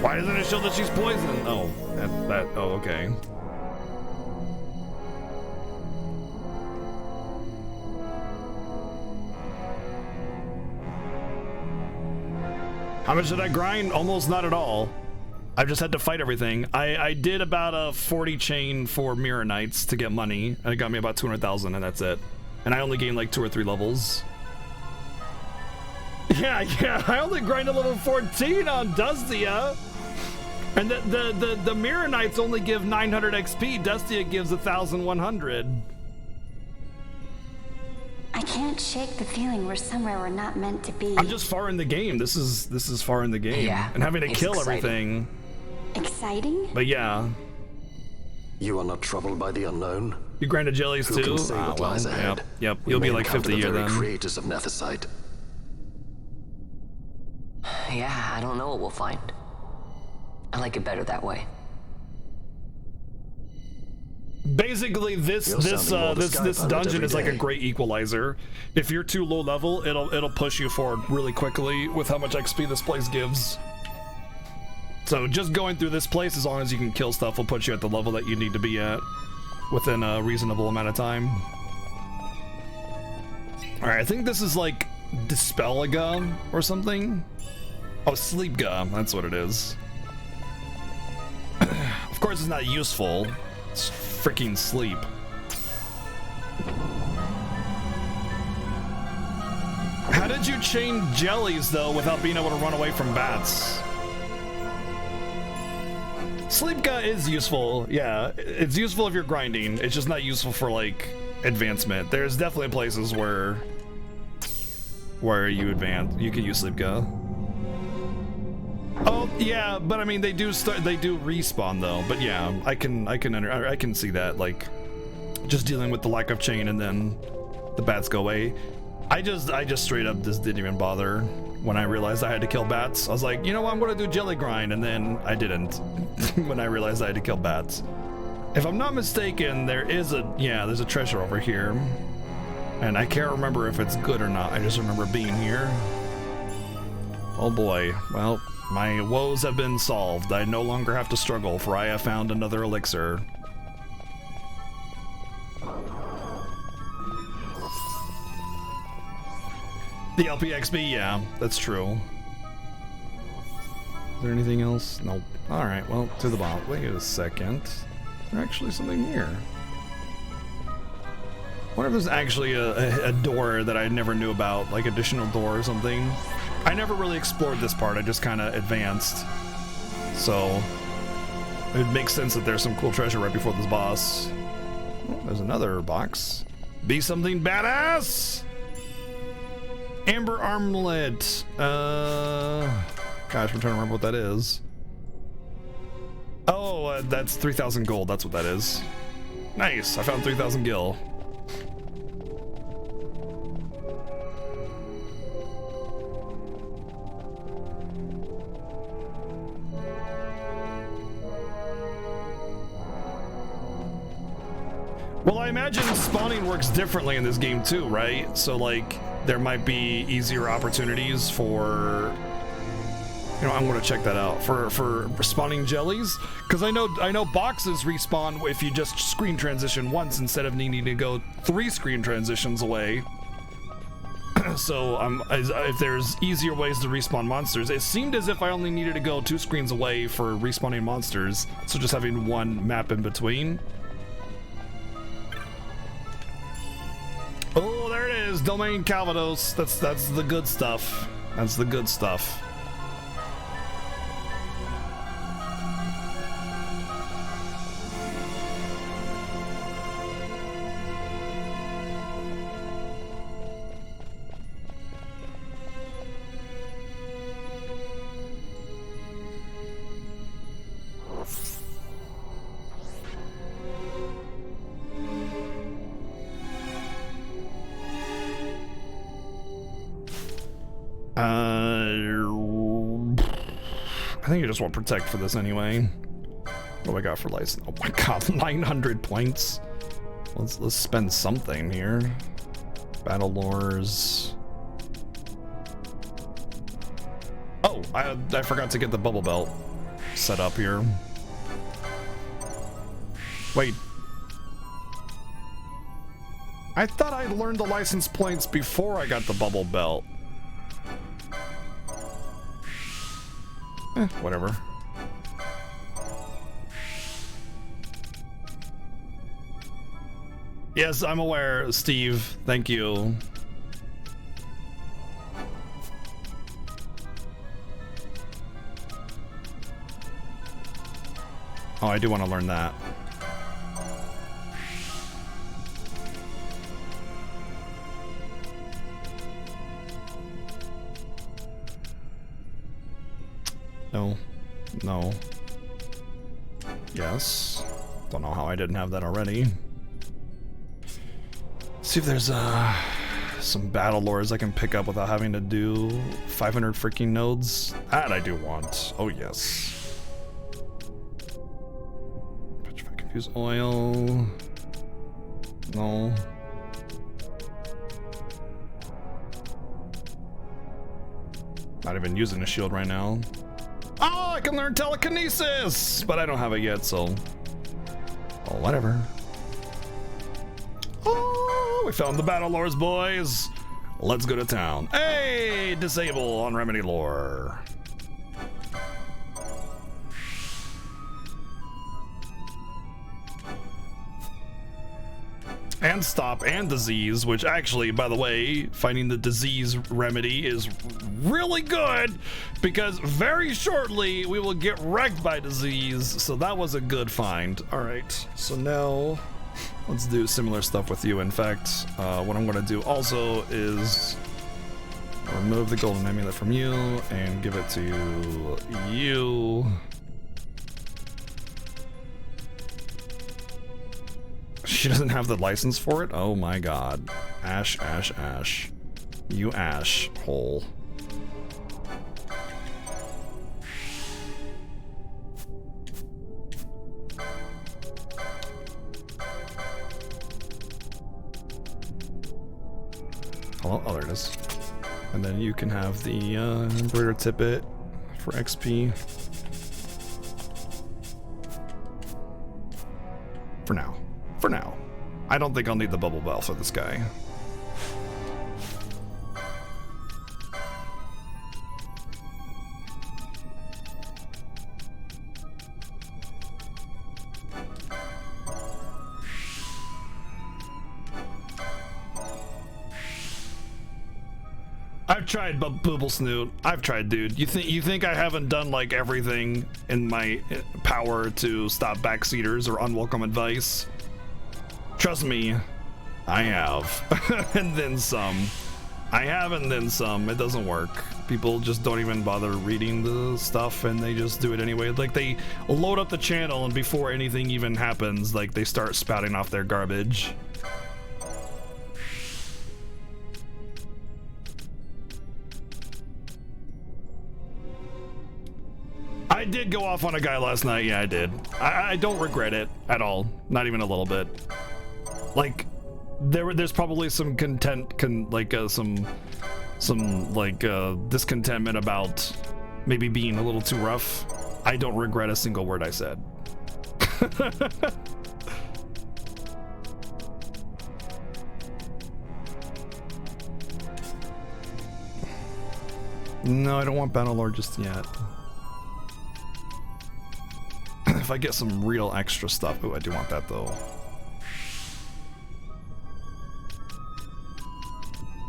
Why doesn't it show that she's poisoned? Oh, oh, okay. How much did I grind? Almost not at all. I just had to fight everything. I did about a 40 chain for Mirror Knights to get money, and it got me about 200,000, and that's it. And I only gained like 2 or 3 levels. Yeah, I only grinded level 14 on Dustia. And the Mirror Knights only give 900 XP. Dustia gives 1,100. I can't shake the feeling we're somewhere we're not meant to be. I'm just far in the game. This is far in the game. Yeah, and having to kill exciting. everything. Exciting? But yeah. You are not troubled by the unknown? You grinded jellies Who too? can say what lies ahead? Yep. We You'll be may like encounter 50 a year the very then. creators of Nethicite. Yeah, I don't know what we'll find. I like it better that way. Basically, this dungeon is like a great equalizer. If you're too low level, it'll push you forward really quickly with how much XP this place gives. So just going through this place, as long as you can kill stuff, will put you at the level that you need to be at within a reasonable amount of time. All right, I think this is like Dispelga or something. Oh, Sleepga, that's what it is. Of course, it's not useful. It's freaking sleep. How did you chain jellies though without being able to run away from bats? Sleepga is useful, yeah. It's useful if you're grinding. It's just not useful for like advancement. There's definitely places where you advance. You can use Sleepga. Oh yeah, but I mean they do respawn though. But yeah, I can see that, like just dealing with the lack of chain and then the bats go away. I just straight up just didn't even bother when I realized I had to kill bats. I was like, you know what, I'm gonna do jelly grind, and then I didn't when I realized I had to kill bats. If I'm not mistaken, there's a treasure over here, and I can't remember if it's good or not. I just remember being here. Oh boy, well, my woes have been solved. I no longer have to struggle, for I have found another elixir. The LPXB, yeah, that's true. Is there anything else? Nope. Alright, well, to the bottom. Wait a second. Is there actually something here? I wonder if there's actually a door that I never knew about, like additional door or something. I never really explored this part, I just kind of advanced. So, it makes sense that there's some cool treasure right before this boss. Oh, there's another box. Be something badass! Amber Armlet. Gosh, I'm trying to remember what that is. Oh, that's 3,000 gold. That's what that is. Nice. I found 3,000 gil. Well, I imagine spawning works differently in this game too, right? So like, there might be easier opportunities for, you know, I'm gonna check that out for spawning jellies, because I know boxes respawn if you just screen transition once instead of needing to go 3 screen transitions away. So if there's easier ways to respawn monsters, it seemed as if I only needed to go 2 screens away for respawning monsters, so just having one map in between. Oh, there it is, Domain Calvados. That's the good stuff. That's the good stuff. I think you just want protect for this anyway. What do I got for license? Oh my god, 900 points. Let's spend something here. Battle lores. Oh, I forgot to get the bubble belt set up here. Wait. I thought I learned the license points before I got the bubble belt. Whatever. Yes, I'm aware, Steve. Thank you. Oh, I do want to learn that. No. No. Yes. Don't know how I didn't have that already. See if there's some battle lores I can pick up without having to do 500 freaking nodes. That I do want. Oh yes. Petrified confused oil. No. Not even using a shield right now. Oh, I can learn telekinesis, but I don't have it yet, so. Oh, whatever. Oh, we found the battle lores, boys. Let's go to town. Hey, disable on remedy lore. And stop and disease, which actually, by the way, finding the disease remedy is really good because very shortly we will get wrecked by disease. So that was a good find. All right, so now let's do similar stuff with you. In fact, what I'm going to do also is remove the golden amulet from you and give it to you. She doesn't have the license for it? Oh my god. Ash, Ash, Ash. You Ash hole. Hello? Oh, there it is. And then you can have the embroider tippet for XP. For now. For now. I don't think I'll need the bubble bell for this guy. I've tried Booble Snoot. I've tried, dude. You think I haven't done like everything in my power to stop backseaters or unwelcome advice? Trust me, I have. And then some. I have and then some. It doesn't work. People just don't even bother reading the stuff and they just do it anyway. Like they load up the channel and before anything even happens, like they start spouting off their garbage. I did go off on a guy last night. Yeah, I did. I don't regret it at all. Not even a little bit. Like, there's probably some discontentment about maybe being a little too rough. I don't regret a single word I said. No, I don't want Bannerlord just yet. If I get some real extra stuff. Oh, I do want that though.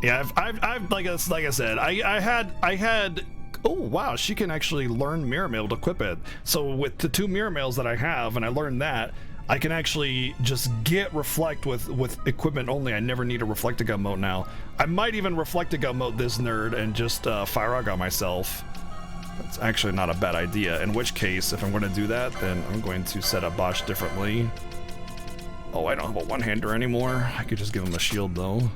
Yeah, I've like I said, I had. Oh wow, she can actually learn Mirror Mail to equip it. So with the 2 Mirror Mails that I have, and I learned that, I can actually just get Reflect with equipment only. I never need a Reflect-A-Gun mode now. I might even Reflect-A-Gun mode this nerd and just Fire Rog on myself. That's actually not a bad idea. In which case, if I'm going to do that, then I'm going to set up Bosch differently. Oh, I don't have a one-hander anymore. I could just give him a shield though.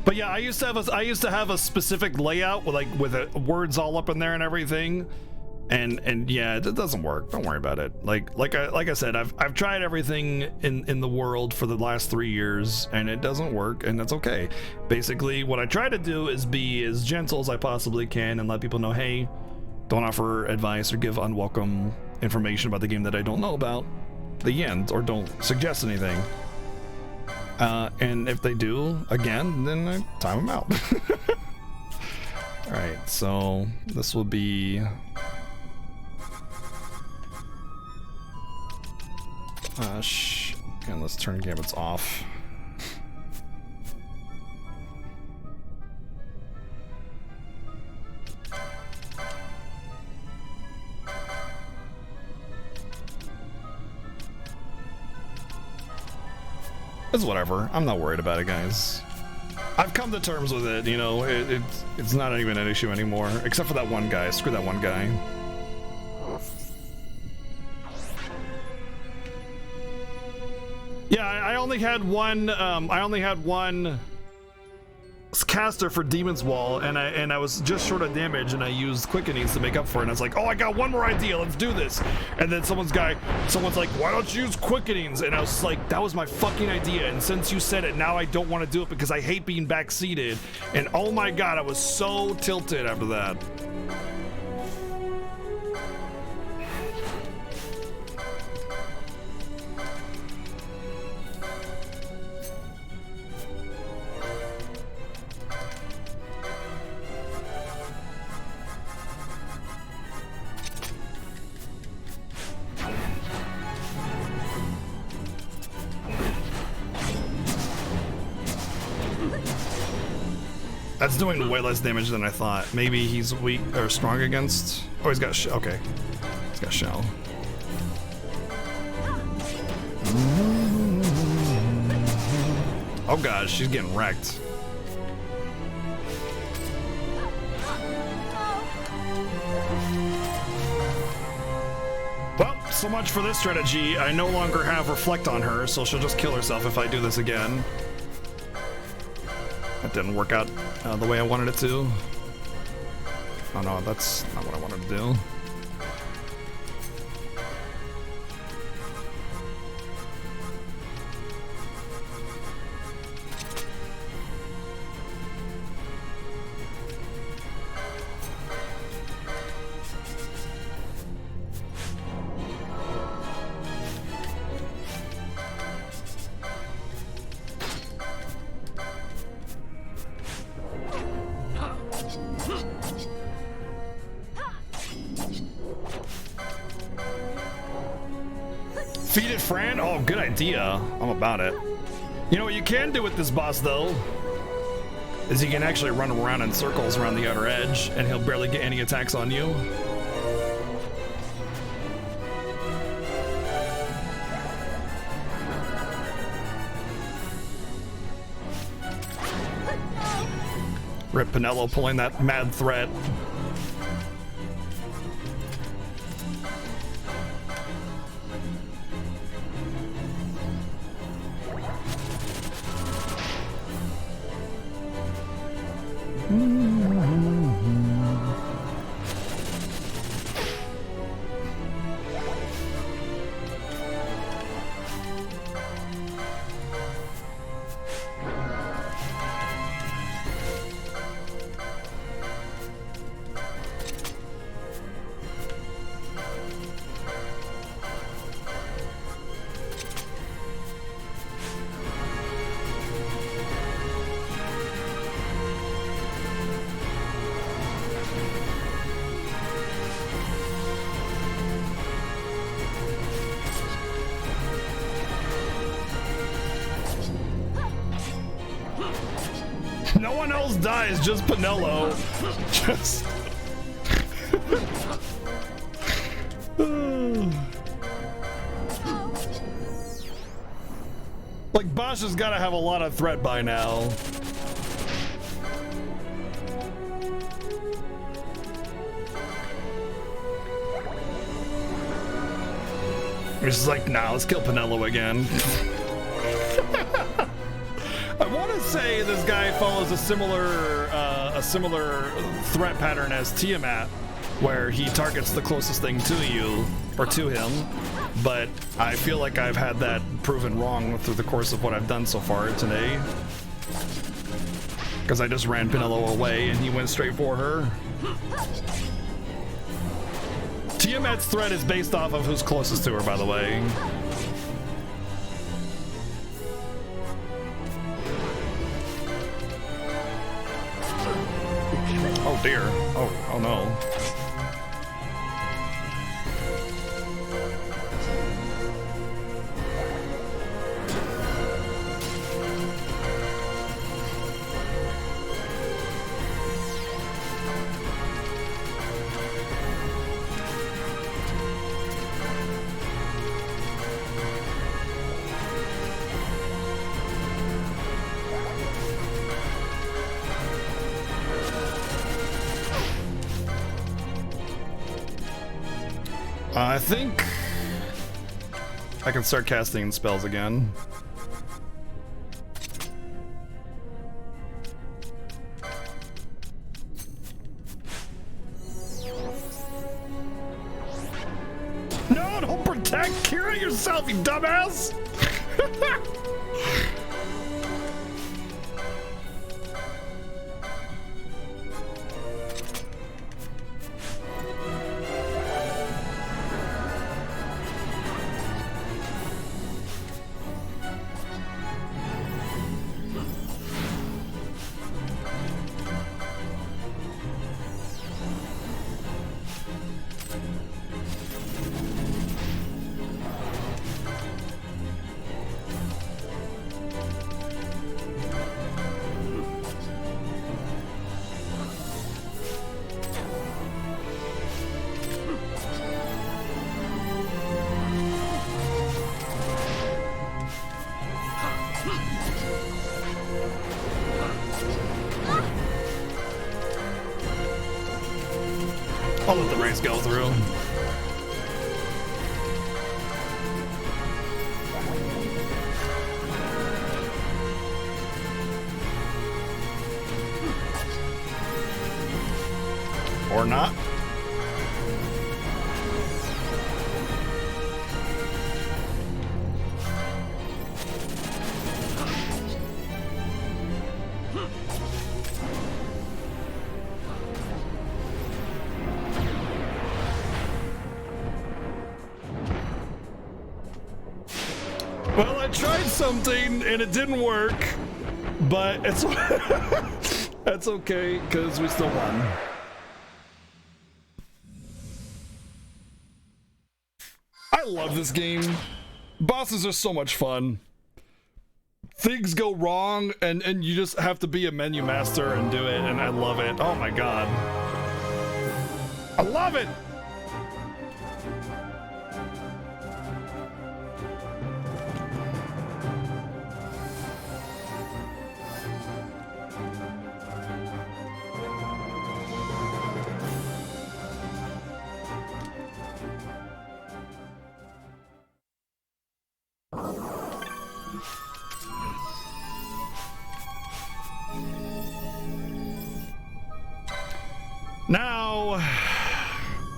But yeah, I used to have a specific layout with words all up in there and everything. And yeah, it doesn't work. Don't worry about it. Like I said, I've tried everything in the world for the last 3 years, and it doesn't work, and that's okay. Basically, what I try to do is be as gentle as I possibly can and let people know, hey, don't offer advice or give unwelcome information about the game that I don't know about. The end, or don't suggest anything. And if they do, again, then I time them out. All right, so this will be. And let's turn gambits off. It's whatever. I'm not worried about it, guys. I've come to terms with it, you know. It's not even an issue anymore, except for that one guy. Screw that one guy. Yeah, I only had one caster for Demon's Wall, and I was just short of damage, and I used Quickenings to make up for it. And I was like, oh, I got one more idea, let's do this. And then someone's like, why don't you use Quickenings? And I was like, that was my fucking idea. And since you said it, now I don't want to do it because I hate being backseated. And oh my god, I was so tilted after that. That's doing way less damage than I thought. Maybe he's weak or strong against. Oh, he's got okay. He's got shell. Oh god, she's getting wrecked. Well, so much for this strategy. I no longer have reflect on her, so she'll just kill herself if I do this again. That didn't work out the way I wanted it to. Oh no, that's not what I wanted to do. Feed it, Fran? Oh, good idea. I'm about it. You know what you can do with this boss, though, is you can actually run around in circles around the outer edge, and he'll barely get any attacks on you. Rip Pinello pulling that mad threat. No one else dies, just Pinello. Just... like, Bosch has got to have a lot of threat by now. He's just like, nah, let's kill Pinello again. I want to say this guy follows a similar threat pattern as Tiamat, where he targets the closest thing to you or to him. But I feel like I've had that proven wrong through the course of what I've done so far today. Because I just ran Pinello away and he went straight for her. Tiamat's threat is based off of who's closest to her, by the way. Oh dear. Oh no. I think I can start casting spells again. No, don't protect Kira yourself, you dumbass! I'll let the race go through. Or not. Well, I tried something and it didn't work, but it's that's okay because we still won. I love this game. Bosses are so much fun. Things go wrong and you just have to be a menu master and do it, and I love it. Oh my god. I love it!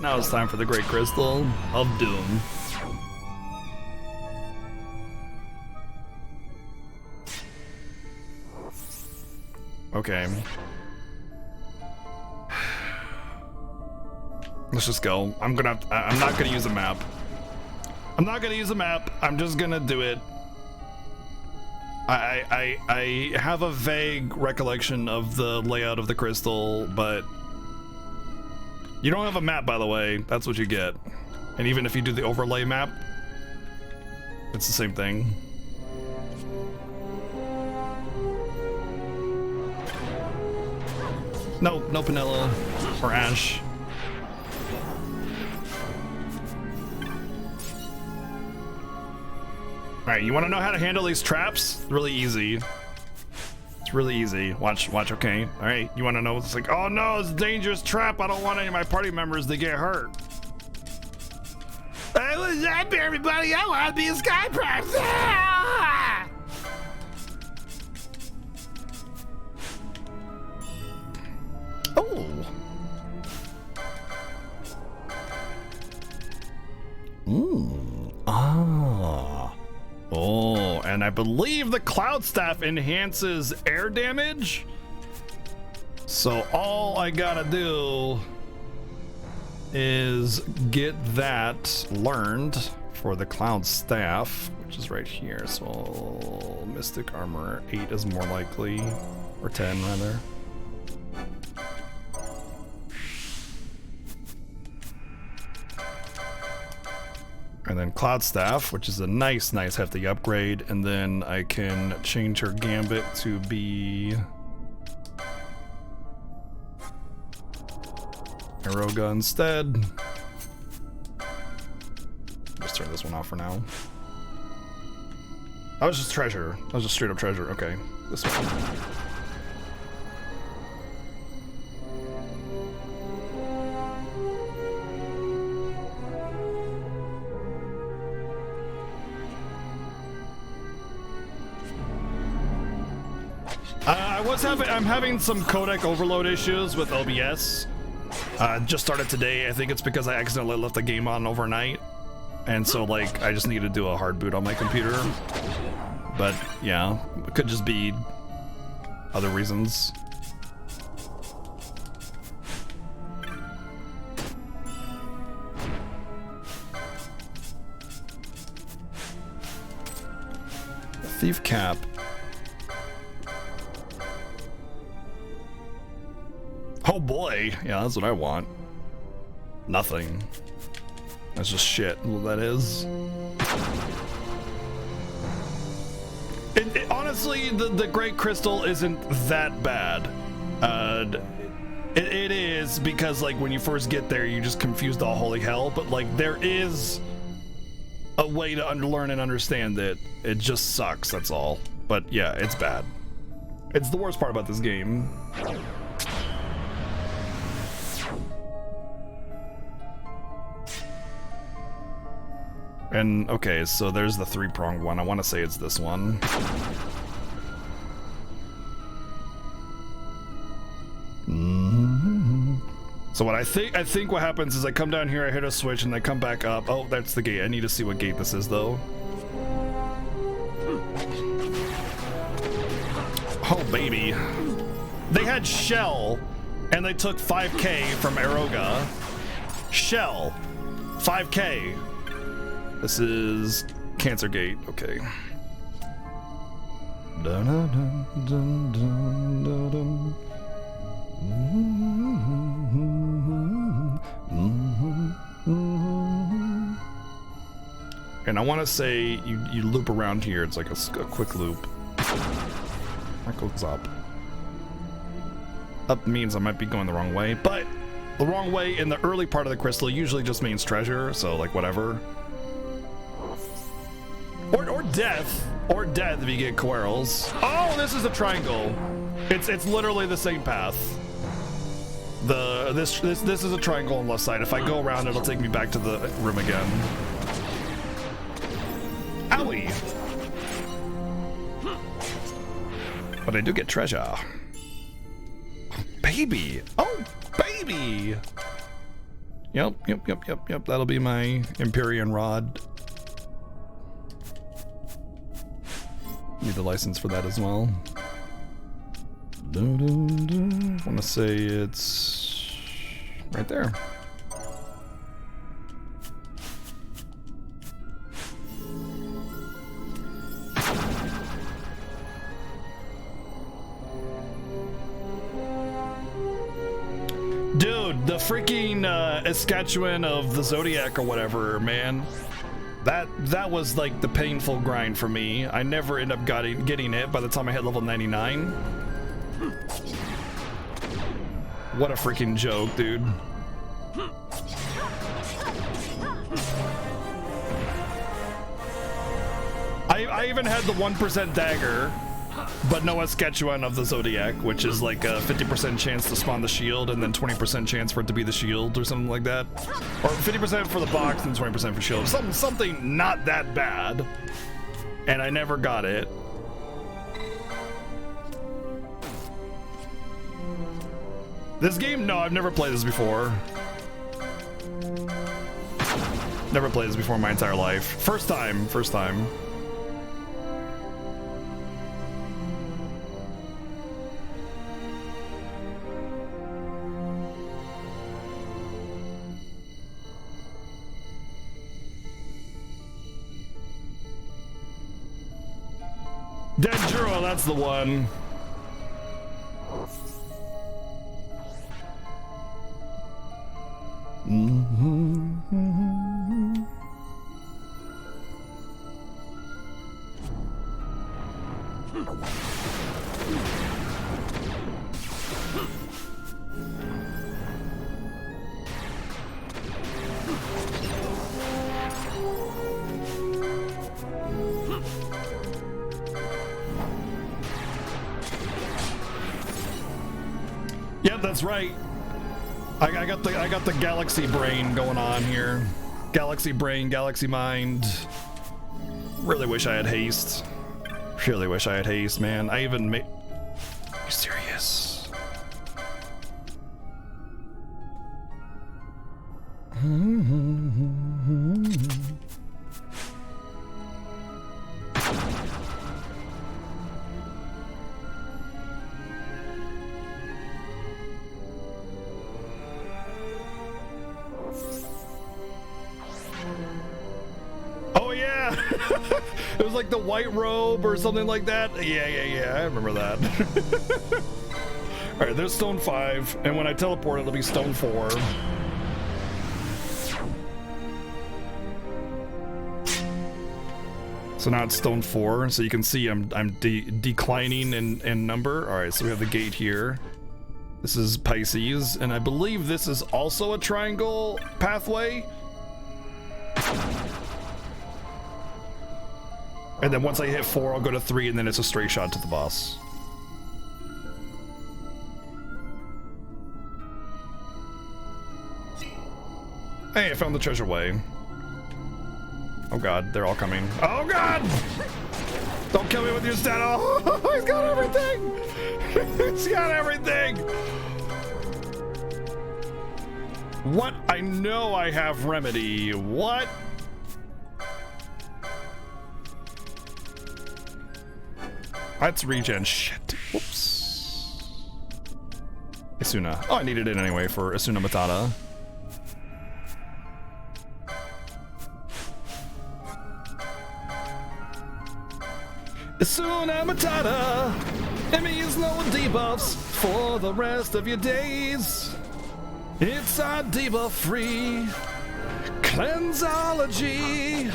Now it's time for the Great Crystal of Doom. Okay. Let's just go. I'm not gonna use a map. I'm not gonna use a map. I'm just gonna do it. I have a vague recollection of the layout of the crystal, but you don't have a map, by the way. That's what you get. And even if you do the overlay map, it's the same thing. No Pinello or Ash. Alright, you want to know how to handle these traps? Really easy. It's really easy. Watch, okay. Alright, you want to know? It's like, oh no, it's a dangerous trap. I don't want any of my party members to get hurt. Hey, what's up, everybody? I want to be a sky prize. then I believe the Cloud Staff enhances air damage. So all I gotta do is get that learned for the Cloud Staff, which is right here. So Mystic Armor 8 is more likely, or 10 rather. And then Cloud Staff, which is a nice hefty upgrade, and then I can change her Gambit to be Aeroga instead. Just turn this one off for now. That was just treasure. That was just straight up treasure. Okay, this one. I'm having some codec overload issues with OBS. Just started today. I think it's because I accidentally left the game on overnight, and so like I just need to do a hard boot on my computer. But yeah, it could just be other reasons. Thief cap. Oh boy, yeah, that's what I want. Nothing. That's just shit, what that is. Honestly, the Great Crystal isn't that bad. It is because like when you first get there, you just confused all holy hell, but like there is a way to learn and understand it. It just sucks, that's all. But yeah, it's bad. It's the worst part about this game. And okay, so there's the three-pronged one. I want to say it's this one. So what I think what happens is I come down here, I hit a switch, and I come back up. Oh, that's the gate. I need to see what gate this is, though. Oh, baby. They had Shell, and they took 5K from Aeroga. Shell, 5K. This is Cancer Gate, okay. And I want to say you loop around here. It's like a quick loop. That goes up. Up means I might be going the wrong way, but the wrong way in the early part of the crystal usually just means treasure, so like whatever. Or death. Or death if you get Coerls. Oh, this is a triangle. It's literally the same path. This is a triangle on the left side. If I go around, it'll take me back to the room again. Owie! But I do get treasure. Oh, baby! Oh, baby! Yep. That'll be my Empyrean Rod. Need the license for that as well. I want to say it's right there. Dude, the freaking Escatchewan of the Zodiac or whatever, man. That was like the painful grind for me. I never end up getting it by the time I hit level 99. What a freaking joke, dude. I even had the 1% dagger, but no Escatchewan of the Zodiac, which is like a 50% chance to spawn the shield and then 20% chance for it to be the shield or something like that. Or 50% for the box and 20% for shield. Something not that bad. And I never got it. This game? No, I've never played this before. Never played this before in my entire life. First time. Denjuro, that's the one. Yep, that's right. I got the galaxy brain going on here. Galaxy brain, galaxy mind. Really wish I had haste. Really wish I had haste, man. I even made. Are you serious? Oh yeah, it was like the white robe or something like that. Yeah, I remember that. All right, there's stone 5, and when I teleport, it'll be stone 4. So now it's stone 4, so you can see I'm declining in number. All right, so we have the gate here. This is Pisces, and I believe this is also a triangle pathway. And then once I hit 4, I'll go to 3, and then it's a straight shot to the boss. Hey, I found the treasure way. Oh god, they're all coming. Oh god! Don't kill me with your stat. Oh, he's got everything! He's got everything! What? I know I have remedy. What? That's regen. Shit. Whoops. Asuna. Oh, I needed it anyway for Asuna Matata. Asuna Matata. It means no debuffs for the rest of your days. It's our debuff free cleansology.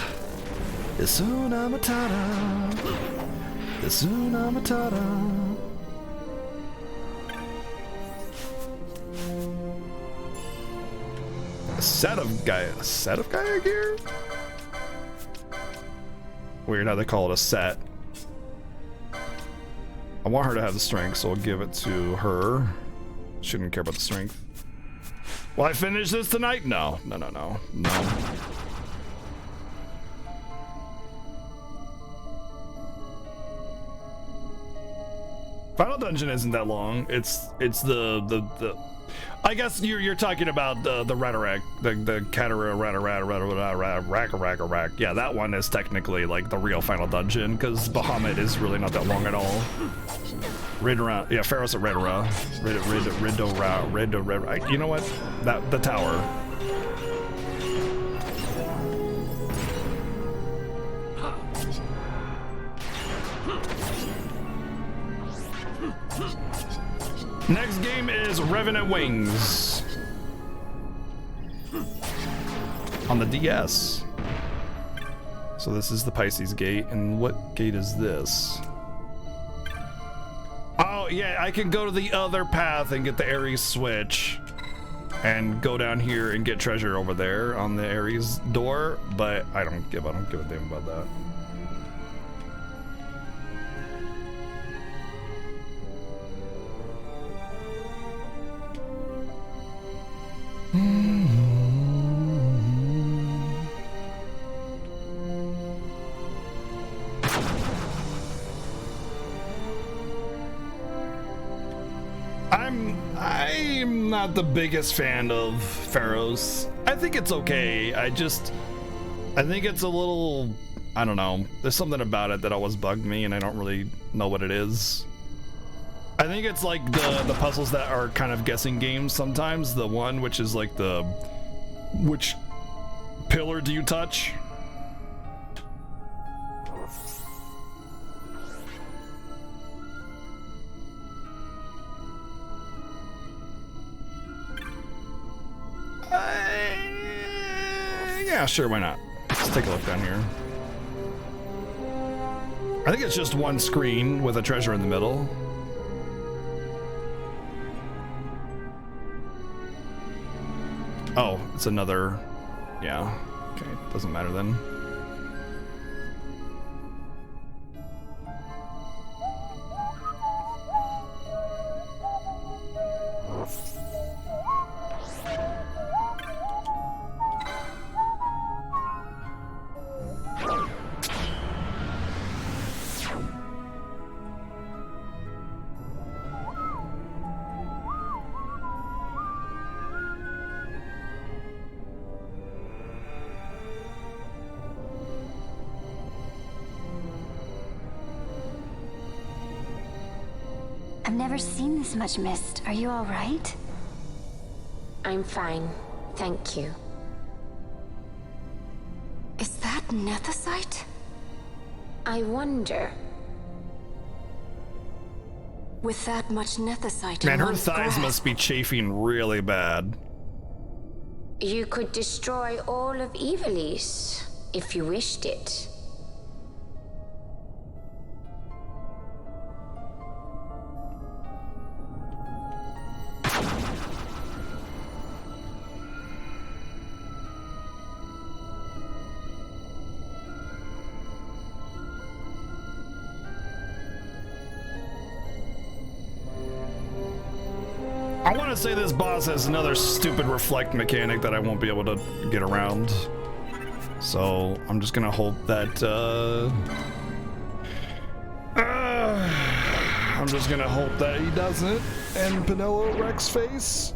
Asuna Matata. Asuna Matata. A set of Gaia gear? Weird how they call it a set. I want her to have the strength, so I'll give it to her. Shouldn't care about the strength. Will I finish this tonight? No. Final dungeon isn't that long. It's the I guess you're talking about the Ratarak, the Catara Rack. Yeah, that one is technically like the real final dungeon because Bahamut is really not that long at all. Ridora, yeah, Pharaoh's at Ridora. Ridora. You know what? The tower. Next game is Revenant Wings on the DS. So this is the Pisces gate, and what gate is this? Oh yeah, I can go to the other path and get the Ares switch and go down here and get treasure over there on the Ares door, but I don't give a damn about that. I'm not the biggest fan of Pharaohs. I think it's okay. I think it's a little, I don't know. There's something about it that always bugged me, and I don't really know what it is. I think it's like the puzzles that are kind of guessing games sometimes. The one which is like which pillar do you touch? Yeah, sure, why not? Let's take a look down here. I think it's just one screen with a treasure in the middle. Oh, it's another... Yeah. Okay, doesn't matter then. I've never seen this much mist. Are you all right? I'm fine, thank you. Is that nethicite? I wonder. With that much nethicite Man, in her one's thighs grasp, must be chafing really bad. You could destroy all of Evilise if you wished it. I want to say this boss has another stupid reflect mechanic that I won't be able to get around. So I'm just gonna hope that I'm just gonna hope that he doesn't. And Pinello Rex face.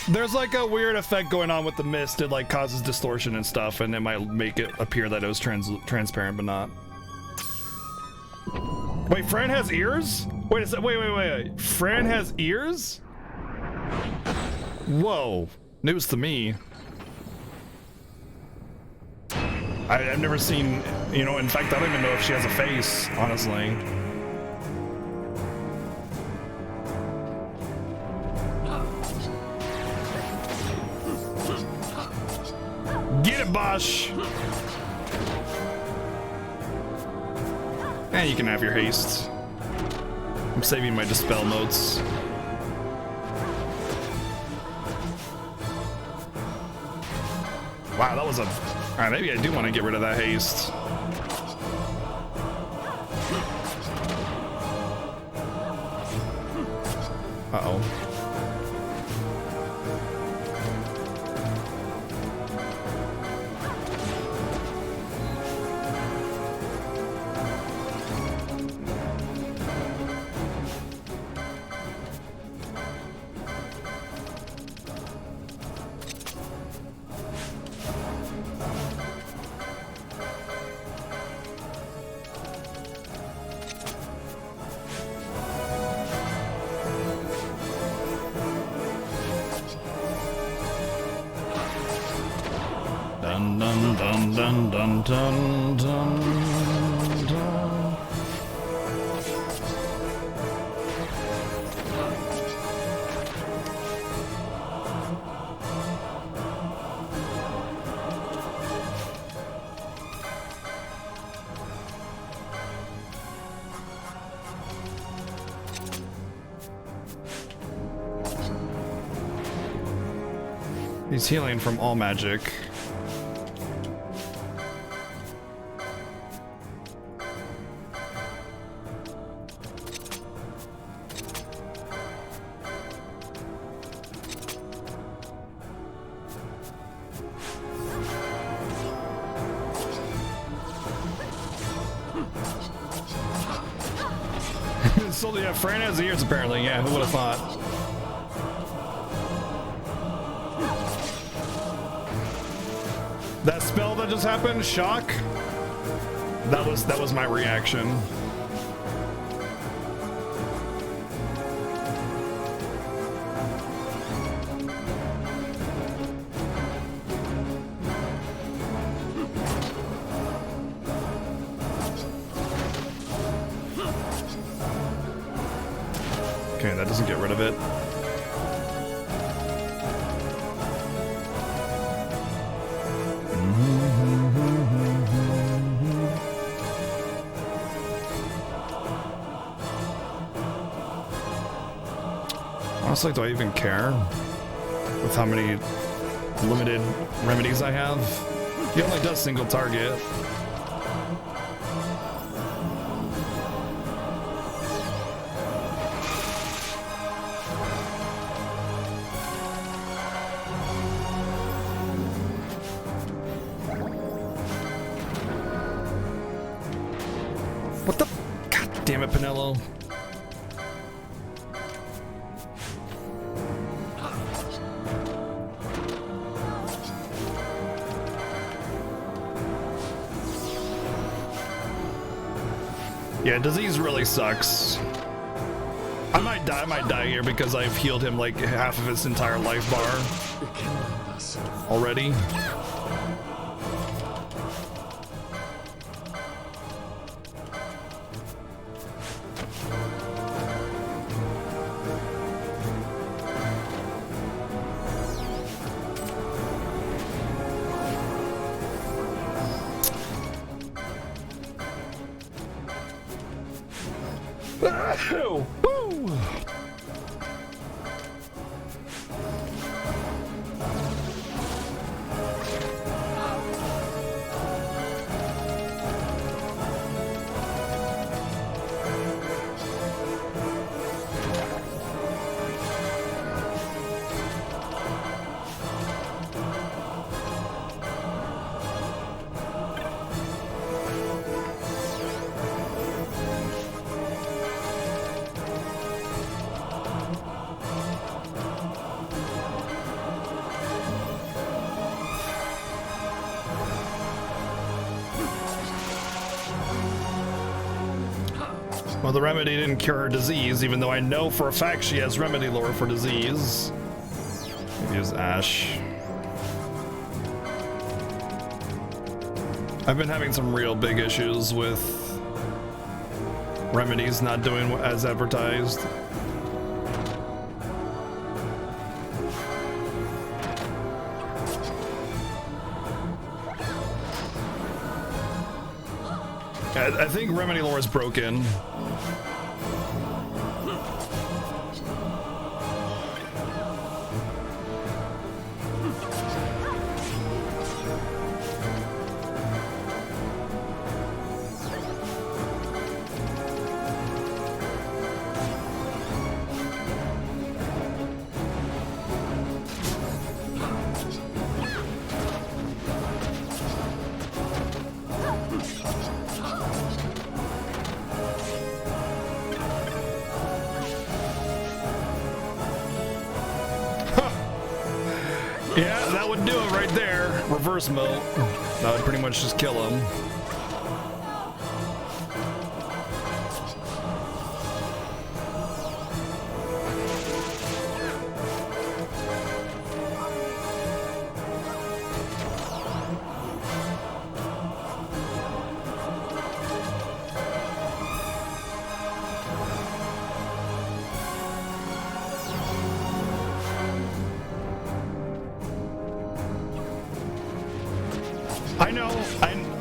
There's like a weird effect going on with the mist. It like causes distortion and stuff, and it might make it appear that it was transparent, but not. Wait, Fran has ears? Wait a sec. Wait. Fran has ears? Whoa. News to me. I've never seen, you know, in fact, I don't even know if she has a face, honestly. Get it, Bosch! And you can have your haste. I'm saving my dispel notes. Wow, that was a... Alright, maybe I do want to get rid of that haste. Uh-oh. Dun dun dun dun dun dun dun dun. He's healing from all magic. So yeah, Fran has ears apparently. Yeah, who would have thought? That spell that just happened, shock. That was my reaction. Okay, that doesn't get rid of it. Honestly, do I even care with how many limited remedies I have? He only does single target. What the? God damn it, Pinello. Yeah, disease really sucks. I might die here because I've healed him like half of his entire life bar already. Woo! Well, the remedy didn't cure her disease, even though I know for a fact she has remedy lore for disease. Maybe use Ash. I've been having some real big issues with remedies not doing as advertised. I think remedy lore is broken. Yeah, that would do it right there. Reverse mode. That would pretty much just kill him.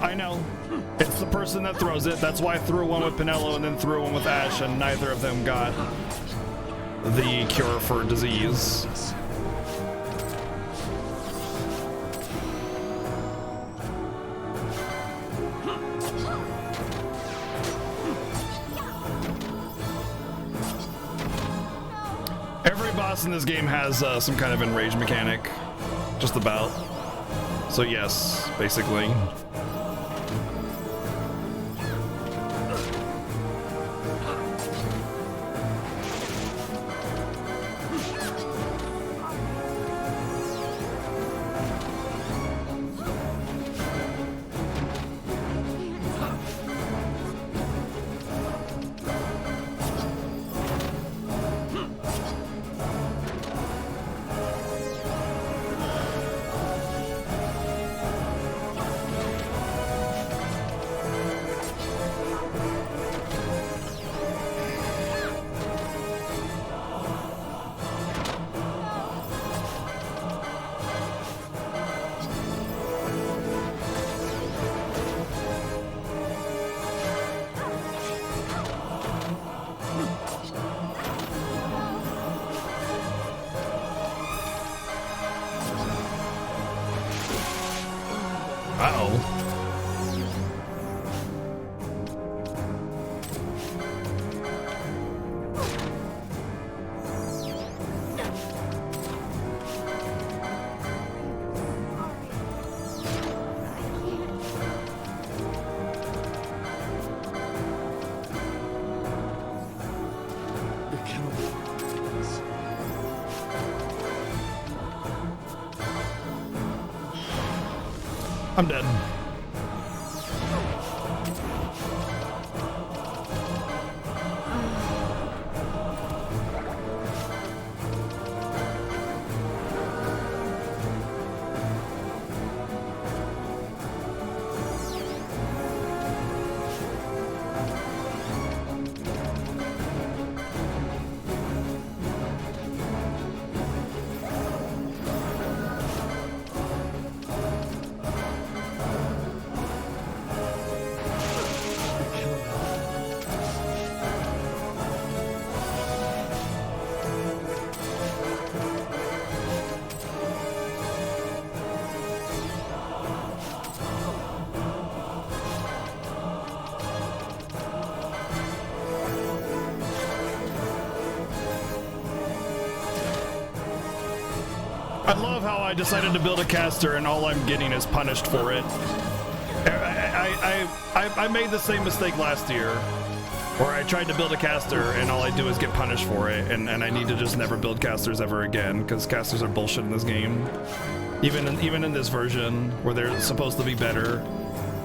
I know. It's the person that throws it. That's why I threw one with Pinello and then threw one with Ash, and neither of them got the cure for disease. Every boss in this game has some kind of enrage mechanic. Just about. So yes, basically. Uh-oh. I'm dead. I love how I decided to build a caster and all I'm getting is punished for it. I made the same mistake last year where I tried to build a caster and all I do is get punished for it, and I need to just never build casters ever again because casters are bullshit in this game. Even in this version where they're supposed to be better,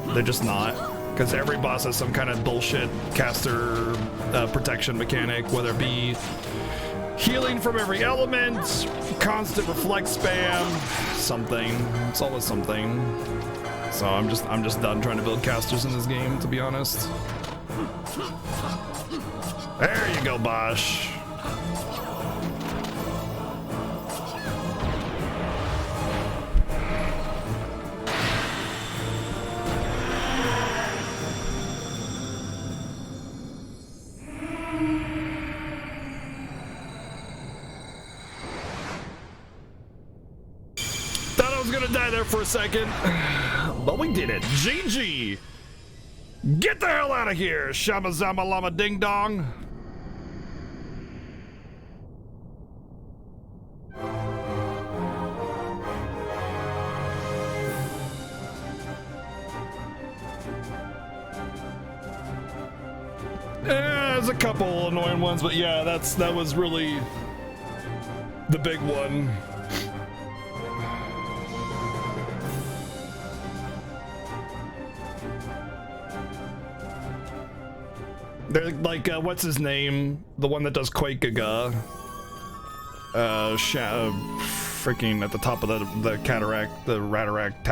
they're just not. Because every boss has some kind of bullshit caster protection mechanic, whether it be healing from every element, constant reflect spam, something. It's always something. So I'm just done trying to build casters in this game, to be honest. There you go, Bosch. Gonna die there for a second, but we did it. GG. Get the hell out of here, Shama Zama Lama Ding Dong. There's a couple annoying ones, but yeah, that was really the big one. They're like, what's his name? The one that does Quake Gaga. Freaking at the top of the cataract, the Rataract,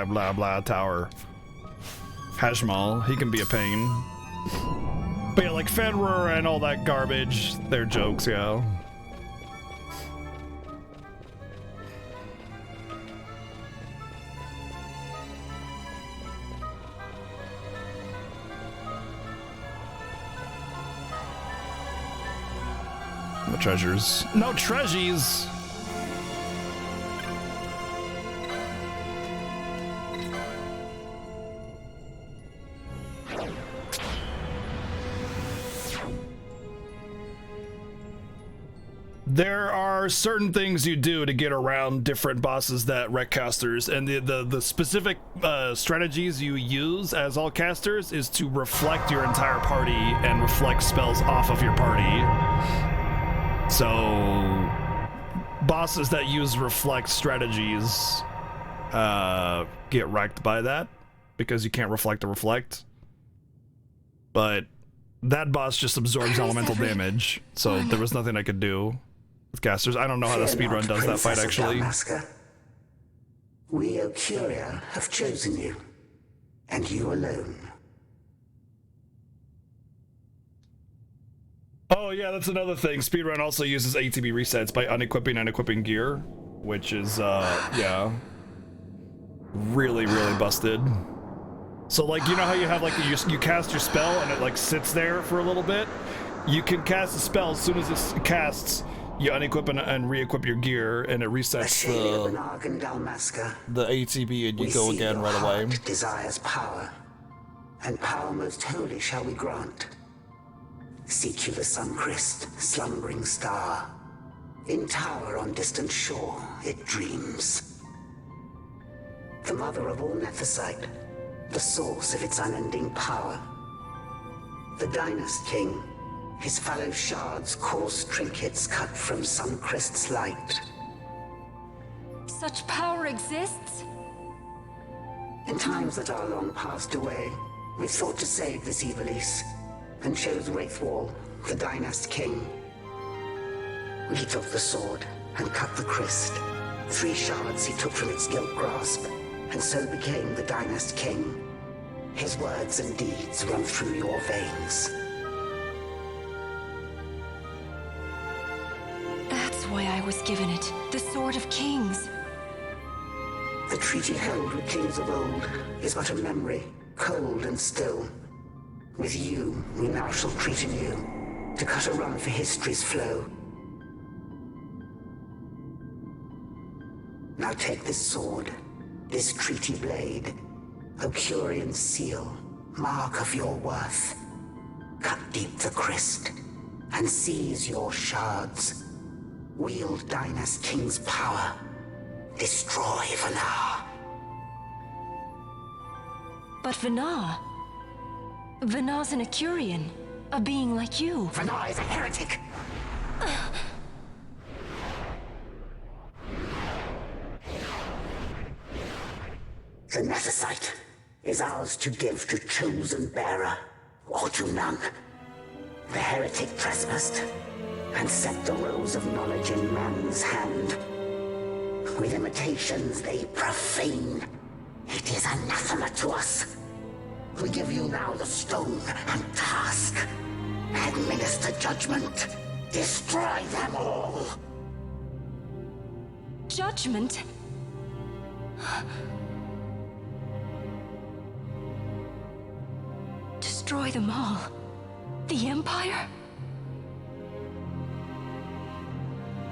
blah blah tower. Hashmal, he can be a pain. But yeah, like Fenrir and all that garbage, they're jokes, yeah. No treasures. No treasures! There are certain things you do to get around different bosses that wreck casters, and the specific strategies you use as all casters is to reflect your entire party and reflect spells off of your party. So, bosses that use reflect strategies get wrecked by that because you can't reflect to reflect. But that boss just absorbs elemental damage, so there was nothing I could do with casters. I don't know how the speedrun does that fight, actually. We, Ocuria, have chosen you, and you alone. Oh yeah, that's another thing. Speedrun also uses ATB resets by unequipping and equipping gear, which is, yeah, really busted. So like, you know how you have like, you cast your spell and it like sits there for a little bit? You can cast a spell as soon as it casts, you unequip and re-equip your gear, and it resets the ATB, and you go again right away. Desires power, and power most holy shall we grant. Seek you the sun-crest, slumbering star. In tower on distant shore, it dreams. The mother of all Nephesite, the source of its unending power. The Dynast King, his fallow shards, coarse trinkets cut from sun-crest's light. Such power exists? In times that are long passed away, we sought to save this Ivalice, and chose Wraithwall, the Dynast King. We took the sword and cut the crest. 3 shards he took from its gilt grasp, and so became the Dynast King. His words and deeds run through your veins. That's why I was given it. The Sword of Kings. The treaty held with kings of old is but a memory, cold and still. With you, we now shall treat anew, to cut a run for history's flow. Now take this sword, this treaty blade, Ocurian seal, mark of your worth. Cut deep the crest, and seize your shards. Wield Dynast King's power. Destroy Vanar. But Vanar? Vanar's an Ocurian, a being like you. Vanar is a heretic. The Nephesite is ours to give to chosen bearer, or to none. The heretic trespassed, and set the rose of knowledge in man's hand. With imitations they profane. It is anathema to us. We give you now the stone and task. Administer judgment. Destroy them all. Judgment? Destroy them all? The Empire?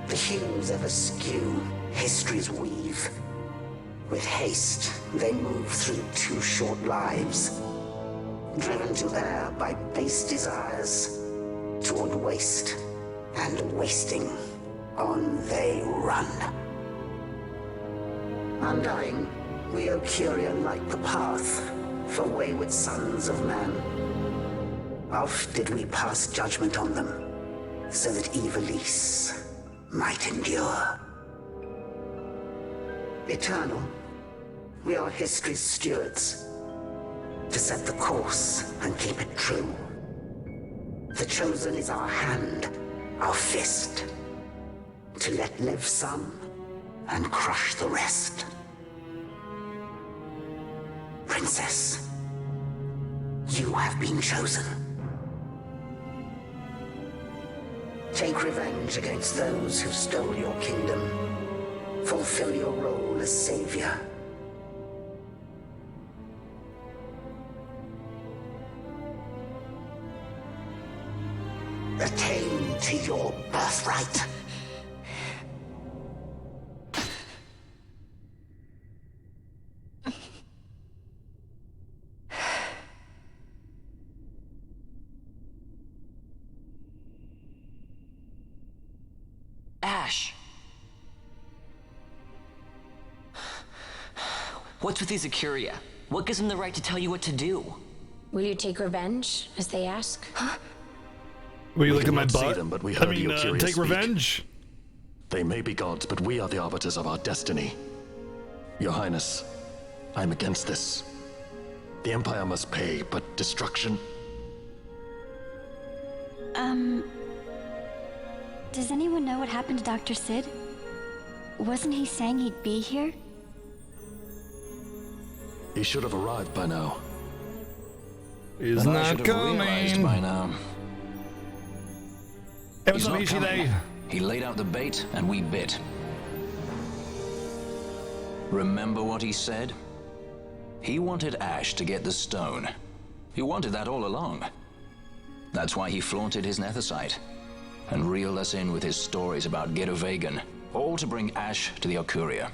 The hues ever skew history's weave. With haste, they move through 2 short lives. Driven to there by base desires. Toward waste, and wasting, on they run. Undying, we Ocurian light the path for wayward sons of man. Oft did we pass judgment on them, so that Ivalice might endure. Eternal, we are history's stewards, to set the course and keep it true. The chosen is our hand, our fist, to let live some and crush the rest. Princess, you have been chosen. Take revenge against those who stole your kingdom. Fulfill your role as savior. Attain to your birthright. Ash! What's with these Acuria? What gives them the right to tell you what to do? Will you take revenge, as they ask? Huh? Will you look at my butt? Them, but we heard the Ocuria take speak. revenge? They may be gods, but we are the arbiters of our destiny. Your Highness, I'm against this. The Empire must pay, but destruction? Does anyone know what happened to Dr. Sid? Wasn't he saying he'd be here? He should have arrived by now. He's And I not should have realized coming. by now. He's not coming. He laid out the bait, and we bit. Remember what he said? He wanted Ash to get the stone. He wanted that all along. That's why he flaunted his Nephesite. and reeled us in with his stories about Gedovagan, all to bring Ash to the Okuria.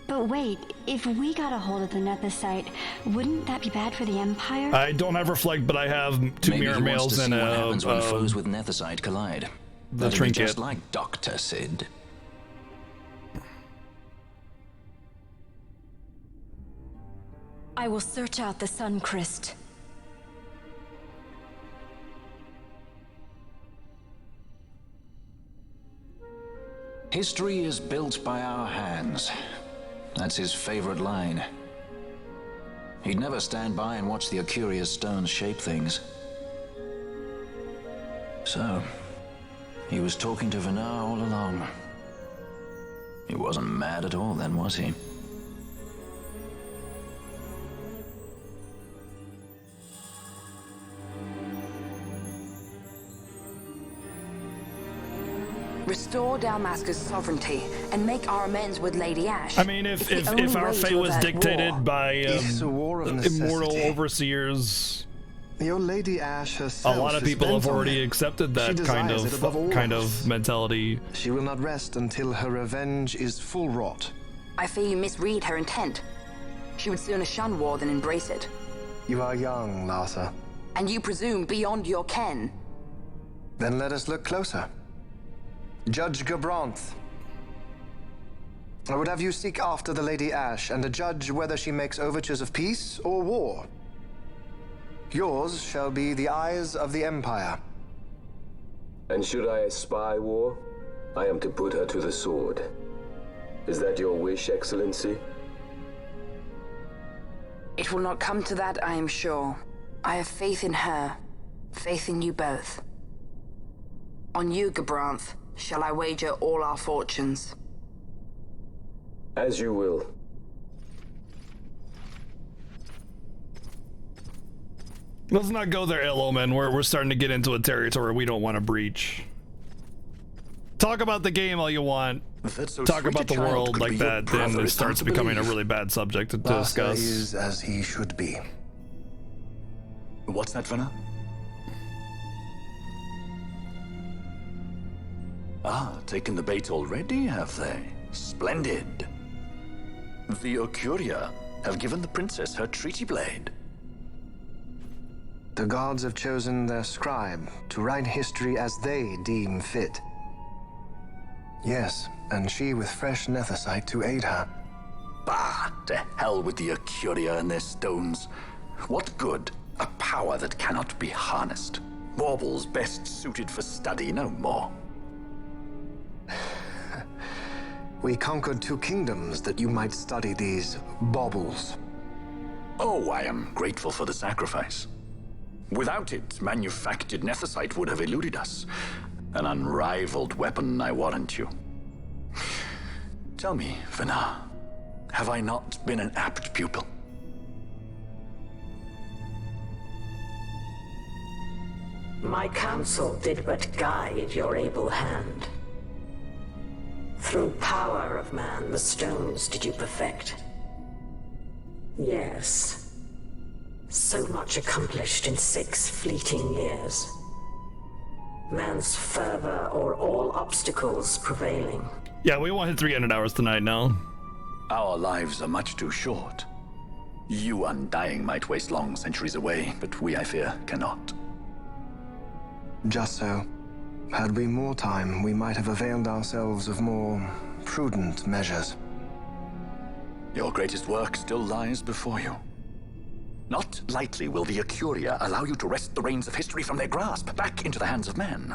But wait, if we got a hold of the Nethicite, wouldn't that be bad for the Empire? I don't have Reflect, but I have two Maybe mirror he wants mails to and see what happens when foes with Nethicite collide. the That'd be trinket. just like Dr. Sid. I will search out the Sun Crest. History is built by our hands. That's his favorite line. He'd never stand by and watch the Okuria's stones shape things. So, he was talking to Vanar all along. He wasn't mad at all then, was he? Restore Dalmasca's sovereignty and make our amends with Lady Ash. I mean, if our fate was dictated by immortal overseers, your Lady Ash herself, a lot of people have already accepted that kind of mentality. She will not rest until her revenge is full wrought. I fear you misread her intent. She would sooner shun war than embrace it. You are young, Larsa. And you presume beyond your ken. Then let us look closer. Judge Gabranth. I would have you seek after the Lady Ash and judge whether she makes overtures of peace or war. Yours shall be the eyes of the Empire. And should I espy war, I am to put her to the sword. Is that your wish, Excellency? It will not come to that, I am sure. I have faith in her, faith in you both. On you, Gabranth, shall I wager all our fortunes? As you will. Let's not go there, Ill-Omen. We're starting to get into a territory we don't want to breach. Talk about the game all you want. Talk about the world like that, then it starts becoming a really bad subject to discuss. Is as he should be. What's that, Vanar? Ah, taken the bait already, have they? Splendid. The Okuria have given the princess her treaty blade. The gods have chosen their scribe to write history as they deem fit. Yes, and she with fresh Nethicite to aid her. Bah, to hell with the Okuria and their stones. What good? A power that cannot be harnessed. Baubles best suited for study, no more. We conquered 2 kingdoms that you might study these baubles. Oh, I am grateful for the sacrifice. Without it, manufactured Nethicite would have eluded us. An unrivaled weapon, I warrant you. Tell me, Vanar, have I not been an apt pupil? My counsel did but guide your able hand. Through power of man, the stones did you perfect. Yes. So much accomplished in 6 fleeting years. Man's fervor or all obstacles prevailing. Yeah, we won't hit 300 hours tonight, no. Our lives are much too short. You undying might waste long centuries away, but we, I fear, cannot. Just so. Had we more time, we might have availed ourselves of more prudent measures. Your greatest work still lies before you. Not lightly will the Okuria allow you to wrest the reins of history from their grasp, back into the hands of men.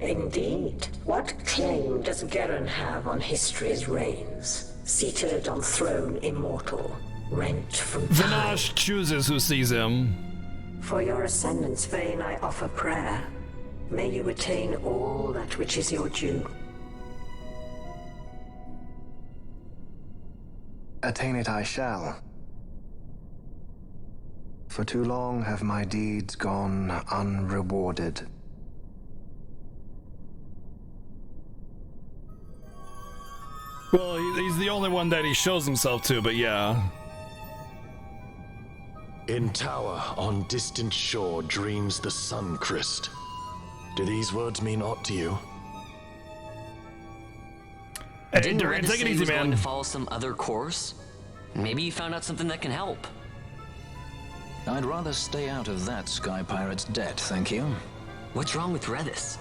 Indeed. What claim does Geren have on history's reins? Seated on throne immortal, rent from time. Vinash chooses who sees him. For your ascendant's vein I offer prayer. May you attain all that which is your due. Attain it I shall. For too long have my deeds gone unrewarded. Well, he's the only one that he shows himself to, but yeah. In tower on distant shore dreams the sun crest. Do these words mean aught to you? Hey, Didn't Duran, Redis take say it he easy, was going man. to follow some other course? Maybe you found out something that can help. I'd rather stay out of that Sky Pirate's debt, thank you. What's wrong with Redis?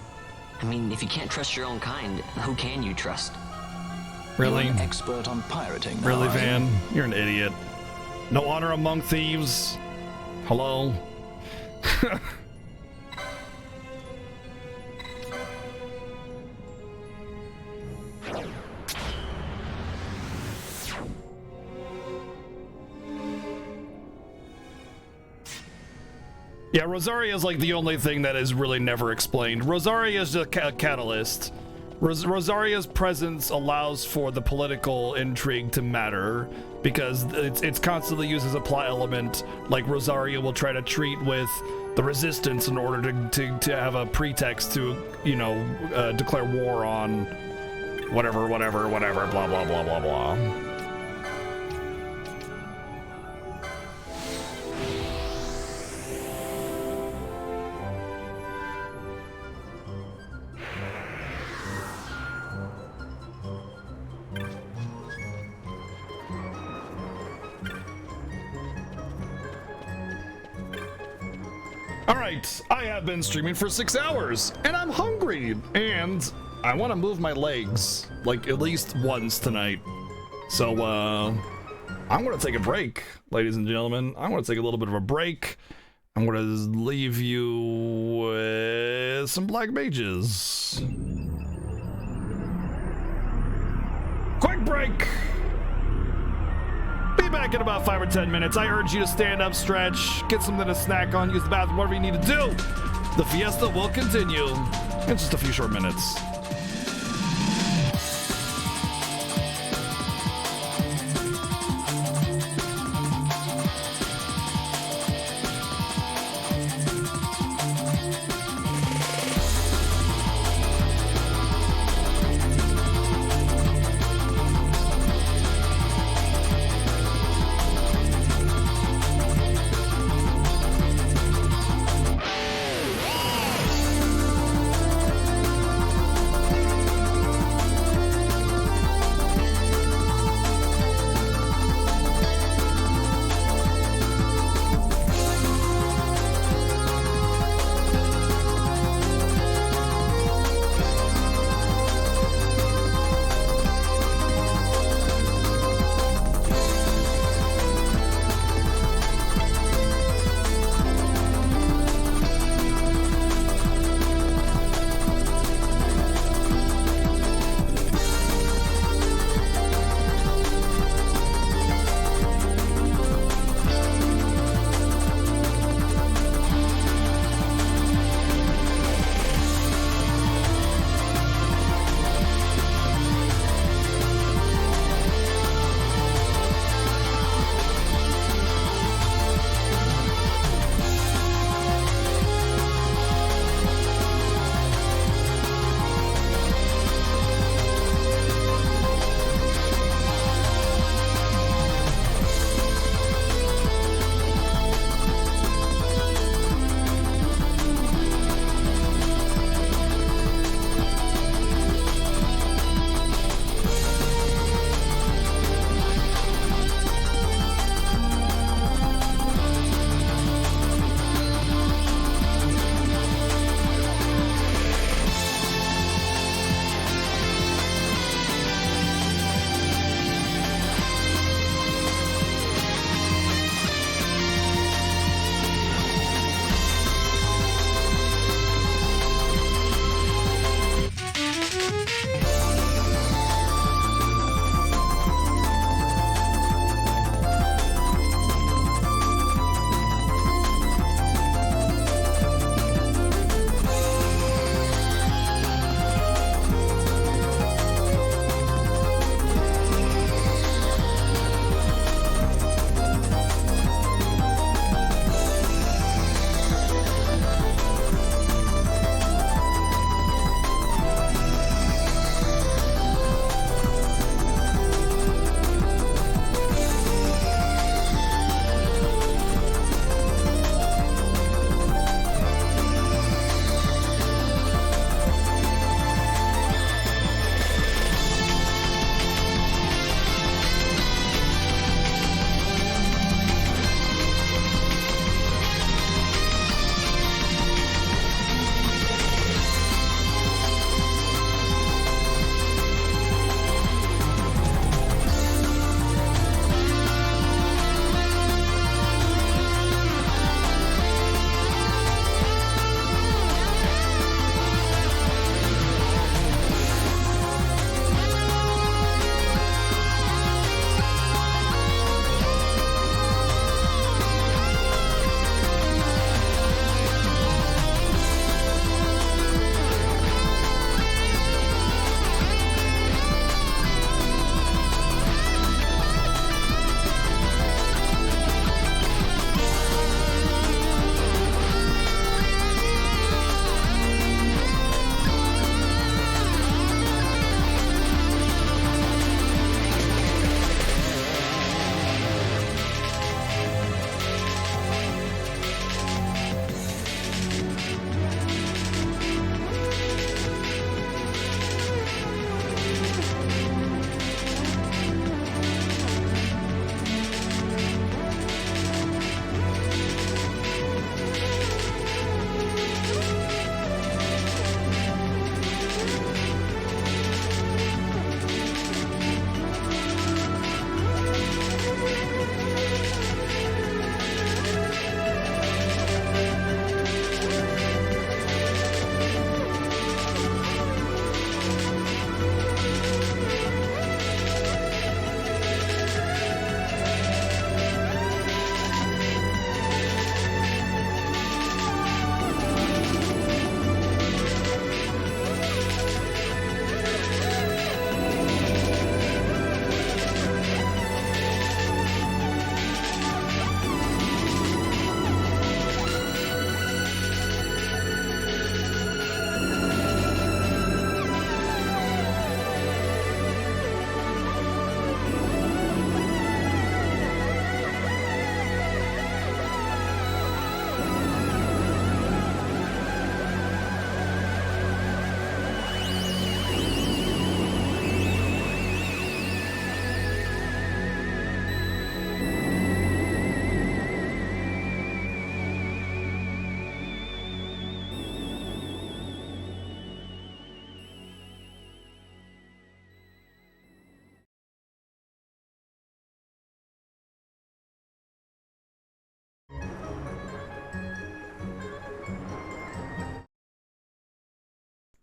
I mean, if you can't trust your own kind, who can you trust? Really? You're an expert on pirating now, Really, are you? Van? You're an idiot. No honor among thieves. Hello? Yeah, Rosaria is like the only thing that is really never explained. Rosaria is a catalyst. Rosaria's presence allows for the political intrigue to matter because it's constantly used as a plot element. Like Rosaria will try to treat with the resistance in order to have a pretext to, you know, declare war on whatever, blah, blah, blah, blah, blah. Alright, I have been streaming for 6 hours, and I'm hungry, and I want to move my legs, like, at least once tonight. So, I'm going to take a break, ladies and gentlemen. I'm going to take a little bit of a break. I'm going to leave you with some Black Mages. Quick break! Be back in about 5 or 10 minutes. I urge you to stand up, stretch, get something to snack on, use the bathroom, whatever you need to do. The fiesta will continue in just a few short minutes.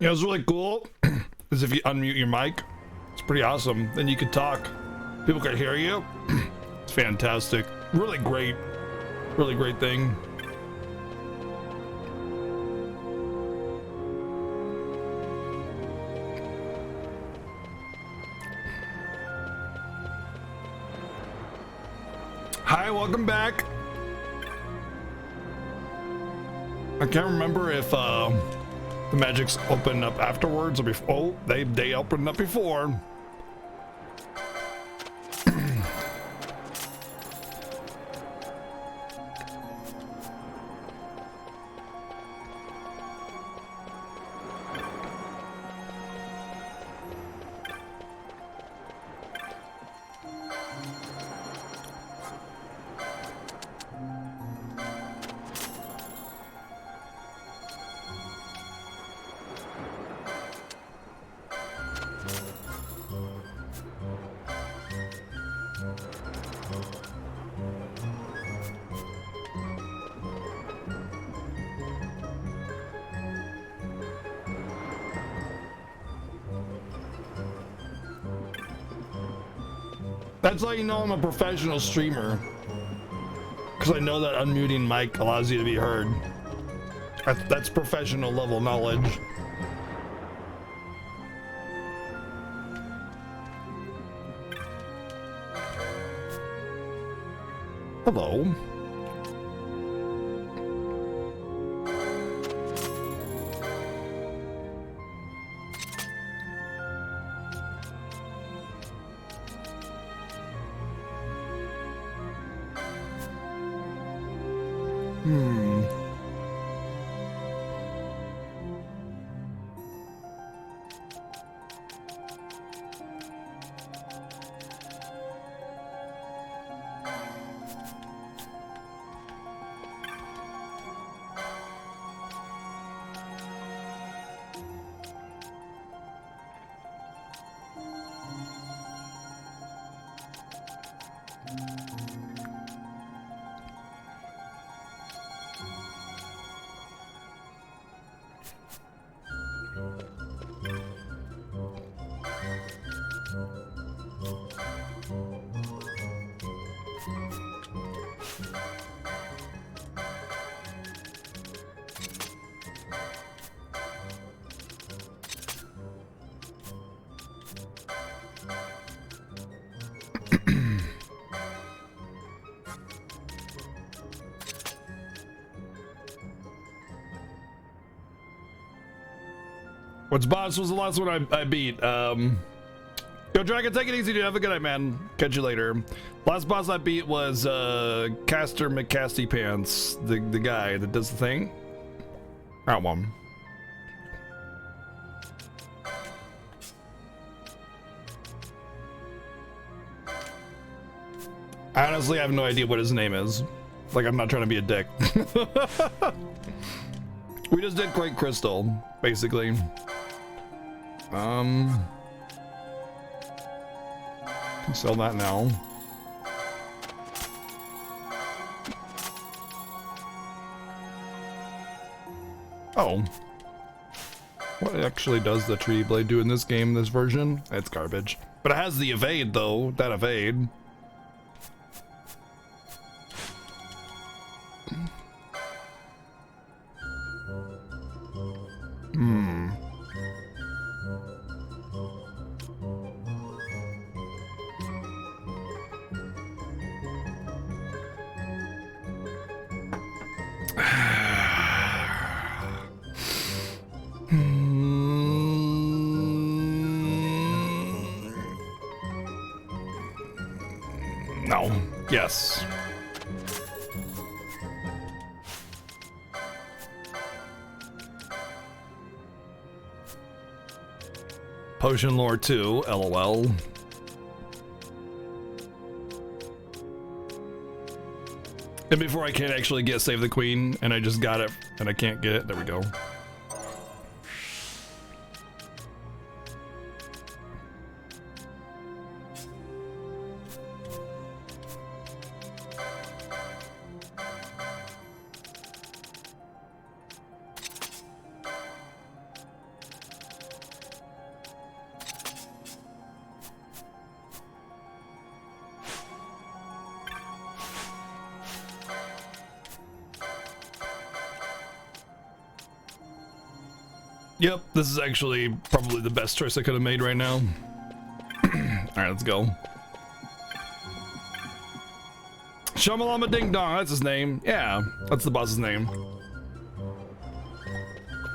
You know, it's really cool is if you unmute your mic. It's pretty awesome. Then you can talk. People can hear you. It's fantastic. Really great thing. Hi, welcome back. I can't remember if the magics open up afterwards or before. Oh, they opened up before. That's how you know I'm a professional streamer. Because I know that unmuting mic allows you to be heard. That's professional level knowledge. Hello. What's boss was the last one I beat. Yo, Dragon, take it easy, dude. Have a good night, man. Catch you later. Last boss I beat was Caster McCasty Pants, the guy that does the thing. That one. Honestly, I have no idea what his name is. Like, I'm not trying to be a dick. We just did Great Crystal, basically. Can sell that now. Oh. What actually does the Tree Blade do in this game, this version? It's garbage. But it has the evade, though. That evade. No. Yes. Potion Lore 2, LOL. And before I can't actually get Save the Queen, and I just got it, and I can't get it. There we go. Yep, this is actually probably the best choice I could have made right now. Alright, let's go. Shamalama Ding Dong, that's his name. Yeah, that's the boss's name.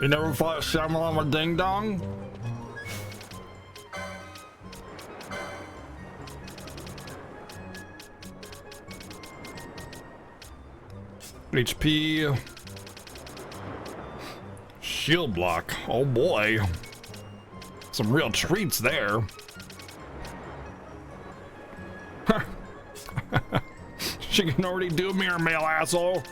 You never fought Shamalama Ding Dong? HP. Shield block. Oh boy. Some real treats there. She can already do mirror mail, asshole.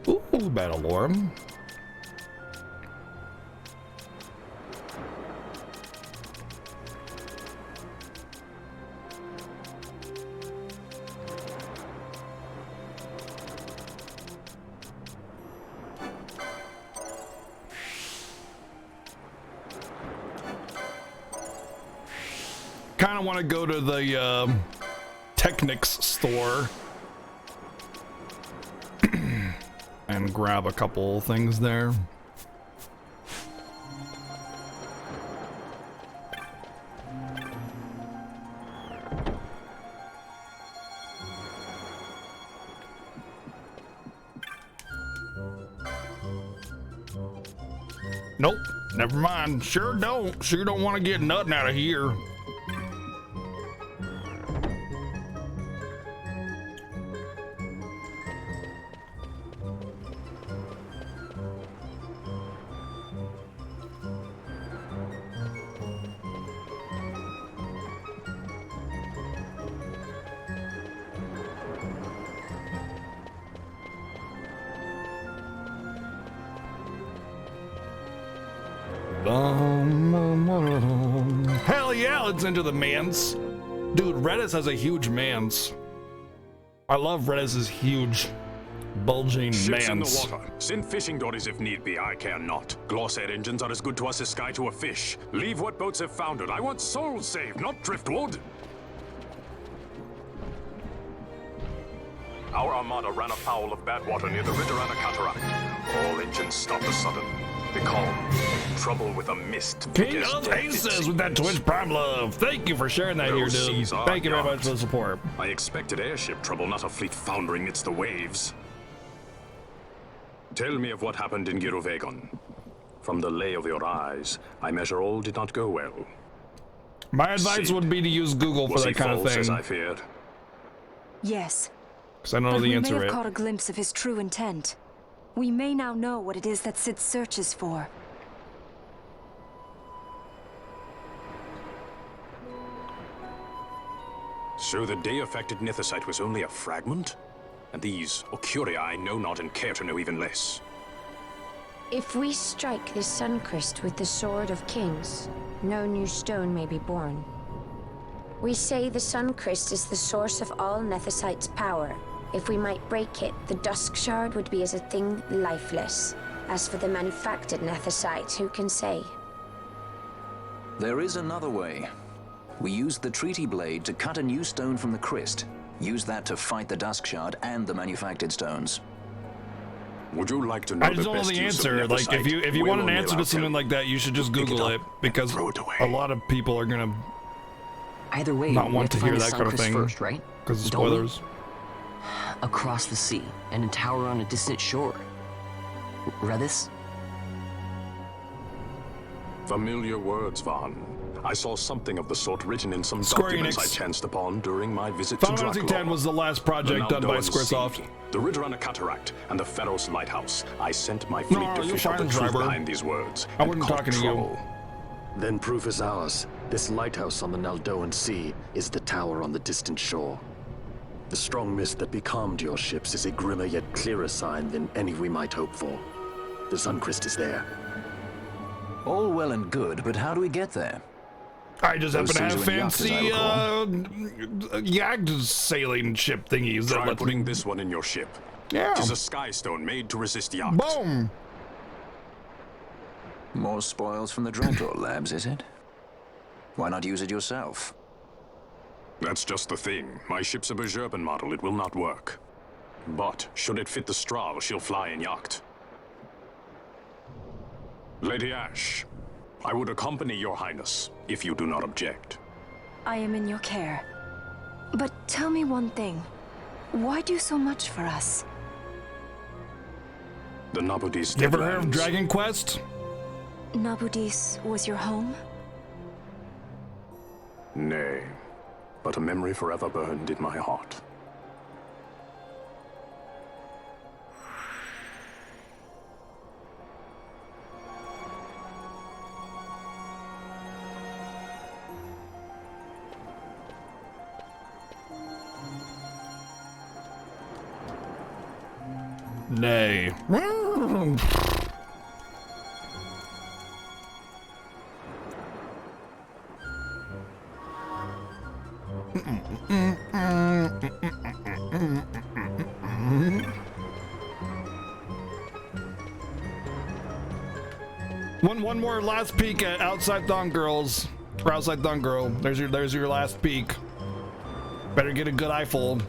Ooh, Battle Orb. Kind of want to go to the Technics store and grab a couple things there. Nope, never mind. Sure don't want to get nothing out of here. Hell yeah, let's into the mans. Dude, Redis has a huge mans. I love Redis's huge, bulging Ships mans. in the water. Send fishing dories if need be, I care not. Glossair engines are as good to us as sky to a fish. Leave what boats have foundered. I want souls saved, not driftwood. Our armada ran afoul of bad water near the Ridorana Cataract. All engines stopped a sudden. Becalmed. Trouble with a mist. King of Aces with that Twitch Prime love. Thank you for sharing that here, dude. Thank you very much for the support. I expected airship trouble, not a fleet foundering amidst the waves. Tell me of what happened in Giruvegon. From the lay of your eyes, I measure all did not go well. My advice would be to use Google for that kind of thing. As I feared? Yes. Because I don't know the answer. We may have caught a glimpse of his true intent. We may now know what it is that Sid searches for. So the day-affected Nithosite was only a fragment? And these Ocuria I know not and care to know even less. If we strike this Suncrest with the Sword of Kings, no new stone may be born. We say the Suncrest is the source of all Nethosite's power. If we might break it, the Dusk Shard would be as a thing lifeless. As for the manufactured Nethosite, who can say? There is another way. We use the Treaty Blade to cut a new stone from the Crest. Use that to fight the Dusk Shard and the manufactured stones. Would you like to know I just don't know the answer. Like, if you want an answer to something like that, you should just Google it, because a lot of people are gonna either way not want to hear that kind of thing first, right? Because of spoilers. Across the sea and a tower on a distant shore. Redis? Familiar words, Vaughn. I saw something of the sort written in some Square documents Enix. I chanced upon during my visit Final to Fantasy Dracula. X was the last project done by Squaresoft. The Ridorana Cataract and the Pharos Lighthouse. I sent my fleet to fish out the truth behind these words. I wasn't talking to you. Then proof is ours. This lighthouse on the Naldoan Sea is the tower on the distant shore. The strong mist that becalmed your ships is a grimmer yet clearer sign than any we might hope for. The Suncrest is there. All well and good, but how do we get there? I just happen Those to have things are in yachts, as I fancy yacht sailing ship thingies that Try let putting me... this one in your ship. Yeah. It is a sky stone made to resist yachts. Boom. More spoils from the Dreadnought labs, is it? Why not use it yourself? That's just the thing. My ship's a Bergerben model. It will not work. But should it fit the Strahl, she'll fly in yacht. Lady Ash, I would accompany your highness, if you do not object. I am in your care. But tell me one thing. Why do so much for us? The Nabudis. You ever heard of Dragon Quest? Nabudis was your home? Nay, but a memory forever burned in my heart. Nay. One more last peek at Outside Thong Girls. Or Outside Thong Girl. There's your last peek. Better get a good eyeful.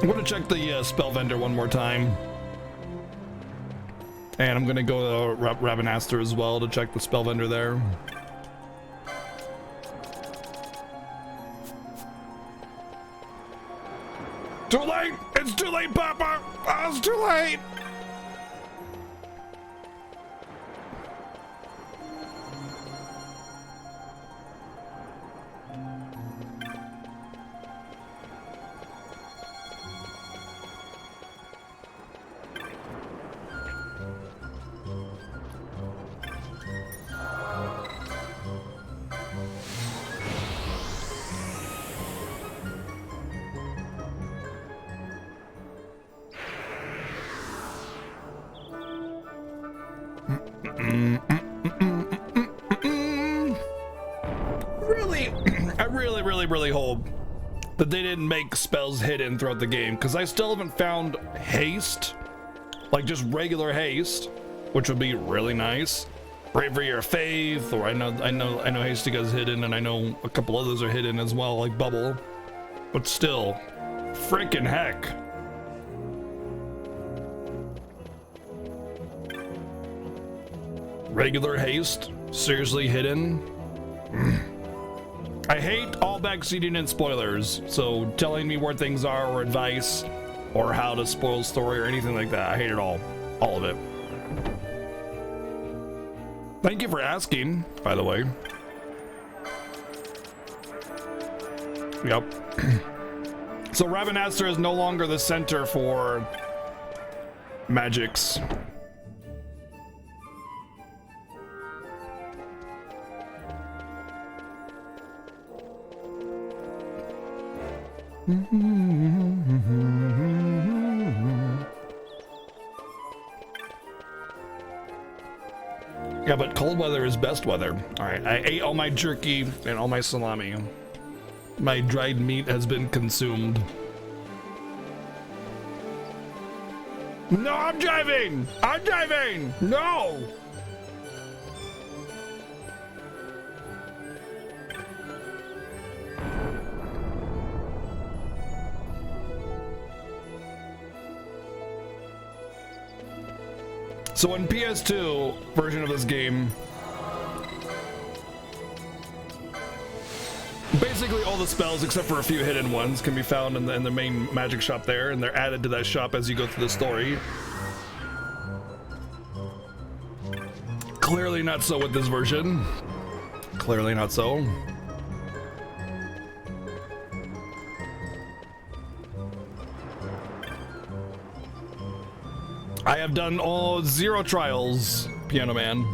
I'm gonna check the spell vendor one more time, and I'm gonna go to Ravenaster as well to check the spell vendor there. Too late! It's too late, Papa! Oh, it's too late! Really hope that they didn't make spells hidden throughout the game, because I still haven't found haste, like just regular haste, which would be really nice. Bravery or faith, or I know Hastica is hidden, and I know a couple others are hidden as well, like bubble. But still, freaking heck. Regular haste, seriously hidden. I hate all backseating and spoilers, so telling me where things are or advice or how to spoil story or anything like that, I hate it all of it. Thank you for asking, by the way. Yep. So Ravenaster is no longer the center for magics. Yeah, but cold weather is best weather. All right, I ate all my jerky and all my salami. My dried meat has been consumed. No, I'm driving! I'm driving! No! So in PS2 version of this game, basically all the spells except for a few hidden ones can be found in the main magic shop there, and they're added to that shop as you go through the story. Clearly not so with this version. Clearly not so. I have done all 0 trials Piano Man.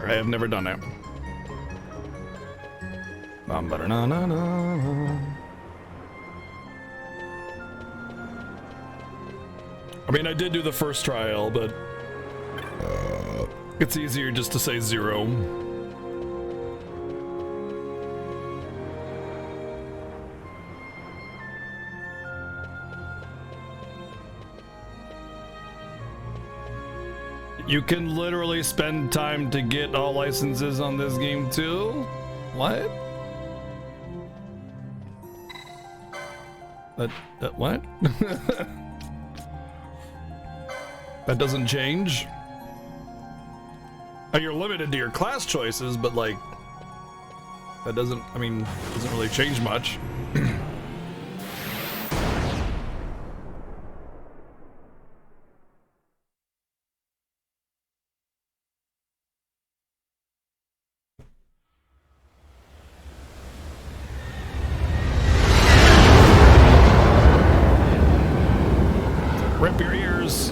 I have never done it. I mean, I did do the first trial, but it's easier just to say 0. You can literally spend time to get all licenses on this game too? What? What? That doesn't change? Oh, you're limited to your class choices, but like, that doesn't, I mean, doesn't really change much. Rip your ears.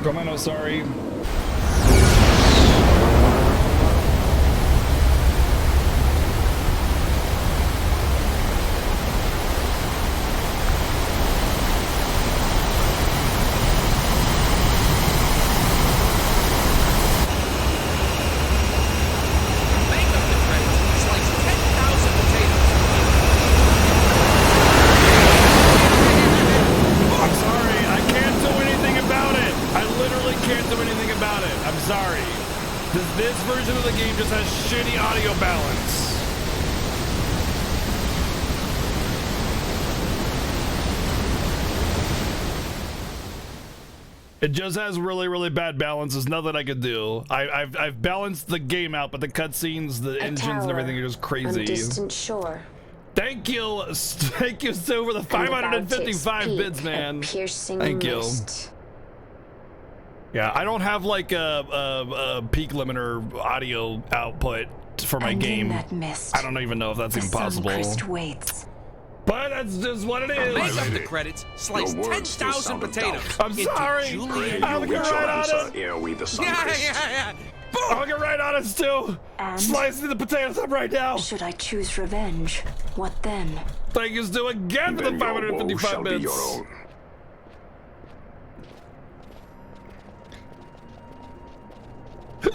Gomeno, sorry. This version of the game just has shitty audio balance. It just has really, really bad balance. There's nothing I could do. I've balanced the game out, but the cutscenes, the engines, and everything are just crazy. On distant shore. Thank you, Stu, for the 555 bits, man. Thank you. Yeah, I don't have like a peak limiter audio output for my game. I don't even know if that's even possible. Waits. But that's just what it is. Make up the credits. Slice 10,000 potatoes. I'm sorry. I'll get right on it. Yeah. I'll get right on it, Stu. Slicing the potatoes up right now. Should I choose revenge? What then? Thank you, Stu, again for the 555 bits.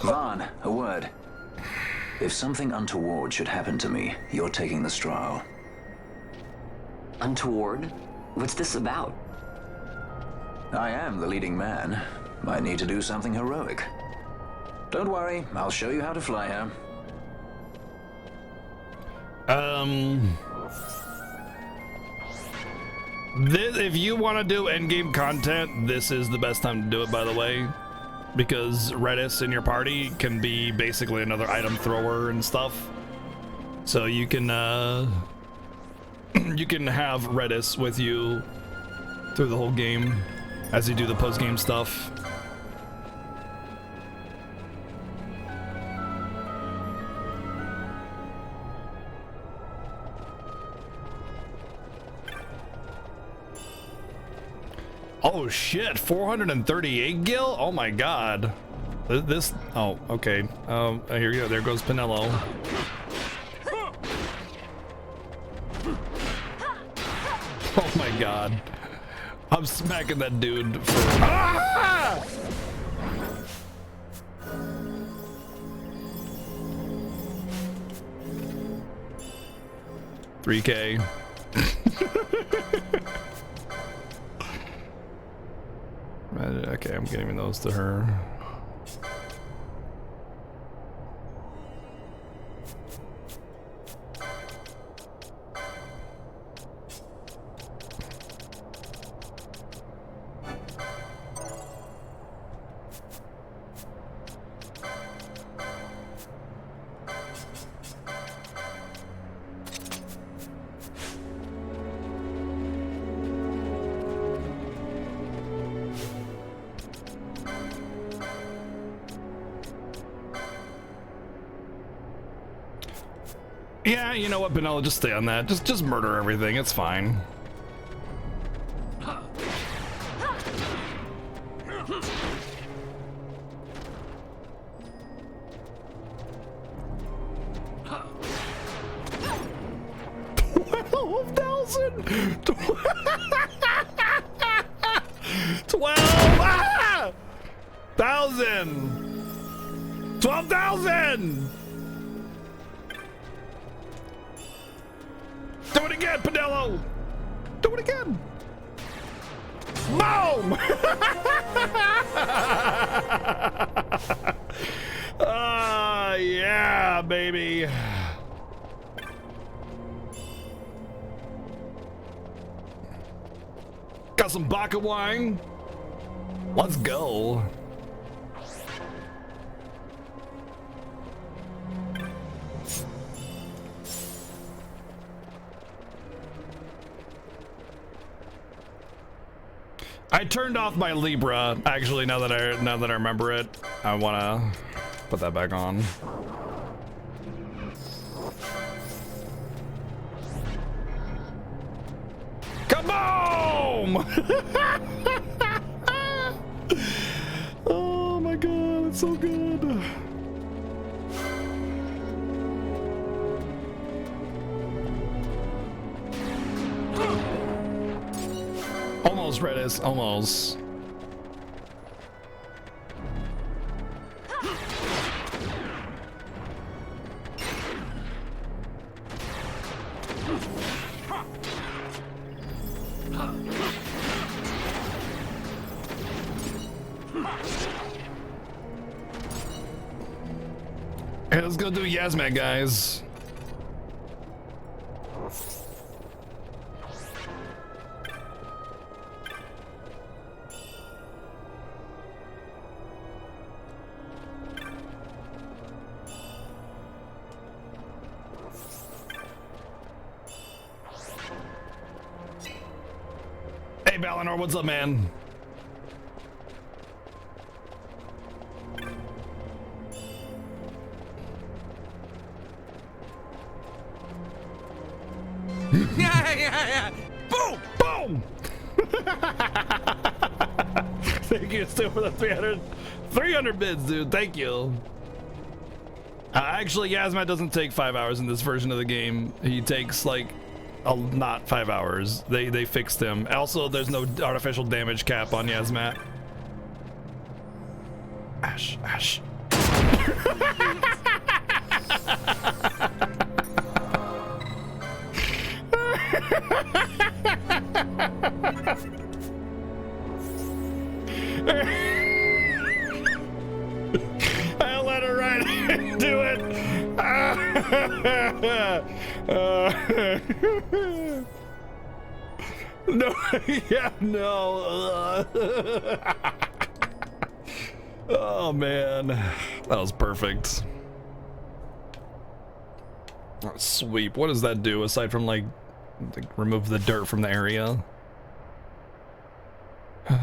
Vaughn, a word. If something untoward should happen to me, you're taking the straw. Untoward? What's this about? I am the leading man. Might need to do something heroic. Don't worry, I'll show you how to fly her. If you want to do endgame content, this is the best time to do it, by the way. Because Redis in your party can be basically another item thrower and stuff. So you can you can have Redis with you through the whole game as you do the post-game stuff. Oh shit, 438 gil? Oh my god. This, oh, okay. Here you go, there goes Pinello. Oh my god. I'm smacking that dude for... Ah! $3K. Okay, I'm giving those to her. Yeah, you know what, Benella, just stay on that. Just murder everything, it's fine. 1,000. 12,000. Do it again, Pinello. Do it again. Boom! Yeah, baby. Got some Baka wine. Let's go. I turned off my Libra. Actually, now that I remember it, I wanna put that back on. Kaboom! Oh my god, it's so good. Almost, Redis, almost. Hey, let's go do Yasmat, guys. Hey, Balinor, what's up, man? Yeah. Boom! Boom! Thank you, Stu, for the 300 bids, dude. Thank you. Actually, Yasmat doesn't take 5 hours in this version of the game. He takes like not 5 hours. They fixed him. Also, there's no artificial damage cap on Yasmat. Ash. I'll let her right do it. No, yeah, no. Oh man, that was perfect. Oh, sweep. What does that do aside from like remove the dirt from the area? Let's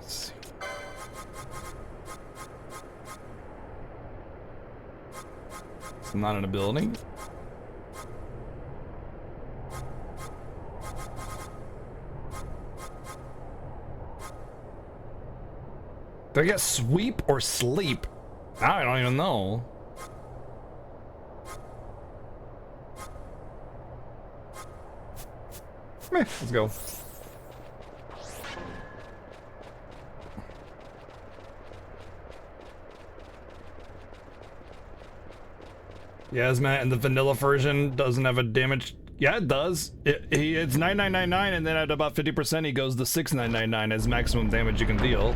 see. It's not an ability. Do I get sweep or sleep? I don't even know. Let's go. Yasmat in the vanilla version doesn't have a damage. Yeah, it does. It's 9999, and then at about 50% he goes to 6999 as maximum damage you can deal.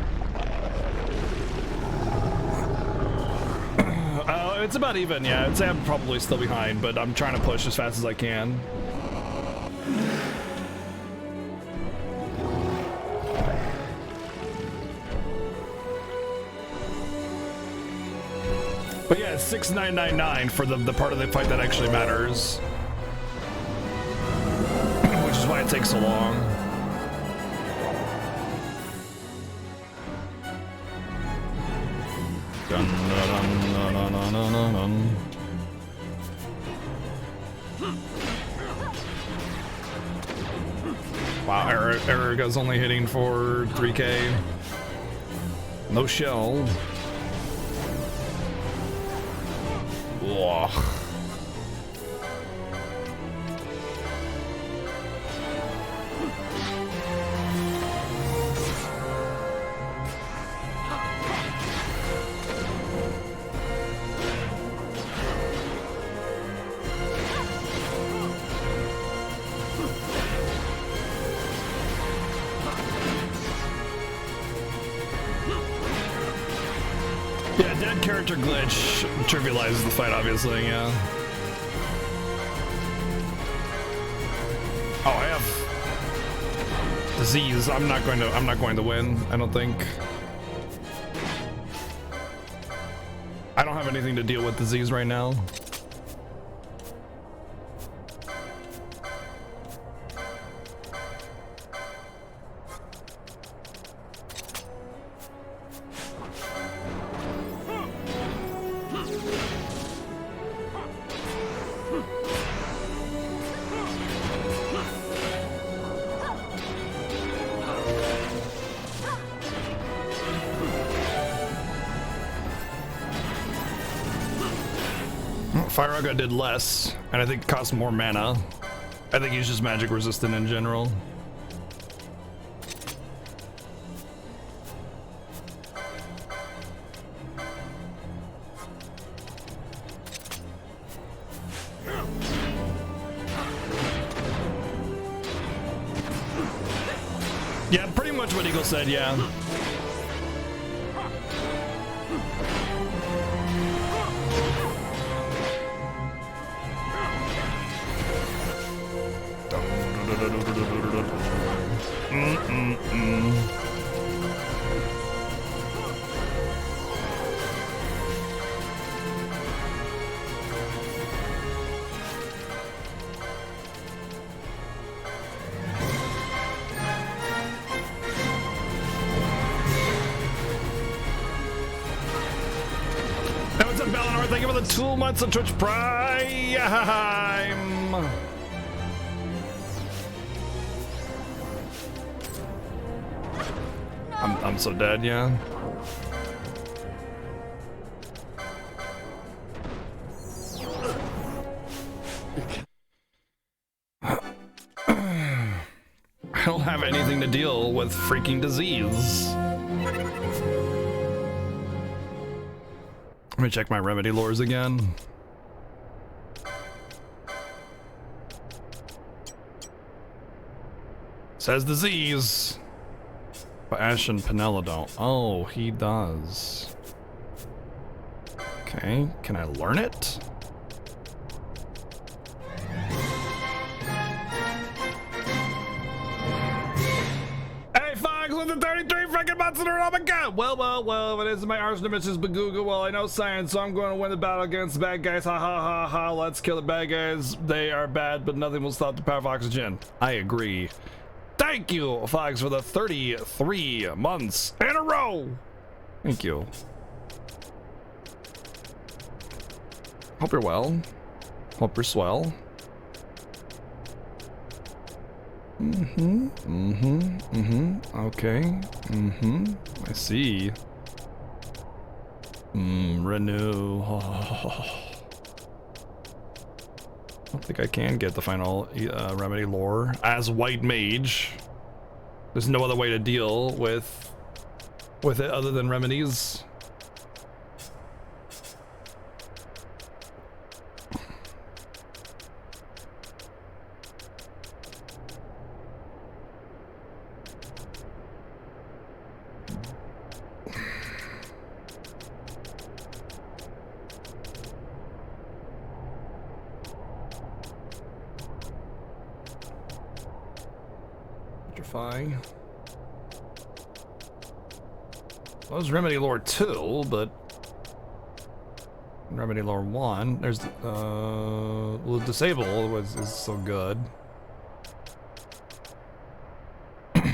It's about even, yeah. I'd say I'm probably still behind, but I'm trying to push as fast as I can. But yeah, it's 6999 for the part of the fight that actually matters. Which is why it takes so long. Dun, dun, dun, dun, dun, dun, dun, dun. Wow, Erica's only hitting for 3k. No shell. Whoa. character glitch trivializes the fight, obviously, yeah. Oh, I have disease. I'm not going to win, I don't think. I don't have anything to deal with disease right now. Firaga did less, and I think it cost more mana. I think he's just magic resistant in general. Yeah, pretty much what Eagle said, yeah. Hey, what's up, Valinor? Thank you for the 2 months of Twitch Prime. I'm so dead, yeah. I don't have anything to deal with freaking disease. Let me check my remedy lores again. Says disease. But Ash and Penella don't. Oh, he does. Okay, can I learn it? Hey, Fox with the 33 freaking months in a row. Oh my god! Well, it is my arch nemesis Bagooga. Well, I know science, so I'm going to win the battle against the bad guys. Ha ha ha ha. Let's kill the bad guys. They are bad, but nothing will stop the power of oxygen. I agree. Thank you, Fox, for the 33 months in a row. Thank you. Hope you're well. Hope you're swell. Okay. I see. Renew. I don't think I can get the final remedy lore as white mage. There's no other way to deal with it other than remedies. Well, there's Remedy Lore 2, but Remedy Lore 1, there's well, Disable is so good. Okay.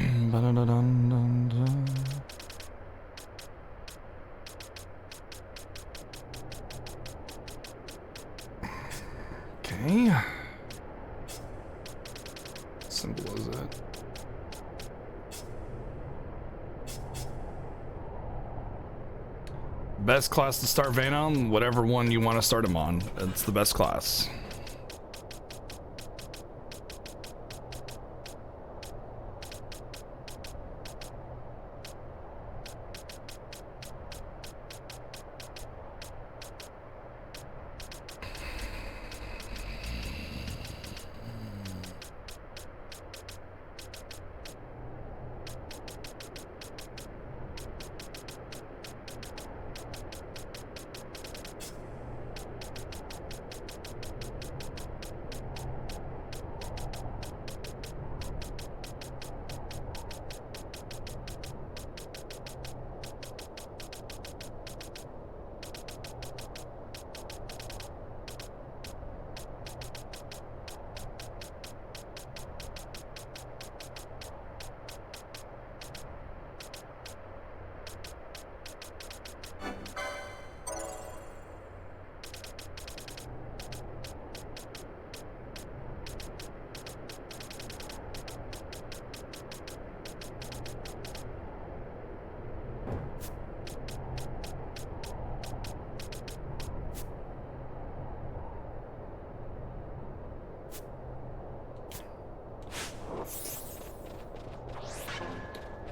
What symbol is it? Best class to start Vayne on, whatever one you want to start him on. It's the best class.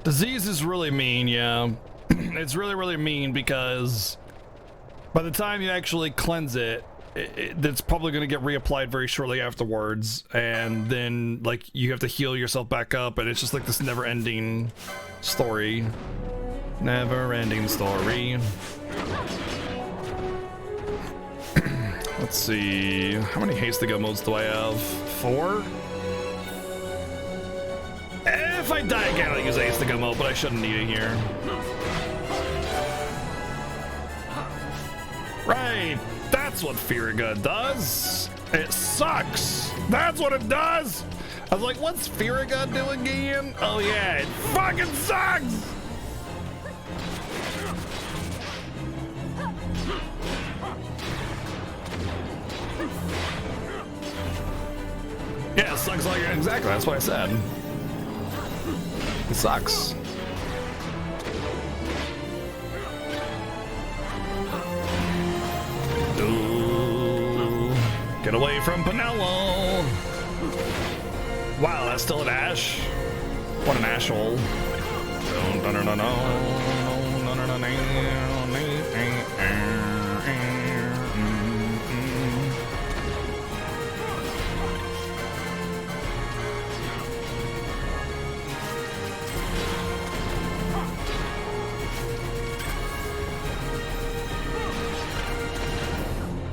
Disease is really mean, yeah. It's really, really mean because by the time you actually cleanse it, it's probably going to get reapplied very shortly afterwards, and then like you have to heal yourself back up, and it's just like this never-ending story. Never-ending story. Let's see, how many haste to go modes do I have? 4? If I die again, I'll use haste to go mode, but I shouldn't need it here. Right, that's what Firaga does. It sucks. That's what it does. I was like, what's Firaga do again? Oh yeah, it fucking sucks. Yeah, it sucks like exactly. That's what I said. It sucks. Ooh, get away from Pinello. Wow, that's still an ash. What an asshole.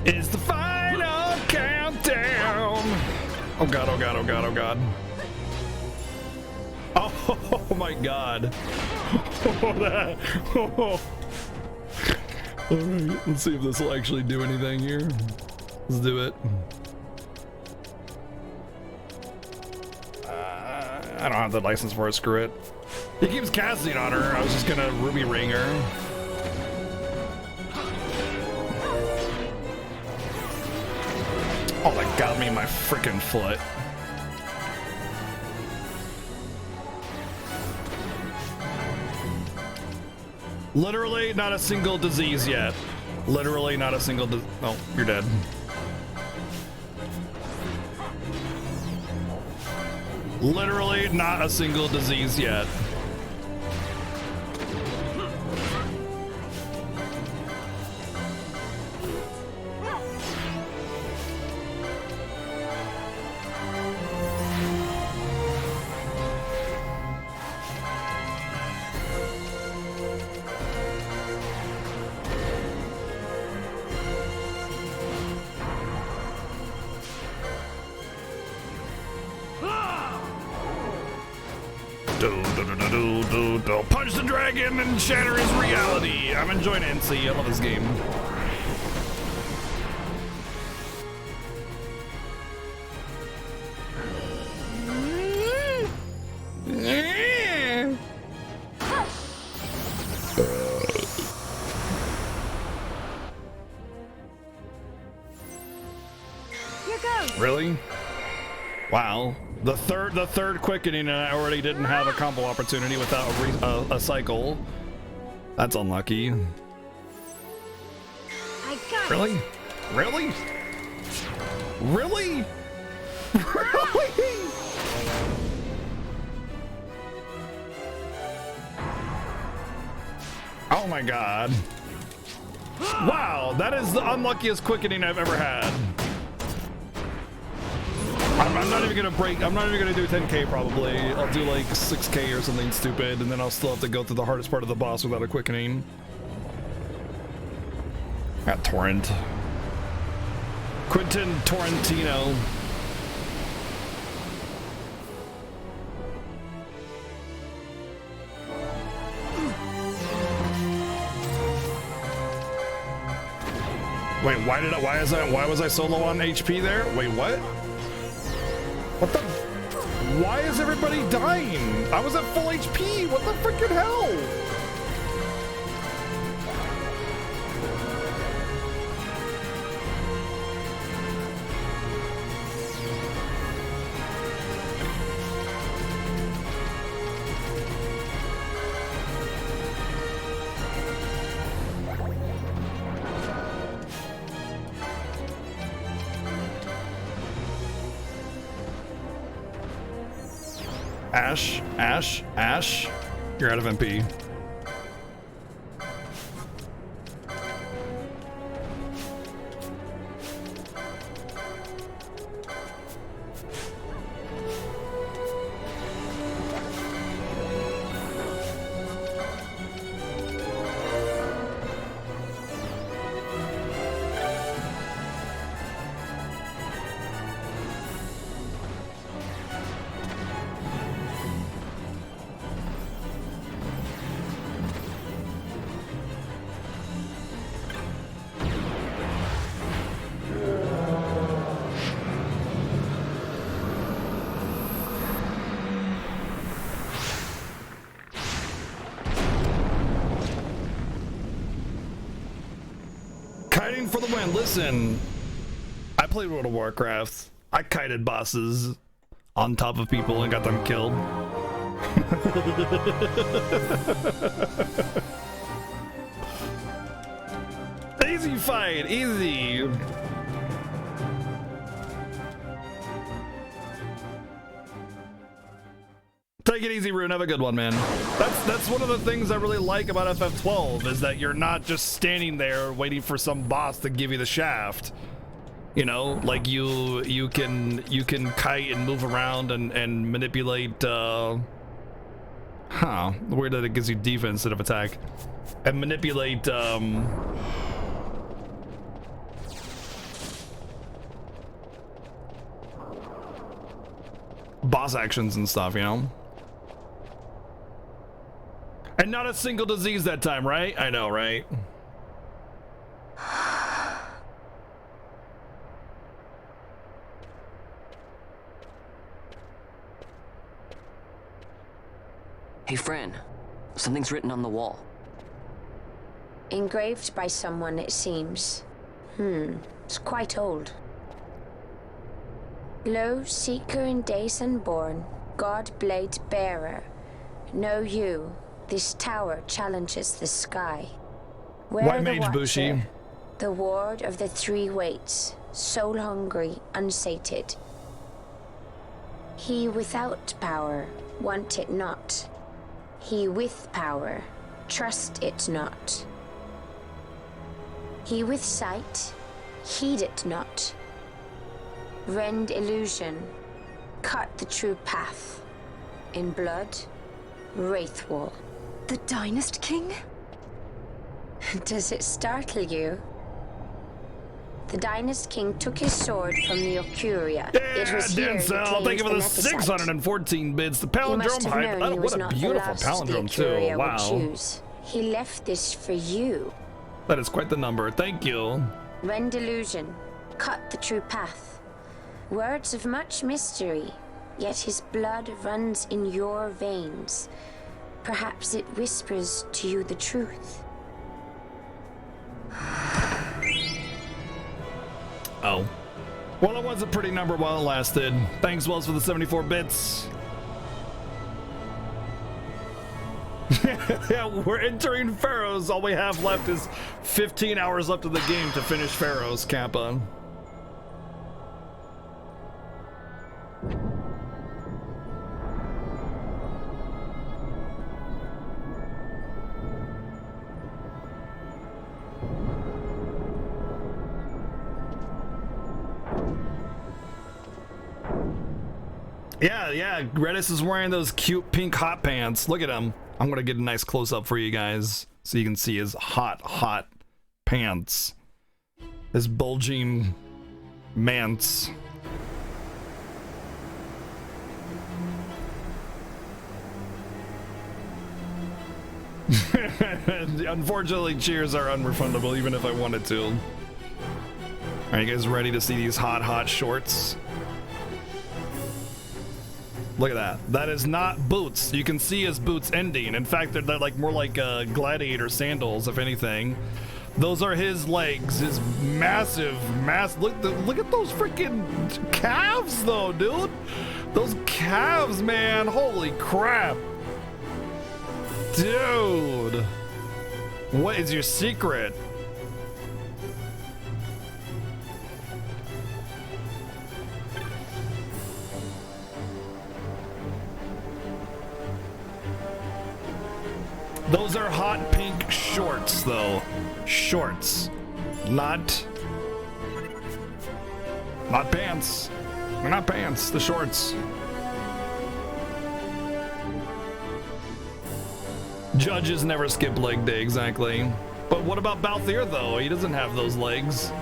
It's the final countdown. Oh god, oh god, oh god, oh god. Oh my god. Oh, that. Oh. Alright, let's see if this will actually do anything here. Let's do it. I don't have the license for it, screw it. He keeps casting on her. I was just gonna ruby ring her. Oh, that got me in my freaking foot. Literally not a single disease yet. Literally not a single oh, you're dead. Literally not a single disease yet. Punch the dragon and shatter his reality. I'm enjoying NC. I love this game. Really? Wow. The third quickening, and I already didn't have a combo opportunity without a cycle. That's unlucky. I got Really? it. Really? Really? Really? Oh my god. Wow, that is the unluckiest quickening I've ever had. I'm not even gonna break. I'm not even gonna do 10k probably. I'll do like 6k or something stupid, and then I'll still have to go through the hardest part of the boss without a quickening. Got Torrent. Quentin Torrentino. Wait, why was I so low on HP there? Wait, what? What the? Why is everybody dying? I was at full HP. What the freaking hell? Ash, Ash, Ash. You're out of MP. Kiting for the win. Listen, I played World of Warcraft. I kited bosses on top of people and got them killed. Easy fight, easy. Take it easy, Rune. Have a good one, man. That's one of the things I really like about FF12 is that you're not just standing there waiting for some boss to give you the shaft. You know, like you can kite and move around and manipulate. Weird that it gives you defense instead of attack, and manipulate. Boss actions and stuff, you know. And not a single disease that time, right? I know, right? Hey, Fran. Something's written on the wall. Engraved by someone, it seems. It's quite old. Lo, seeker in days unborn, God blade bearer, know you, this tower challenges the sky. White Mage Bushi. The ward of the three weights, soul hungry, unsated. He without power, want it not. He with power, trust it not. He with sight, heed it not. Rend illusion, cut the true path. In blood, Wraithwall. The Dynast King? Does it startle you? The Dynast King took his sword from the Ocuria. It was here he Denzel, thank you for the 614 bits. The palindrome hype. Oh, what a beautiful palindrome too. Wow. He left this for you. That is quite the number. Thank you. Rend illusion, cut the true path. Words of much mystery, yet his blood runs in your veins. Perhaps it whispers to you the truth. Oh. Well, it was a pretty number while it lasted. Thanks, Wells, for the 74 bits. Yeah, we're entering Pharaohs. All we have left is 15 hours left of the game to finish Pharaohs, Kappa. Yeah, Redis is wearing those cute pink hot pants. Look at him. I'm gonna get a nice close-up for you guys so you can see his hot pants. His bulging mants. Unfortunately, cheers are unrefundable even if I wanted to. Are you guys ready to see these hot shorts? Look at that. That is not boots. You can see his boots ending. In fact, they're like more like gladiator sandals, if anything. Those are his legs. His massive. Look at those freaking calves, though, dude. Those calves, man. Holy crap. Dude. What is your secret? Those are hot pink shorts, though. Shorts. Not pants. They're not pants, the shorts. Judges never skip leg day, exactly. But what about Balthier, though? He doesn't have those legs.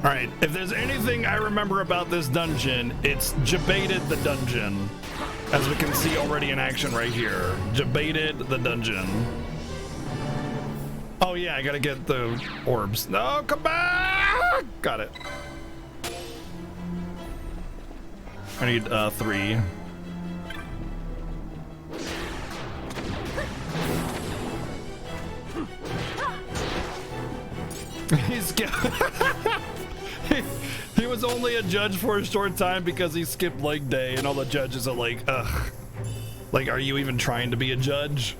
Alright, if there's anything I remember about this dungeon, it's Jebaited the dungeon. As we can see already in action right here. Jebaited the dungeon. Oh yeah, I gotta get the orbs. No, come back! Got it. I need 3. He's he was only a judge for a short time because he skipped leg day, and all the judges are like, ugh. Like, are you even trying to be a judge?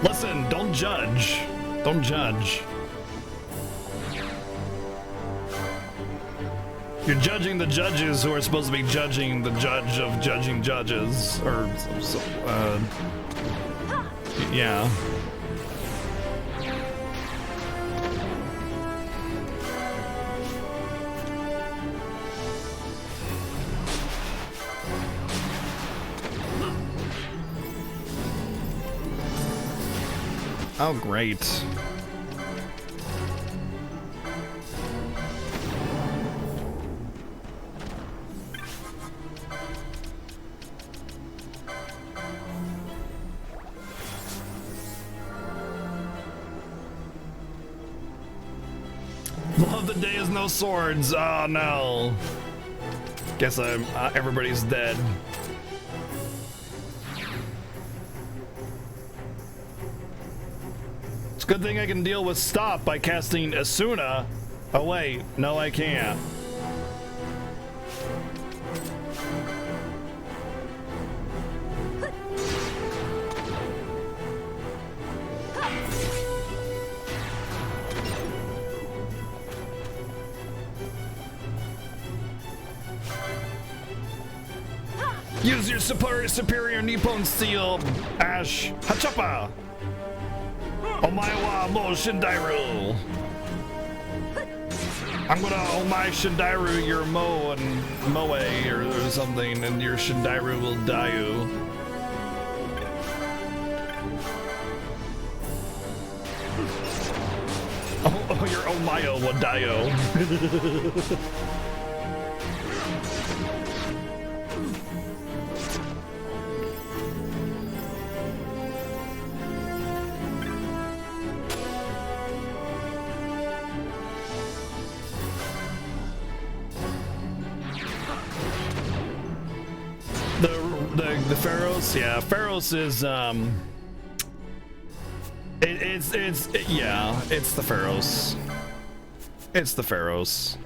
Listen, don't judge. Don't judge. You're judging the judges who are supposed to be judging the judge of judging judges. Or, yeah. Oh, great. Love the day is no swords. Oh no. Guess I'm everybody's dead. It's a good thing I can deal with stop by casting Asuna. Oh wait, no I can't. Use your superior Nippon steel, Ash Hachapa. Omae wa mo Shindairu. I'm gonna Omae Shindairu your Mo and Moe or something, and your Shindairu will die you. Oh, your Omayo will die you. The Pharos, yeah, Pharos is yeah, it's the Pharos. It's the Pharos.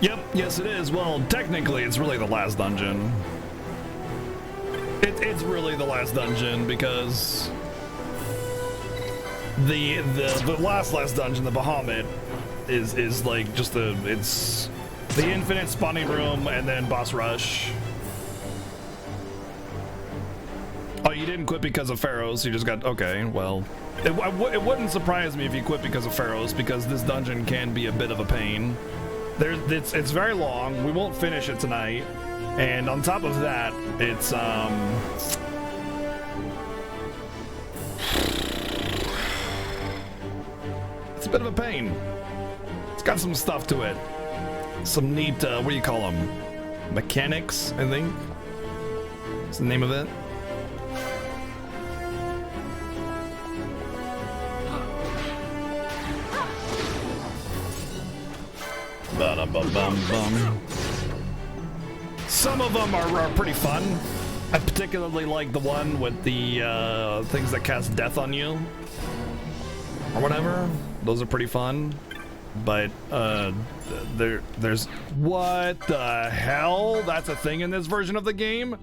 Yep, yes it is. Well, technically it's really the last dungeon. It's really the last dungeon because the last dungeon, the Bahamut, is like just it's the infinite spawning room and then boss rush. Oh, you didn't quit because of Pharaohs. You just got... Okay, well... It wouldn't surprise me if you quit because of Pharaohs, because this dungeon can be a bit of a pain. It's very long. We won't finish it tonight. And on top of that, it's a bit of a pain. It's got some stuff to it. Some neat, what do you call them? Mechanics, I think. What's the name of it? Ba-da-ba-bum-bum. Some of them are pretty fun. I particularly like the one with the things that cast death on you. Or whatever. Those are pretty fun. But there's... What the hell? That's a thing in this version of the game?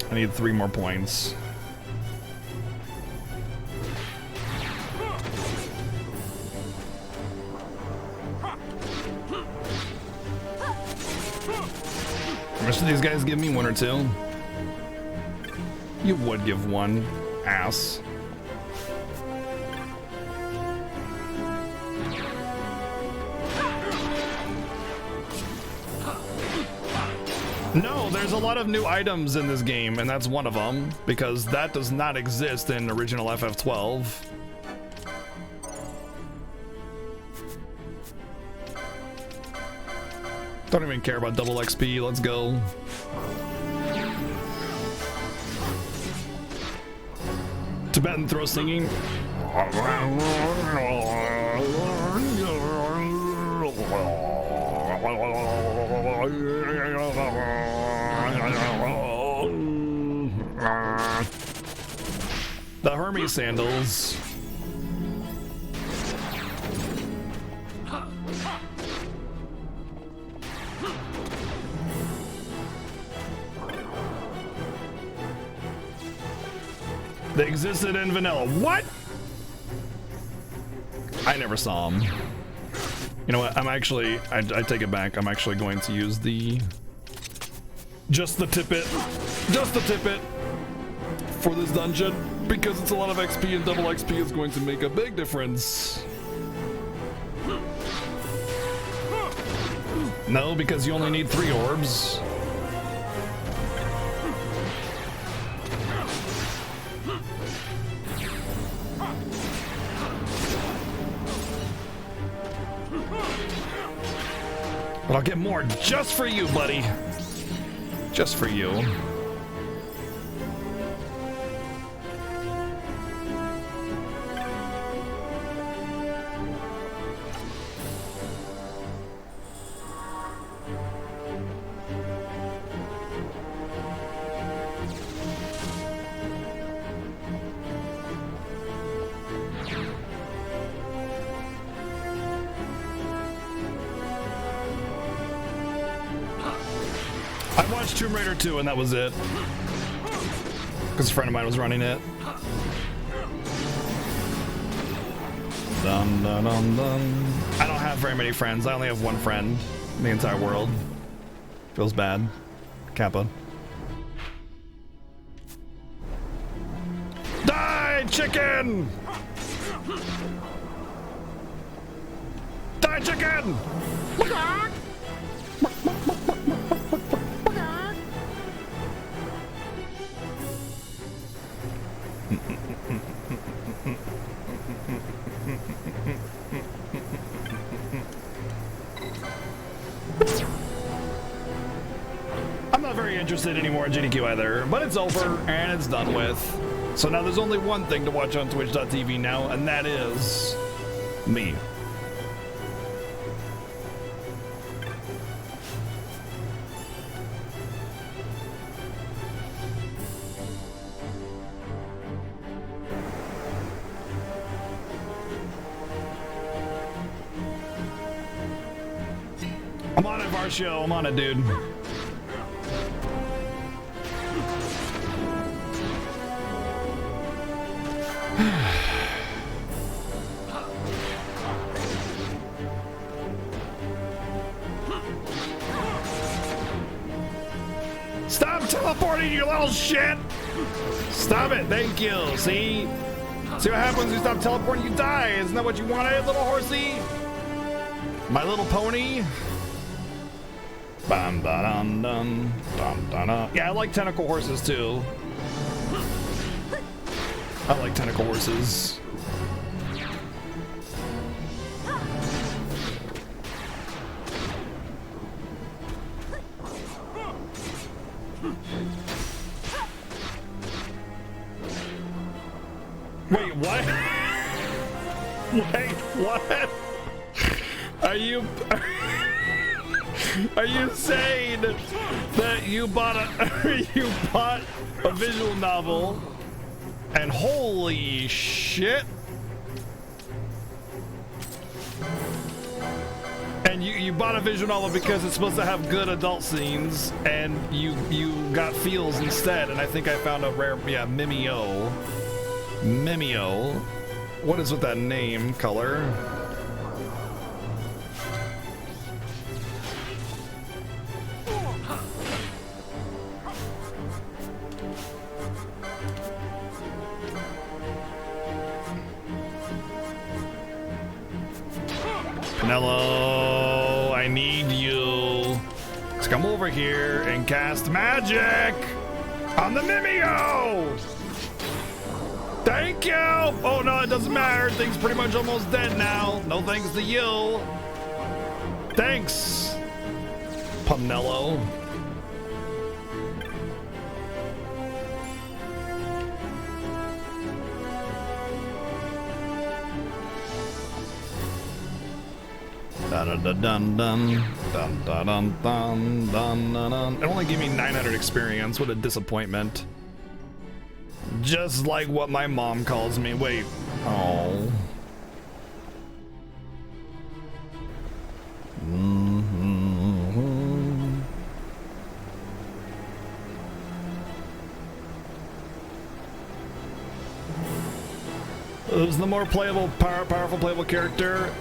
I need 3 more points. Most of these guys give me 1 or 2. You would give 1, ass. No, there's a lot of new items in this game, and that's one of them, because that does not exist in original FF12. Don't even care about double XP, let's go. Tibetan throw singing. The Hermes sandals. They existed in vanilla. What? I never saw them. You know what? I'm actually, I take it back. I'm actually going to use just the tippet for this dungeon, because it's a lot of XP, and double XP is going to make a big difference. No, because you only need 3 orbs. But I'll get more just for you, buddy. Just for you. Tomb Raider 2, and that was it. Because a friend of mine was running it. Dun, dun, dun, dun. I don't have very many friends. I only have 1 friend in the entire world. Feels bad. Kappa. Die, chicken! Die, chicken! I'm not very interested anymore in GDQ either, but it's over and it's done with. So now there's only one thing to watch on Twitch.tv now, and that is me. I'm on it, Varsho. I'm on it, dude. Stop teleporting, you little shit! Stop it, thank you. See what happens when you stop teleporting? You die. Isn't that what you wanted, little horsey? My little pony? Bum, ba, dum, dum, dum, dum, dum. Yeah, I like tentacle horses too. I like tentacle horses. Wait, what? Wait, what? Are you saying that you bought a visual novel and holy shit? And you bought a visual novel because it's supposed to have good adult scenes and you got feels instead, and I think I found a rare Mimeo. Mimeo. What is with that name color? Hello, I need you to come over here and cast magic on the Mimeo. Thank you! Oh no, it doesn't matter. Thing's pretty much almost dead now. No thanks to you. Thanks, Pumnello. Dun dun dun dun dun dun dun dun dun dun. It only gave me 900 experience. What a disappointment. Just like what my mom calls me. Wait. Oh. Who's the more playable, powerful playable character?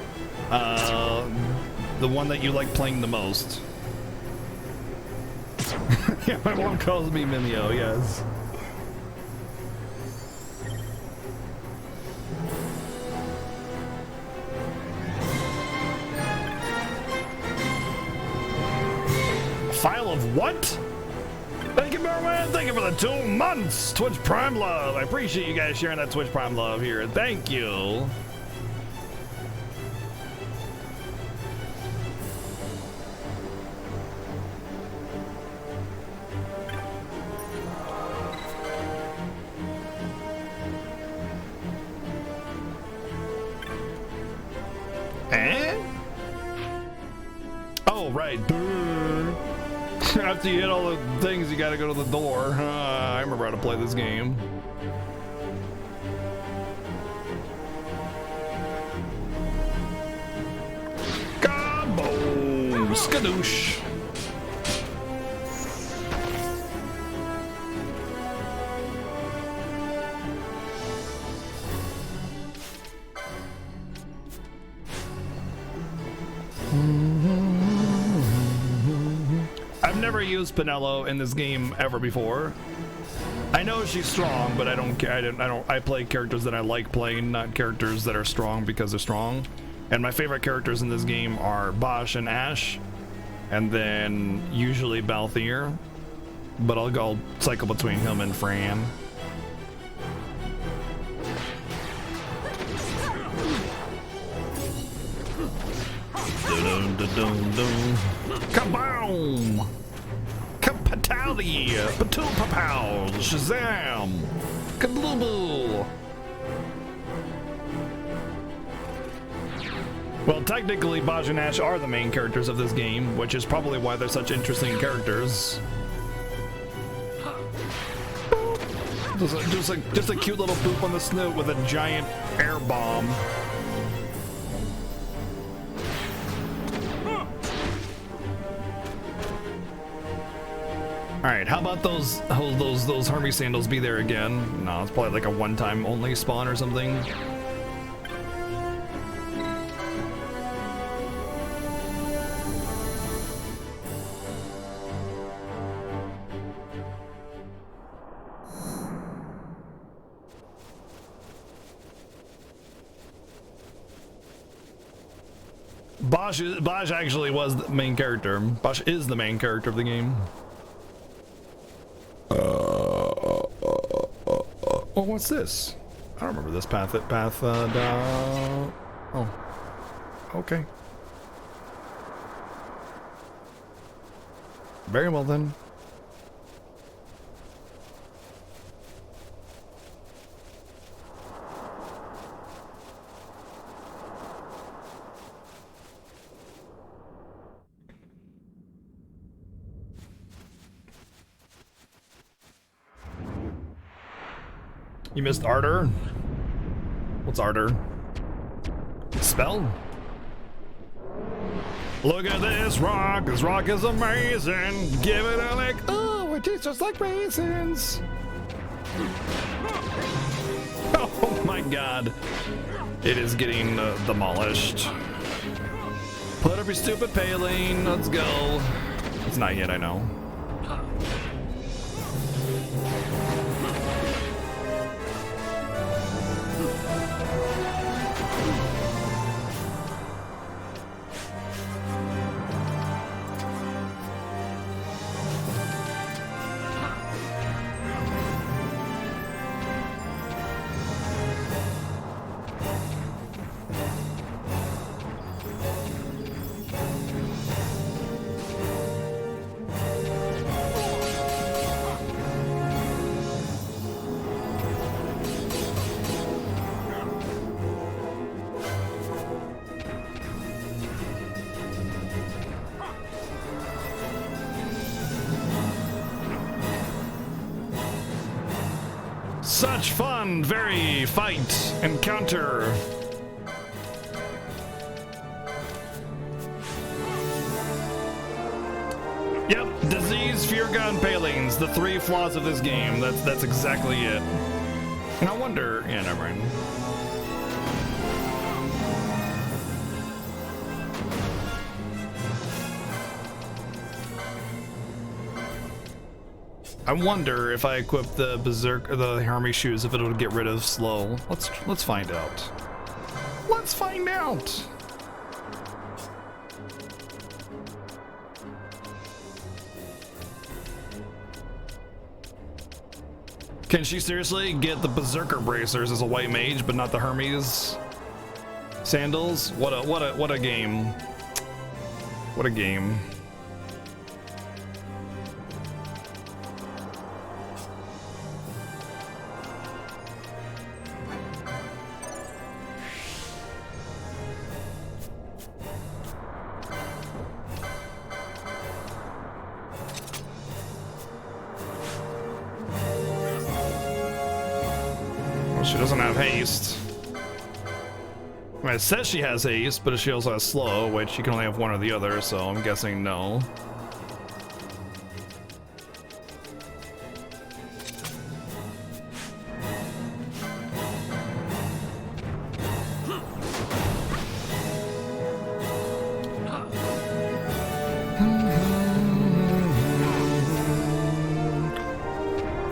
The one that you like playing the most. Yeah, my mom calls me Mimeo, yes. File of what? Thank you, Merwin. Thank you for the 2 months. Twitch Prime love. I appreciate you guys sharing that Twitch Prime love here. Thank you. Eh? Oh, right. After you hit all the things, you gotta go to the door. I remember how to play this game. Kaboom! Skadoosh! I've never used Pinello in this game ever before. I know she's strong, but I don't care. I play characters that I like playing, not characters that are strong because they're strong. And my favorite characters in this game are Bosch and Ash, and then usually Balthier. But I'll go cycle between him and Fran. Kaboom! Kapatali! Patul Papow! Shazam! Kablooble! Well, technically, Bosch and Ash are the main characters of this game, which is probably why they're such interesting characters. Just a cute little poop on the snoot with a giant air bomb. right, how about those Hermes sandals be there again? No, it's probably like a one-time only spawn or something. Bosch actually was the main character. Bosch is the main character of the game. Oh, what's this? I don't remember this path. Oh, okay. Very well then. You missed Ardor? What's Ardor? Spell? Look at this rock is amazing. Give it a lick. Oh, it tastes just like raisins. Oh my god. It is getting demolished. Put up your stupid paling. Let's go. It's not yet, I know. Such fun, very fight, encounter. Yep, disease, fear gun, palings, the three flaws of this game. That's exactly it. And I wonder, yeah, never mind. I wonder if I equip the Berserk or the Hermes shoes, if it'll get rid of slow. Let's find out. Let's find out. Can she seriously get the Berserker bracers as a white mage, but not the Hermes sandals? What a game. What a game. She doesn't have haste. I mean, it says she has haste, but she also has slow, which she can only have one or the other, so I'm guessing no.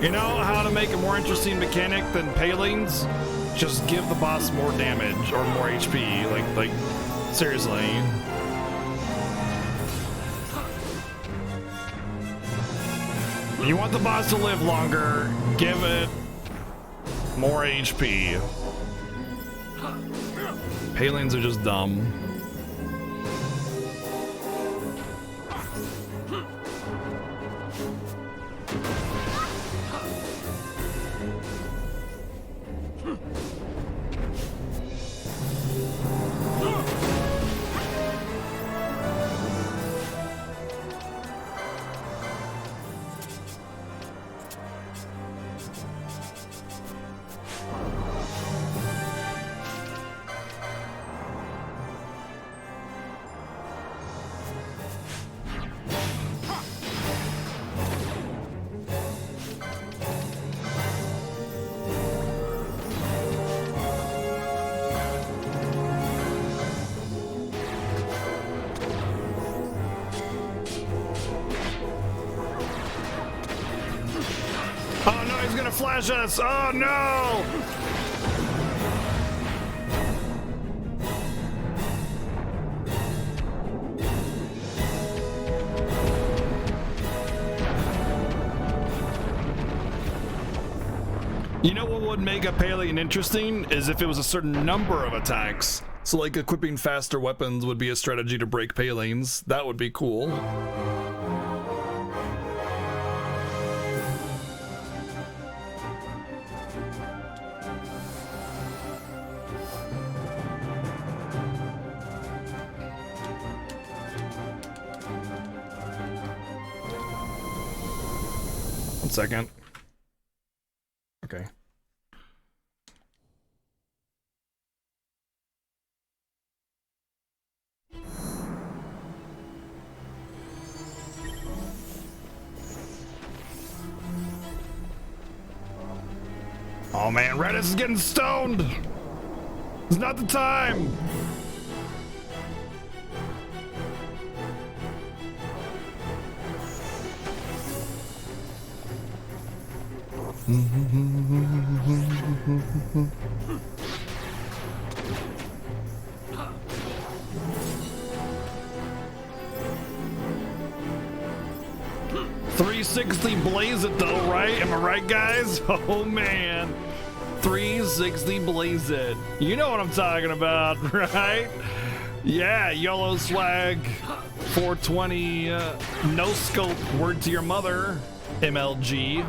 You know how to make a more interesting mechanic than palings? Just give the boss more damage or more HP. Like seriously. You want the boss to live longer, give it more HP. Palings are just dumb. smash us! Oh no! You know what would make a Palian interesting is if it was a certain number of attacks. So like equipping faster weapons would be a strategy to break Palians. That would be cool. One second. Okay. Oh man, Redis is getting stoned! It's not the time! $360 blaze it though, right? Am I right, guys? Oh man. $360 blaze it. You know what I'm talking about, right? Yeah, YOLO swag. 420 no scope. Word to your mother. MLG.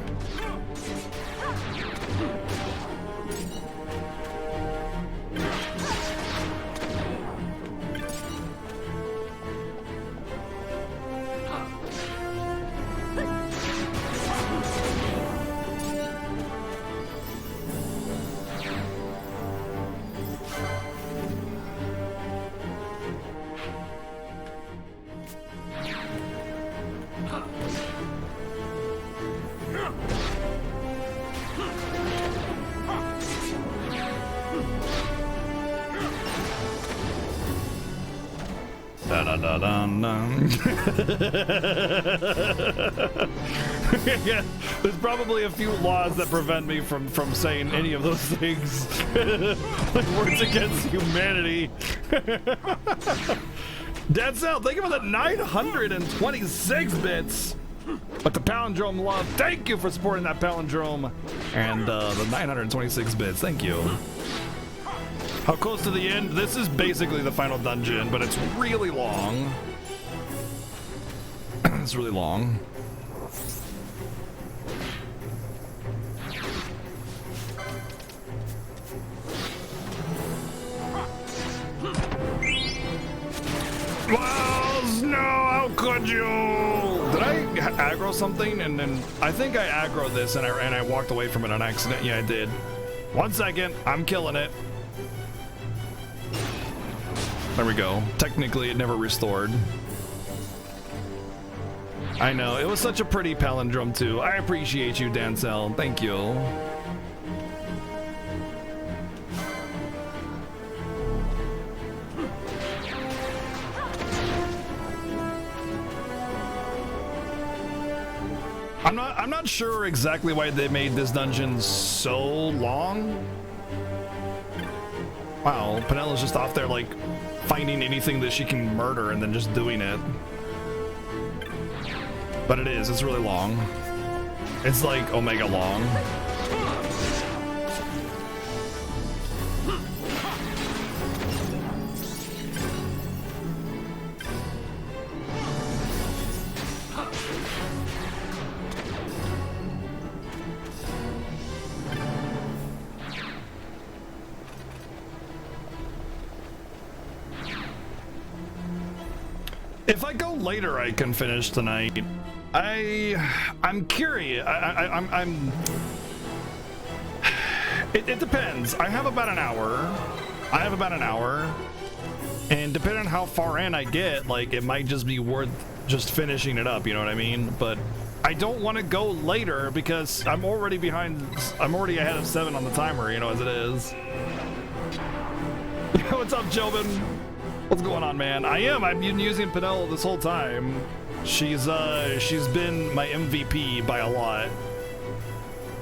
Yeah, there's probably a few laws that prevent me from saying any of those things. Like words against humanity. Dead Cell, thank you for the 926 bits. But the palindrome love, thank you for supporting that palindrome. And the 926 bits, thank you. How close to the end? This is basically the final dungeon, but it's really long. It's really long. Walls, no, how could you? Did I aggro something? And then I think I aggroed this and I walked away from it on accident. Yeah, I did. 1 second, I'm killing it. There we go. Technically, it never restored. I know, it was such a pretty palindrome too. I appreciate you, Dancel. Thank you. I'm not sure exactly why they made this dungeon so long. Wow, Penella's just off there like finding anything that she can murder and then just doing it. But it's really long. It's like Omega long. If I go later, I can finish tonight. I'm curious. It depends. I have about an hour. And depending on how far in I get, like, it might just be worth just finishing it up, you know what I mean? But I don't want to go later because I'm already ahead of 7 on the timer, you know, as it is. What's up, Jobin? What's going on, man? I've been using Penel this whole time. She's been my MVP by a lot.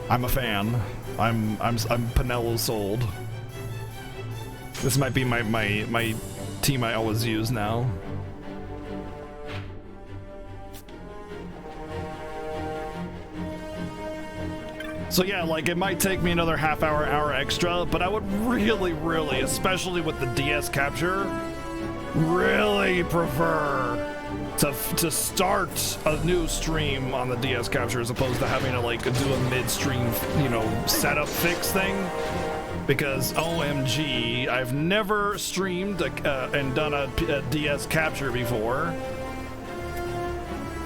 I'm a fan. I'm Pinello sold. This might be my team I always use now. So yeah, like it might take me another half hour extra, but I would really, especially with the DS capture, really prefer to start a new stream on the DS capture as opposed to having to like do a midstream, you know, setup fix thing. Because OMG, I've never streamed and done a DS capture before.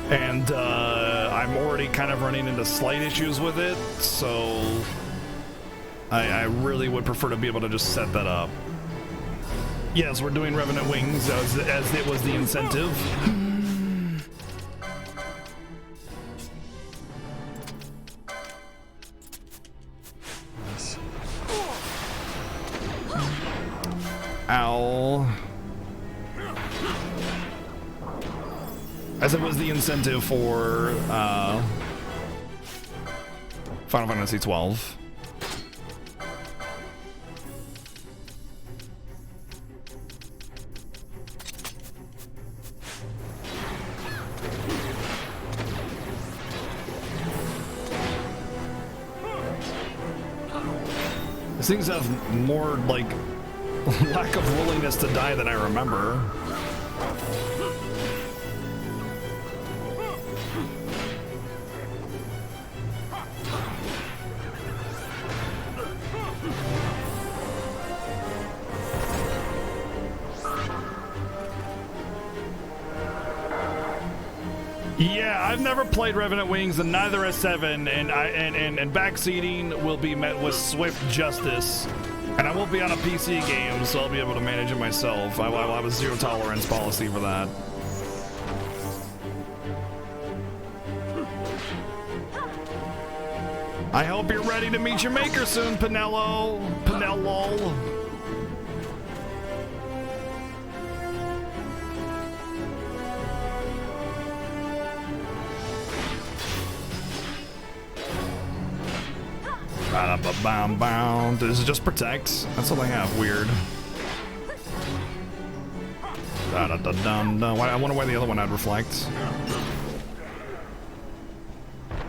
And I'm already kind of running into slight issues with it, so I really would prefer to be able to just set that up. Yes, we're doing Revenant Wings as it was the incentive. Ow. As it was the incentive for Final Fantasy 12. These things have more like lack of willingness to die than I remember. Yeah, I've never played Revenant Wings, and neither has Seven, and backseating will be met with swift justice. And I won't be on a PC game, so I'll be able to manage it myself. I will have a zero tolerance policy for that. I hope you're ready to meet your maker soon, Pinello. Pinello. Does it just protect? That's all I have. Weird. I wonder why the other one had reflect.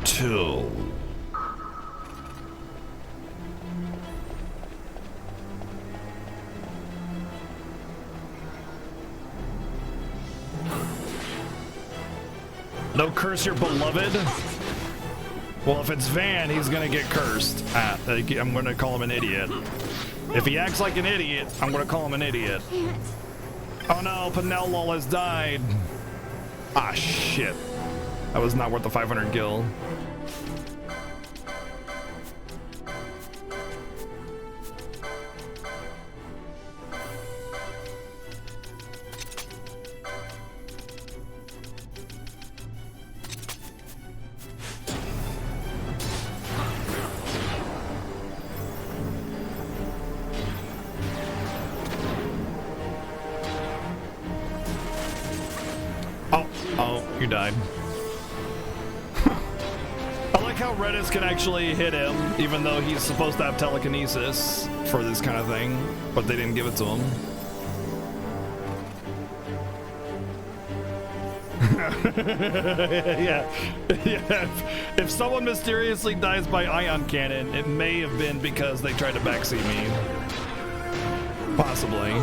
2. No curse your beloved. Well, if it's Van, he's gonna get cursed. I'm gonna call him an idiot. If he acts like an idiot, I'm gonna call him an idiot. Oh no, Pinello has died. Ah, shit. That was not worth the 500 gil. You died. I like how Redis can actually hit him, even though he's supposed to have telekinesis for this kind of thing, but they didn't give it to him. yeah. If someone mysteriously dies by ion cannon, it may have been because they tried to backseat me. Possibly.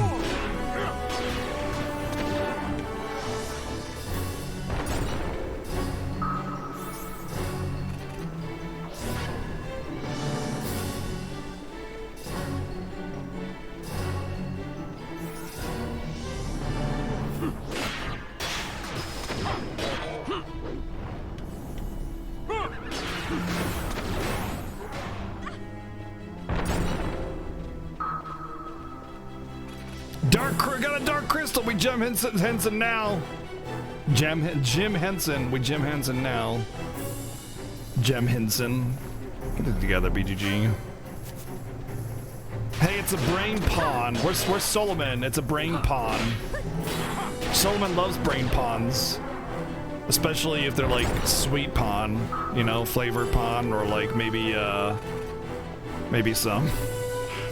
Got a dark crystal. We Jim Henson now. Jim Henson. We Jim Henson now. Jim Henson. Get it together, BGG. Hey, it's a brain pawn. Where's Solomon? It's a brain pawn. Solomon loves brain pawns. Especially if they're like sweet pon, you know, flavored pon, or like maybe some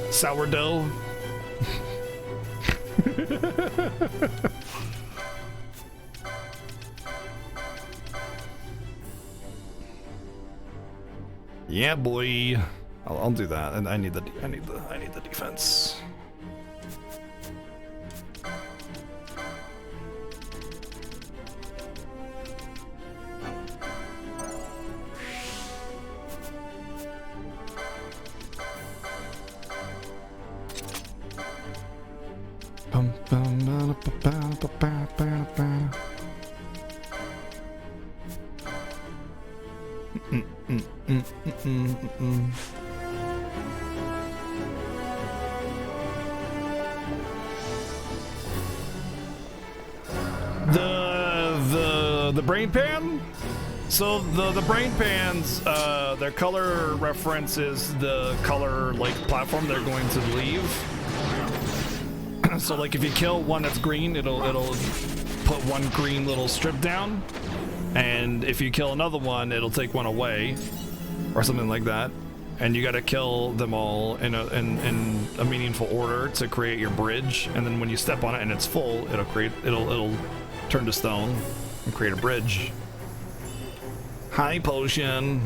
sourdough. Yeah, boy. I'll do that, and I need the defense. The brain pan. So the brain pans, their color references the color like platform they're going to leave. So like if you kill one that's green, it'll put one green little strip down, and if you kill another one, it'll take one away, or something like that. And you got to kill them all in a meaningful order to create your bridge. And then when you step on it and it's full, it'll turn to stone and create a bridge. Hi, potion.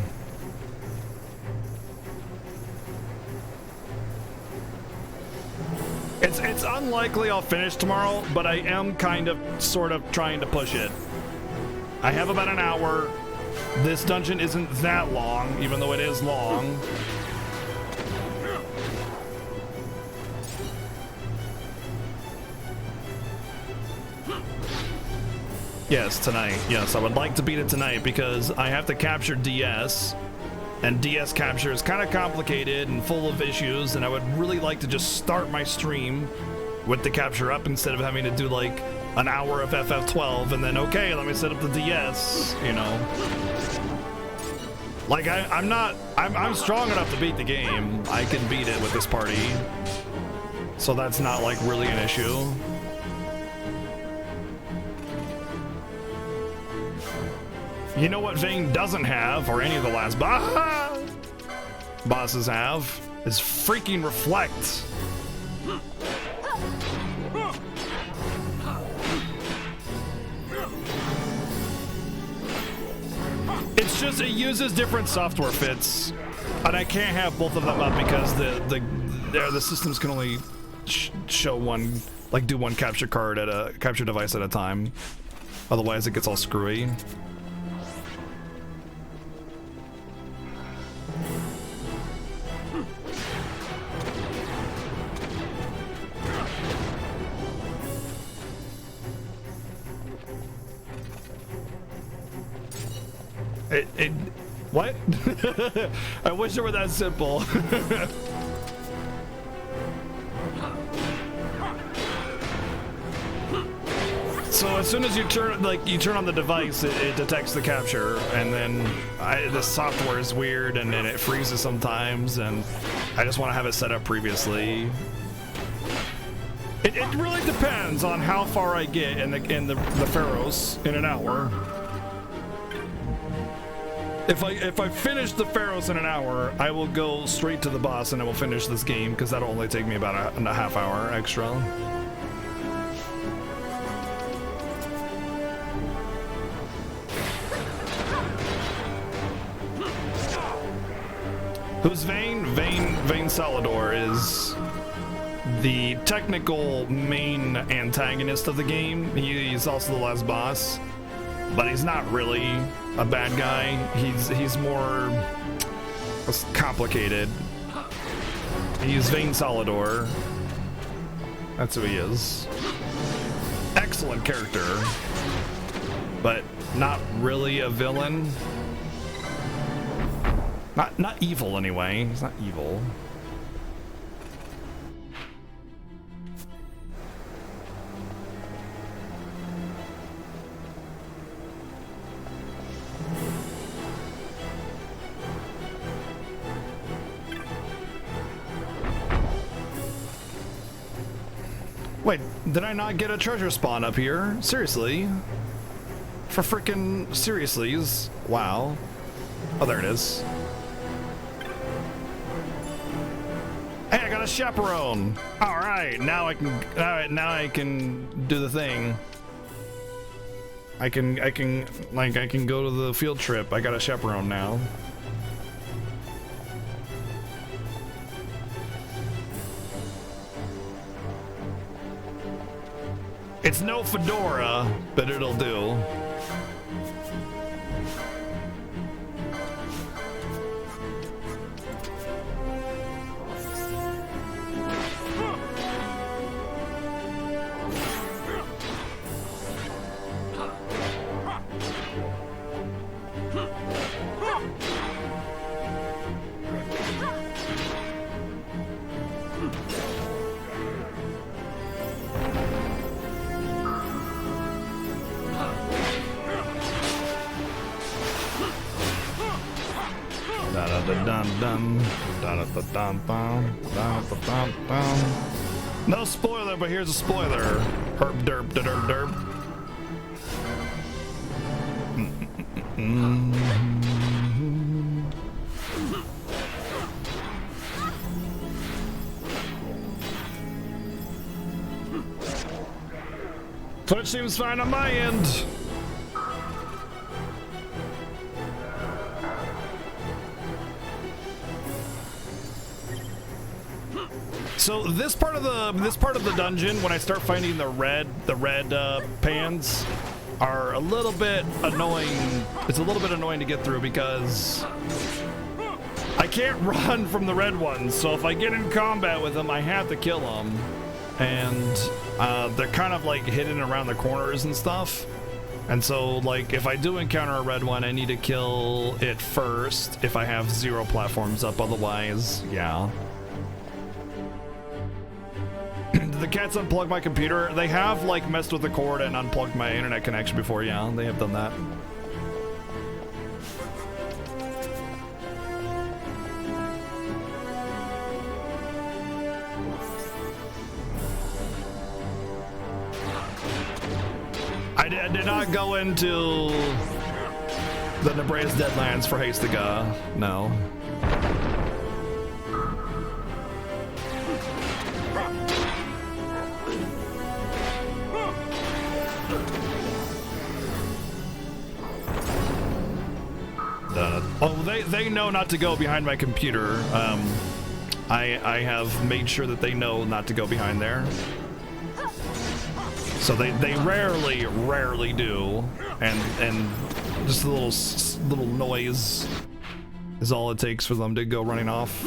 It's unlikely I'll finish tomorrow, but I am kind of sort of trying to push it. I have about an hour. This dungeon isn't that long, even though it is long. Yes, tonight. Yes, I would like to beat it tonight because I have to capture DS, and DS capture is kind of complicated and full of issues, and I would really like to just start my stream with the capture up instead of having to do like an hour of FF12 and then, okay, let me set up the DS, you know. Like, I'm strong enough to beat the game. I can beat it with this party. So that's not like really an issue. You know what Vayne doesn't have, or any of the last bosses have, is freaking Reflect. It's just, it uses different software fits, and I can't have both of them up because the systems can only show one, like do one capture card at a capture device at a time. Otherwise it gets all screwy. What? I wish it were that simple. So as soon as you turn on the device, it detects the capture, and then the software is weird, and then it freezes sometimes, and I just want to have it set up previously. It really depends on how far I get in the Pharaohs in an hour. If I finish the Pharaohs in an hour, I will go straight to the boss and I will finish this game, because that'll only take me about a half hour extra. Who's Vayne? Vayne Salador is the technical main antagonist of the game. He's also the last boss, but he's not really a bad guy. He's more complicated. He's Vayne Salador. That's who he is. Excellent character, but not really a villain. Not evil anyway. He's not evil. Wait, did I not get a treasure spawn up here? Seriously? For freaking seriously, wow. Oh, there it is. Hey, I got a chaperone. All right, now I can. All right, now I can do the thing. I can go to the field trip. I got a chaperone now. It's no fedora, but it'll do. No spoiler, but here's a spoiler. Herp derp derp derp. Twitch seems fine on my end. So this part of the dungeon, when I start finding the red pans, are a little bit annoying. It's a little bit annoying to get through because I can't run from the red ones. So if I get in combat with them, I have to kill them, and they're kind of like hidden around the corners and stuff. And so, like, if I do encounter a red one, I need to kill it first if I have 0 platforms up. Otherwise, yeah. The cats unplugged my computer. They have like messed with the cord and unplugged my internet connection before. Yeah, they have done that. I did not go into the Nebraska Deadlands for Hastiga. No. Oh, they know not to go behind my computer. I have made sure that they know not to go behind there. So they rarely do, and just a little noise is all it takes for them to go running off.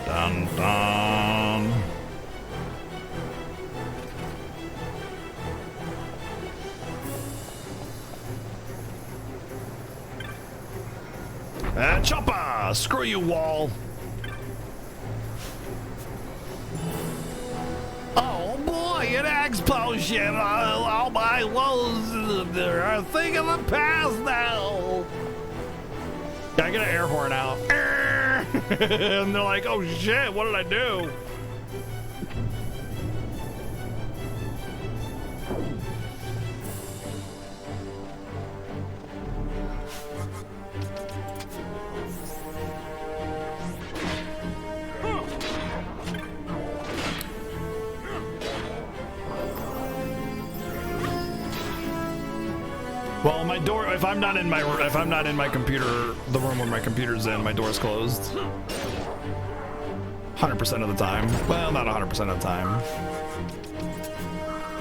Dun dun. Chopper! Screw you, wall! Oh boy, an explosion! All my woes are a thing of the past now! I get an air horn out. And they're like, oh shit, what did I do? Well, my door, if I'm not in my computer, the room where my computer's in, my door's closed. 100% of the time. Well, not 100% of the time.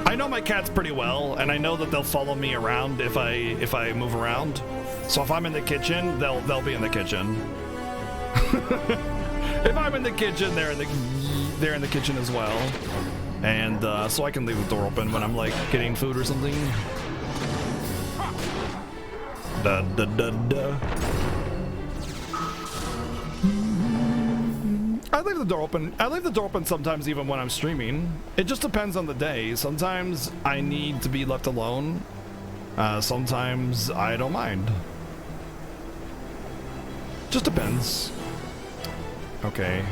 I know my cats pretty well, and I know that they'll follow me around if I move around. So if I'm in the kitchen, they'll be in the kitchen. If I'm in the kitchen, they're in the kitchen as well. And so I can leave the door open when I'm like getting food or something. Da da da da. I leave the door open. I leave the door open sometimes, even when I'm streaming. It just depends on the day. Sometimes I need to be left alone. Sometimes I don't mind. Just depends. Okay.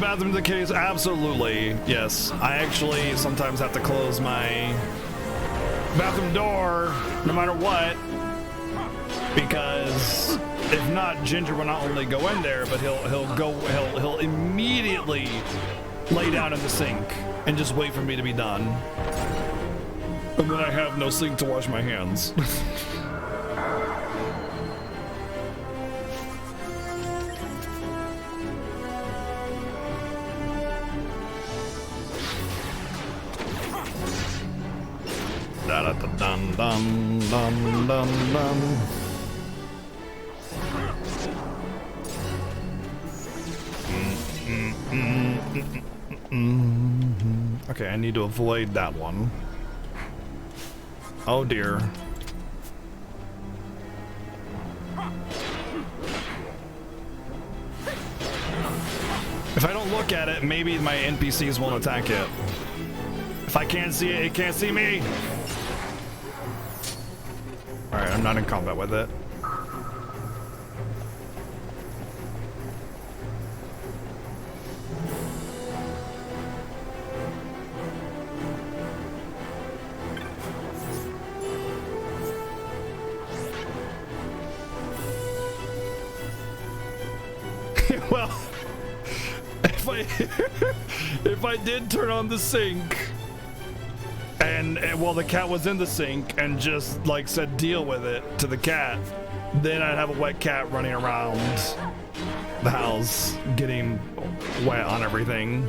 bathroom in the case? Absolutely, yes. I actually sometimes have to close my bathroom door, no matter what, because if not, Ginger will not only go in there, but he'll immediately lay down in the sink and just wait for me to be done. And then I have no sink to wash my hands. Da da da dum dum dum dum dum. Okay, I need to avoid that one. Oh dear. If I don't look at it, maybe my NPCs won't attack it. If I can't see it, it can't see me. Alright, I'm not in combat with it. Well, if I did turn on the sink and well, the cat was in the sink and just like said deal with it to the cat, then I'd have a wet cat running around the house getting wet on everything.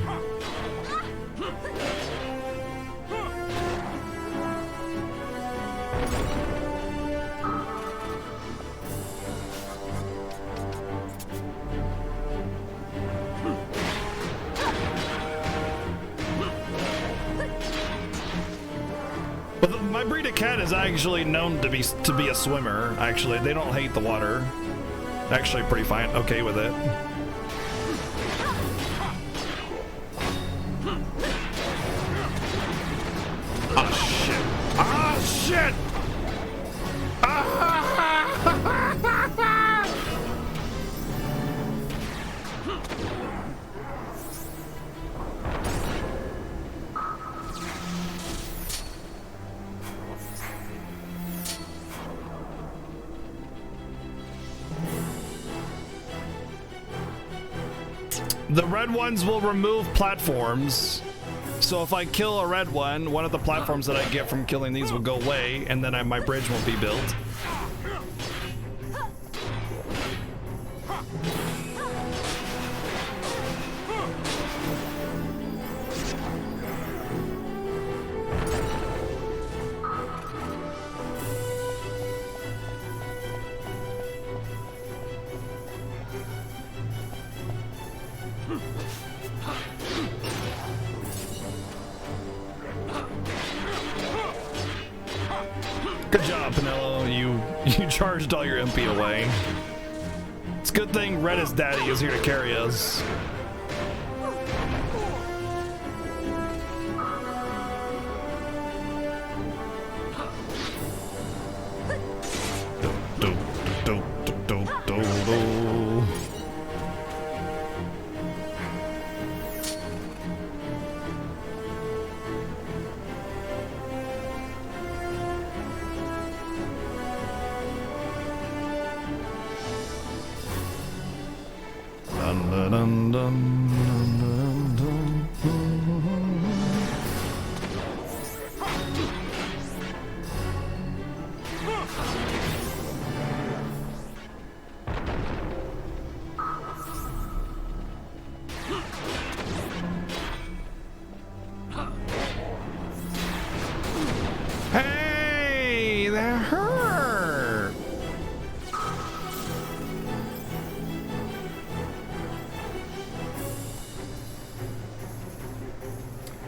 My breed of cat is actually known to be a swimmer. Actually, they don't hate the water. Actually, pretty fine, okay with it. Oh shit! Oh shit! The red ones will remove platforms. So if I kill a red one of the platforms that I get from killing these will go away, and then my bridge won't be built. Good job, Pinello. You charged all your MP away. It's a good thing Red is Daddy is here to carry us. Hey, that hurt.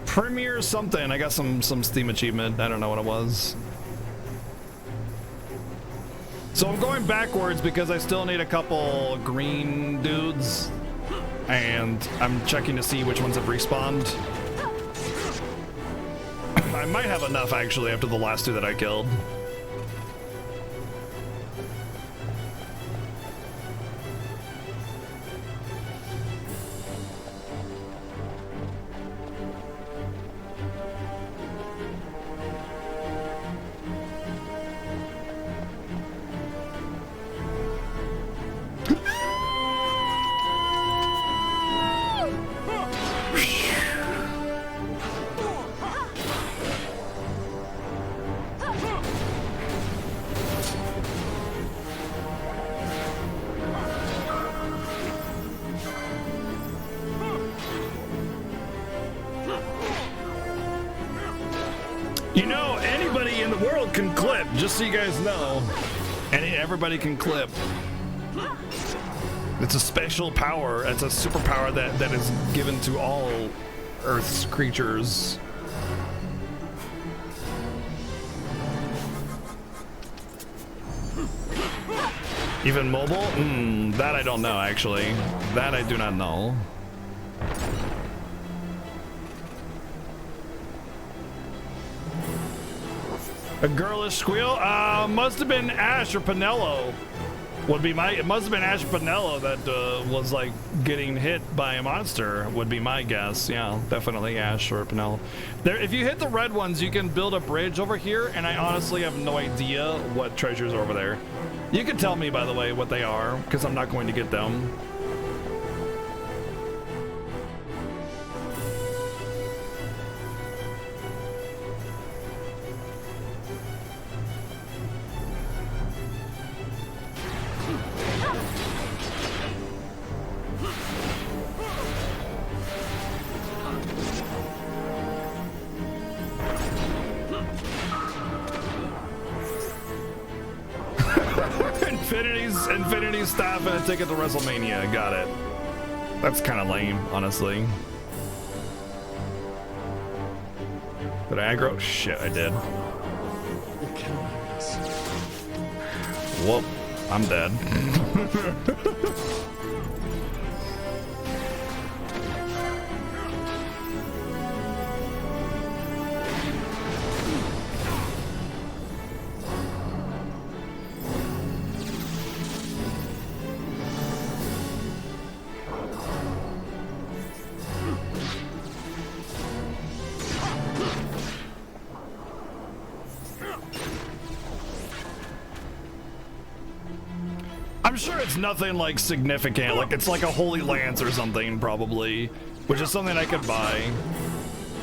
Premiere something. I got some Steam achievement. I don't know what it was. So I'm going backwards because I still need a couple green dudes, and I'm checking to see which ones have respawned. I might have enough actually after the last two that I killed. You know, anybody in the world can clip, just so you guys know. Everybody can clip. It's a special power. It's a superpower that is given to all Earth's creatures. Even mobile? That I don't know, actually. That I do not know. A girlish squeal? Must have been Ash or Pinello. It must have been Ash or Pinello that was like getting hit by a monster, would be my guess. Yeah, definitely Ash or Pinello. If you hit the red ones, you can build a bridge over here, and I honestly have no idea what treasures are over there. You can tell me, by the way, what they are, because I'm not going to get them. Infinity's staff and a ticket to WrestleMania. Got it. That's kind of lame, honestly. Did I aggro? Shit, I did. Whoop. I'm dead. I'm sure it's nothing like significant, like it's like a Holy Lance or something probably, which is something I could buy.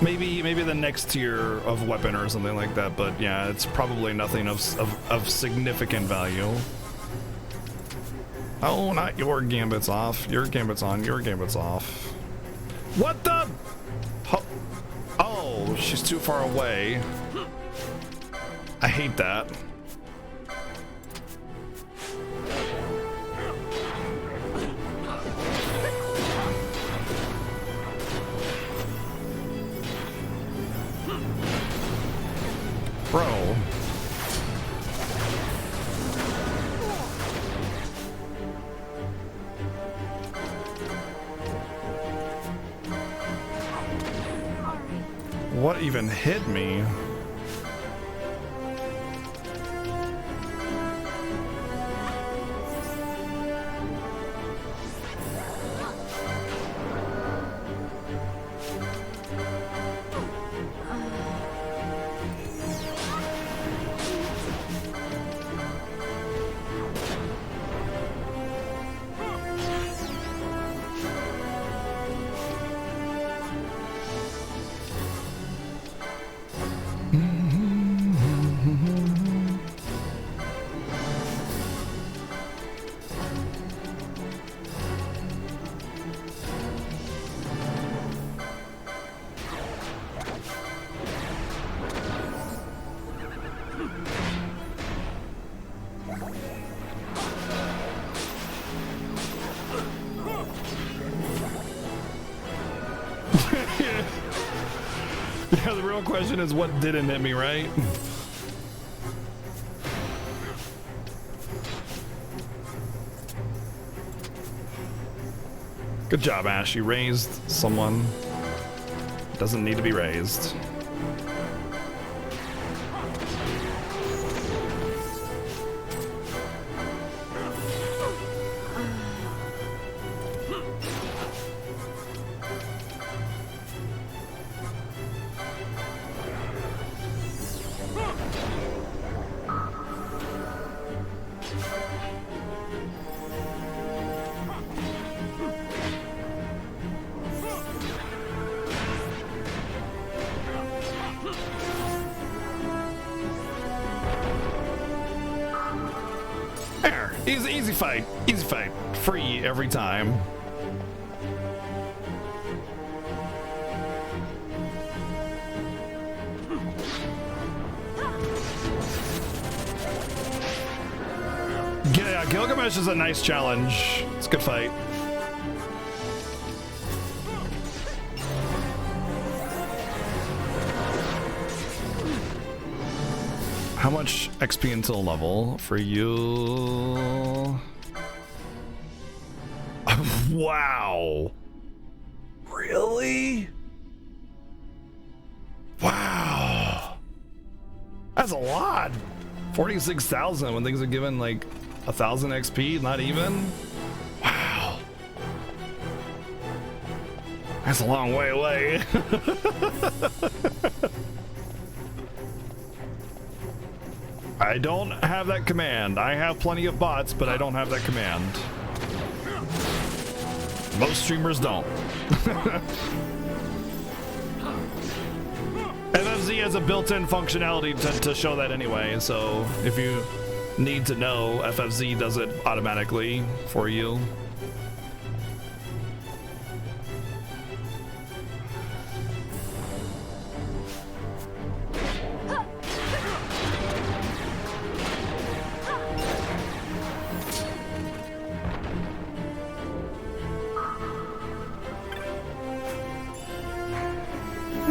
Maybe the next tier of weapon or something like that, but yeah, it's probably nothing of significant value. Oh, not your gambit's off. Your gambit's on. Your gambit's off. What the? Oh, she's too far away. I hate that. Bro. What even hit me? Yeah, the real question is what didn't hit me, right? Good job, Ash. You raised someone. Doesn't need to be raised. Easy fight. Easy fight. Free every time. Gilgamesh is a nice challenge. It's a good fight. How much XP until level for you? Wow. Really? Wow. That's a lot. 46,000 when things are given like 1,000 XP, not even. Wow. That's a long way away. I don't have that command. I have plenty of bots, but I don't have that command. Most streamers don't. FFZ has a built-in functionality to show that anyway, so if you need to know, FFZ does it automatically for you.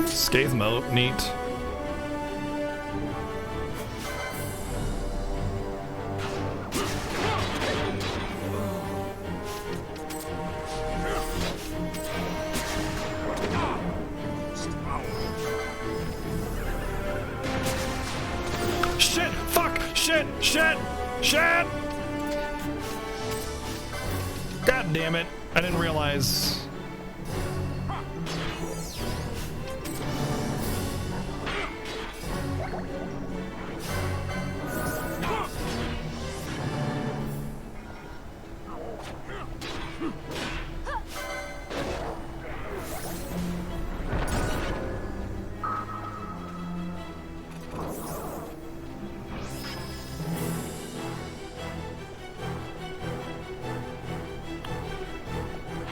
Scathe moat, neat. Shit! Fuck! Shit! Shit! Shit! God damn it! I didn't realize.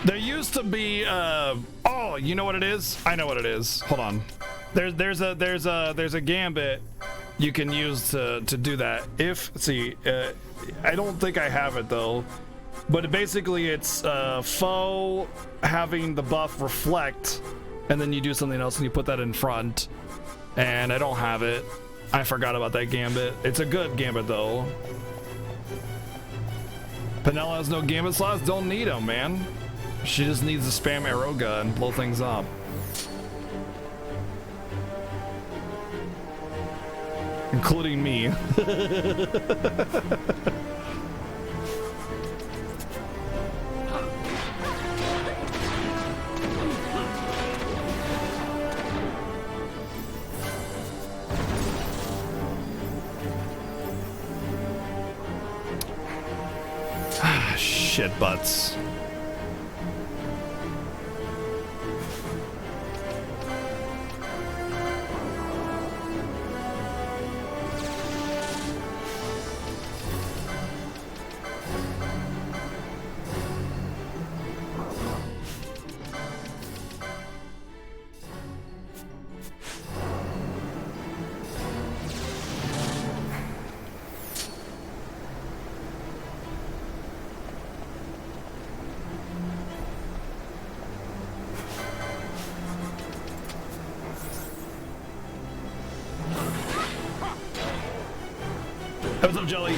There used to be oh, you know what it is? I know what it is. Hold on. There's a gambit you can use to do that. If see, I don't think I have it though, but basically it's foe having the buff reflect, and then you do something else and you put that in front. And I don't have it. I forgot about that gambit. It's a good gambit though. Penella has no gambit slots. Don't need them, man. She just needs to spam Aeroga and blow things up. Including me. Shit butts. What's up, Jelly?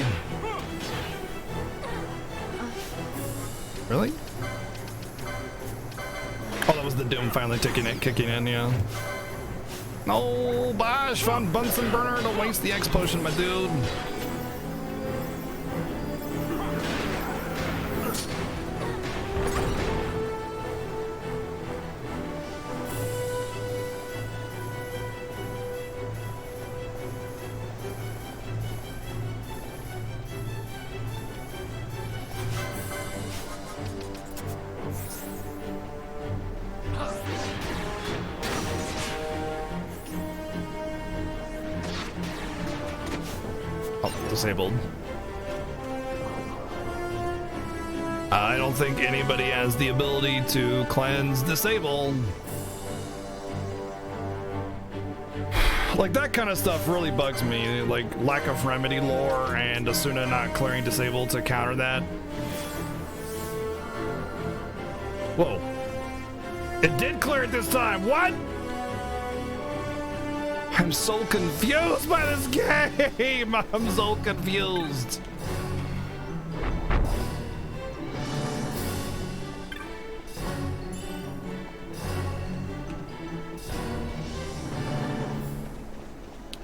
Really? Oh, that was the Doom finally kicking in, yeah. No, Bosh, found Bunsen Burner. Don't waste the X potion, my dude. Disabled. I don't think anybody has the ability to cleanse disable. Like, that kind of stuff really bugs me. Like, lack of remedy lore and Asuna not clearing disable to counter that. Whoa. It did clear it this time. What? I'm so confused by this game. I'm so confused.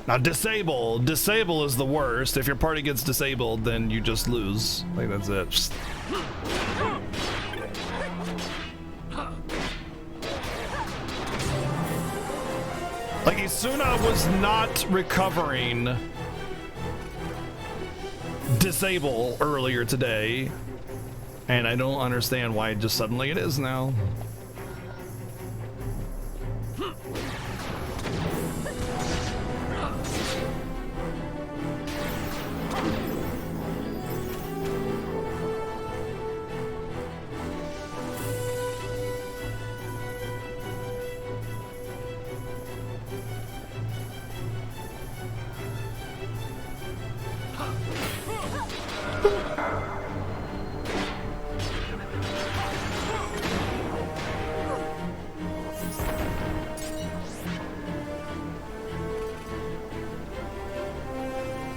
Now, disable. Disable is the worst. If your party gets disabled, then you just lose. Like, that's it. Like, Asuna was not recovering disable earlier today, and I don't understand why just suddenly it is now.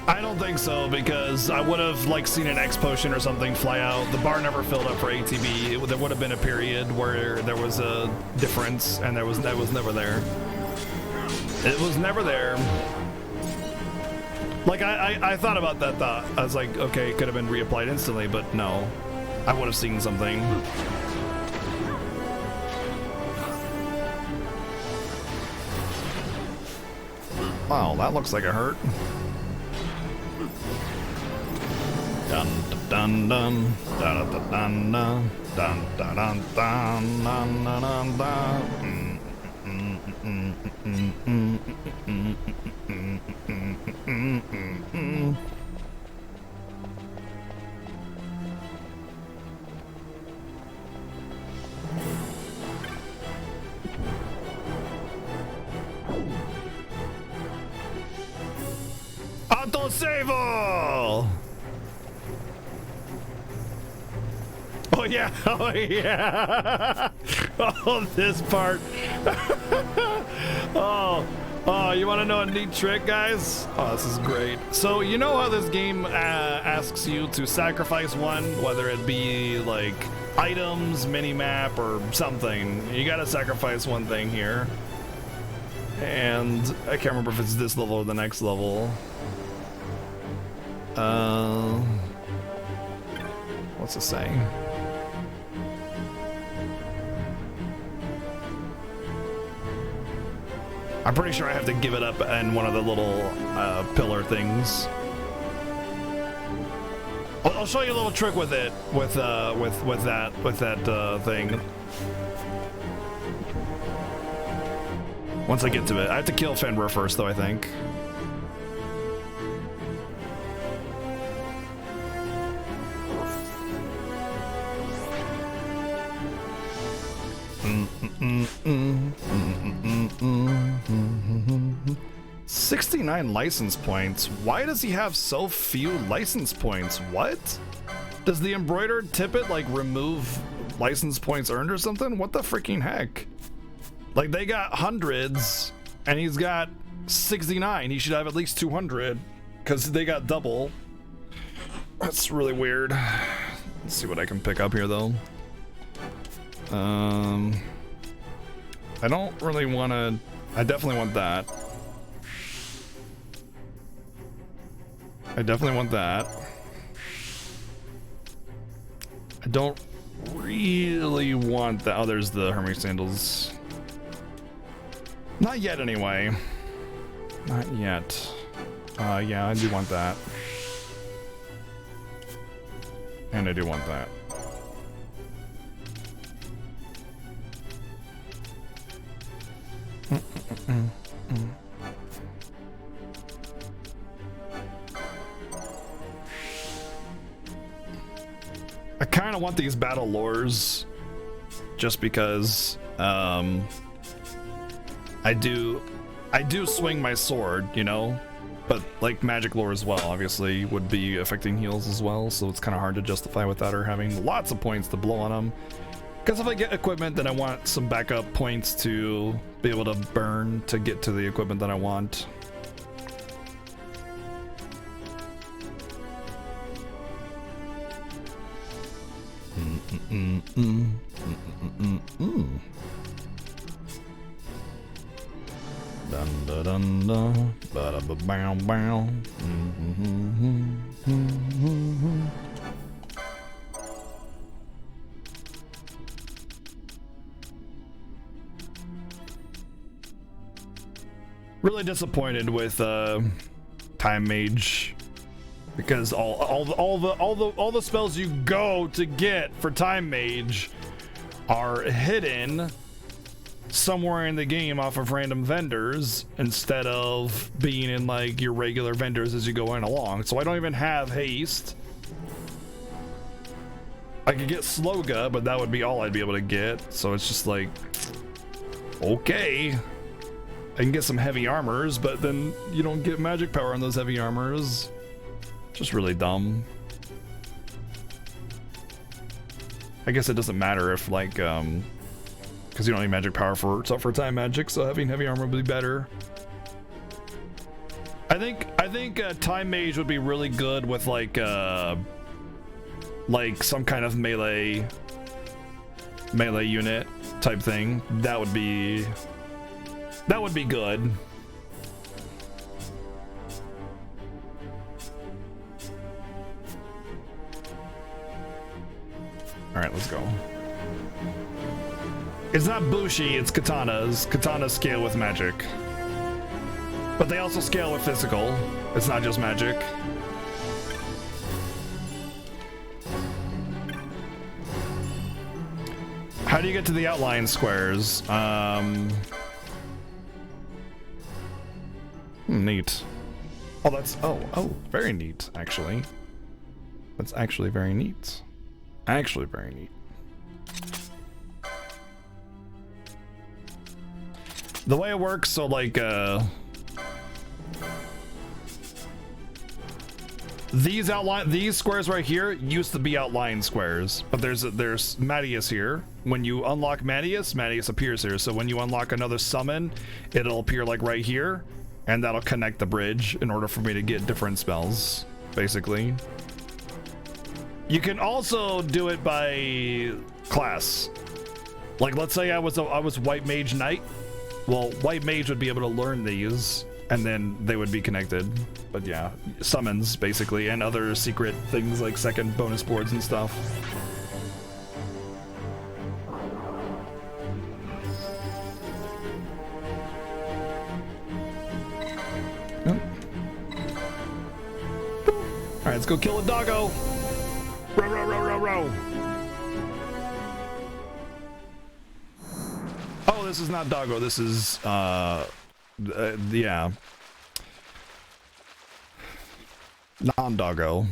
I don't think so, because I would have like seen an X potion or something fly out. The bar never filled up for ATB. There would have been a period where there was a difference, and that was never there. It was never there. Like, I thought about that thought. I was like, okay, it could have been reapplied instantly, but no. I would have seen something. Wow, that looks like it hurt. Dun dun dun dun dun dun dun dun dun dun dun dun dun. Autosave! Oh yeah, oh yeah. Oh, this part. Oh, you want to know a neat trick, guys? Oh, this is great. So, you know how this game asks you to sacrifice one, whether it be like items, mini-map, or something. You gotta sacrifice one thing here. And I can't remember if it's this level or the next level. What's it saying? I'm pretty sure I have to give it up in one of the little pillar things. I'll show you a little trick with it, with that thing. Once I get to it, I have to kill Fenrir first, though. I think. Mm-mm-mm, mm-mm-mm. 69 license points. Why does he have so few license points? What? Does the embroidered tippet like remove license points earned or something? What the freaking heck? Like, they got hundreds and he's got 69. He should have at least 200 because they got double. That's really weird. Let's see what I can pick up here though. I don't really want to. I definitely want that. I definitely want that. I don't really want that. Oh, there's the Hermes sandals. Not yet, anyway. Not yet. Yeah, I do want that. And I do want that. I kind of want these battle lores just because I do I do swing my sword, you know, but like magic lore as well, obviously, would be affecting heals as well, so it's kind of hard to justify without her having lots of points to blow on them. Because if I get equipment, then I want some backup points to be able to burn to get to the equipment that I want. Dun dun dun dun, ba da ba bow bow. Really disappointed with Time Mage, because all the spells you go to get for Time Mage are hidden somewhere in the game off of random vendors instead of being in like your regular vendors as you go in along. So I don't even have haste. I could get Sloga, but that would be all I'd be able to get. So it's just like, okay, I can get some heavy armors, but then you don't get magic power on those heavy armors. Just really dumb. I guess it doesn't matter if like because you don't need magic power for time magic, so having heavy armor would be better. I think Time Mage would be really good with like some kind of melee unit type thing. That would be good. All right, let's go. It's not Bushi, it's katanas. Katanas scale with magic. But they also scale with physical. It's not just magic. How do you get to the outline squares? Neat. Oh, that's... Oh, very neat, actually. That's actually very neat. Actually very neat. The way it works, so like these squares right here used to be outline squares, but there's Mattias here. When you unlock Mattias appears here. So when you unlock another summon, it'll appear like right here, and that'll connect the bridge in order for me to get different spells, basically. You can also do it by class. Like, let's say I was White Mage Knight. Well, White Mage would be able to learn these, and then they would be connected. But yeah, summons, basically, and other secret things like second bonus boards and stuff. Alright, let's go kill a doggo! Row, row, row, row, row! Oh, this is not doggo, this is, yeah. Non-doggo.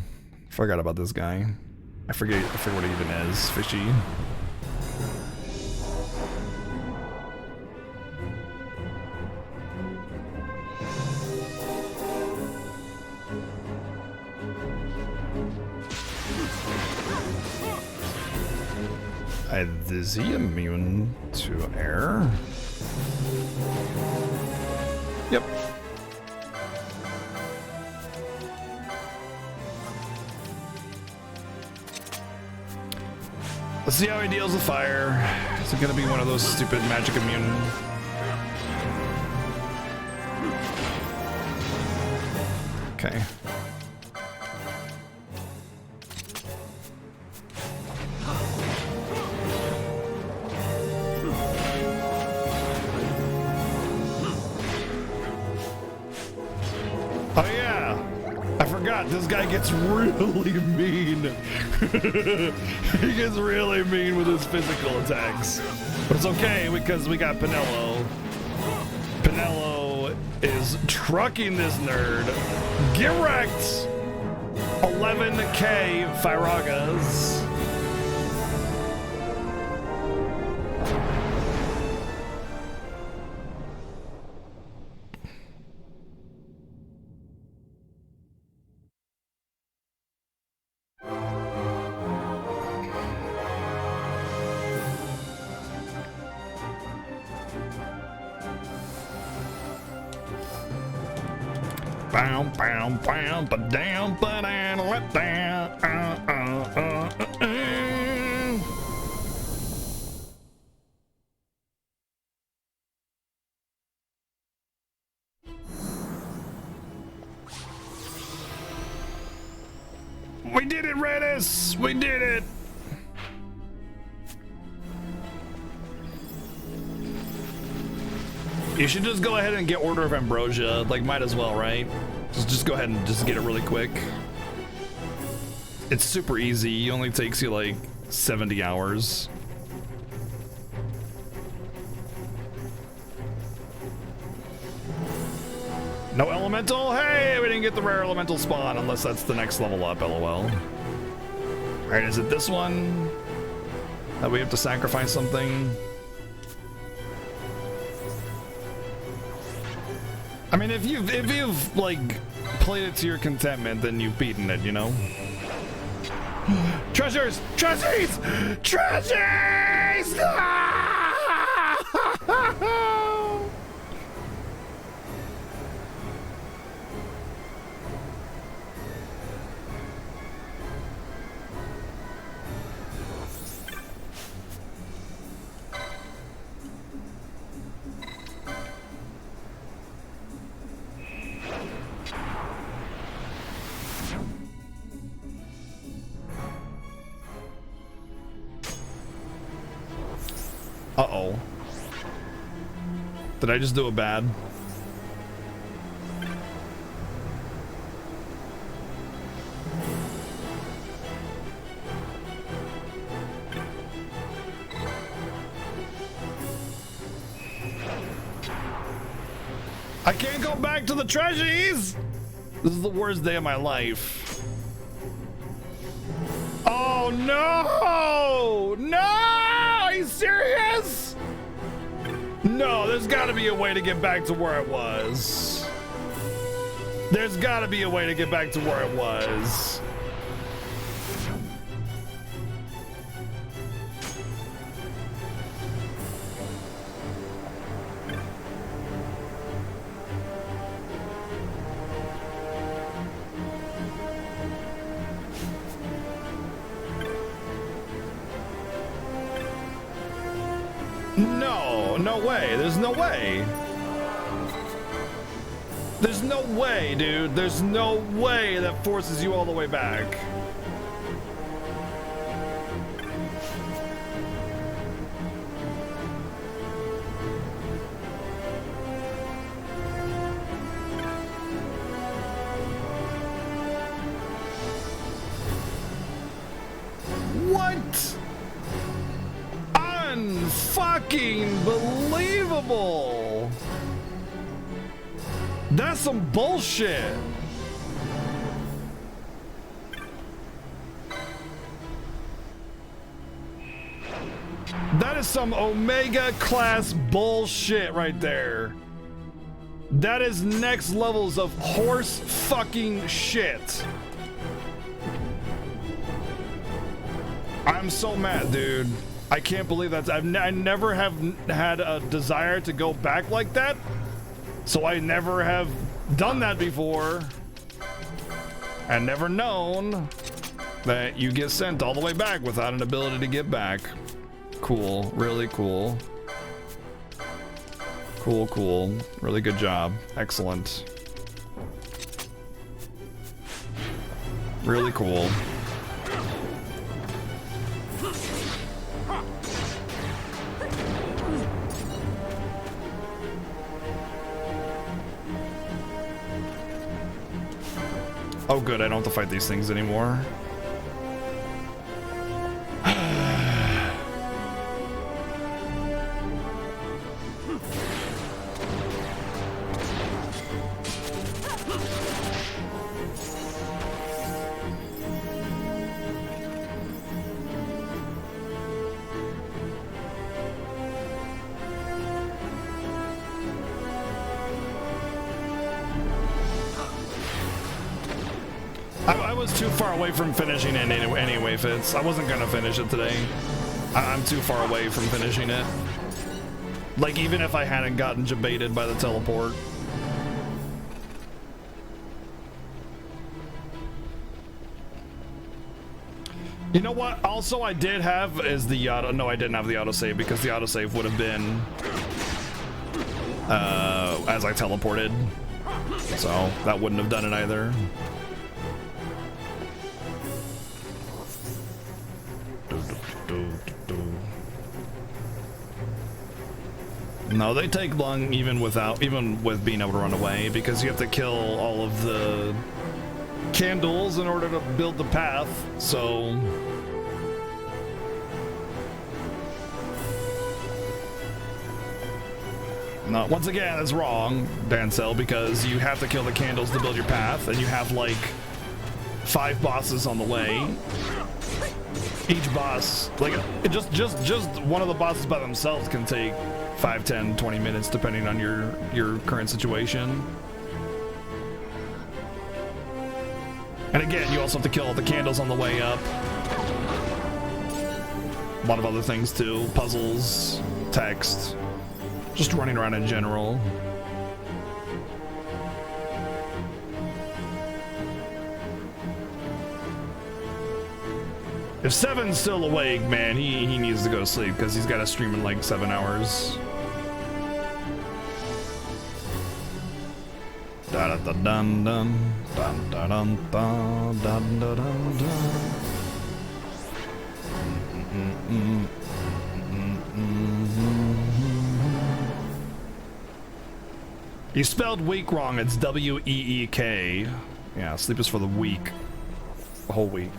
Forgot about this guy. I forget what he even is. Fishy. Is he immune to air? Yep. Let's see how he deals with fire. Is it gonna be one of those stupid magic immune? Okay. This guy gets really mean. He gets really mean with his physical attacks. But it's okay because we got Pinello. Pinello is trucking this nerd. Get wrecked! 11k Firagas. Bam, bam, bam, ba down, ba down, let down. We did it, Redis! We did it! You should just go ahead and get Order of Ambrosia. Like, might as well, right? Just go ahead and just get it really quick. It's super easy. It only takes you like 70 hours. No elemental? Hey, we didn't get the rare elemental spawn unless that's the next level up, lol. Alright, is it this one? That we have to sacrifice something? I mean, if you've like played it to your contentment, then you've beaten it, you know? Treasures! Treasures! Treasures! Uh-oh. Did I just do a bad? I can't go back to the treasures! This is the worst day of my life. Oh no! No! Are you serious? No, there's gotta be a way to get back to where it was. There's gotta be a way to get back to where it was. No way. There's no way. There's no way, dude. There's no way that forces you all the way back. What? Unfucking believable. That's some bullshit. That is some Omega class bullshit right there. That is next levels of horse fucking shit. I'm so mad, dude. I can't believe that. I never have had a desire to go back like that. So I never have done that before. And never known that you get sent all the way back without an ability to get back. Cool, really cool. Cool, cool. Really good job. Excellent. Really cool. Oh good, I don't have to fight these things anymore. I was too far away from finishing it anyway, Fitz. I wasn't gonna finish it today. I'm too far away from finishing it. Like, even if I hadn't gotten jebaited by the teleport. You know what? Also, I did have is the auto. No, I didn't have the autosave because the autosave would have been as I teleported, so that wouldn't have done it either. No, they take long even with being able to run away because you have to kill all of the candles in order to build the path, so no, once again that's wrong, Dancel, because you have to kill the candles to build your path, and you have like 5 bosses on the way. Each boss, like just one of the bosses by themselves can take 5, 10, 20 minutes depending on your current situation. And again, you also have to kill all the candles on the way up. A lot of other things too. Puzzles, text, just running around in general. If Seven's still awake, man, he needs to go to sleep because he's got to stream in like 7 hours. Da da da dun dun dun dun dun dun dun dun dun dun. You spelled week wrong. It's W-E-E-K. Yeah, sleep is for the week. The whole week.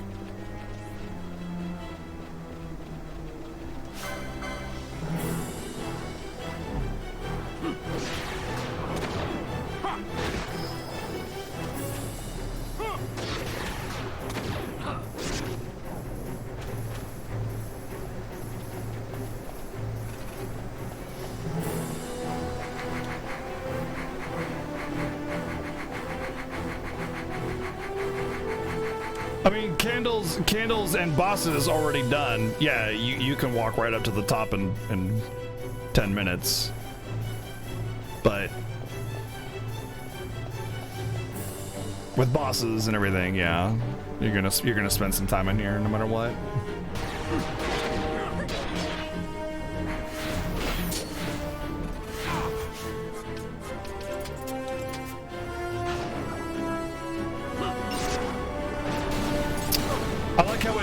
Candles and bosses already done. Yeah, you can walk right up to the top in 10 minutes. But with bosses and everything, yeah, you're gonna spend some time in here no matter what.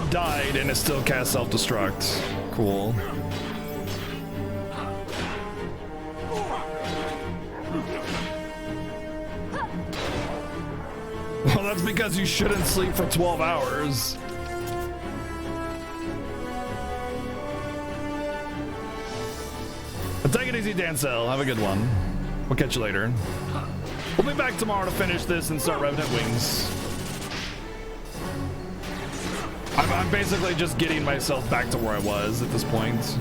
Died and it still cast self-destruct. Cool. Well, that's because you shouldn't sleep for 12 hours. But take it easy, Dancel. Have a good one. We'll catch you later. We'll be back tomorrow to finish this and start Revenant Wings. I'm basically just getting myself back to where I was at this point.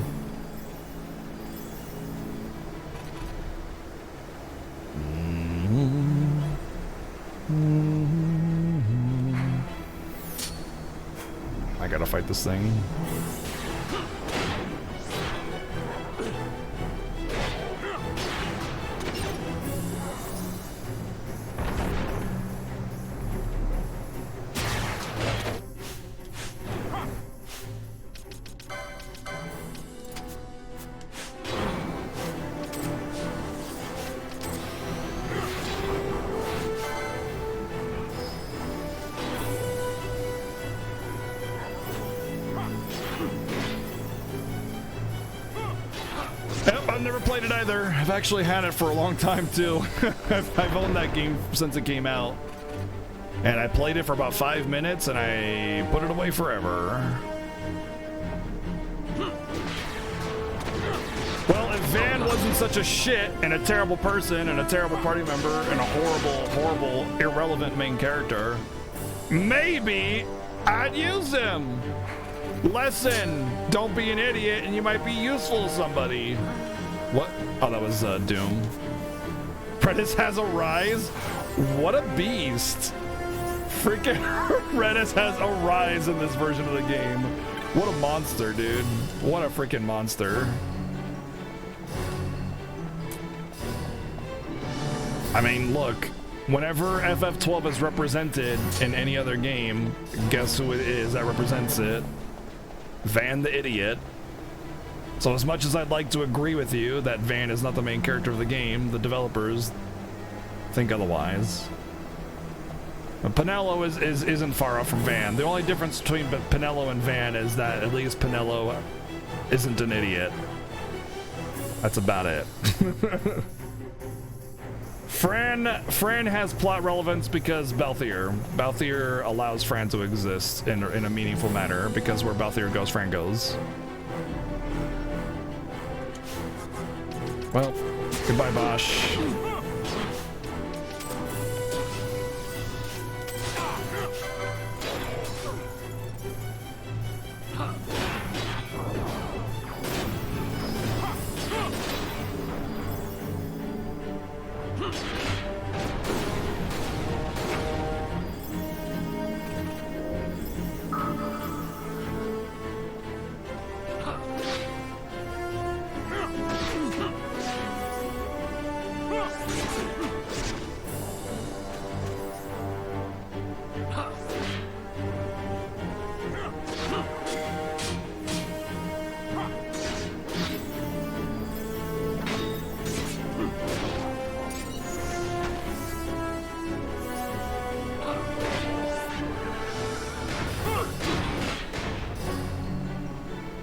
I gotta fight this thing. I've actually had it for a long time too. I've owned that game since it came out, and I played it for about 5 minutes and I put it away forever. Well, if Van wasn't such a shit and a terrible person and a terrible party member and a horrible, irrelevant main character, maybe I'd use him. Lesson: don't be an idiot and you might be useful to somebody. What? Oh, that was Doom. Redis has a rise? What a beast. Freaking Redis has a rise in this version of the game. What a monster, dude. What a freaking monster. I mean, look. Whenever FF12 is represented in any other game, guess who it is that represents it? Van the Idiot. So as much as I'd like to agree with you that Van is not the main character of the game, the developers think otherwise. But Pinello isn't far off from Van. The only difference between Pinello and Van is that at least Pinello isn't an idiot. That's about it. Fran has plot relevance because Balthier allows Fran to exist in a meaningful manner, because where Balthier goes, Fran goes. Well, goodbye, Bosch.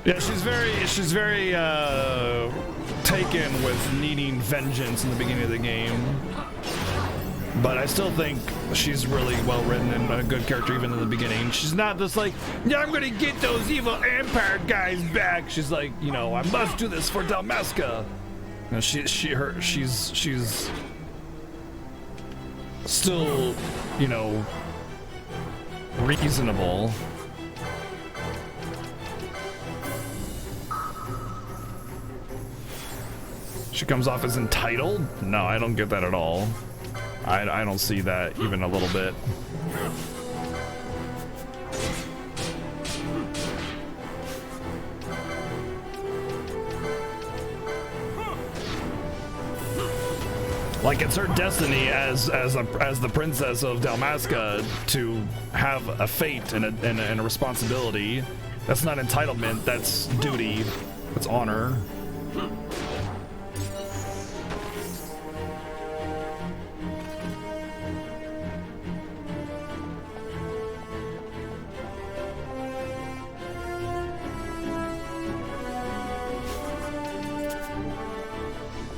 Yeah, she's very taken with needing vengeance in the beginning of the game, but I still think she's really well written and a good character even in the beginning. She's not just like, yeah, I'm gonna get those evil Empire guys back. She's like, you know, I must do this for Dalmasca. You know, she's still, you know, reasonable. She comes off as entitled? No, I don't get that at all. I don't see that even a little bit. Like, it's her destiny as the princess of Dalmasca to have a fate and a responsibility. That's not entitlement, that's duty, that's honor.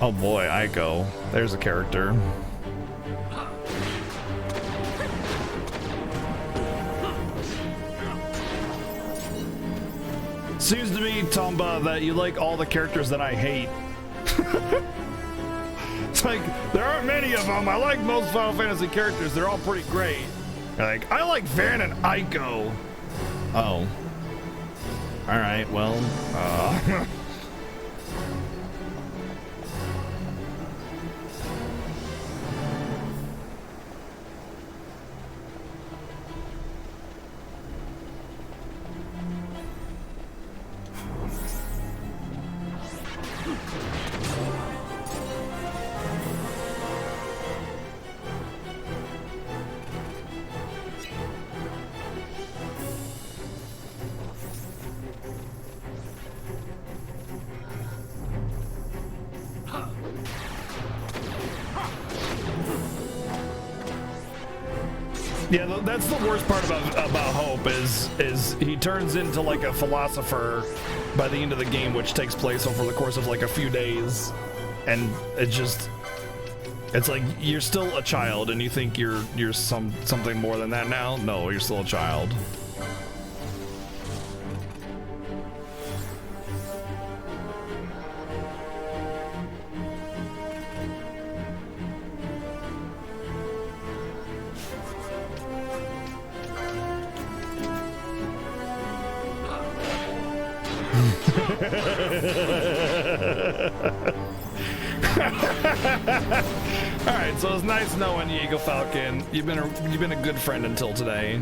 Oh boy, Aiko. There's a character. Seems to me, Tomba, that you like all the characters that I hate. It's like, there aren't many of them. I like most Final Fantasy characters. They're all pretty great. Like, I like Van and Aiko. Oh. Alright, well, yeah, that's the worst part about Hope is he turns into like a philosopher by the end of the game, which takes place over the course of like a few days, and it's like you're still a child and you think you're something more than that now. No, you're still a child. Alright, so it's nice knowing you, Eagle Falcon. You've been a good friend until today.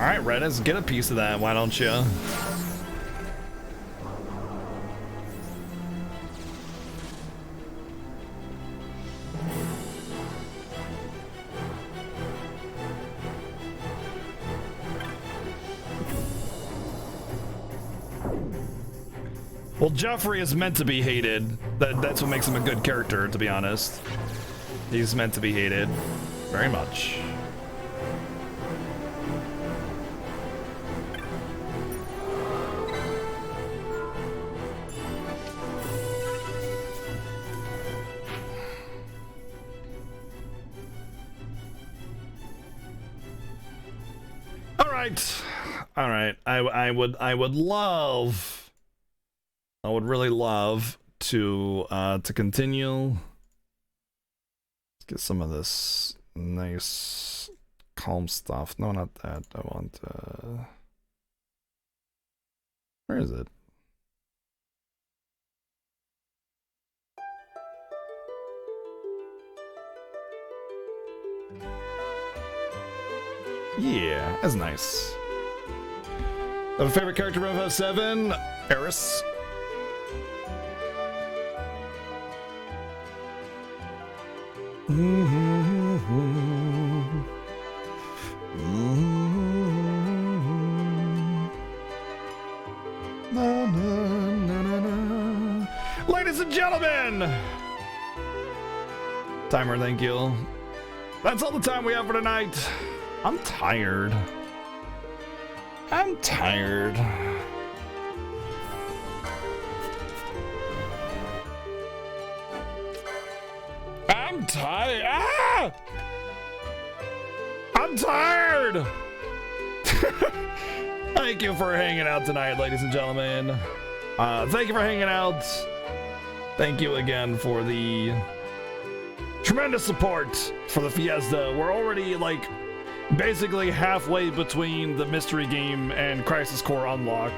Alright, Redis, get a piece of that, why don't you? Well, Joffrey is meant to be hated. That's what makes him a good character, to be honest. He's meant to be hated. Very much. All right. I would really love to continue. Let's get some of this nice calm stuff. No, not that. I want where is it? Yeah, that's nice. Have a favorite character from FF7? Eris. Ladies and gentlemen! Timer, thank you. That's all the time we have for tonight. I'm tired. I'm tired. I'm tired. Ah! I'm tired. Thank you for hanging out tonight, ladies and gentlemen. Thank you for hanging out. Thank you again for the tremendous support for the Fiesta. We're already like basically halfway between the mystery game and Crisis Core unlock.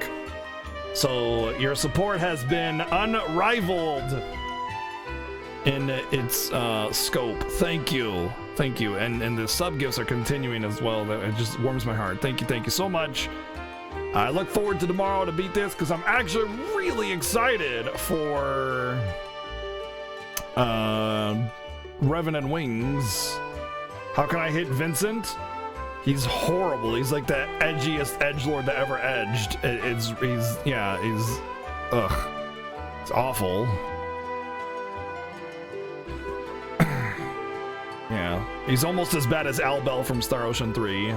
So your support has been unrivaled in its scope. Thank you. Thank you. And the sub gifts are continuing as well. That it just warms my heart. Thank you so much. I look forward to tomorrow to beat this because I'm actually really excited for Revenant Wings. How can I hit Vincent? He's horrible. He's like the edgiest edgelord that ever edged. Ugh. It's awful. Yeah. He's almost as bad as Albel from Star Ocean 3.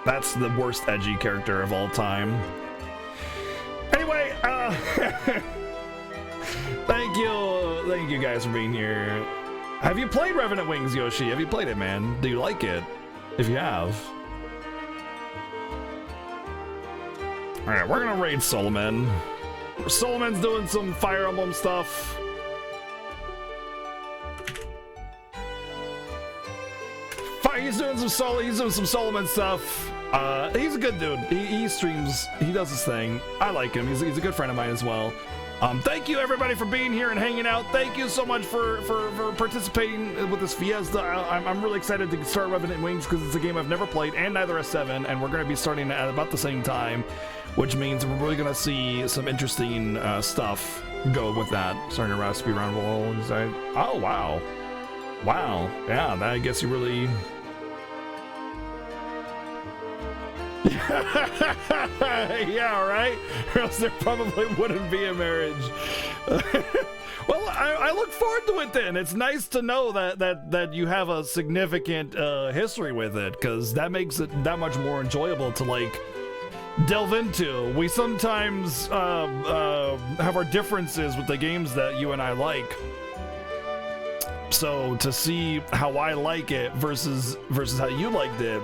That's the worst edgy character of all time. Anyway, thank you guys for being here. Have you played Revenant Wings, Yoshi? Have you played it, man? Do you like it? If you have. Alright, we're gonna raid Solomon. Solomon's doing some Fire Emblem stuff. He's doing some Solomon stuff. He's a good dude. He streams. He does his thing. I like him. He's a good friend of mine as well. Thank you everybody for being here and hanging out. Thank you so much for participating with this Fiesta. I'm really excited to start Revenant Wings because it's a game I've never played, and neither has Seven, and we're going to be starting at about the same time, which means we're really going to see some interesting stuff go with that. Starting a recipe round. Oh wow, yeah. I guess you really. Yeah, right? Or else there probably wouldn't be a marriage. Well, I look forward to it then. It's nice to know that you have a significant history with it, because that makes it that much more enjoyable to like delve into. We sometimes have our differences with the games that you and I like. So to see how I like it versus how you liked it,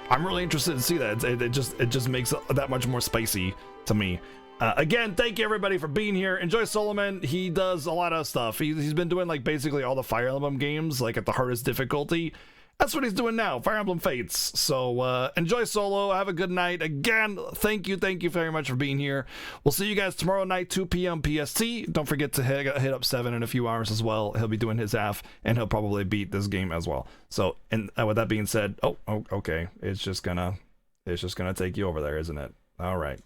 I'm really interested to see that. It just makes it that much more spicy to me. Again, thank you everybody for being here. Enjoy Solomon. He does a lot of stuff. He's been doing like basically all the Fire Emblem games, like at the hardest difficulty. That's what he's doing now, Fire Emblem Fates. So enjoy Solo. Have a good night. Again, thank you very much for being here. We'll see you guys tomorrow night, 2 p.m. PST. Don't forget to hit up Seven in a few hours as well. He'll be doing his half, and he'll probably beat this game as well. So, and with that being said, okay, it's just gonna It's just gonna take you over there, isn't it? All right.